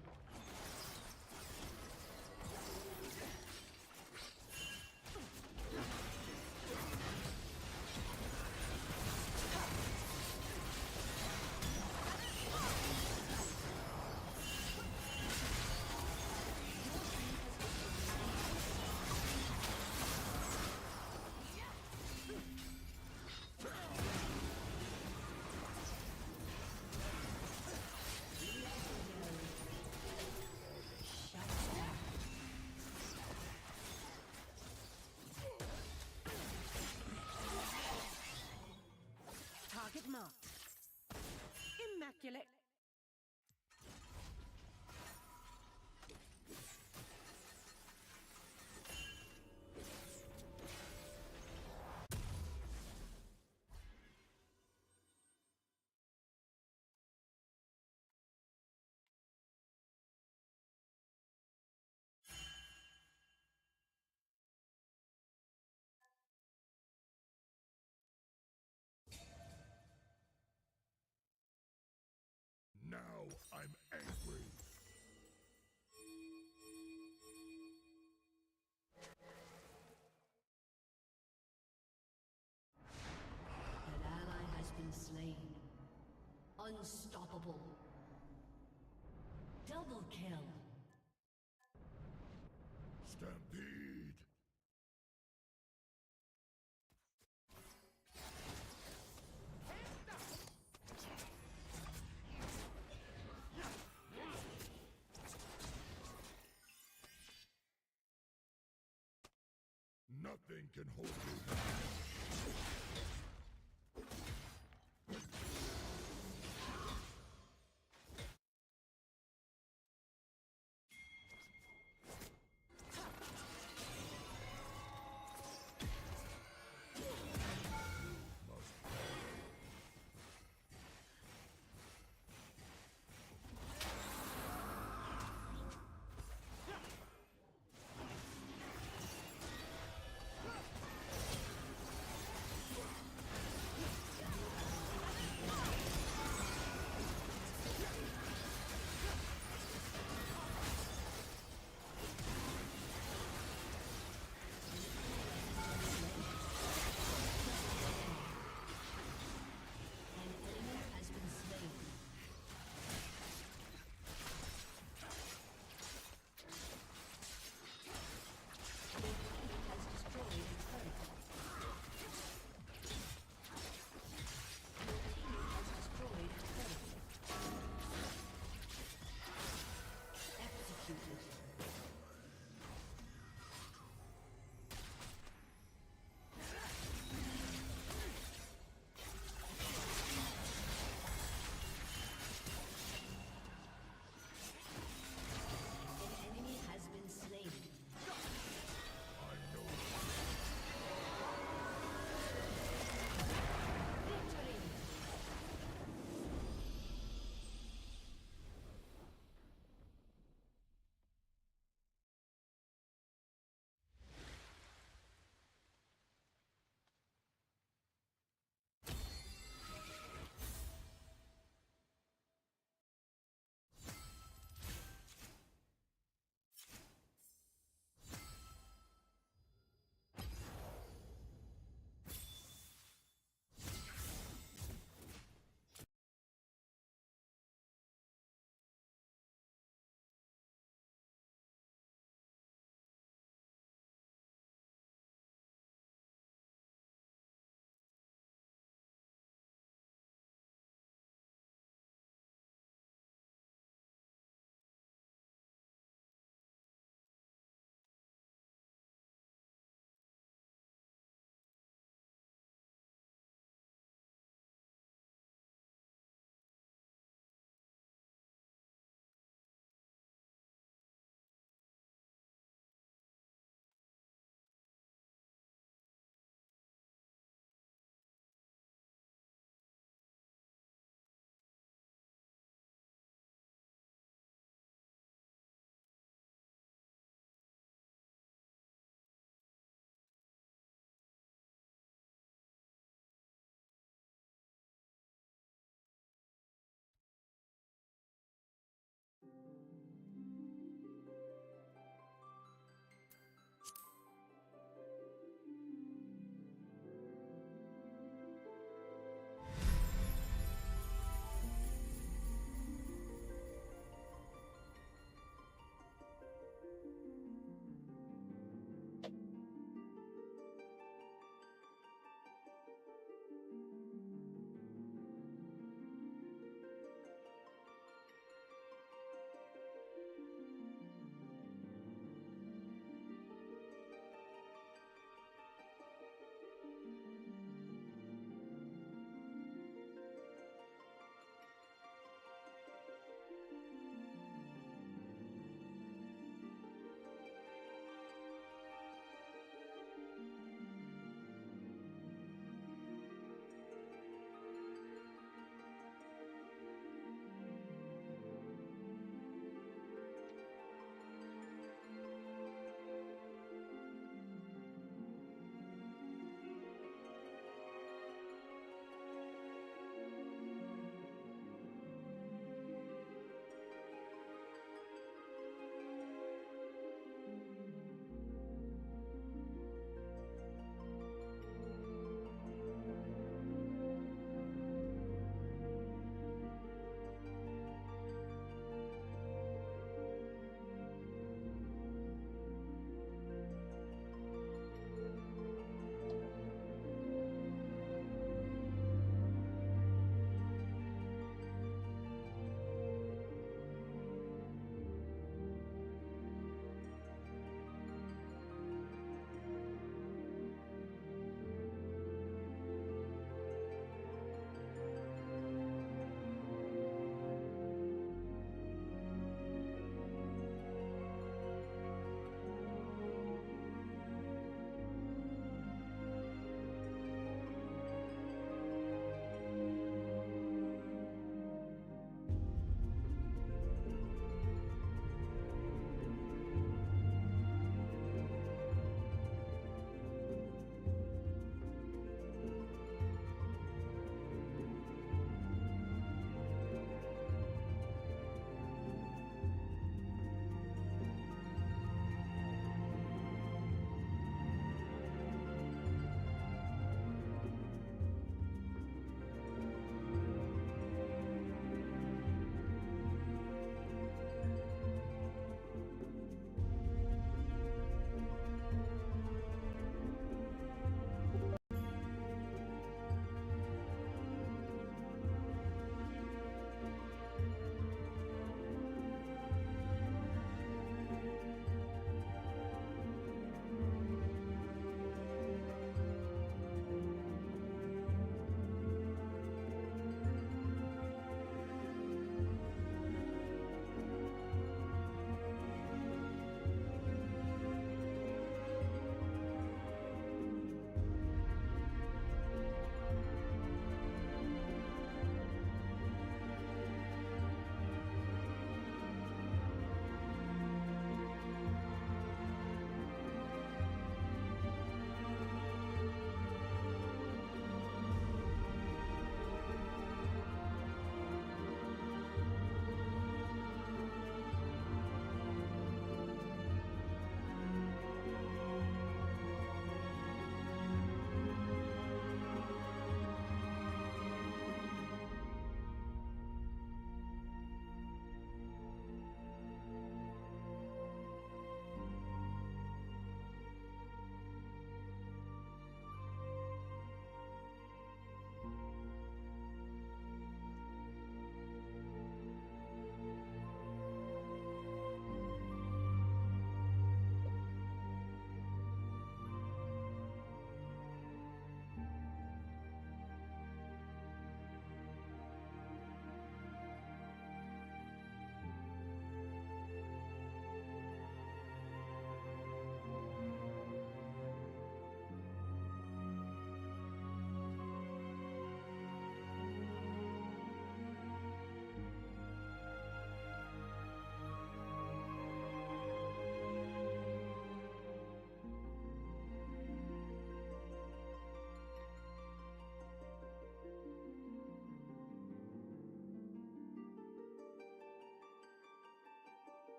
Target marked. Immaculate. Now I'm angry. An ally has been slain. Unstoppable. Double kill. Stampede. Nothing can hold me back.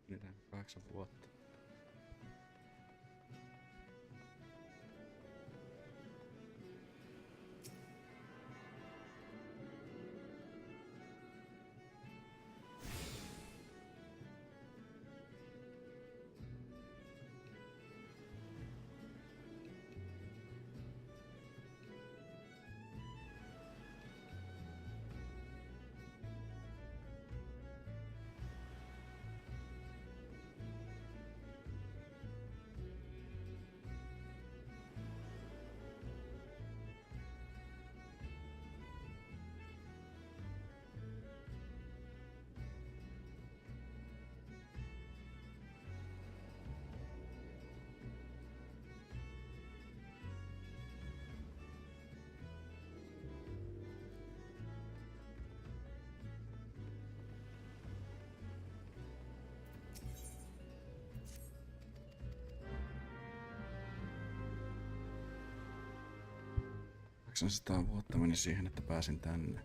Niitä 8 vuotta. Kahdeksansataa vuotta meni siihen, että pääsin tänne.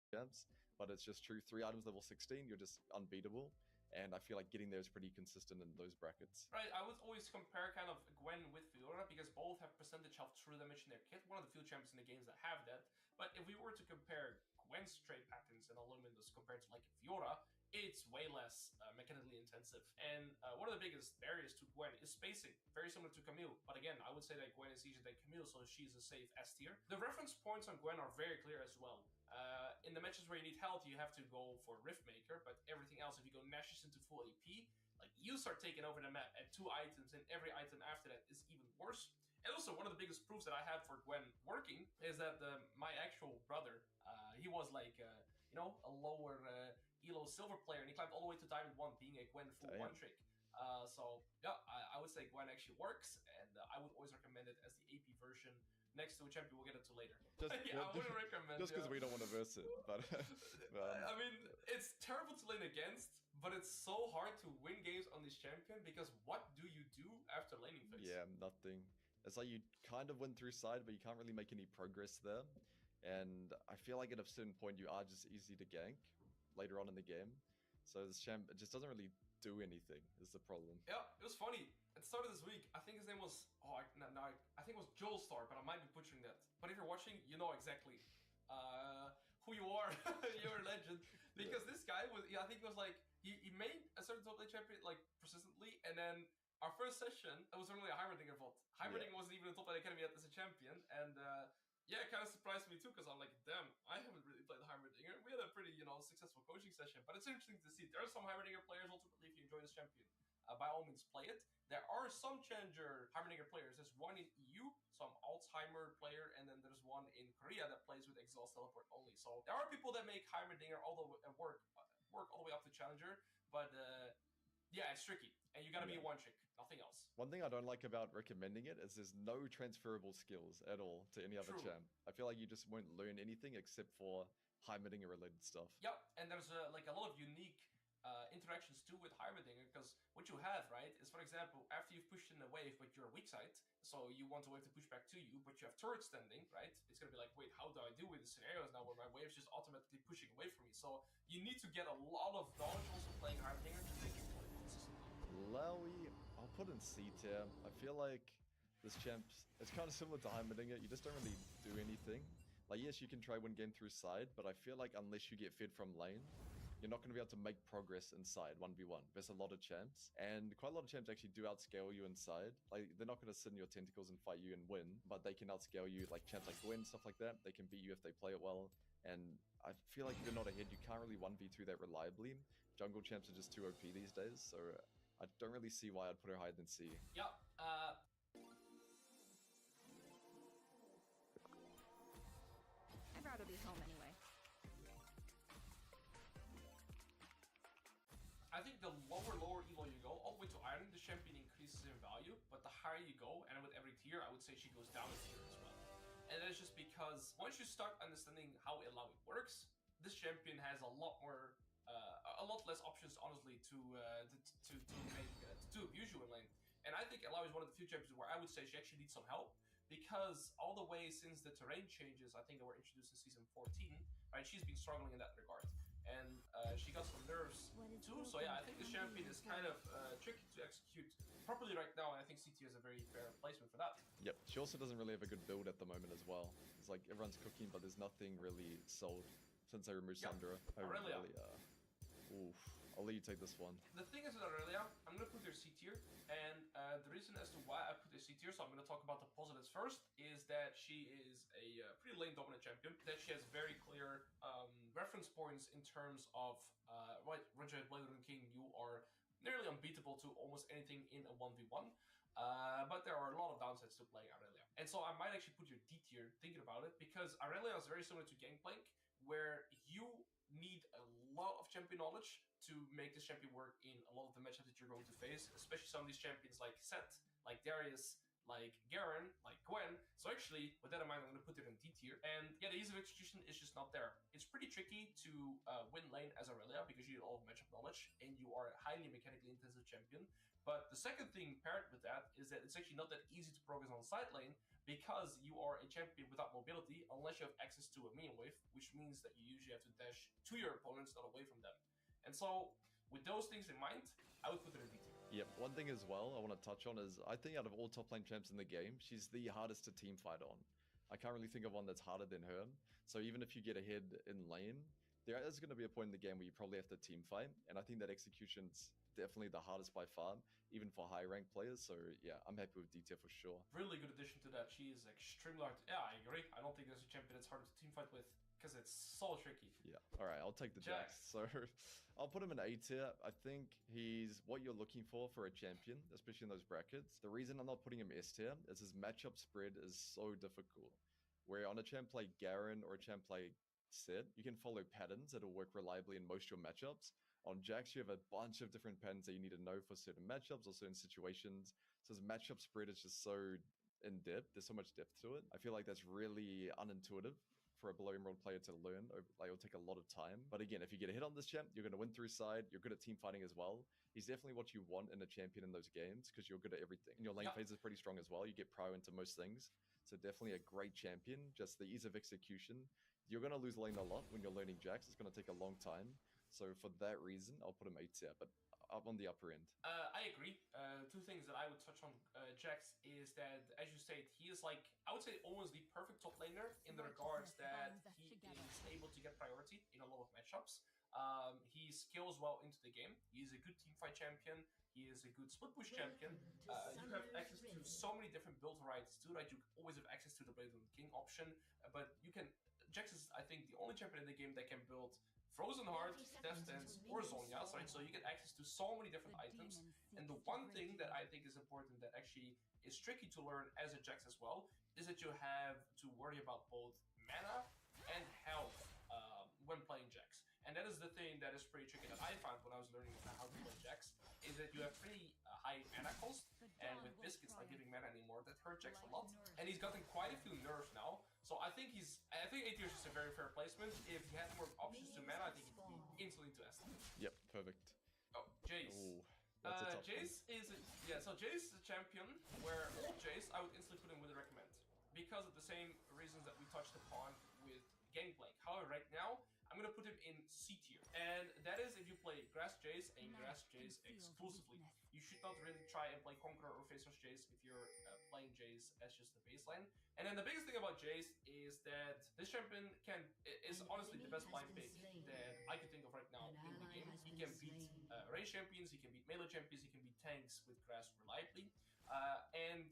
champs, but it's just true. 3 items level 16, you're just unbeatable. And I feel like getting there is pretty consistent in those brackets. Right, I would always compare kind of Gwen with Fiora because both have percentage of true damage in their kit. One of the few champions in the games that have that. But if we were to compare Gwen's trade patterns and Illuminus compared to like Fiora, it's way less mechanically intensive. And one of the biggest barriers to Gwen is spacing, very similar to Camille. But again, I would say that Gwen is easier than Camille, so she's a safe S tier. The reference points on Gwen are very clear as well. In the matches where you need health, you have to go for Riftmaker, but everything else, if you go Nashus into full AP, like you start taking over the map at 2 items, and every item after that is even worse. And also, one of the biggest proofs that I have for Gwen working is that my actual brother, he was like, you know, a lower Elo silver player, and he climbed all the way to Diamond 1, being a Gwen full one-trick. So, yeah, I would say Gwen actually works, and I would always recommend it as the AP version next to a champion we'll get into later. Just, yeah, I wouldn't recommend just because we don't want to verse it, but... I mean, it's terrible to lane against, but it's so hard to win games on this champion, because what do you do after laning phase? Yeah, nothing. It's like you kind of win through side, but you can't really make any progress there. And I feel like at a certain point you are just easy to gank later on in the game. So this champ just doesn't really do anything, is the problem. Yeah, it was funny. At the start of this week, I think his name was... Oh, I think it was Joel Star, but I might be butchering that. But if you're watching, you know exactly who you are. You're a legend. Because this guy was... Yeah, I think it was like... He made a certain top lane champion like persistently, and then our first session, it was only a Heimerdinger VOD. Heimerdinger wasn't even in the top lane academy yet as a champion, and... yeah, it kind of surprised me too, because I'm like, damn, I haven't really played Heimerdinger. We had a pretty, you know, successful coaching session, but it's interesting to see. There are some Heimerdinger players, ultimately, if you enjoy this champion, by all means play it. There are some Challenger Heimerdinger players. There's one in EU, some Alzheimer player, and then there's one in Korea that plays with Exhaust Teleport only. So there are people that make Heimerdinger work all the way up to Challenger, but yeah, it's tricky. And you gotta be a one-trick, nothing else. One thing I don't like about recommending it is there's no transferable skills at all to any other champ. I feel like you just won't learn anything except for Heimerdinger related stuff. Yep, and there's like a lot of unique interactions too with Heimerdinger, because what you have, right, is, for example, after you've pushed in a wave but you're weak side, so you want a wave to push back to you, but you have turret standing, right? It's gonna be like, wait, how do I deal with the scenarios now where my wave's just automatically pushing away from me? So you need to get a lot of knowledge also playing Heimerdinger to make it play consistently. Lowy, I'll put in C tier. I feel like this champ, it's kind of similar to Heimerdinger. You just don't really do anything. Like, yes, you can try win game through side, but I feel like unless you get fed from lane, you're not going to be able to make progress inside 1v1. There's a lot of champs, and quite a lot of champs actually do outscale you inside. Like, they're not going to sit in your tentacles and fight you and win, but they can outscale you, like champs like Gwen, stuff like that. They can beat you if they play it well, and I feel like if you're not ahead, you can't really 1v2 that reliably. Jungle champs are just too OP these days, so I don't really see why I'd put her higher than C. Yeah, I'd rather be home anyway. I think the lower elo you go, all the way to Iron, the champion increases in value, but the higher you go, and with every tier, I would say she goes down a tier as well. And that's just because once you start understanding how Illaoi works, this champion has a lot more, a lot less options, honestly, to abuse you in lane. And I think Illaoi is one of the few champions where I would say she actually needs some help, because all the way since the terrain changes, I think that were introduced in season 14, right, she's been struggling in that regard. And she got some nerfs too, so yeah, I think this champion is kind of tricky to execute properly right now, and I think CT is a very fair replacement for that. Yep, she also doesn't really have a good build at the moment as well. It's like everyone's cooking, but there's nothing really sold since they removed Sundra. Aurelia. Oof, I'll let you take this one. The thing is with Aurelia, I'm going to put her C tier, and the reason as to why I put her C tier, so I'm going to talk about the positives first, is that she is a pretty lane dominant champion, that she has very clear reference points in terms of, right, Roger Blade King, you are nearly unbeatable to almost anything in a 1v1. But there are a lot of downsides to playing Aurelia. And so I might actually put your D tier thinking about it, because Aurelia is very similar to Gangplank, where you need a lot of champion knowledge to make this champion work in a lot of the matchups that you're going to face, especially some of these champions like Sett, like Darius, like Garen, like Gwen. So actually, with that in mind, I'm going to put it in D tier. And yeah, the ease of execution is just not there. It's pretty tricky to win lane as Aurelia, because you need all of matchup knowledge, and you are a highly mechanically intensive champion. But the second thing paired with that is that it's actually not that easy to progress on side lane, because you are a champion without mobility unless you have access to a minion wave, which means that you usually have to dash to your opponents, not away from them. And so, with those things in mind, I would put her in B tier. Yep, one thing as well I want to touch on is I think out of all top lane champs in the game, she's the hardest to team fight on. I can't really think of one that's harder than her. So even if you get ahead in lane, there is going to be a point in the game where you probably have to team fight. And I think that execution's definitely the hardest by far, even for high rank players. So yeah, I'm happy with D tier for sure. Really good addition to that. She is extremely hard. Yeah, I agree. I don't think there's a champion that's harder to team fight with because it's so tricky. Yeah. All right, I'll take the Jax. So I'll put him in A tier. I think he's what you're looking for a champion, especially in those brackets. The reason I'm not putting him S tier is his matchup spread is so difficult. Where on a champ like Garen or a champ like Sid, you can follow patterns that'll work reliably in most of your matchups. On Jax, you have a bunch of different patterns that you need to know for certain matchups or certain situations. So his matchup spread is just so in depth. There's so much depth to it. I feel like that's really unintuitive for a below Emerald player to learn. Like, it'll take a lot of time. But again, if you get a hit on this champ, you're going to win through side. You're good at team fighting as well. He's definitely what you want in a champion in those games because you're good at everything. And your lane phase is pretty strong as well. You get prio into most things. So definitely a great champion. Just the ease of execution. You're going to lose lane a lot when you're learning Jax. It's going to take a long time. So for that reason, I'll put him A tier, but up on the upper end. I agree. Two things that I would touch on Jax is that, as you said, he is like, I would say almost the perfect top laner in the regards that he is able to get priority in a lot of matchups. He scales well into the game. He is a good teamfight champion. He is a good split push champion. You have access to so many different build varieties too, right? You always have access to the Blade of the King option, but you can, Jax is, I think, the only champion in the game that can build Frozen Heart, Death Dance, or Zhonya's, right? So you get access to so many different items. And the one thing that I think is important that actually is tricky to learn as a Jax as well is that you have to worry about both mana and health when playing Jax. And that is the thing that is pretty tricky that I found when I was learning how to play Jax, is that you have pretty high mana cost, and with Biscuits not giving mana anymore, that hurt Jax a lot. And he's gotten quite a few nerfs now, so I think A tier is just a very fair placement. If he had more options to mana, I think he'd be instantly to S. Yep, perfect. Oh, Jace. Ooh, that's a tough Jace is Jace is a champion where old Jace I would instantly put him with a recommend because of the same reasons that we touched upon with Gangplank. However, right now I'm gonna put him in C tier, and that is if you play Grass Jace and Grass Jace exclusively. You should not really try and play Conqueror or Face Rush Jace if you're playing Jace as just the baseline. And then the biggest thing about Jace is that this champion is honestly the best blind pick that I could think of right now in the game. He can beat range champions, he can beat melee champions, he can beat tanks with Grass reliably. And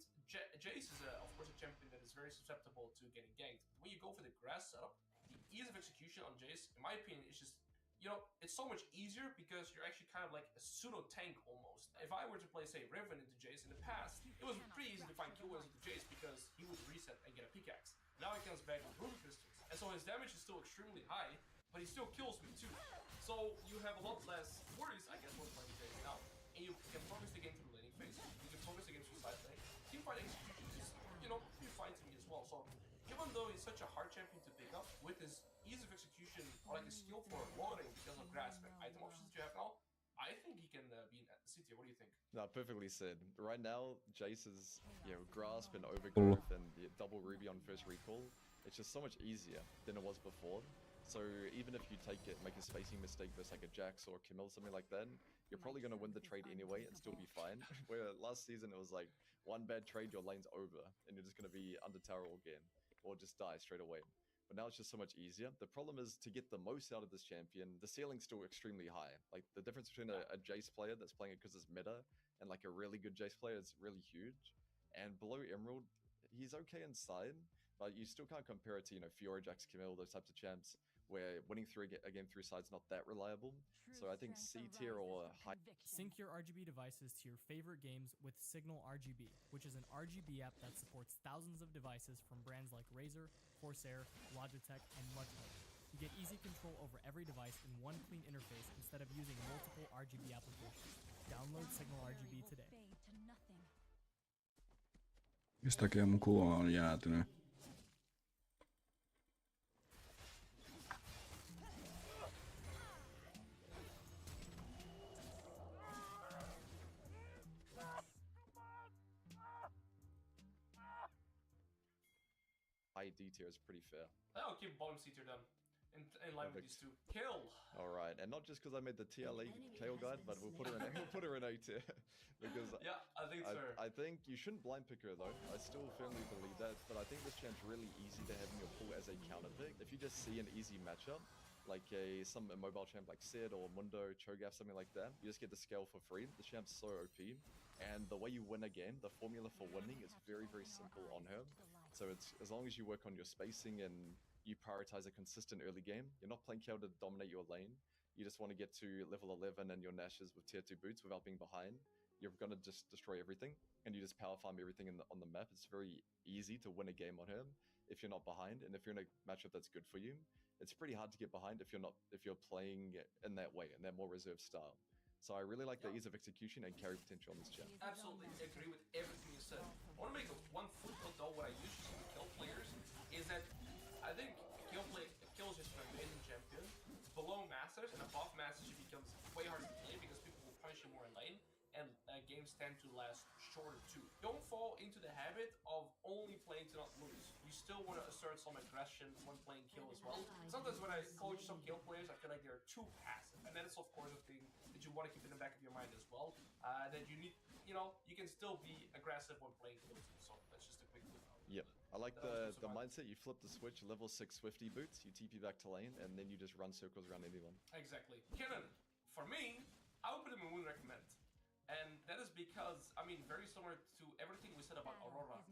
Jace is, of course, a champion that is very susceptible to getting ganked. When you go for the Grass setup, the ease of execution on Jace, in my opinion, is just, you know, it's so much easier because you're actually kind of like a pseudo tank almost. If I were to play, say, Riven into Jace in the past, it was pretty easy to find kill wins into Jace because he would reset and get a pickaxe. Now he comes back with Ruby Pistols, and so his damage is still extremely high, but he still kills me too. So you have a lot less worries, I guess, when playing Jace now. And you can focus the game through laning phase, you can focus the game through side lane. Teamfight execution is, you know, pretty fine to me as well. So even though he's such a hard champion to pick up, with his ease of execution, or like his skill for loading because of Grass and item options that you have now, I think he can be in C tier. What do you think? No, perfectly said. Right now, Jace's grasp and overgrowth and double Ruby on first recall, it's just so much easier than it was before. So even if you make a spacing mistake versus like a Jax or Camille, something like that, you're probably going to win the trade anyway and still be fine. Where last season it was like one bad trade, your lane's over, and you're just going to be under tower all game, or just die straight away. But now it's just so much easier. The problem is to get the most out of this champion, the ceiling's still extremely high. Like the difference between a Jace player that's playing it because it's meta and like a really good Jace player is really huge. And below Emerald, he's okay inside, but you still can't compare it to, Fiora, Jax, Camille, those types of champs, where winning through a game through side's not that reliable. So I think C tier or high. Sync your RGB devices to your favorite games with Signal RGB, which is an RGB app that supports thousands of devices from brands like Razer, Corsair, Logitech, and much more. You get easy control over every device in one clean interface instead of using multiple RGB applications. Download Signal RGB today. Minkä takia mun kuva on jäätynyt? high D tier is pretty fair. I'll keep bottom C tier then. In line with these two. Kill! Alright, and not just because I made the tier League KO guide, but we'll put her in A tier. Because yeah, I think it's fair. I think you shouldn't blind pick her though. I still firmly believe that, but I think this champ's really easy to have in your pool as a counter pick. If you just see an easy matchup, like some mobile champ like Sid or Mundo, Cho'Gath, something like that, you just get the scale for free. The champ's so OP, and the way you win a game, the formula for winning is very, very simple on her. So it's as long as you work on your spacing and you prioritize a consistent early game, you're not playing KO to dominate your lane, you just want to get to level 11 and your Nashes with tier 2 boots without being behind, you're going to just destroy everything, and you just power farm everything on the map. It's very easy to win a game on her if you're not behind, and if you're in a matchup that's good for you, it's pretty hard to get behind if you're playing in that way, in that more reserved style. So I really like the ease of execution and carry potential on this champ. Absolutely agree with everything you said. I want to make one footnote though. What I usually see with kill players is that I think kill is just an amazing champion. Below masters and above masters, it becomes way harder to play because people will punish you more in lane, and games tend to last shorter too. Don't fall into the habit of only playing to not lose. You still want to assert some aggression when playing kill as well. Sometimes when I coach some kill players, I feel like they're too passive, and that is of course a thing that you want to keep in the back of your mind as well. That you need, you can still be aggressive when playing kill too. So that's just a quick footnote. Yep, I like the mindset. You flip the switch, level 6 Swifty boots, you TP back to lane, and then you just run circles around anyone. Exactly. Kennen, for me, I would put him in Wound Recommend. And that is because, I mean, very similar to everything we said about Aurora,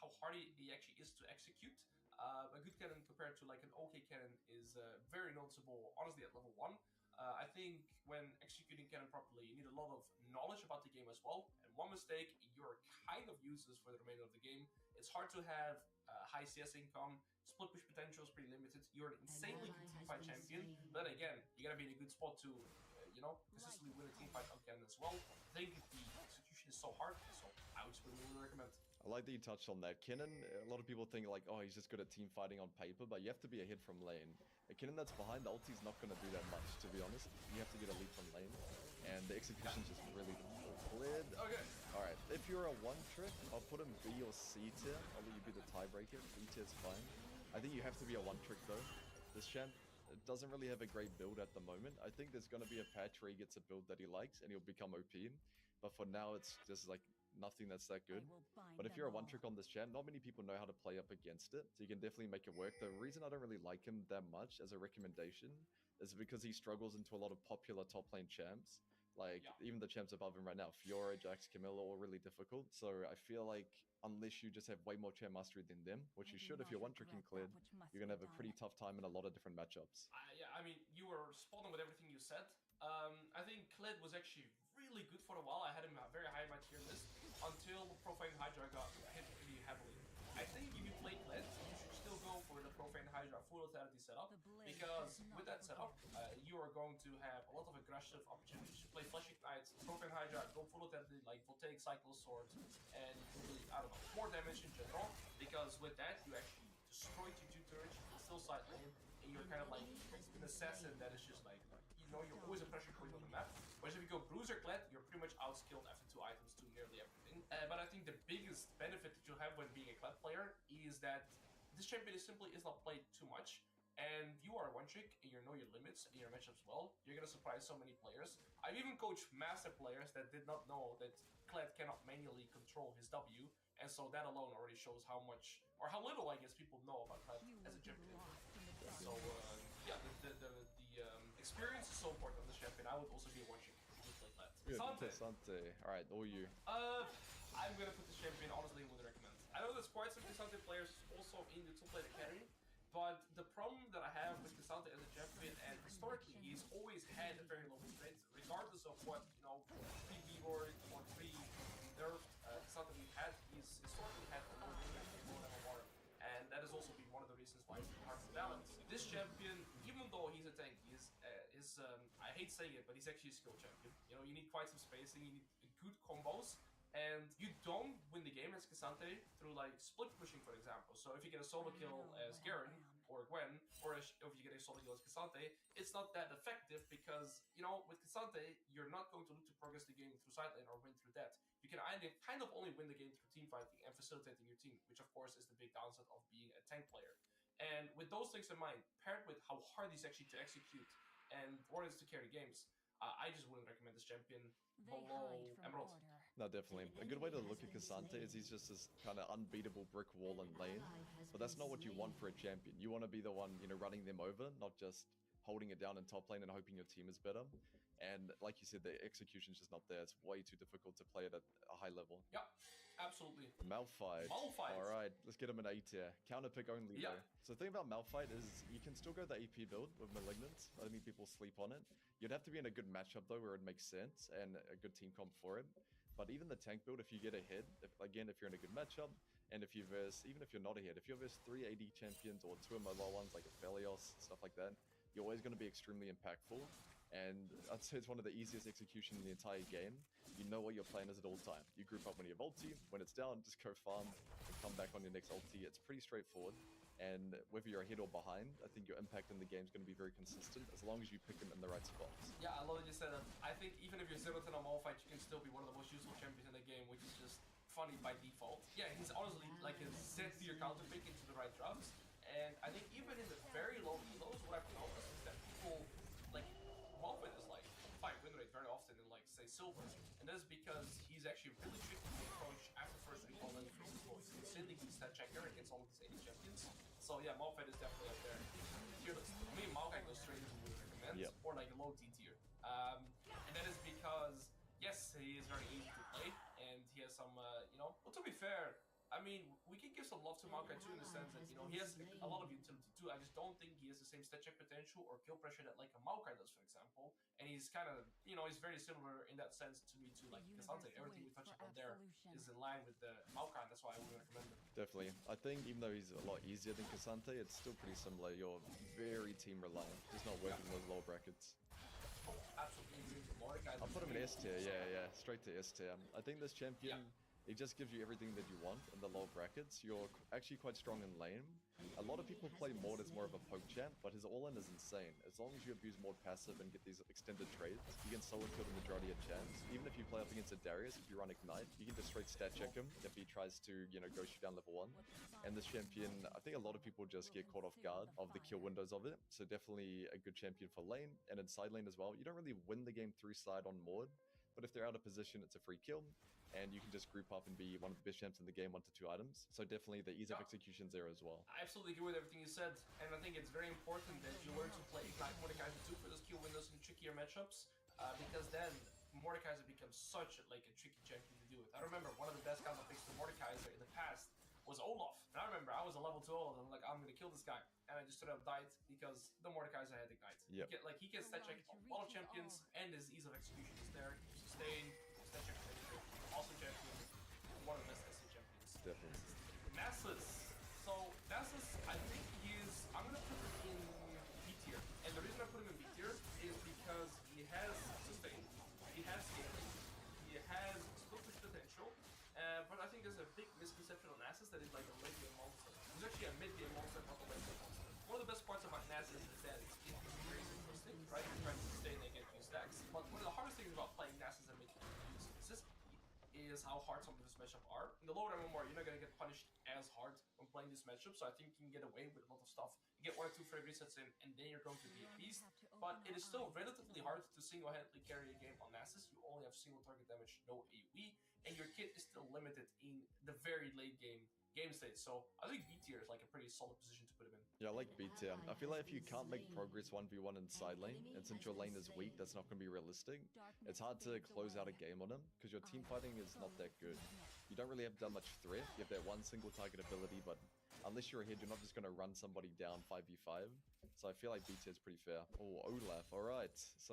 how hard he actually is to execute. A good cannon compared to like an okay cannon is very noticeable, honestly, at level 1. I think when executing cannon properly, you need a lot of knowledge about the game as well. And one mistake, you're kind of useless for the remainder of the game. It's hard to have high CS income. Split push potential is pretty limited. You're an insanely good teamfight champion. But then again, you gotta be in a good spot to, consistently win a teamfight on cannon as well. I think the execution is so hard, so I would really recommend. I like that you touched on that. Kennen, a lot of people think like, oh, he's just good at team fighting on paper, but you have to be a hit from lane. A Kennen that's behind the ulti's not going to do that much, to be honest. You have to get a lead from lane, and the execution's just really cleared. Okay. Alright, if you're a one trick, I'll put him B or C tier. I'll let you be the tiebreaker. B tier's fine. I think you have to be a one trick though. This champ doesn't really have a great build at the moment. I think there's going to be a patch where he gets a build that he likes and he'll become OP. But for now, it's just like nothing that's that good. But if you're a one trick on this champ, not many people know how to play up against it. So you can definitely make it work. The reason I don't really like him that much as a recommendation is because he struggles into a lot of popular top lane champs. Like, even the champs above him right now, Fiora, Jax, Camilla, all really difficult. So I feel like unless you just have way more champ mastery than them, which you should if you're one-tricking cleared, you're going to have a pretty tough time in a lot of different matchups. Yeah, I mean, you were spot on with everything you said. I think Kled was actually really good for a while. I had him very high in my tier list until Profane Hydra got hit pretty heavily. I think if you play Kled, you should still go for the Profane Hydra full lethality setup, because with that setup, you are going to have a lot of aggressive opportunities to play Flesh Ignite, Profane Hydra, go full lethality like Voltaic Cycle Sword, and really, I don't know, more damage in general, because with that, you actually destroy T2 turrets, still side lane, and you're kind of like an assassin that is just like, you're always a pressure point on the map. Whereas if you go Bruiser Kled, you're pretty much outskilled after 2 items to nearly everything. But I think the biggest benefit that you have when being a Kled player is that this champion simply is not played too much. And you are one trick, and you know your limits and your matchups well. You're gonna surprise so many players. I've even coached master players that did not know that Kled cannot manually control his W. And so that alone already shows how much, or how little, I guess, people know about Kled as a champion. So, yeah, the experience is so important on this champion. I would also be a one-trick like that. K'Sante. Alright, all you. I'm gonna put this champion, honestly, would recommend. I know there's quite some K'Sante players also in the top lane academy, but the problem that I have with K'Sante as a champion, and historically, he's always had a very low win rate, regardless of what, pre-rework or pre-nerf K'Sante we've had. He's historically had a low win rate before MMR, and that has also been one of the reasons why it's hard to balance. This champion, even though he's a tank, I hate saying it, but he's actually a skill champion. You need quite some spacing, you need good combos, and you don't win the game as K'Sante through like split pushing, for example. So if you get a solo kill as Garen or Gwen, or if you get a solo kill as K'Sante, it's not that effective because, with K'Sante, you're not going to look to progress the game through side lane or win through that. you can kind of only win the game through team fighting and facilitating your team, which of course is the big downside of being a tank player. And with those things in mind, paired with how hard he's actually to execute and warrants to carry games, I just wouldn't recommend this champion below Emerald. No, definitely. A good way to look at K'Sante is he's just this kind of unbeatable brick wall in lane, but that's not what you want for a champion. You want to be the one, you know, running them over, not just holding it down in top lane and hoping your team is better. And like you said, the execution's just not there. It's way too difficult to play it at a high level. Yeah, absolutely. Malphite. Malphite. Alright, let's get him an A tier. Counter pick only Yeah. though. So the thing about Malphite is you can still go the AP build with Malignant. I think people sleep on it. You'd have to be in a good matchup though where it makes sense and a good team comp for it. But even the tank build, if you get ahead, if you're in a good matchup, and if you verse, even if you're not ahead, if you verse 3 AD champions or 2 mobile ones like Aphelios, stuff like that, you're always going to be extremely impactful. And I'd say it's one of the easiest execution in the entire game. You know what your plan is at all time. You group up when you have ulti, when it's down, just go farm and come back on your next ulti. It's pretty straightforward. And whether you're ahead or behind, I think your impact in the game is going to be very consistent as long as you pick them in the right spots. Yeah, I love that you said that. I think even if you're 0-10 on Malphite, you can still be one of the most useful champions in the game, which is just funny by default. Yeah, he's honestly like a Z-tier counter pick into the right drops. And I think even in the very low elos, what I've noticed is that people, like, Malphite is like 5 win rate very often in, like, say, silver. And that's because he's actually really tricky to approach after first recall and first voice. He's sitting in stat checker against all of his 80 champions. So yeah, Malphite is definitely up there. Tier list. I mean, Maokai goes straight into what we recommend, or like a low T tier. And that is because, yes, he is very easy to play, and he has some, you know, well, to be fair, I mean, we can give some love to Maokai too in the sense that, you know, he has a lot of utility too. I just don't think he has the same stat check potential or kill pressure that like a Maokai does, for example. And he's kind of, you know, he's very similar in that sense to me too, like K'Sante. Everything we touched upon there is in line with the Maokai, that's why I would recommend it. Definitely. I think even though he's a lot easier than K'Sante, it's still pretty similar. You're very team reliant, just not working those lower brackets. Oh, absolutely. I'll put him in S tier, yeah, straight to S tier. I think this champion, it just gives you everything that you want in the low brackets. You're actually quite strong in lane. A lot of people play Mord as more of a poke champ, but his all-in is insane. As long as you abuse Mord passive and get these extended trades, you can solo kill the majority of champs. Even if you play up against a Darius, if you run Ignite, you can just straight stat check him if he tries to, you know, go shoot down level 1. And this champion, I think a lot of people just get caught off guard of the kill windows of it. So definitely a good champion for lane, and in side lane as well. You don't really win the game through side on Mord, but if they're out of position, it's a free kill, and you can just group up and be one of the best champs in the game, 1 to 2 items. So definitely the ease of execution's there as well. I absolutely agree with everything you said, and I think it's very important that you learn to play Ignite Mordekaiser too for those kill windows in trickier matchups, because then Mordekaiser becomes such a tricky champion to deal with. I remember one of the best counter picks for Mordekaiser in the past was Olaf. And I remember I was a level 2 Olaf, and I'm like, I'm gonna kill this guy. And I just straight up died because the Mordekaiser had Ignite. Yep. He can stat check a lot of champions, and his ease of execution is there. Sustain, stat check, awesome champion. One of the best SC champions. Definitely. Nasus. So, Nasus, I think I'm gonna put him in B tier. And the reason I put him in B tier is because he has sustain, he has scaling, he has split push potential. But I think there's a big misconception on Nasus that he's like a late game monster. He's actually a mid-game monster, not a late game monster. One of the best parts about Nasus is that it's very simplistic, right? You're trying to sustain and get 2 stacks. But one of the hardest things about playing Nasus and making it use consistently is how hard some of this matchup are. In the lower MMR, you're not gonna get punished as hard when playing this matchup, so I think you can get away with a lot of stuff. You get 1 or 2 frame resets in, and then you're going to be a beast. But it is still relatively hard to single-handedly carry a game on Nasus. You only have single target damage, no AoE, and your kit is still limited in the very late game state. So I think B tier is like a pretty solid position to put him in. Yeah, I like B tier. I feel like if you can't make progress 1v1 in side lane, and since your lane is weak, that's not going to be realistic. It's hard to close out a game on him, because your team fighting is not that good. You don't really have that much threat. You have that one single target ability, but unless you're ahead, you're not just going to run somebody down 5v5. So I feel like B tier is pretty fair. Oh, Olaf, alright. So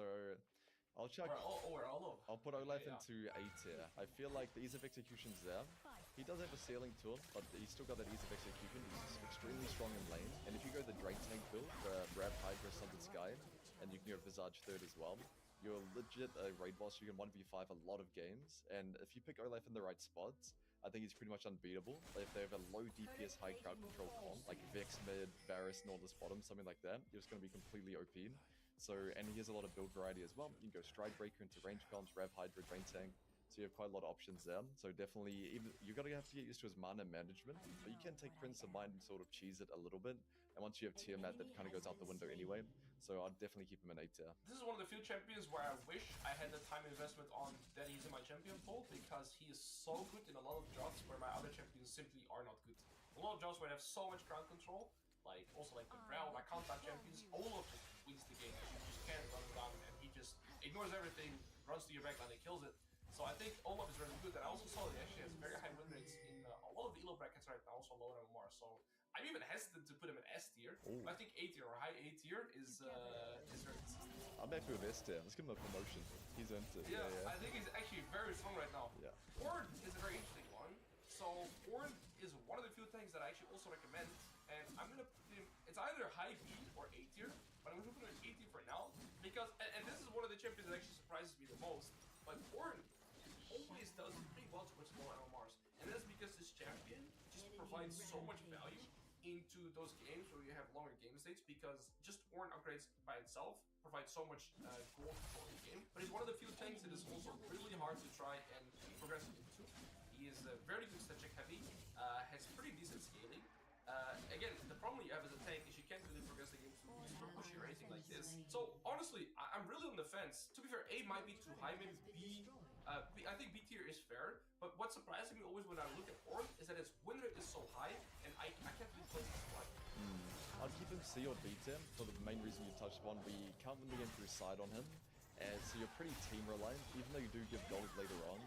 I'll check. I'll put Olaf into A tier. I feel like the ease of execution's there. He does have a ceiling to him, but he's still got that ease of execution. He's extremely strong in lane. And if you go the Drain Tank build, the Rav Hydra Sundered Sky, and you can go Visage 3rd as well, you're legit a raid boss. You can 1v5 a lot of games. And if you pick Olaf in the right spots, I think he's pretty much unbeatable. If they have a low DPS, high crowd control comp, like Vex mid, Varus, Nautilus bottom, something like that, you're just going to be completely OP. So, and he has a lot of build variety as well. You can go Stride Breaker into range comps, Rav Hydra, Drain Tank. so you have quite a lot of options there. So definitely, even you gotta have to get used to his mana management, but you can take Prince of Mind and sort of cheese it a little bit. And once you have Tiamat, that kind of goes out the window anyway. So I'd definitely keep him in A tier. This is one of the few champions where I wish I had the time investment on that he's in my champion pool, because he is so good in a lot of jobs where my other champions simply are not good. A lot of jobs where I have so much ground control, like also like the Brow, my counter champions, Olaf just wins the game. You just can't run him down, and he just ignores everything, runs to your backline and kills it. So I think Olaf is really good, and I also saw that he actually has very high win rates in a lot of the elo brackets right now, also lower than Mars. So I'm even hesitant to put him in S tier. But I think A tier or high A tier is very consistent. I'm happy with S tier. Let's give him a promotion. He's earned it. Yeah, I think he's actually very strong right now. Yeah. Ornn is a very interesting one. So Ornn is one of the few things that I actually also recommend, and I'm gonna put him. It's either high B or A tier, but I'm gonna put him in A tier for now because, and this is one of the champions that actually surprises me the most. But Ornn always does pretty well towards low NL Mars, and that's because this champion just provides so much value into those games where you have longer game states, because just Ornn upgrades by itself provides so much gold for the game. But it's one of the few tanks that is also really hard to try and progress into. He is very good stat check heavy, has pretty decent scaling. Again, the problem you have as a tank is you can't really progress the game through super pushy or anything like this. So honestly, I'm really on the fence. To be fair, A might be too high, maybe B. I think B tier is fair, but what surprises me always when I look at Ornn is that its win rate is so high, and I can't really place this one. I'd keep him C or D tier for the main reason you touched upon. We can't win the game through side on him, and so you're pretty team reliant. Even though you do give gold later on,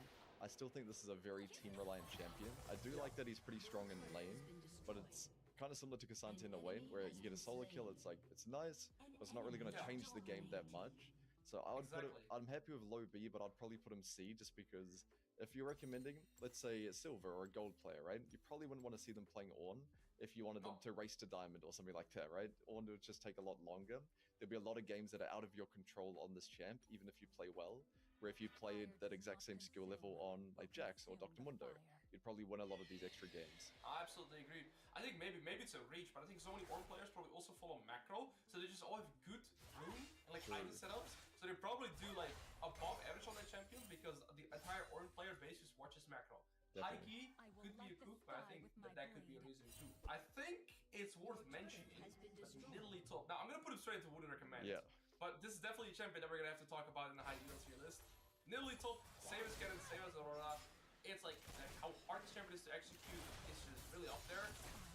I still think this is a very team reliant champion. I do like that he's pretty strong in lane, but it's kind of similar to K'Sante in a way, where you get a solo kill, it's like, it's nice, but it's not really going to change the game that much. So I would put it, I'm happy with low B, but I'd probably put him C, just because if you're recommending, let's say a silver or a gold player, right? You probably wouldn't want to see them playing Ornn if you wanted them to race to diamond or something like that, right? Ornn would just take a lot longer. There'll be a lot of games that are out of your control on this champ, even if you play well. Where if you played that exact same skill level on like Jax or Dr. Mundo, you'd probably win a lot of these extra games. I absolutely agree. I think maybe it's a reach, but I think so many Ornn players probably also follow macro, so they just all have good room and like item setups. So they probably do like above average on their champion because the entire Ornn player base just watches macro. High key could be a cook, but I think that could be a reason too. I think it's worth mentioning that Nidalee Top. Now I'm gonna put him straight into wouldn't recommend. Yeah. But this is definitely a champion that we're gonna have to talk about in the high elo tier list. Nidalee Top, same as Kennen, same as Aurora. It's like how hard this champion is to execute is just really up there.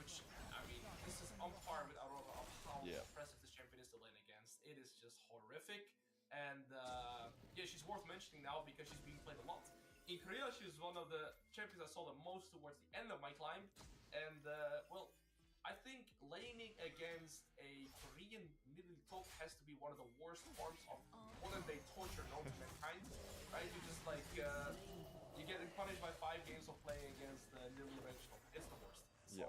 Which, I mean, this is on par with Aurora of how impressive this champion is to lane against. It is just horrific. And yeah, she's worth mentioning now because she's being played a lot. In Korea, she was one of the champions I saw the most towards the end of my climb. And, well, I think laning against a Korean Nidalee Top has to be one of the worst forms of modern-day torture known to mankind. Right? You just like, you get punished by 5 games of playing against Nidalee Red Top. It's the worst. So,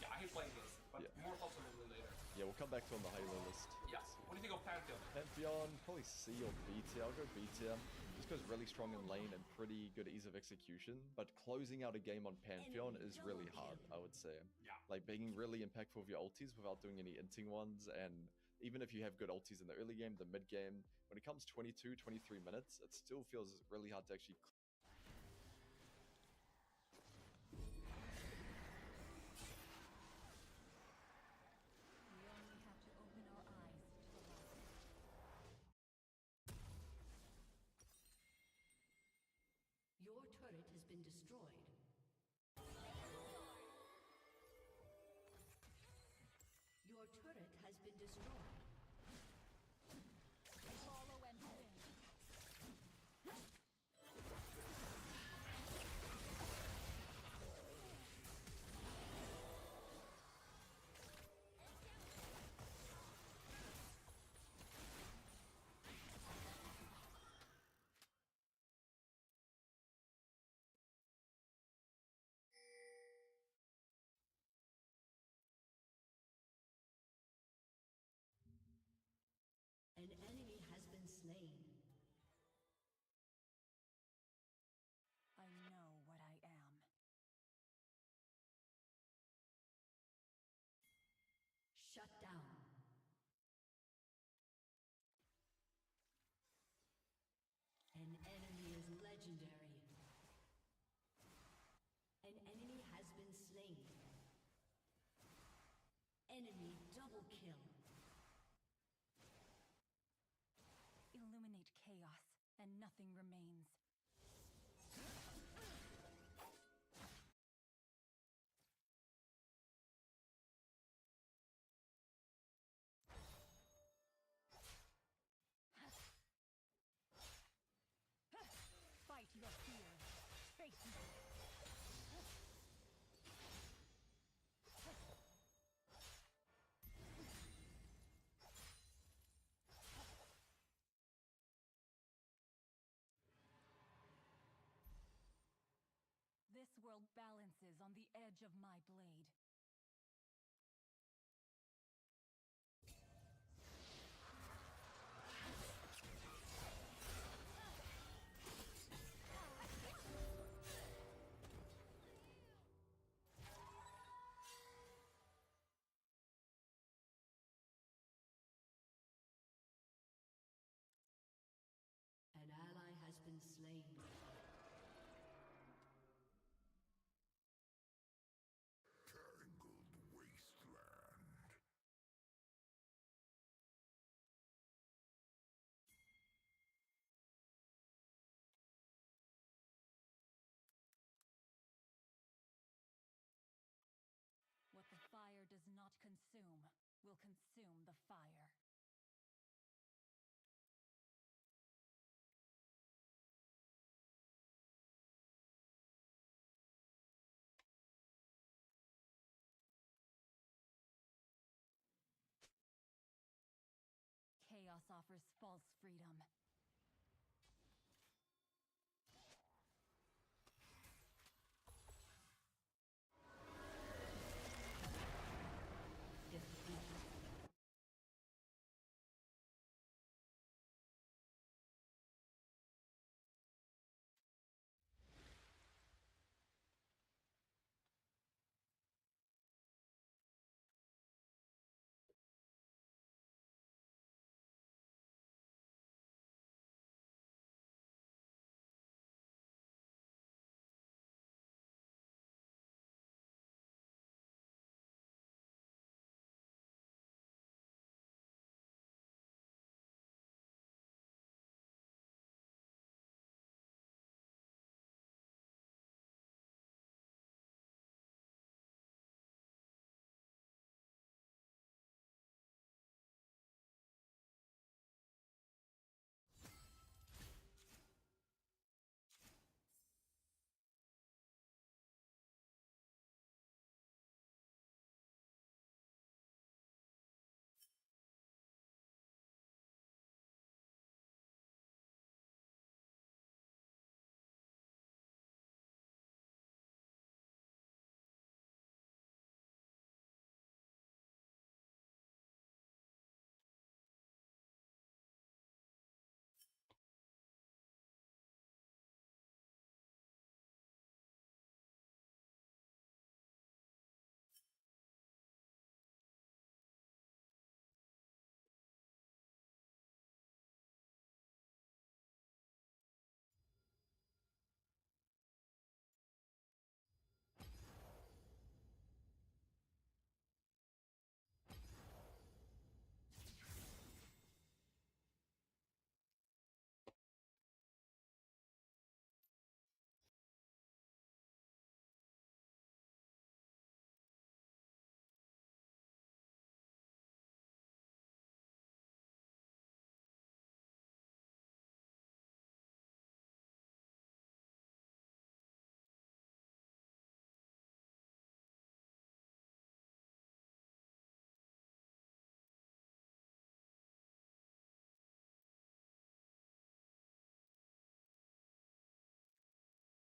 yeah, I hate playing this, but more thoughts on Nidalee later. Yeah, we'll come back to on the Halo list. Yeah. What do you think of Pantheon? Pantheon, probably C or B tier. I'll go B tier. Just goes really strong in lane and pretty good ease of execution. But closing out a game on Pantheon is really hard, I would say. Yeah. Like being really impactful with your ultis without doing any inting ones. And even if you have good ultis in the early game, the mid game, when it comes 22, 23 minutes, it still feels really hard to actually Your turret has been destroyed. Your turret has been destroyed. Follow and win. Enemy double kill. Illuminate chaos, and nothing remains. Fight your fear. Face me. This world balances on the edge of my blade. An ally has been slain. Tangled wasteland. What the fire does not consume will consume the fire. Chaos offers false freedom.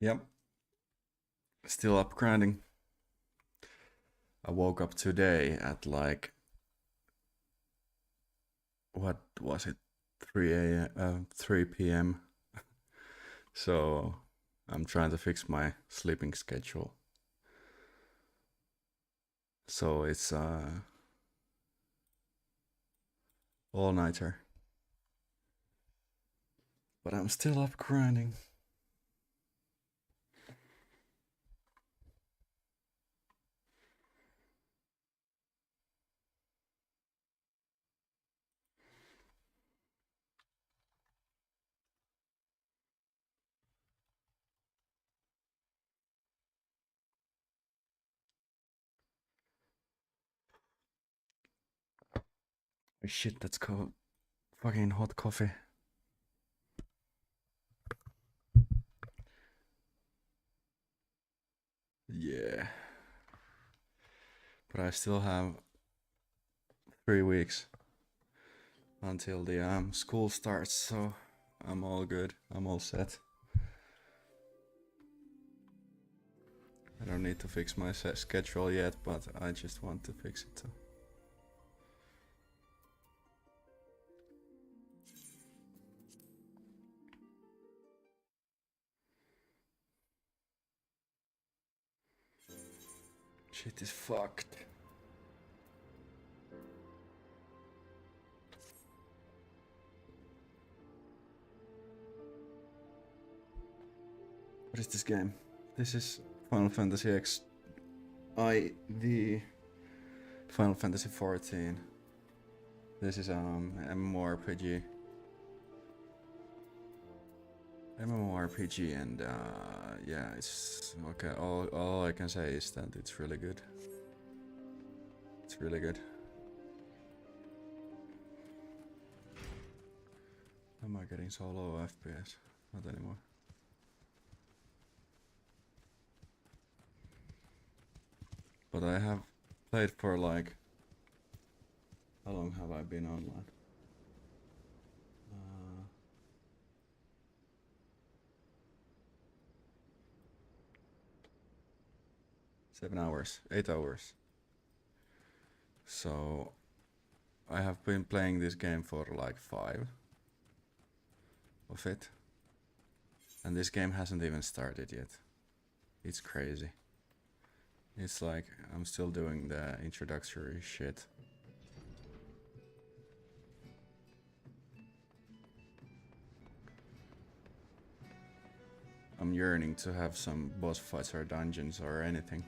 Yep. Still up grinding. I woke up today at like, what was it, 3 p.m. So I'm trying to fix my sleeping schedule. So it's all-nighter. But I'm still up grinding. Oh, shit, that's fucking hot coffee. Yeah. But I still have 3 weeks until the school starts, so I'm all good. I'm all set. I don't need to fix my schedule yet, but I just want to fix it. So. Shit is fucked. What is this game? This is Final Fantasy X IV Final Fantasy 14. This is MMORPG. MMORPG, and yeah, it's okay. All I can say is that it's really good. It's really good. Am I getting so low FPS? Not anymore. But I have played for like... How long have I been online? 7 hours, 8 hours. So I have been playing this game for like 5 of it. And this game hasn't even started yet. It's crazy. It's like I'm still doing the introductory shit. I'm yearning to have some boss fights or dungeons or anything.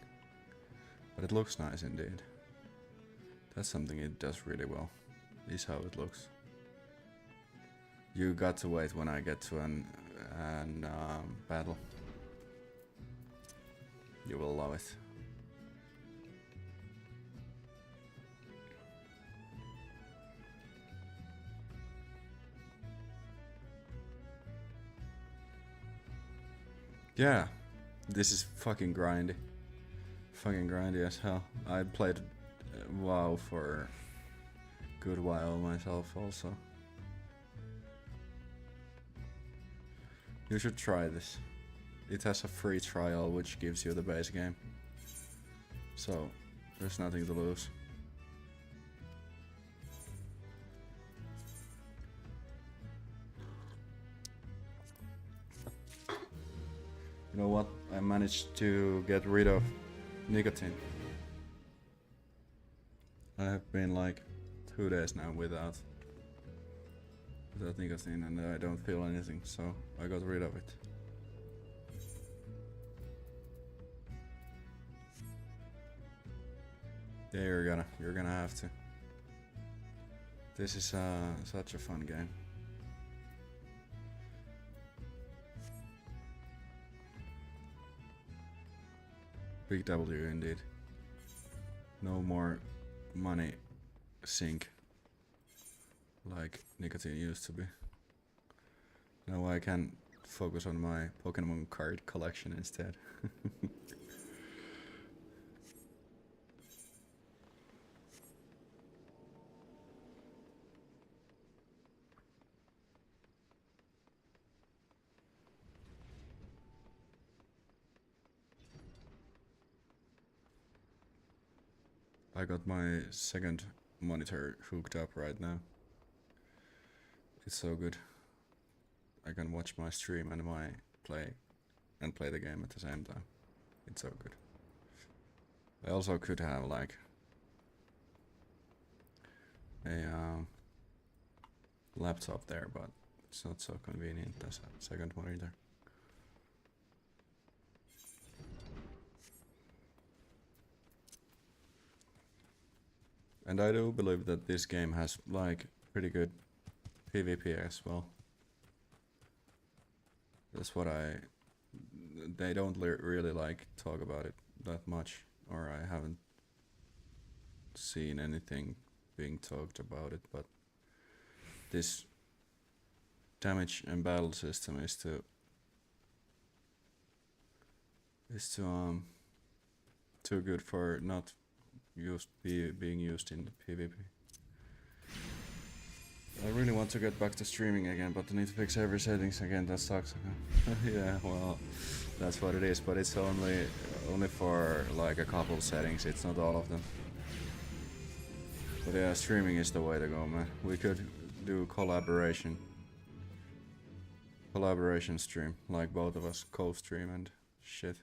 But it looks nice indeed. That's something it does really well. Is how it looks. You got to wait when I get to an battle. You will love it. Yeah, this is fucking grindy. Fucking grindy as hell. I played WoW for a good while myself also. You should try this. It has a free trial which gives you the base game. So, there's nothing to lose. You know what? I managed to get rid of nicotine. I have been like 2 days now without nicotine, and I don't feel anything, so I got rid of it. Yeah, you're gonna have to. This is such a fun game. Big W indeed. No more money sink like nicotine used to be. Now I can focus on my Pokemon card collection instead. I got my second monitor hooked up right now. It's so good. I can watch my stream and play the game at the same time. It's so good. I also could have like a laptop there, but it's not so convenient as a second monitor. And I do believe that this game has like pretty good PvP as well. That's what they don't really like talk about it that much, or I haven't seen anything being talked about it, but this damage and battle system is too good for not being used in the PvP. I really want to get back to streaming again, but I need to fix every settings again. That sucks. Yeah, well, that's what it is. But it's only for like a couple settings. It's not all of them. But yeah, streaming is the way to go, man. We could do collaboration stream, like both of us co-stream and shit.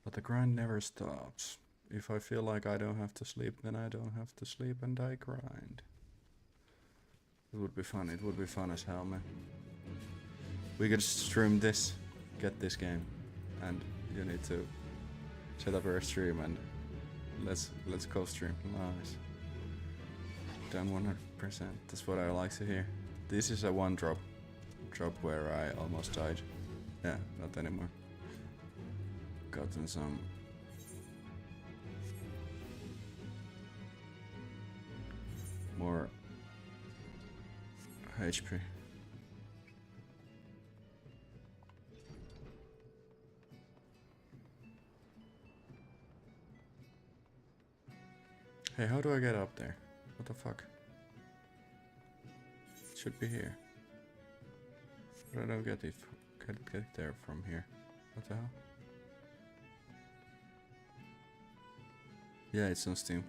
But the grind never stops. If I feel like I don't have to sleep, then I don't have to sleep and I grind. It would be fun. It would be fun as hell, man. We could stream this, get this game, and you need to set up our stream and let's co-stream. Nice. Done 100%. That's what I like to hear. This is a one drop where I almost died. Yeah, not anymore. Gotten some more HP. Hey, how do I get up there? What the fuck? It should be here. But I don't get it. Get there from here. What the hell? Yeah, it's on Steam.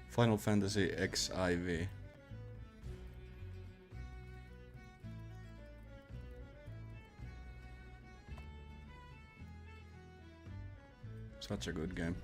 Final Fantasy XIV. Such a good game.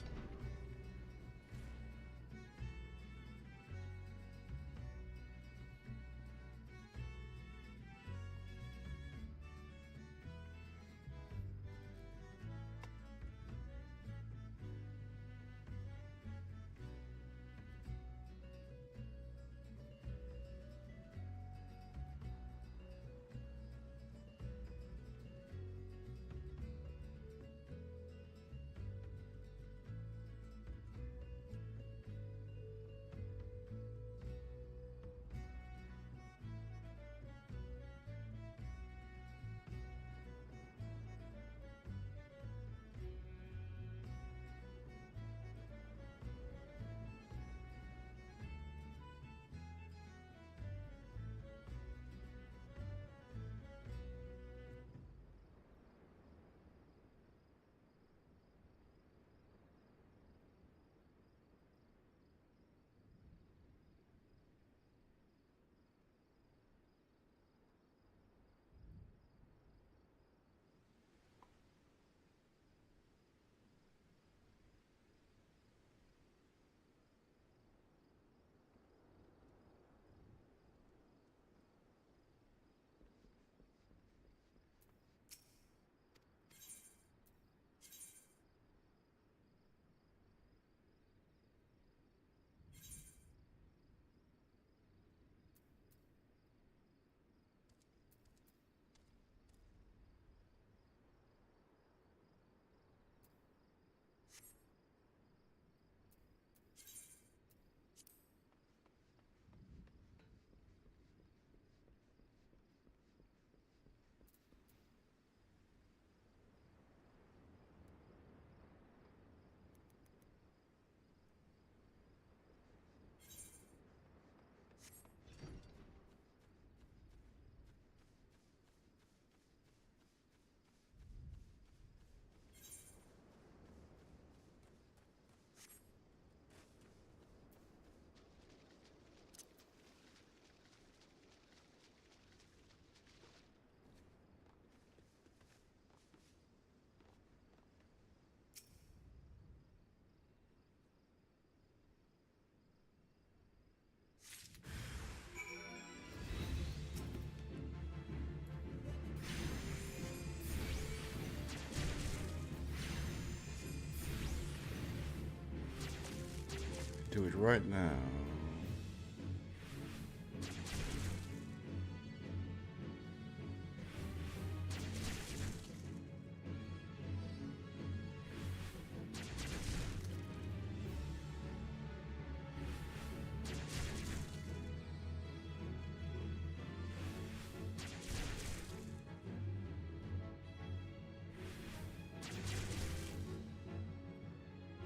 do it right now.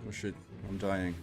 Oh shit, I'm dying.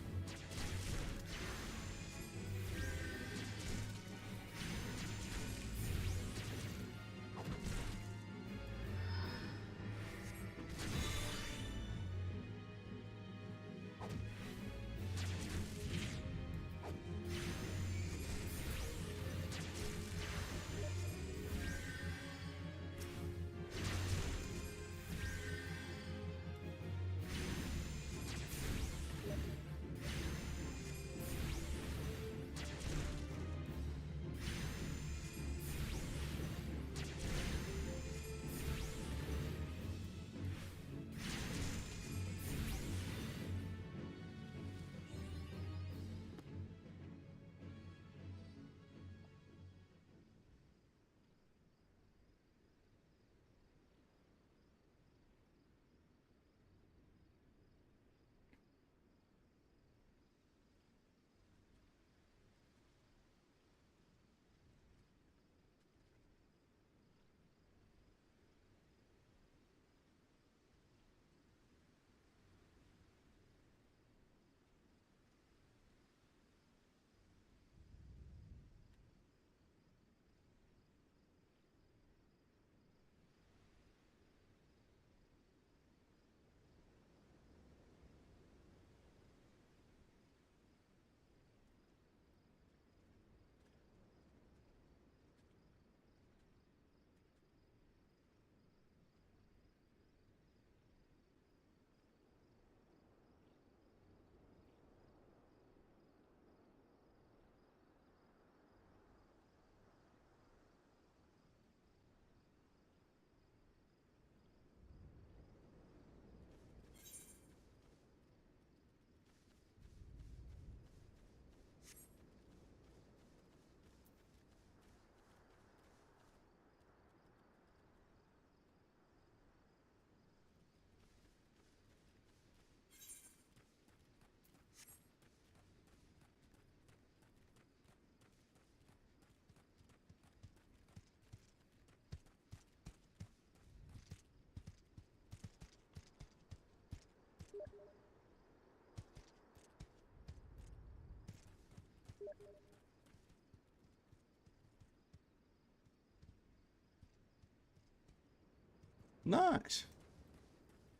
Nice.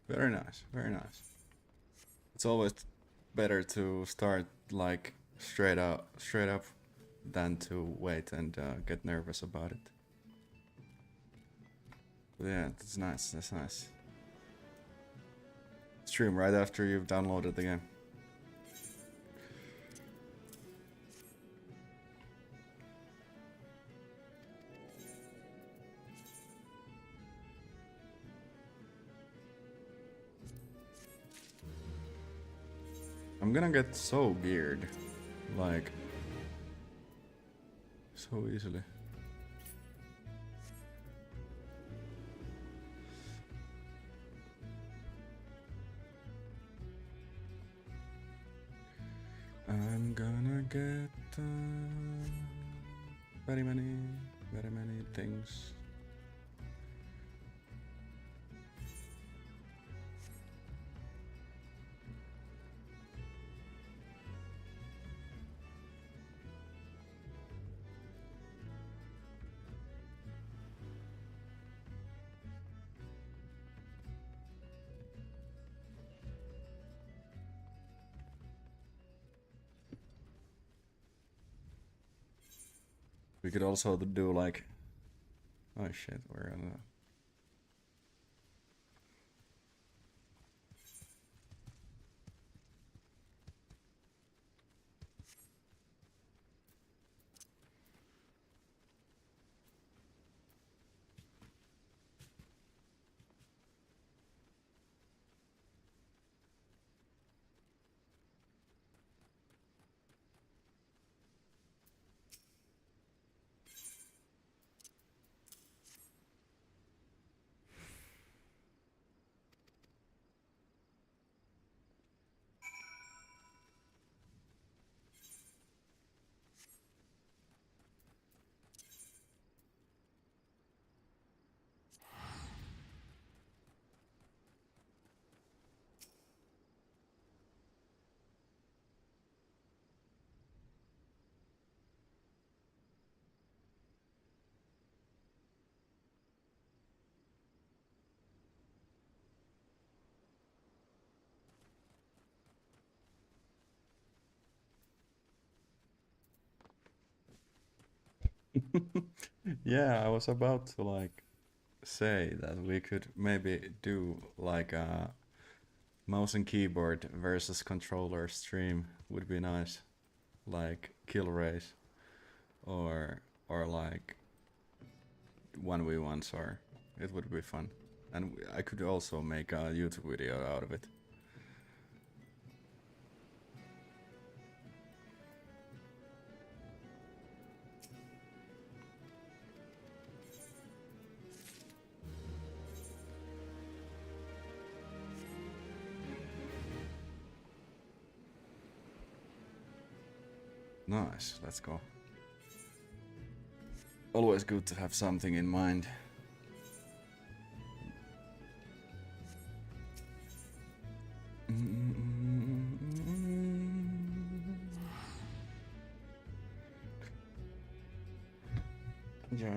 Very nice, very nice. It's always better to start like straight up than to wait and get nervous about it. But yeah, that's nice, that's nice. Stream right after you've downloaded the game. I'm gonna get so geared, like, so easily. I'm gonna get very many things. We could also do like, oh shit, we're on that. Yeah, I was about to like say that we could maybe do like a mouse and keyboard versus controller stream would be nice, like kill race, or like 1v1s, or it would be fun, and I could also make a YouTube video out of it. Nice, let's go. Always good to have something in mind. Yeah,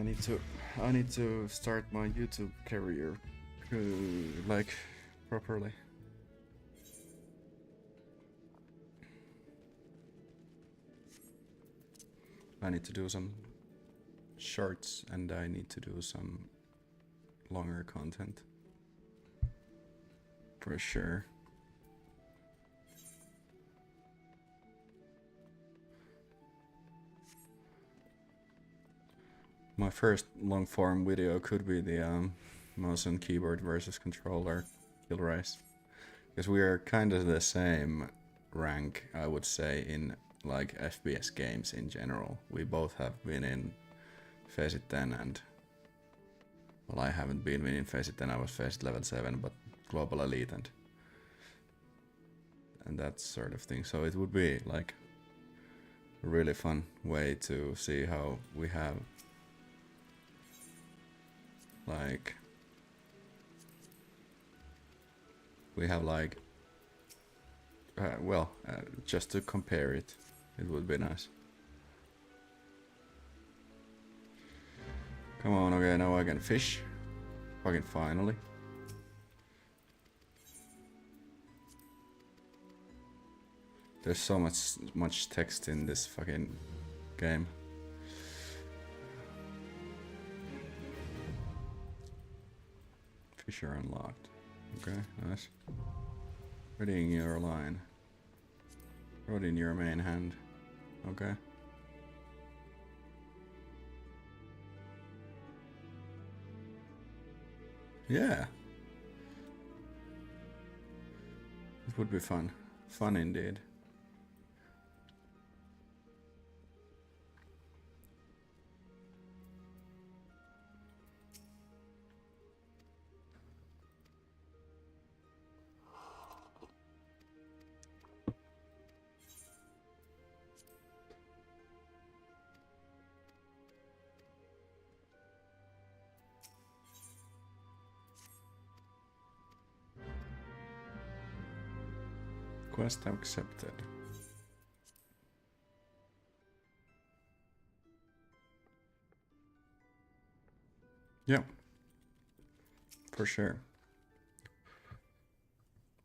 I need to start my YouTube career like properly. I need to do some shorts and I need to do some longer content. For sure. My first long form video could be the mouse and keyboard versus controller kill race. Because we are kind of the same rank, I would say, in like FPS games in general. We both have been in Faceit 10 and... Well, I haven't been in Faceit 10, I was Faceit level 7, but Global Elite and that sort of thing. So it would be like a really fun way to see how we have like... We have like... just to compare it. It would be nice. Come on, okay, now I can fish. Fucking finally. There's so much text in this fucking game. Fisher unlocked. Okay, nice. Readying your line. Rod in your main hand. Okay. Yeah. It would be fun. Fun indeed. Quest accepted. Yeah. For sure.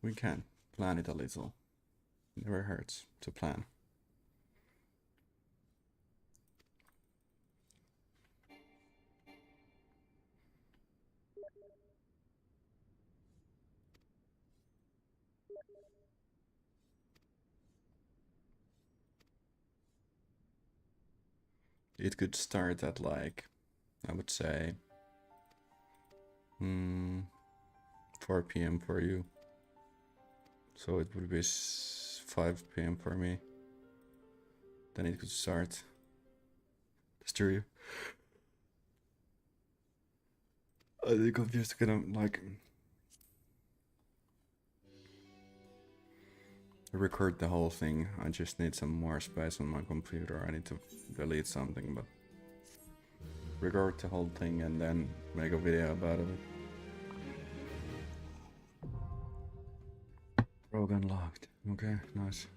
We can plan it a little. Never hurts to plan. It could start at like, I would say, 4 PM for you. So it would be 5 PM for me. Then it could start. Stir you. I think I'm just gonna like record the whole thing. I just need some more space on my computer. I need to delete something, but record the whole thing and then make a video about it. Rogue unlocked. Okay, nice.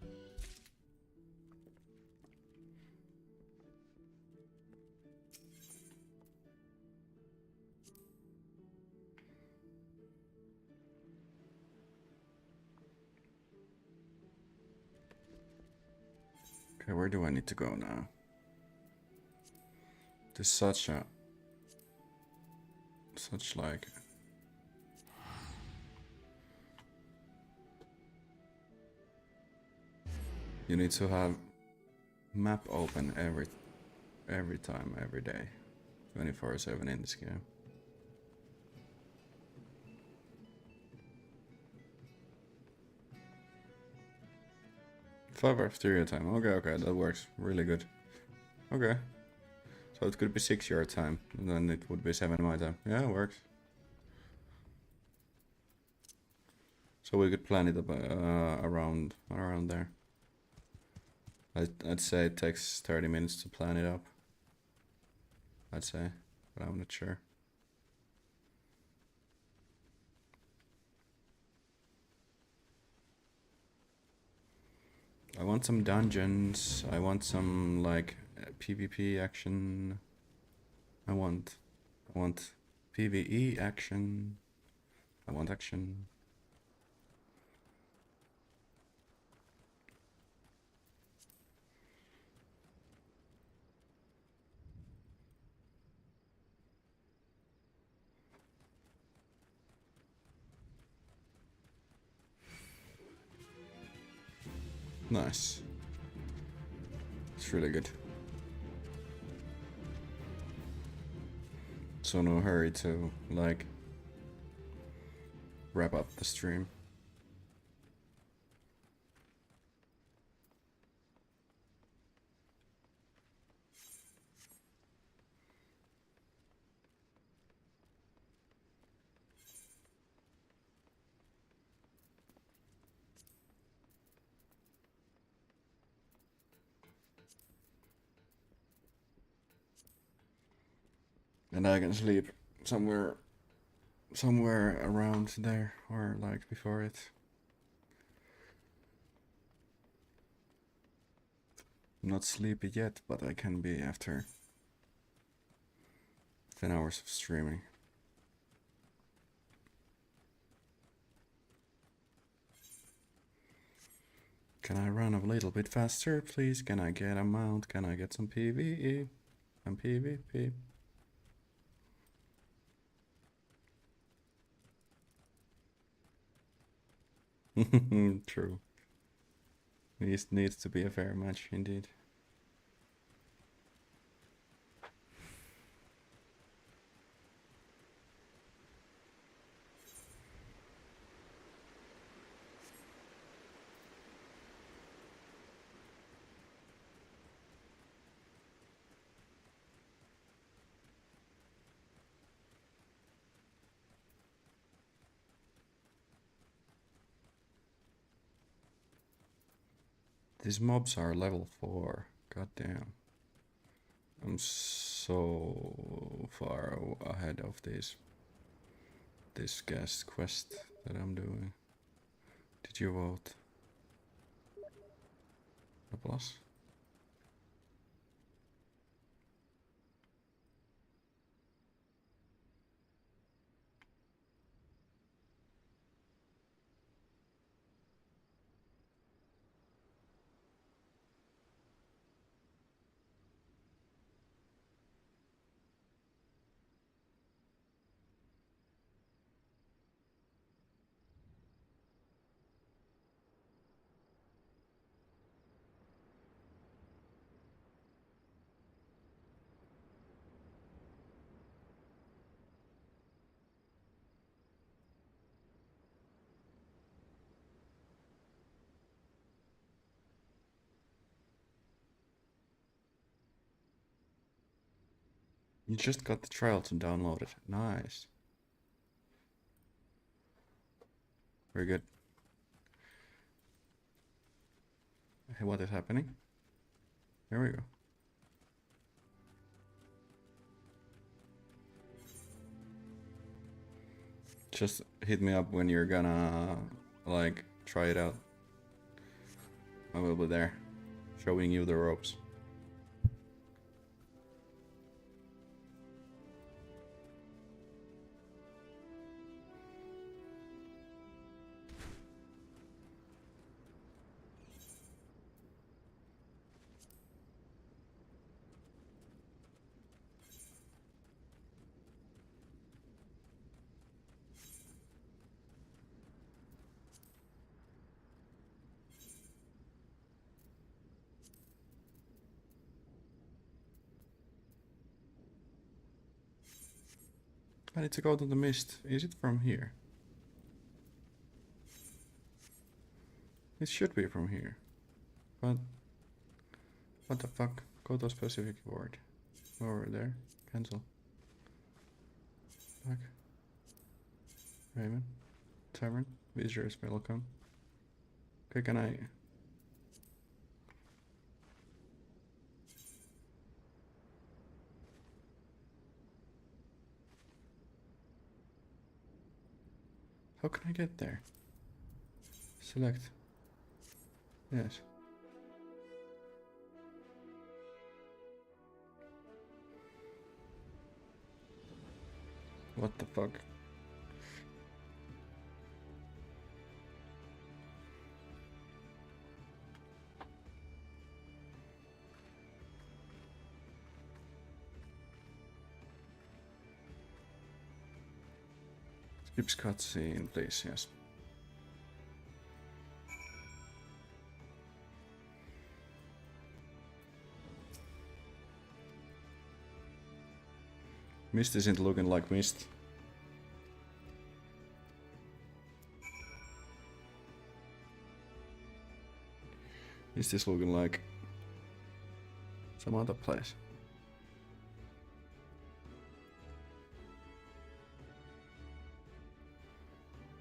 Okay, where do I need to go now? This is such like you need to have map open every time, every day, 24/7 in this game. Five hour stereo time. Okay, that works really good. Okay. So it could be 6 your time, and then it would be 7 my time. Yeah, it works. So we could plan it up, around there. I'd say it takes 30 minutes to plan it up. I'd say, but I'm not sure. I want some dungeons. I want some like PvP action. I want PvE action. I want action. Nice. It's really good. So no hurry to like wrap up the stream. And I can sleep somewhere around there, or like before it. I'm not sleepy yet, but I can be after 10 hours of streaming. Can I run a little bit faster, please? Can I get a mount? Can I get some PvE and PvP? True. Needs to be a fair match indeed. These mobs are level 4. God damn. I'm so far ahead of this guest quest that I'm doing. Did you vote? A plus? You just got the trial to download it. Nice. Very good. Hey, what is happening? There we go. Just hit me up when you're gonna like try it out. I will be there, showing you the ropes. I need to go to the mist. Is it from here? It should be from here. But what the fuck? Go to a specific word. Over there. Cancel. Back. Raymond. Tavern. Visitors welcome. Okay, can I... How can I get there? Select. Yes. What the fuck? Skips cutscene, please, yes. Mist isn't looking like mist. Mist is looking like some other place.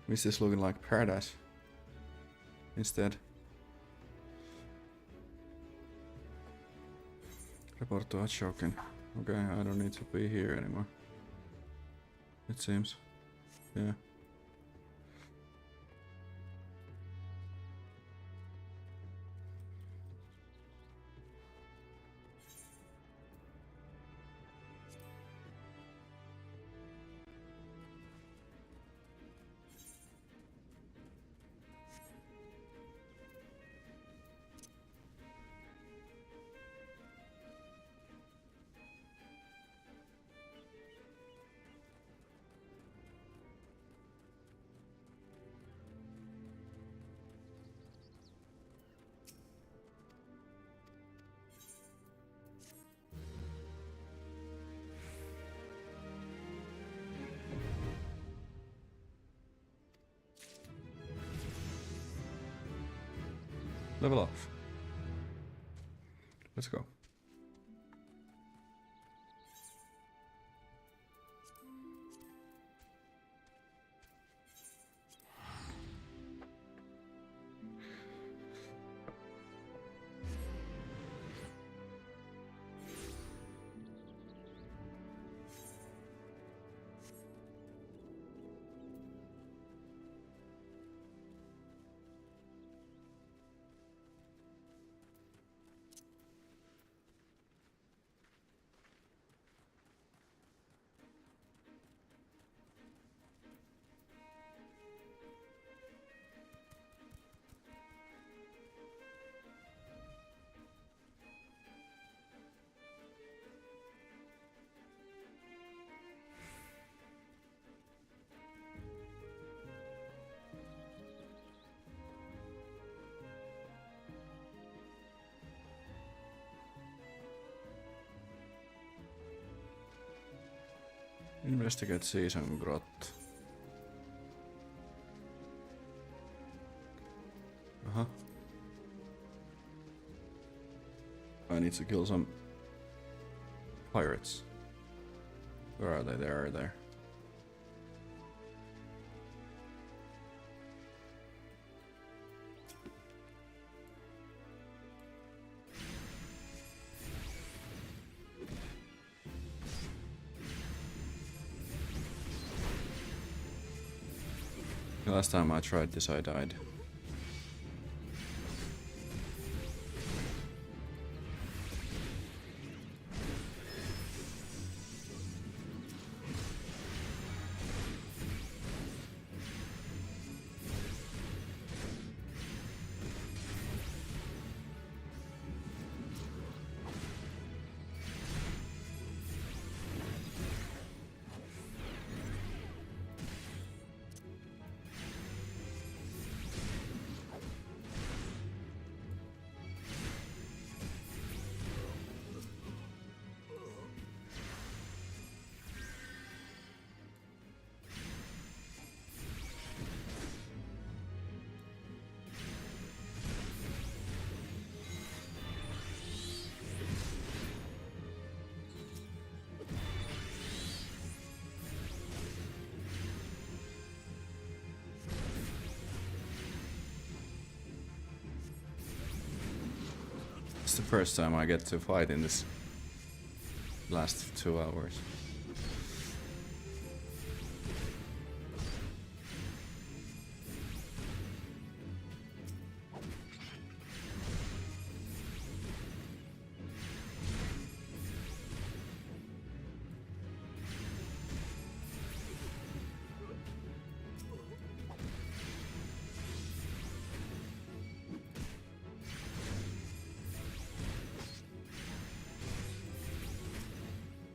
Mist is looking like paradise instead. Report to Ashokin. Okay, I don't need to be here anymore. It seems. Yeah. Level off. Let's go. Investigate Season Grot. Uh-huh. I need to kill some pirates. Where are they? They are there. Last time I tried this, I died. It's the first time I get to fight in this last 2 hours.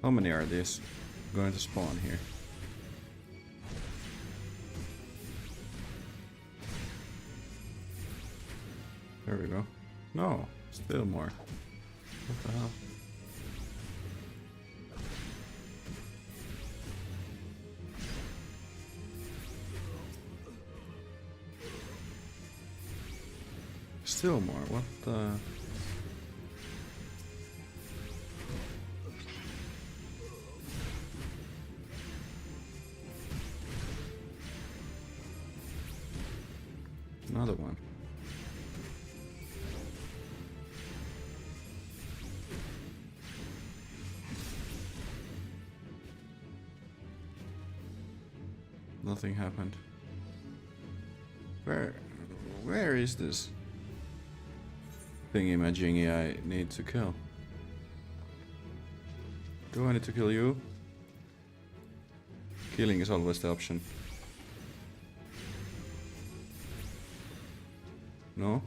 How many are these going to spawn here? There we go. No, still more. What the hell? Still more, what the... Another one. Nothing happened. Where is this thingy-majingy I need to kill? Do I need to kill you? Killing is always the option. No?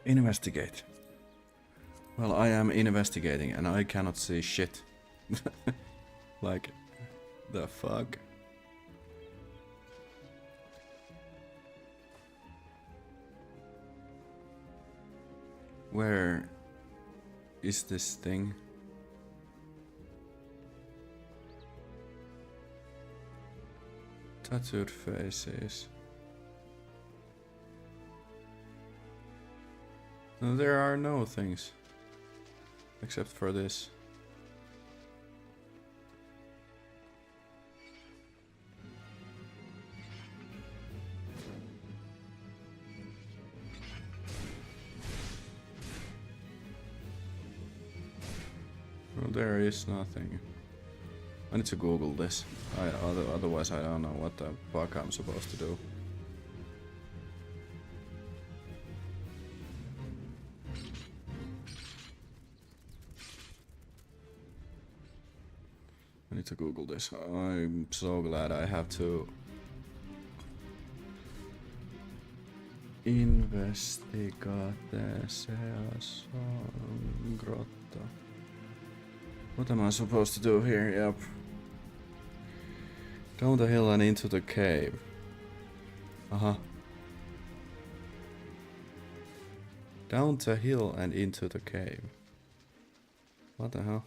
Investigate. Well, I am investigating and I cannot see shit. Like, the fuck? Where is this thing? Tattooed faces. No, there are no things. Except for this. Well, there is nothing. I need to Google this. Otherwise I don't know what the fuck I'm supposed to do. I need to Google this. I'm so glad I have to investigate Season Grotta. What am I supposed to do here? Yep. Down the hill and into the cave. Uh-huh. Down the hill and into the cave. What the hell?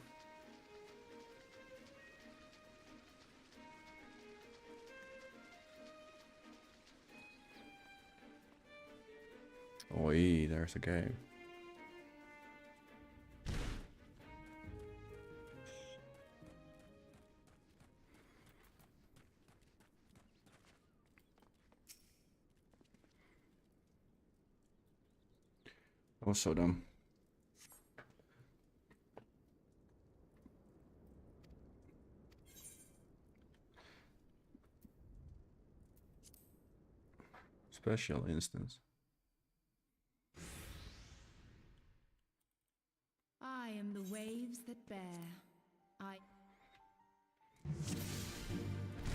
Oi, there's a cave. I was so dumb. Special instance. I am the waves that bear.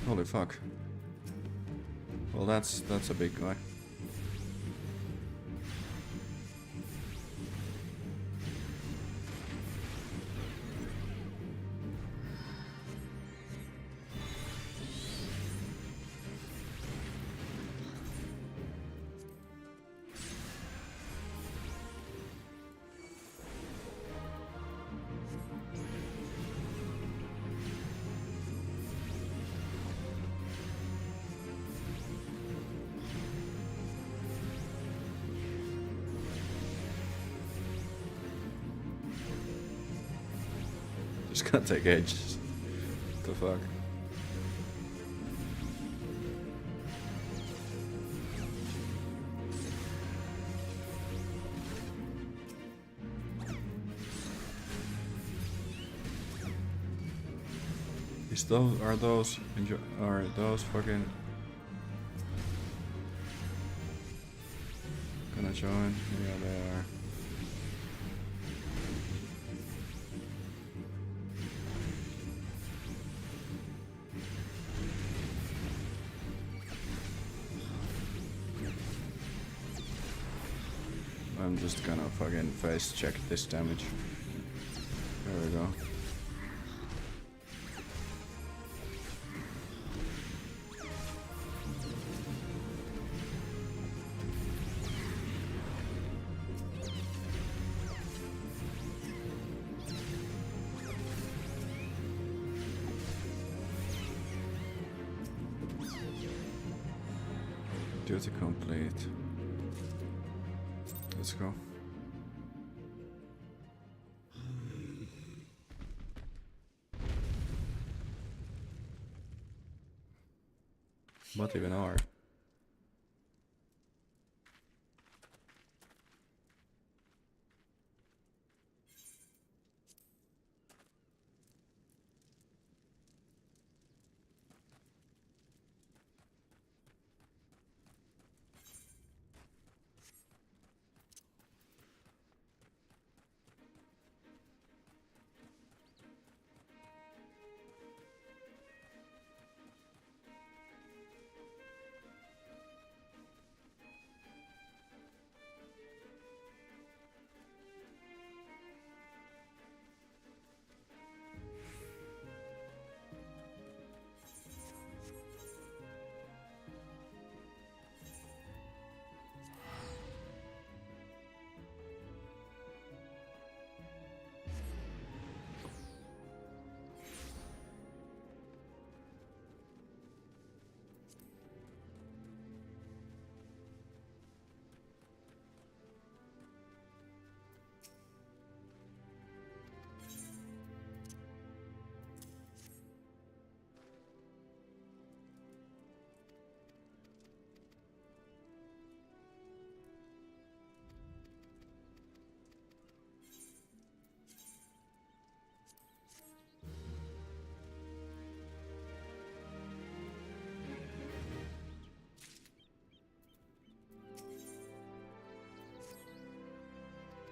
Holy fuck. Well, that's a big guy. Just gonna take edges. What the fuck? Are those fucking gonna join? Yeah, they are. I'm just gonna fucking face check this damage. There we go. Duty complete. Let's go. What even are?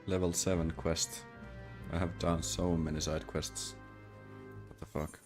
Level 7 quest. I have done so many side quests. What the fuck?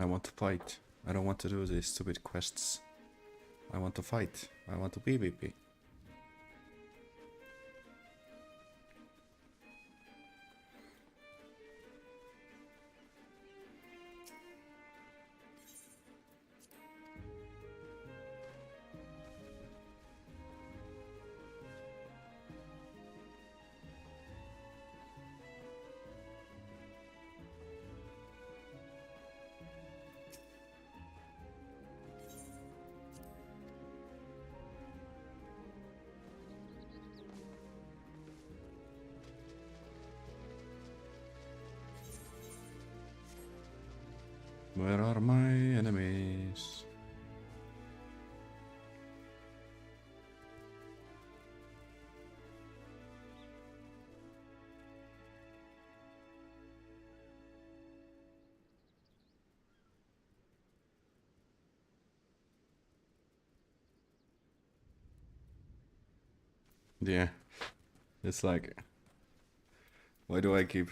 I want to fight. I don't want to do these stupid quests. I want to fight. I want to PvP. Where are my enemies? Yeah. It's like, why do I keep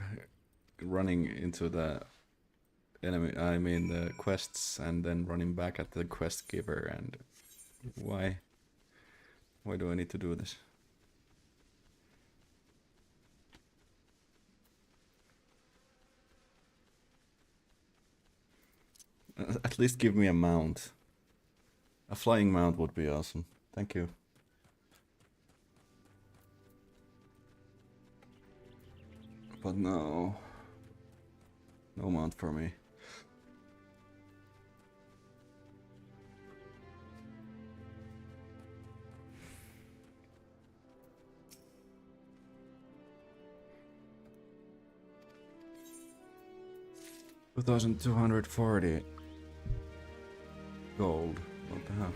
running into the enemy, I mean the quests, and then running back at the quest giver, and why? Why do I need to do this? At least give me a mount. A flying mount would be awesome. Thank you. But no. No mount for me. $2,240 gold. What the hell?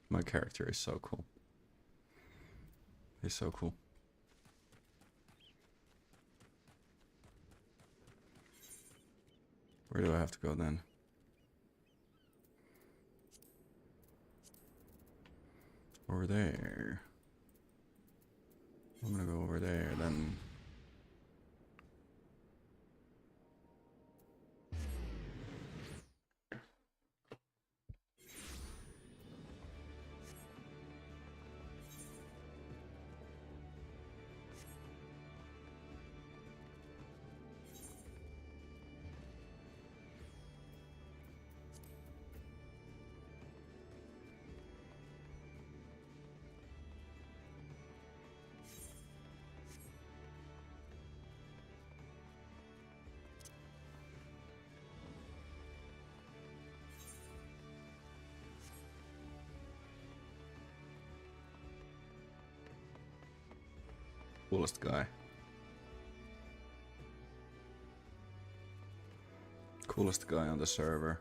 My character is so cool. He's so cool. Where do I have to go then? Over there. I'm gonna go over there then. Coolest guy. Coolest guy on the server.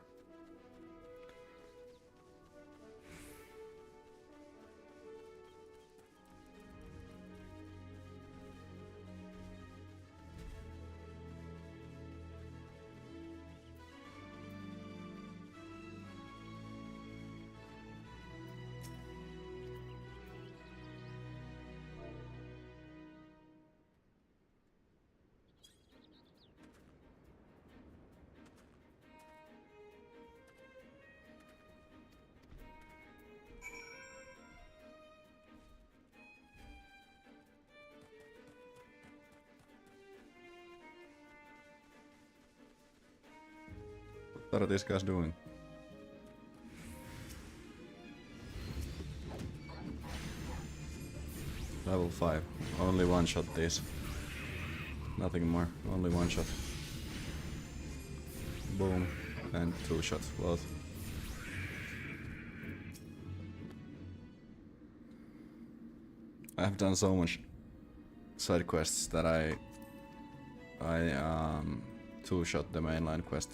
What are these guys doing? Level 5. Only one shot these. Nothing more. Only one shot. Boom. And 2 shots both. I've done so much side quests that I 2-shot the mainline quest.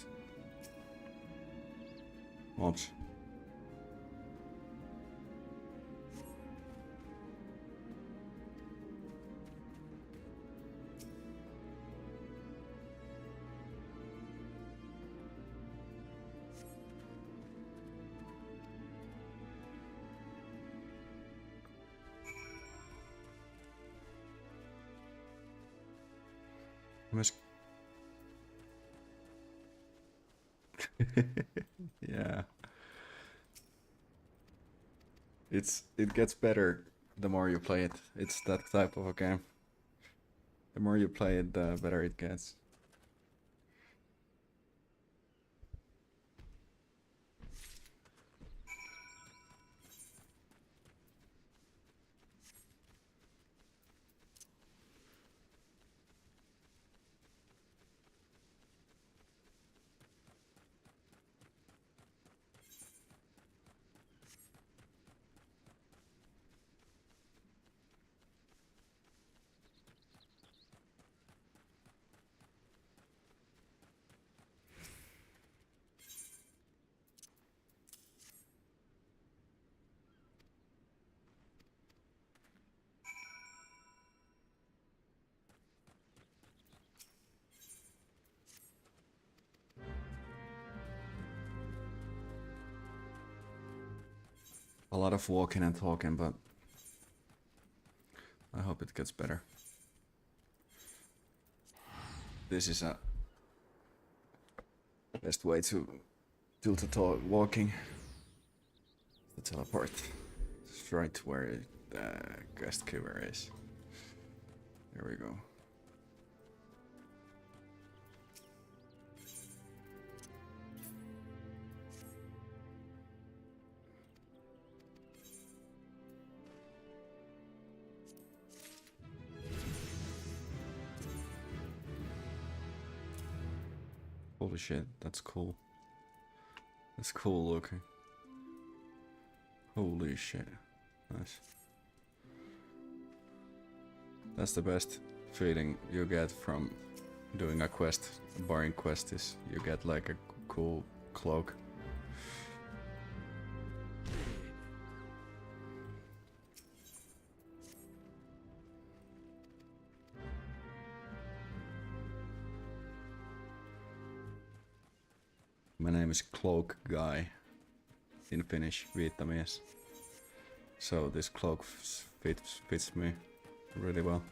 Oops. Yeah. It gets better the more you play it. It's that type of a game. The more you play it, the better it gets. a lot of walking and talking, but I hope it gets better. This is a best way to do the walking. The teleport. It's right where the guest giver is. There we go. Holy shit, that's cool. That's cool looking. Holy shit. Nice. That's the best feeling you get from doing a quest, a boring quest, is you get like a cool cloak. My name is Cloak Guy, in Finnish, viittamies. So this cloak fits me really well.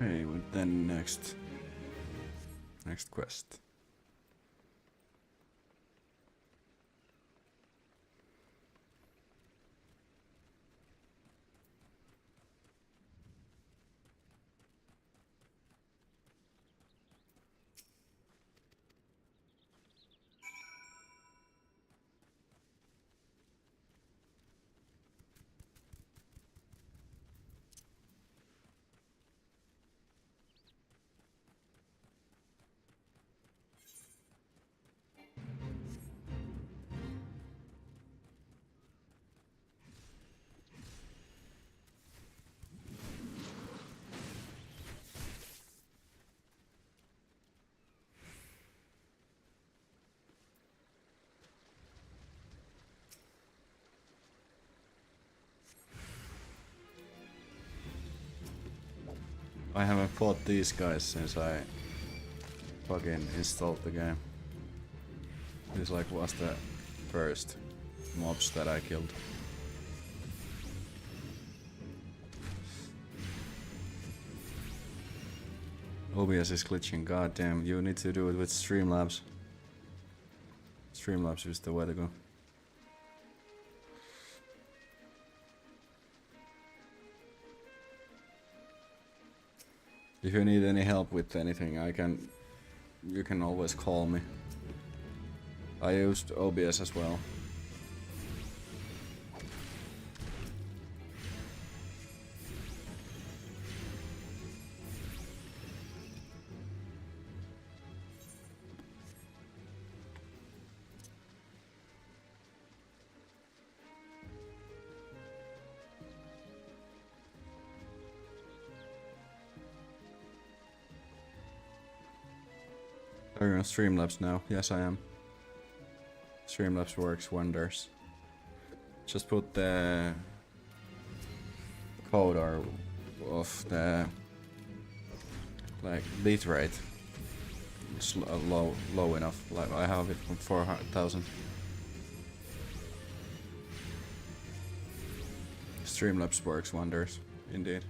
Okay, well then next quest. I haven't fought these guys since I fucking installed the game. This like was the first mobs that I killed. OBS is glitching, goddamn, you need to do it with Streamlabs. Streamlabs is the way to go. If you need any help with anything, you can always call me. I used OBS as well. Are you on Streamlabs now? Yes, I am. Streamlabs works wonders. Just put the code of the like bitrate low enough. Like I have it from 4,000. Streamlabs works wonders, indeed.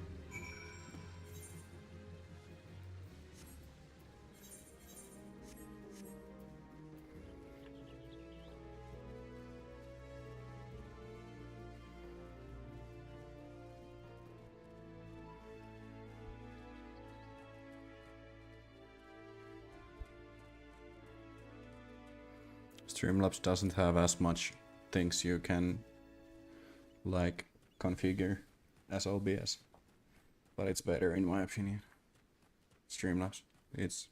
Streamlabs doesn't have as much things you can like configure as OBS, but it's better in my opinion. Streamlabs, it's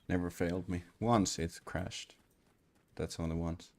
never failed me. Once it crashed. That's only once.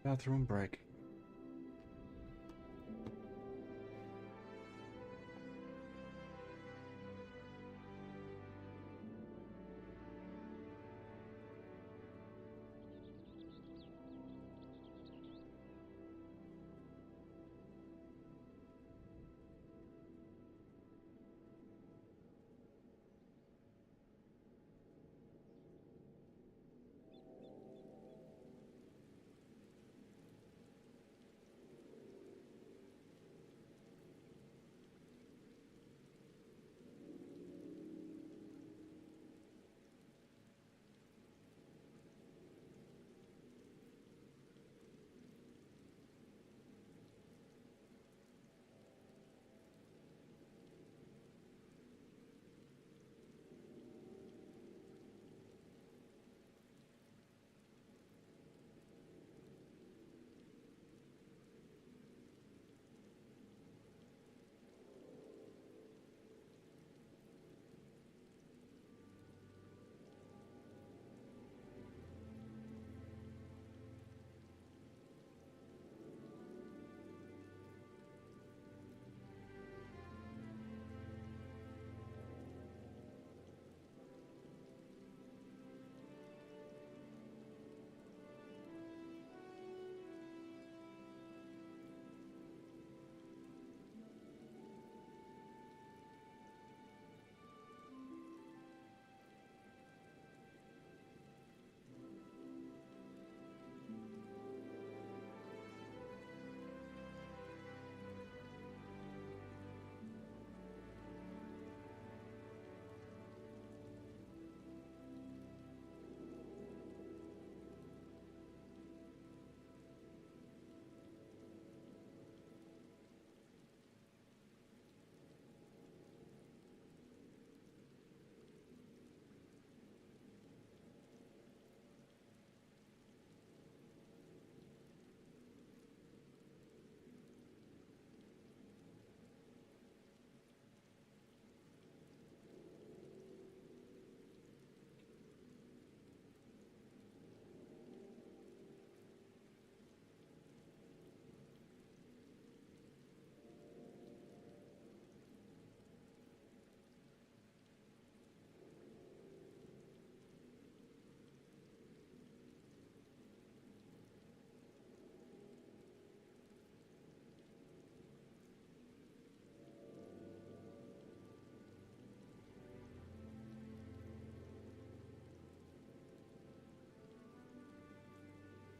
Bathroom break.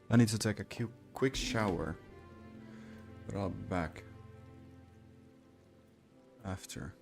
I need to take a quick shower, but I'll be back after.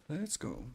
Let's go.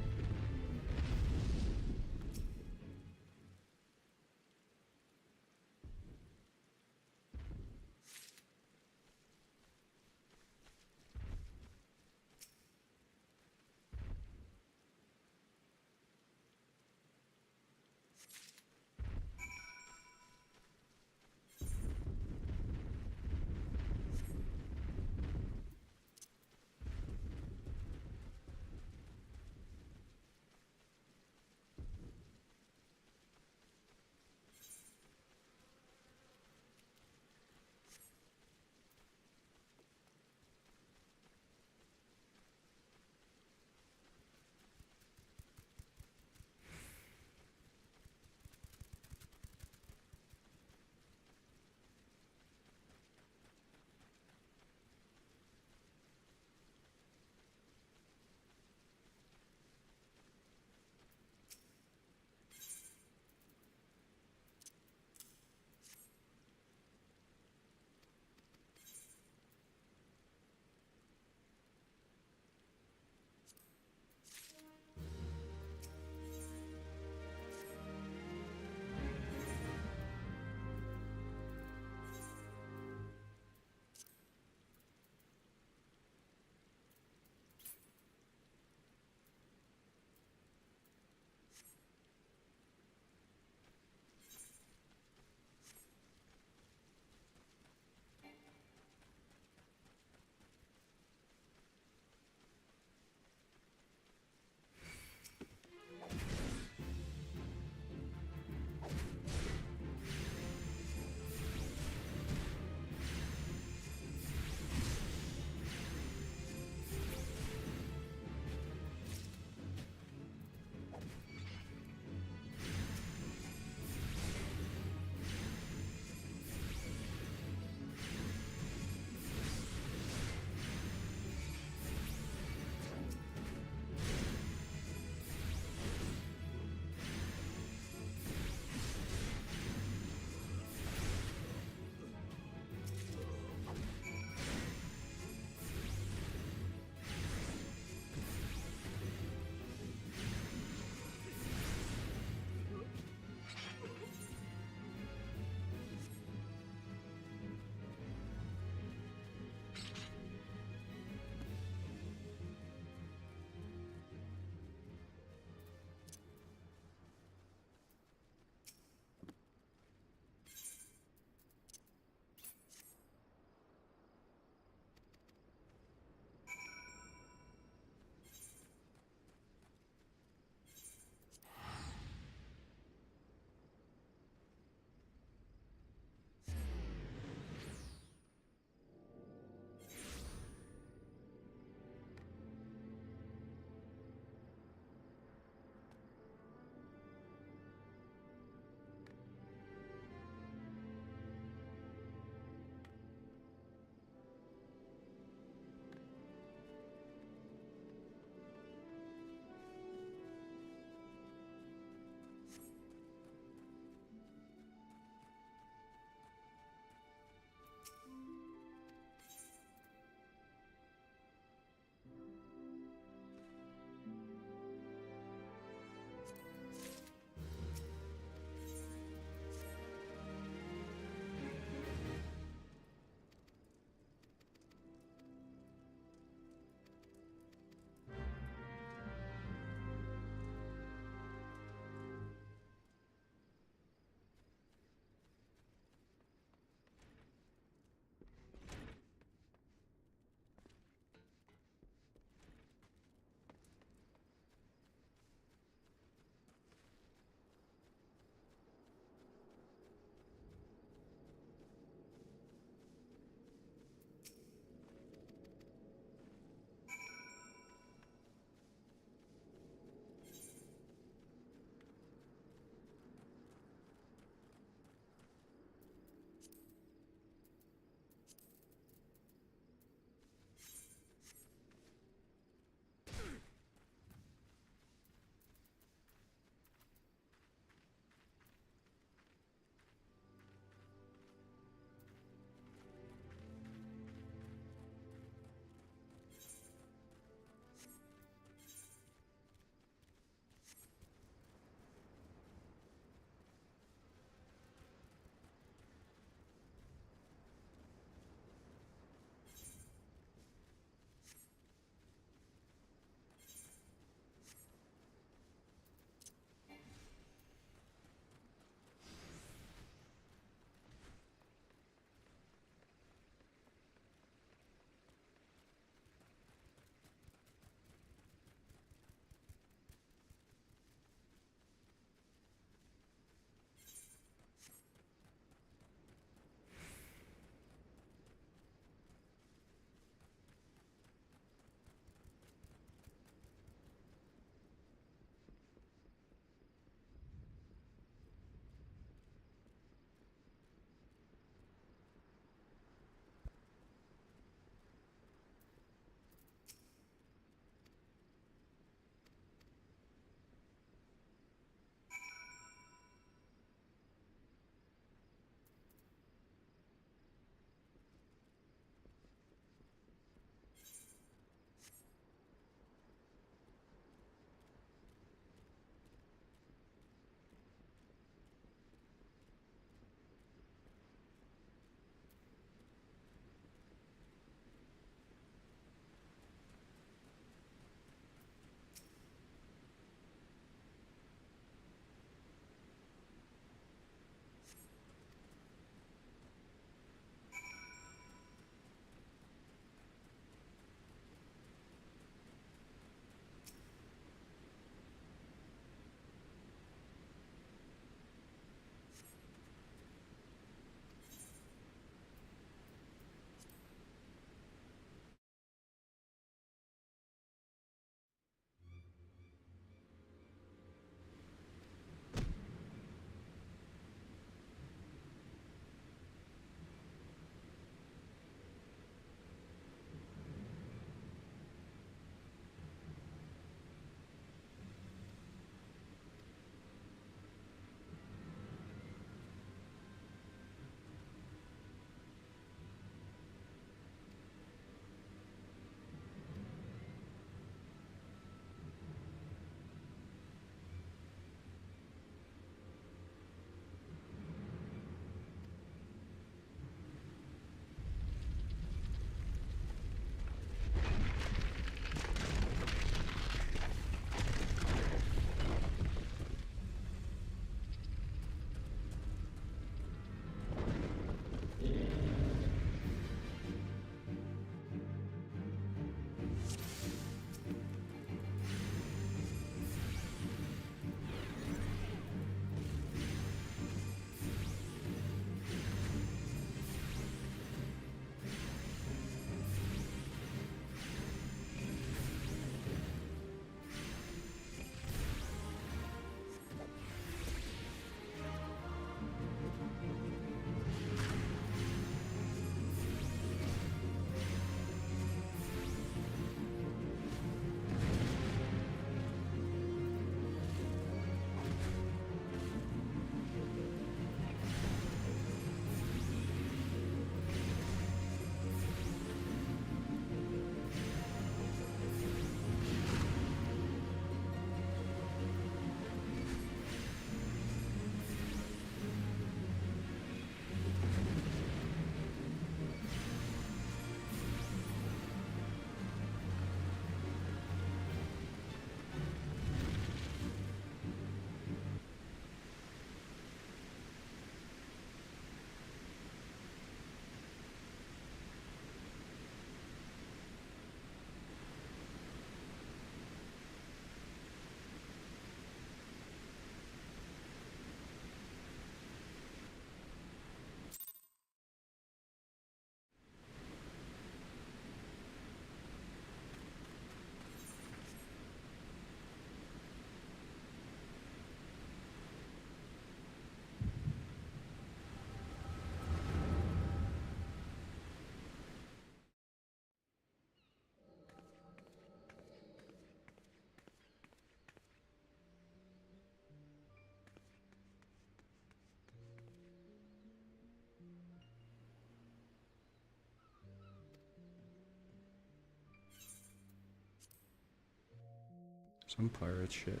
Some pirate shit.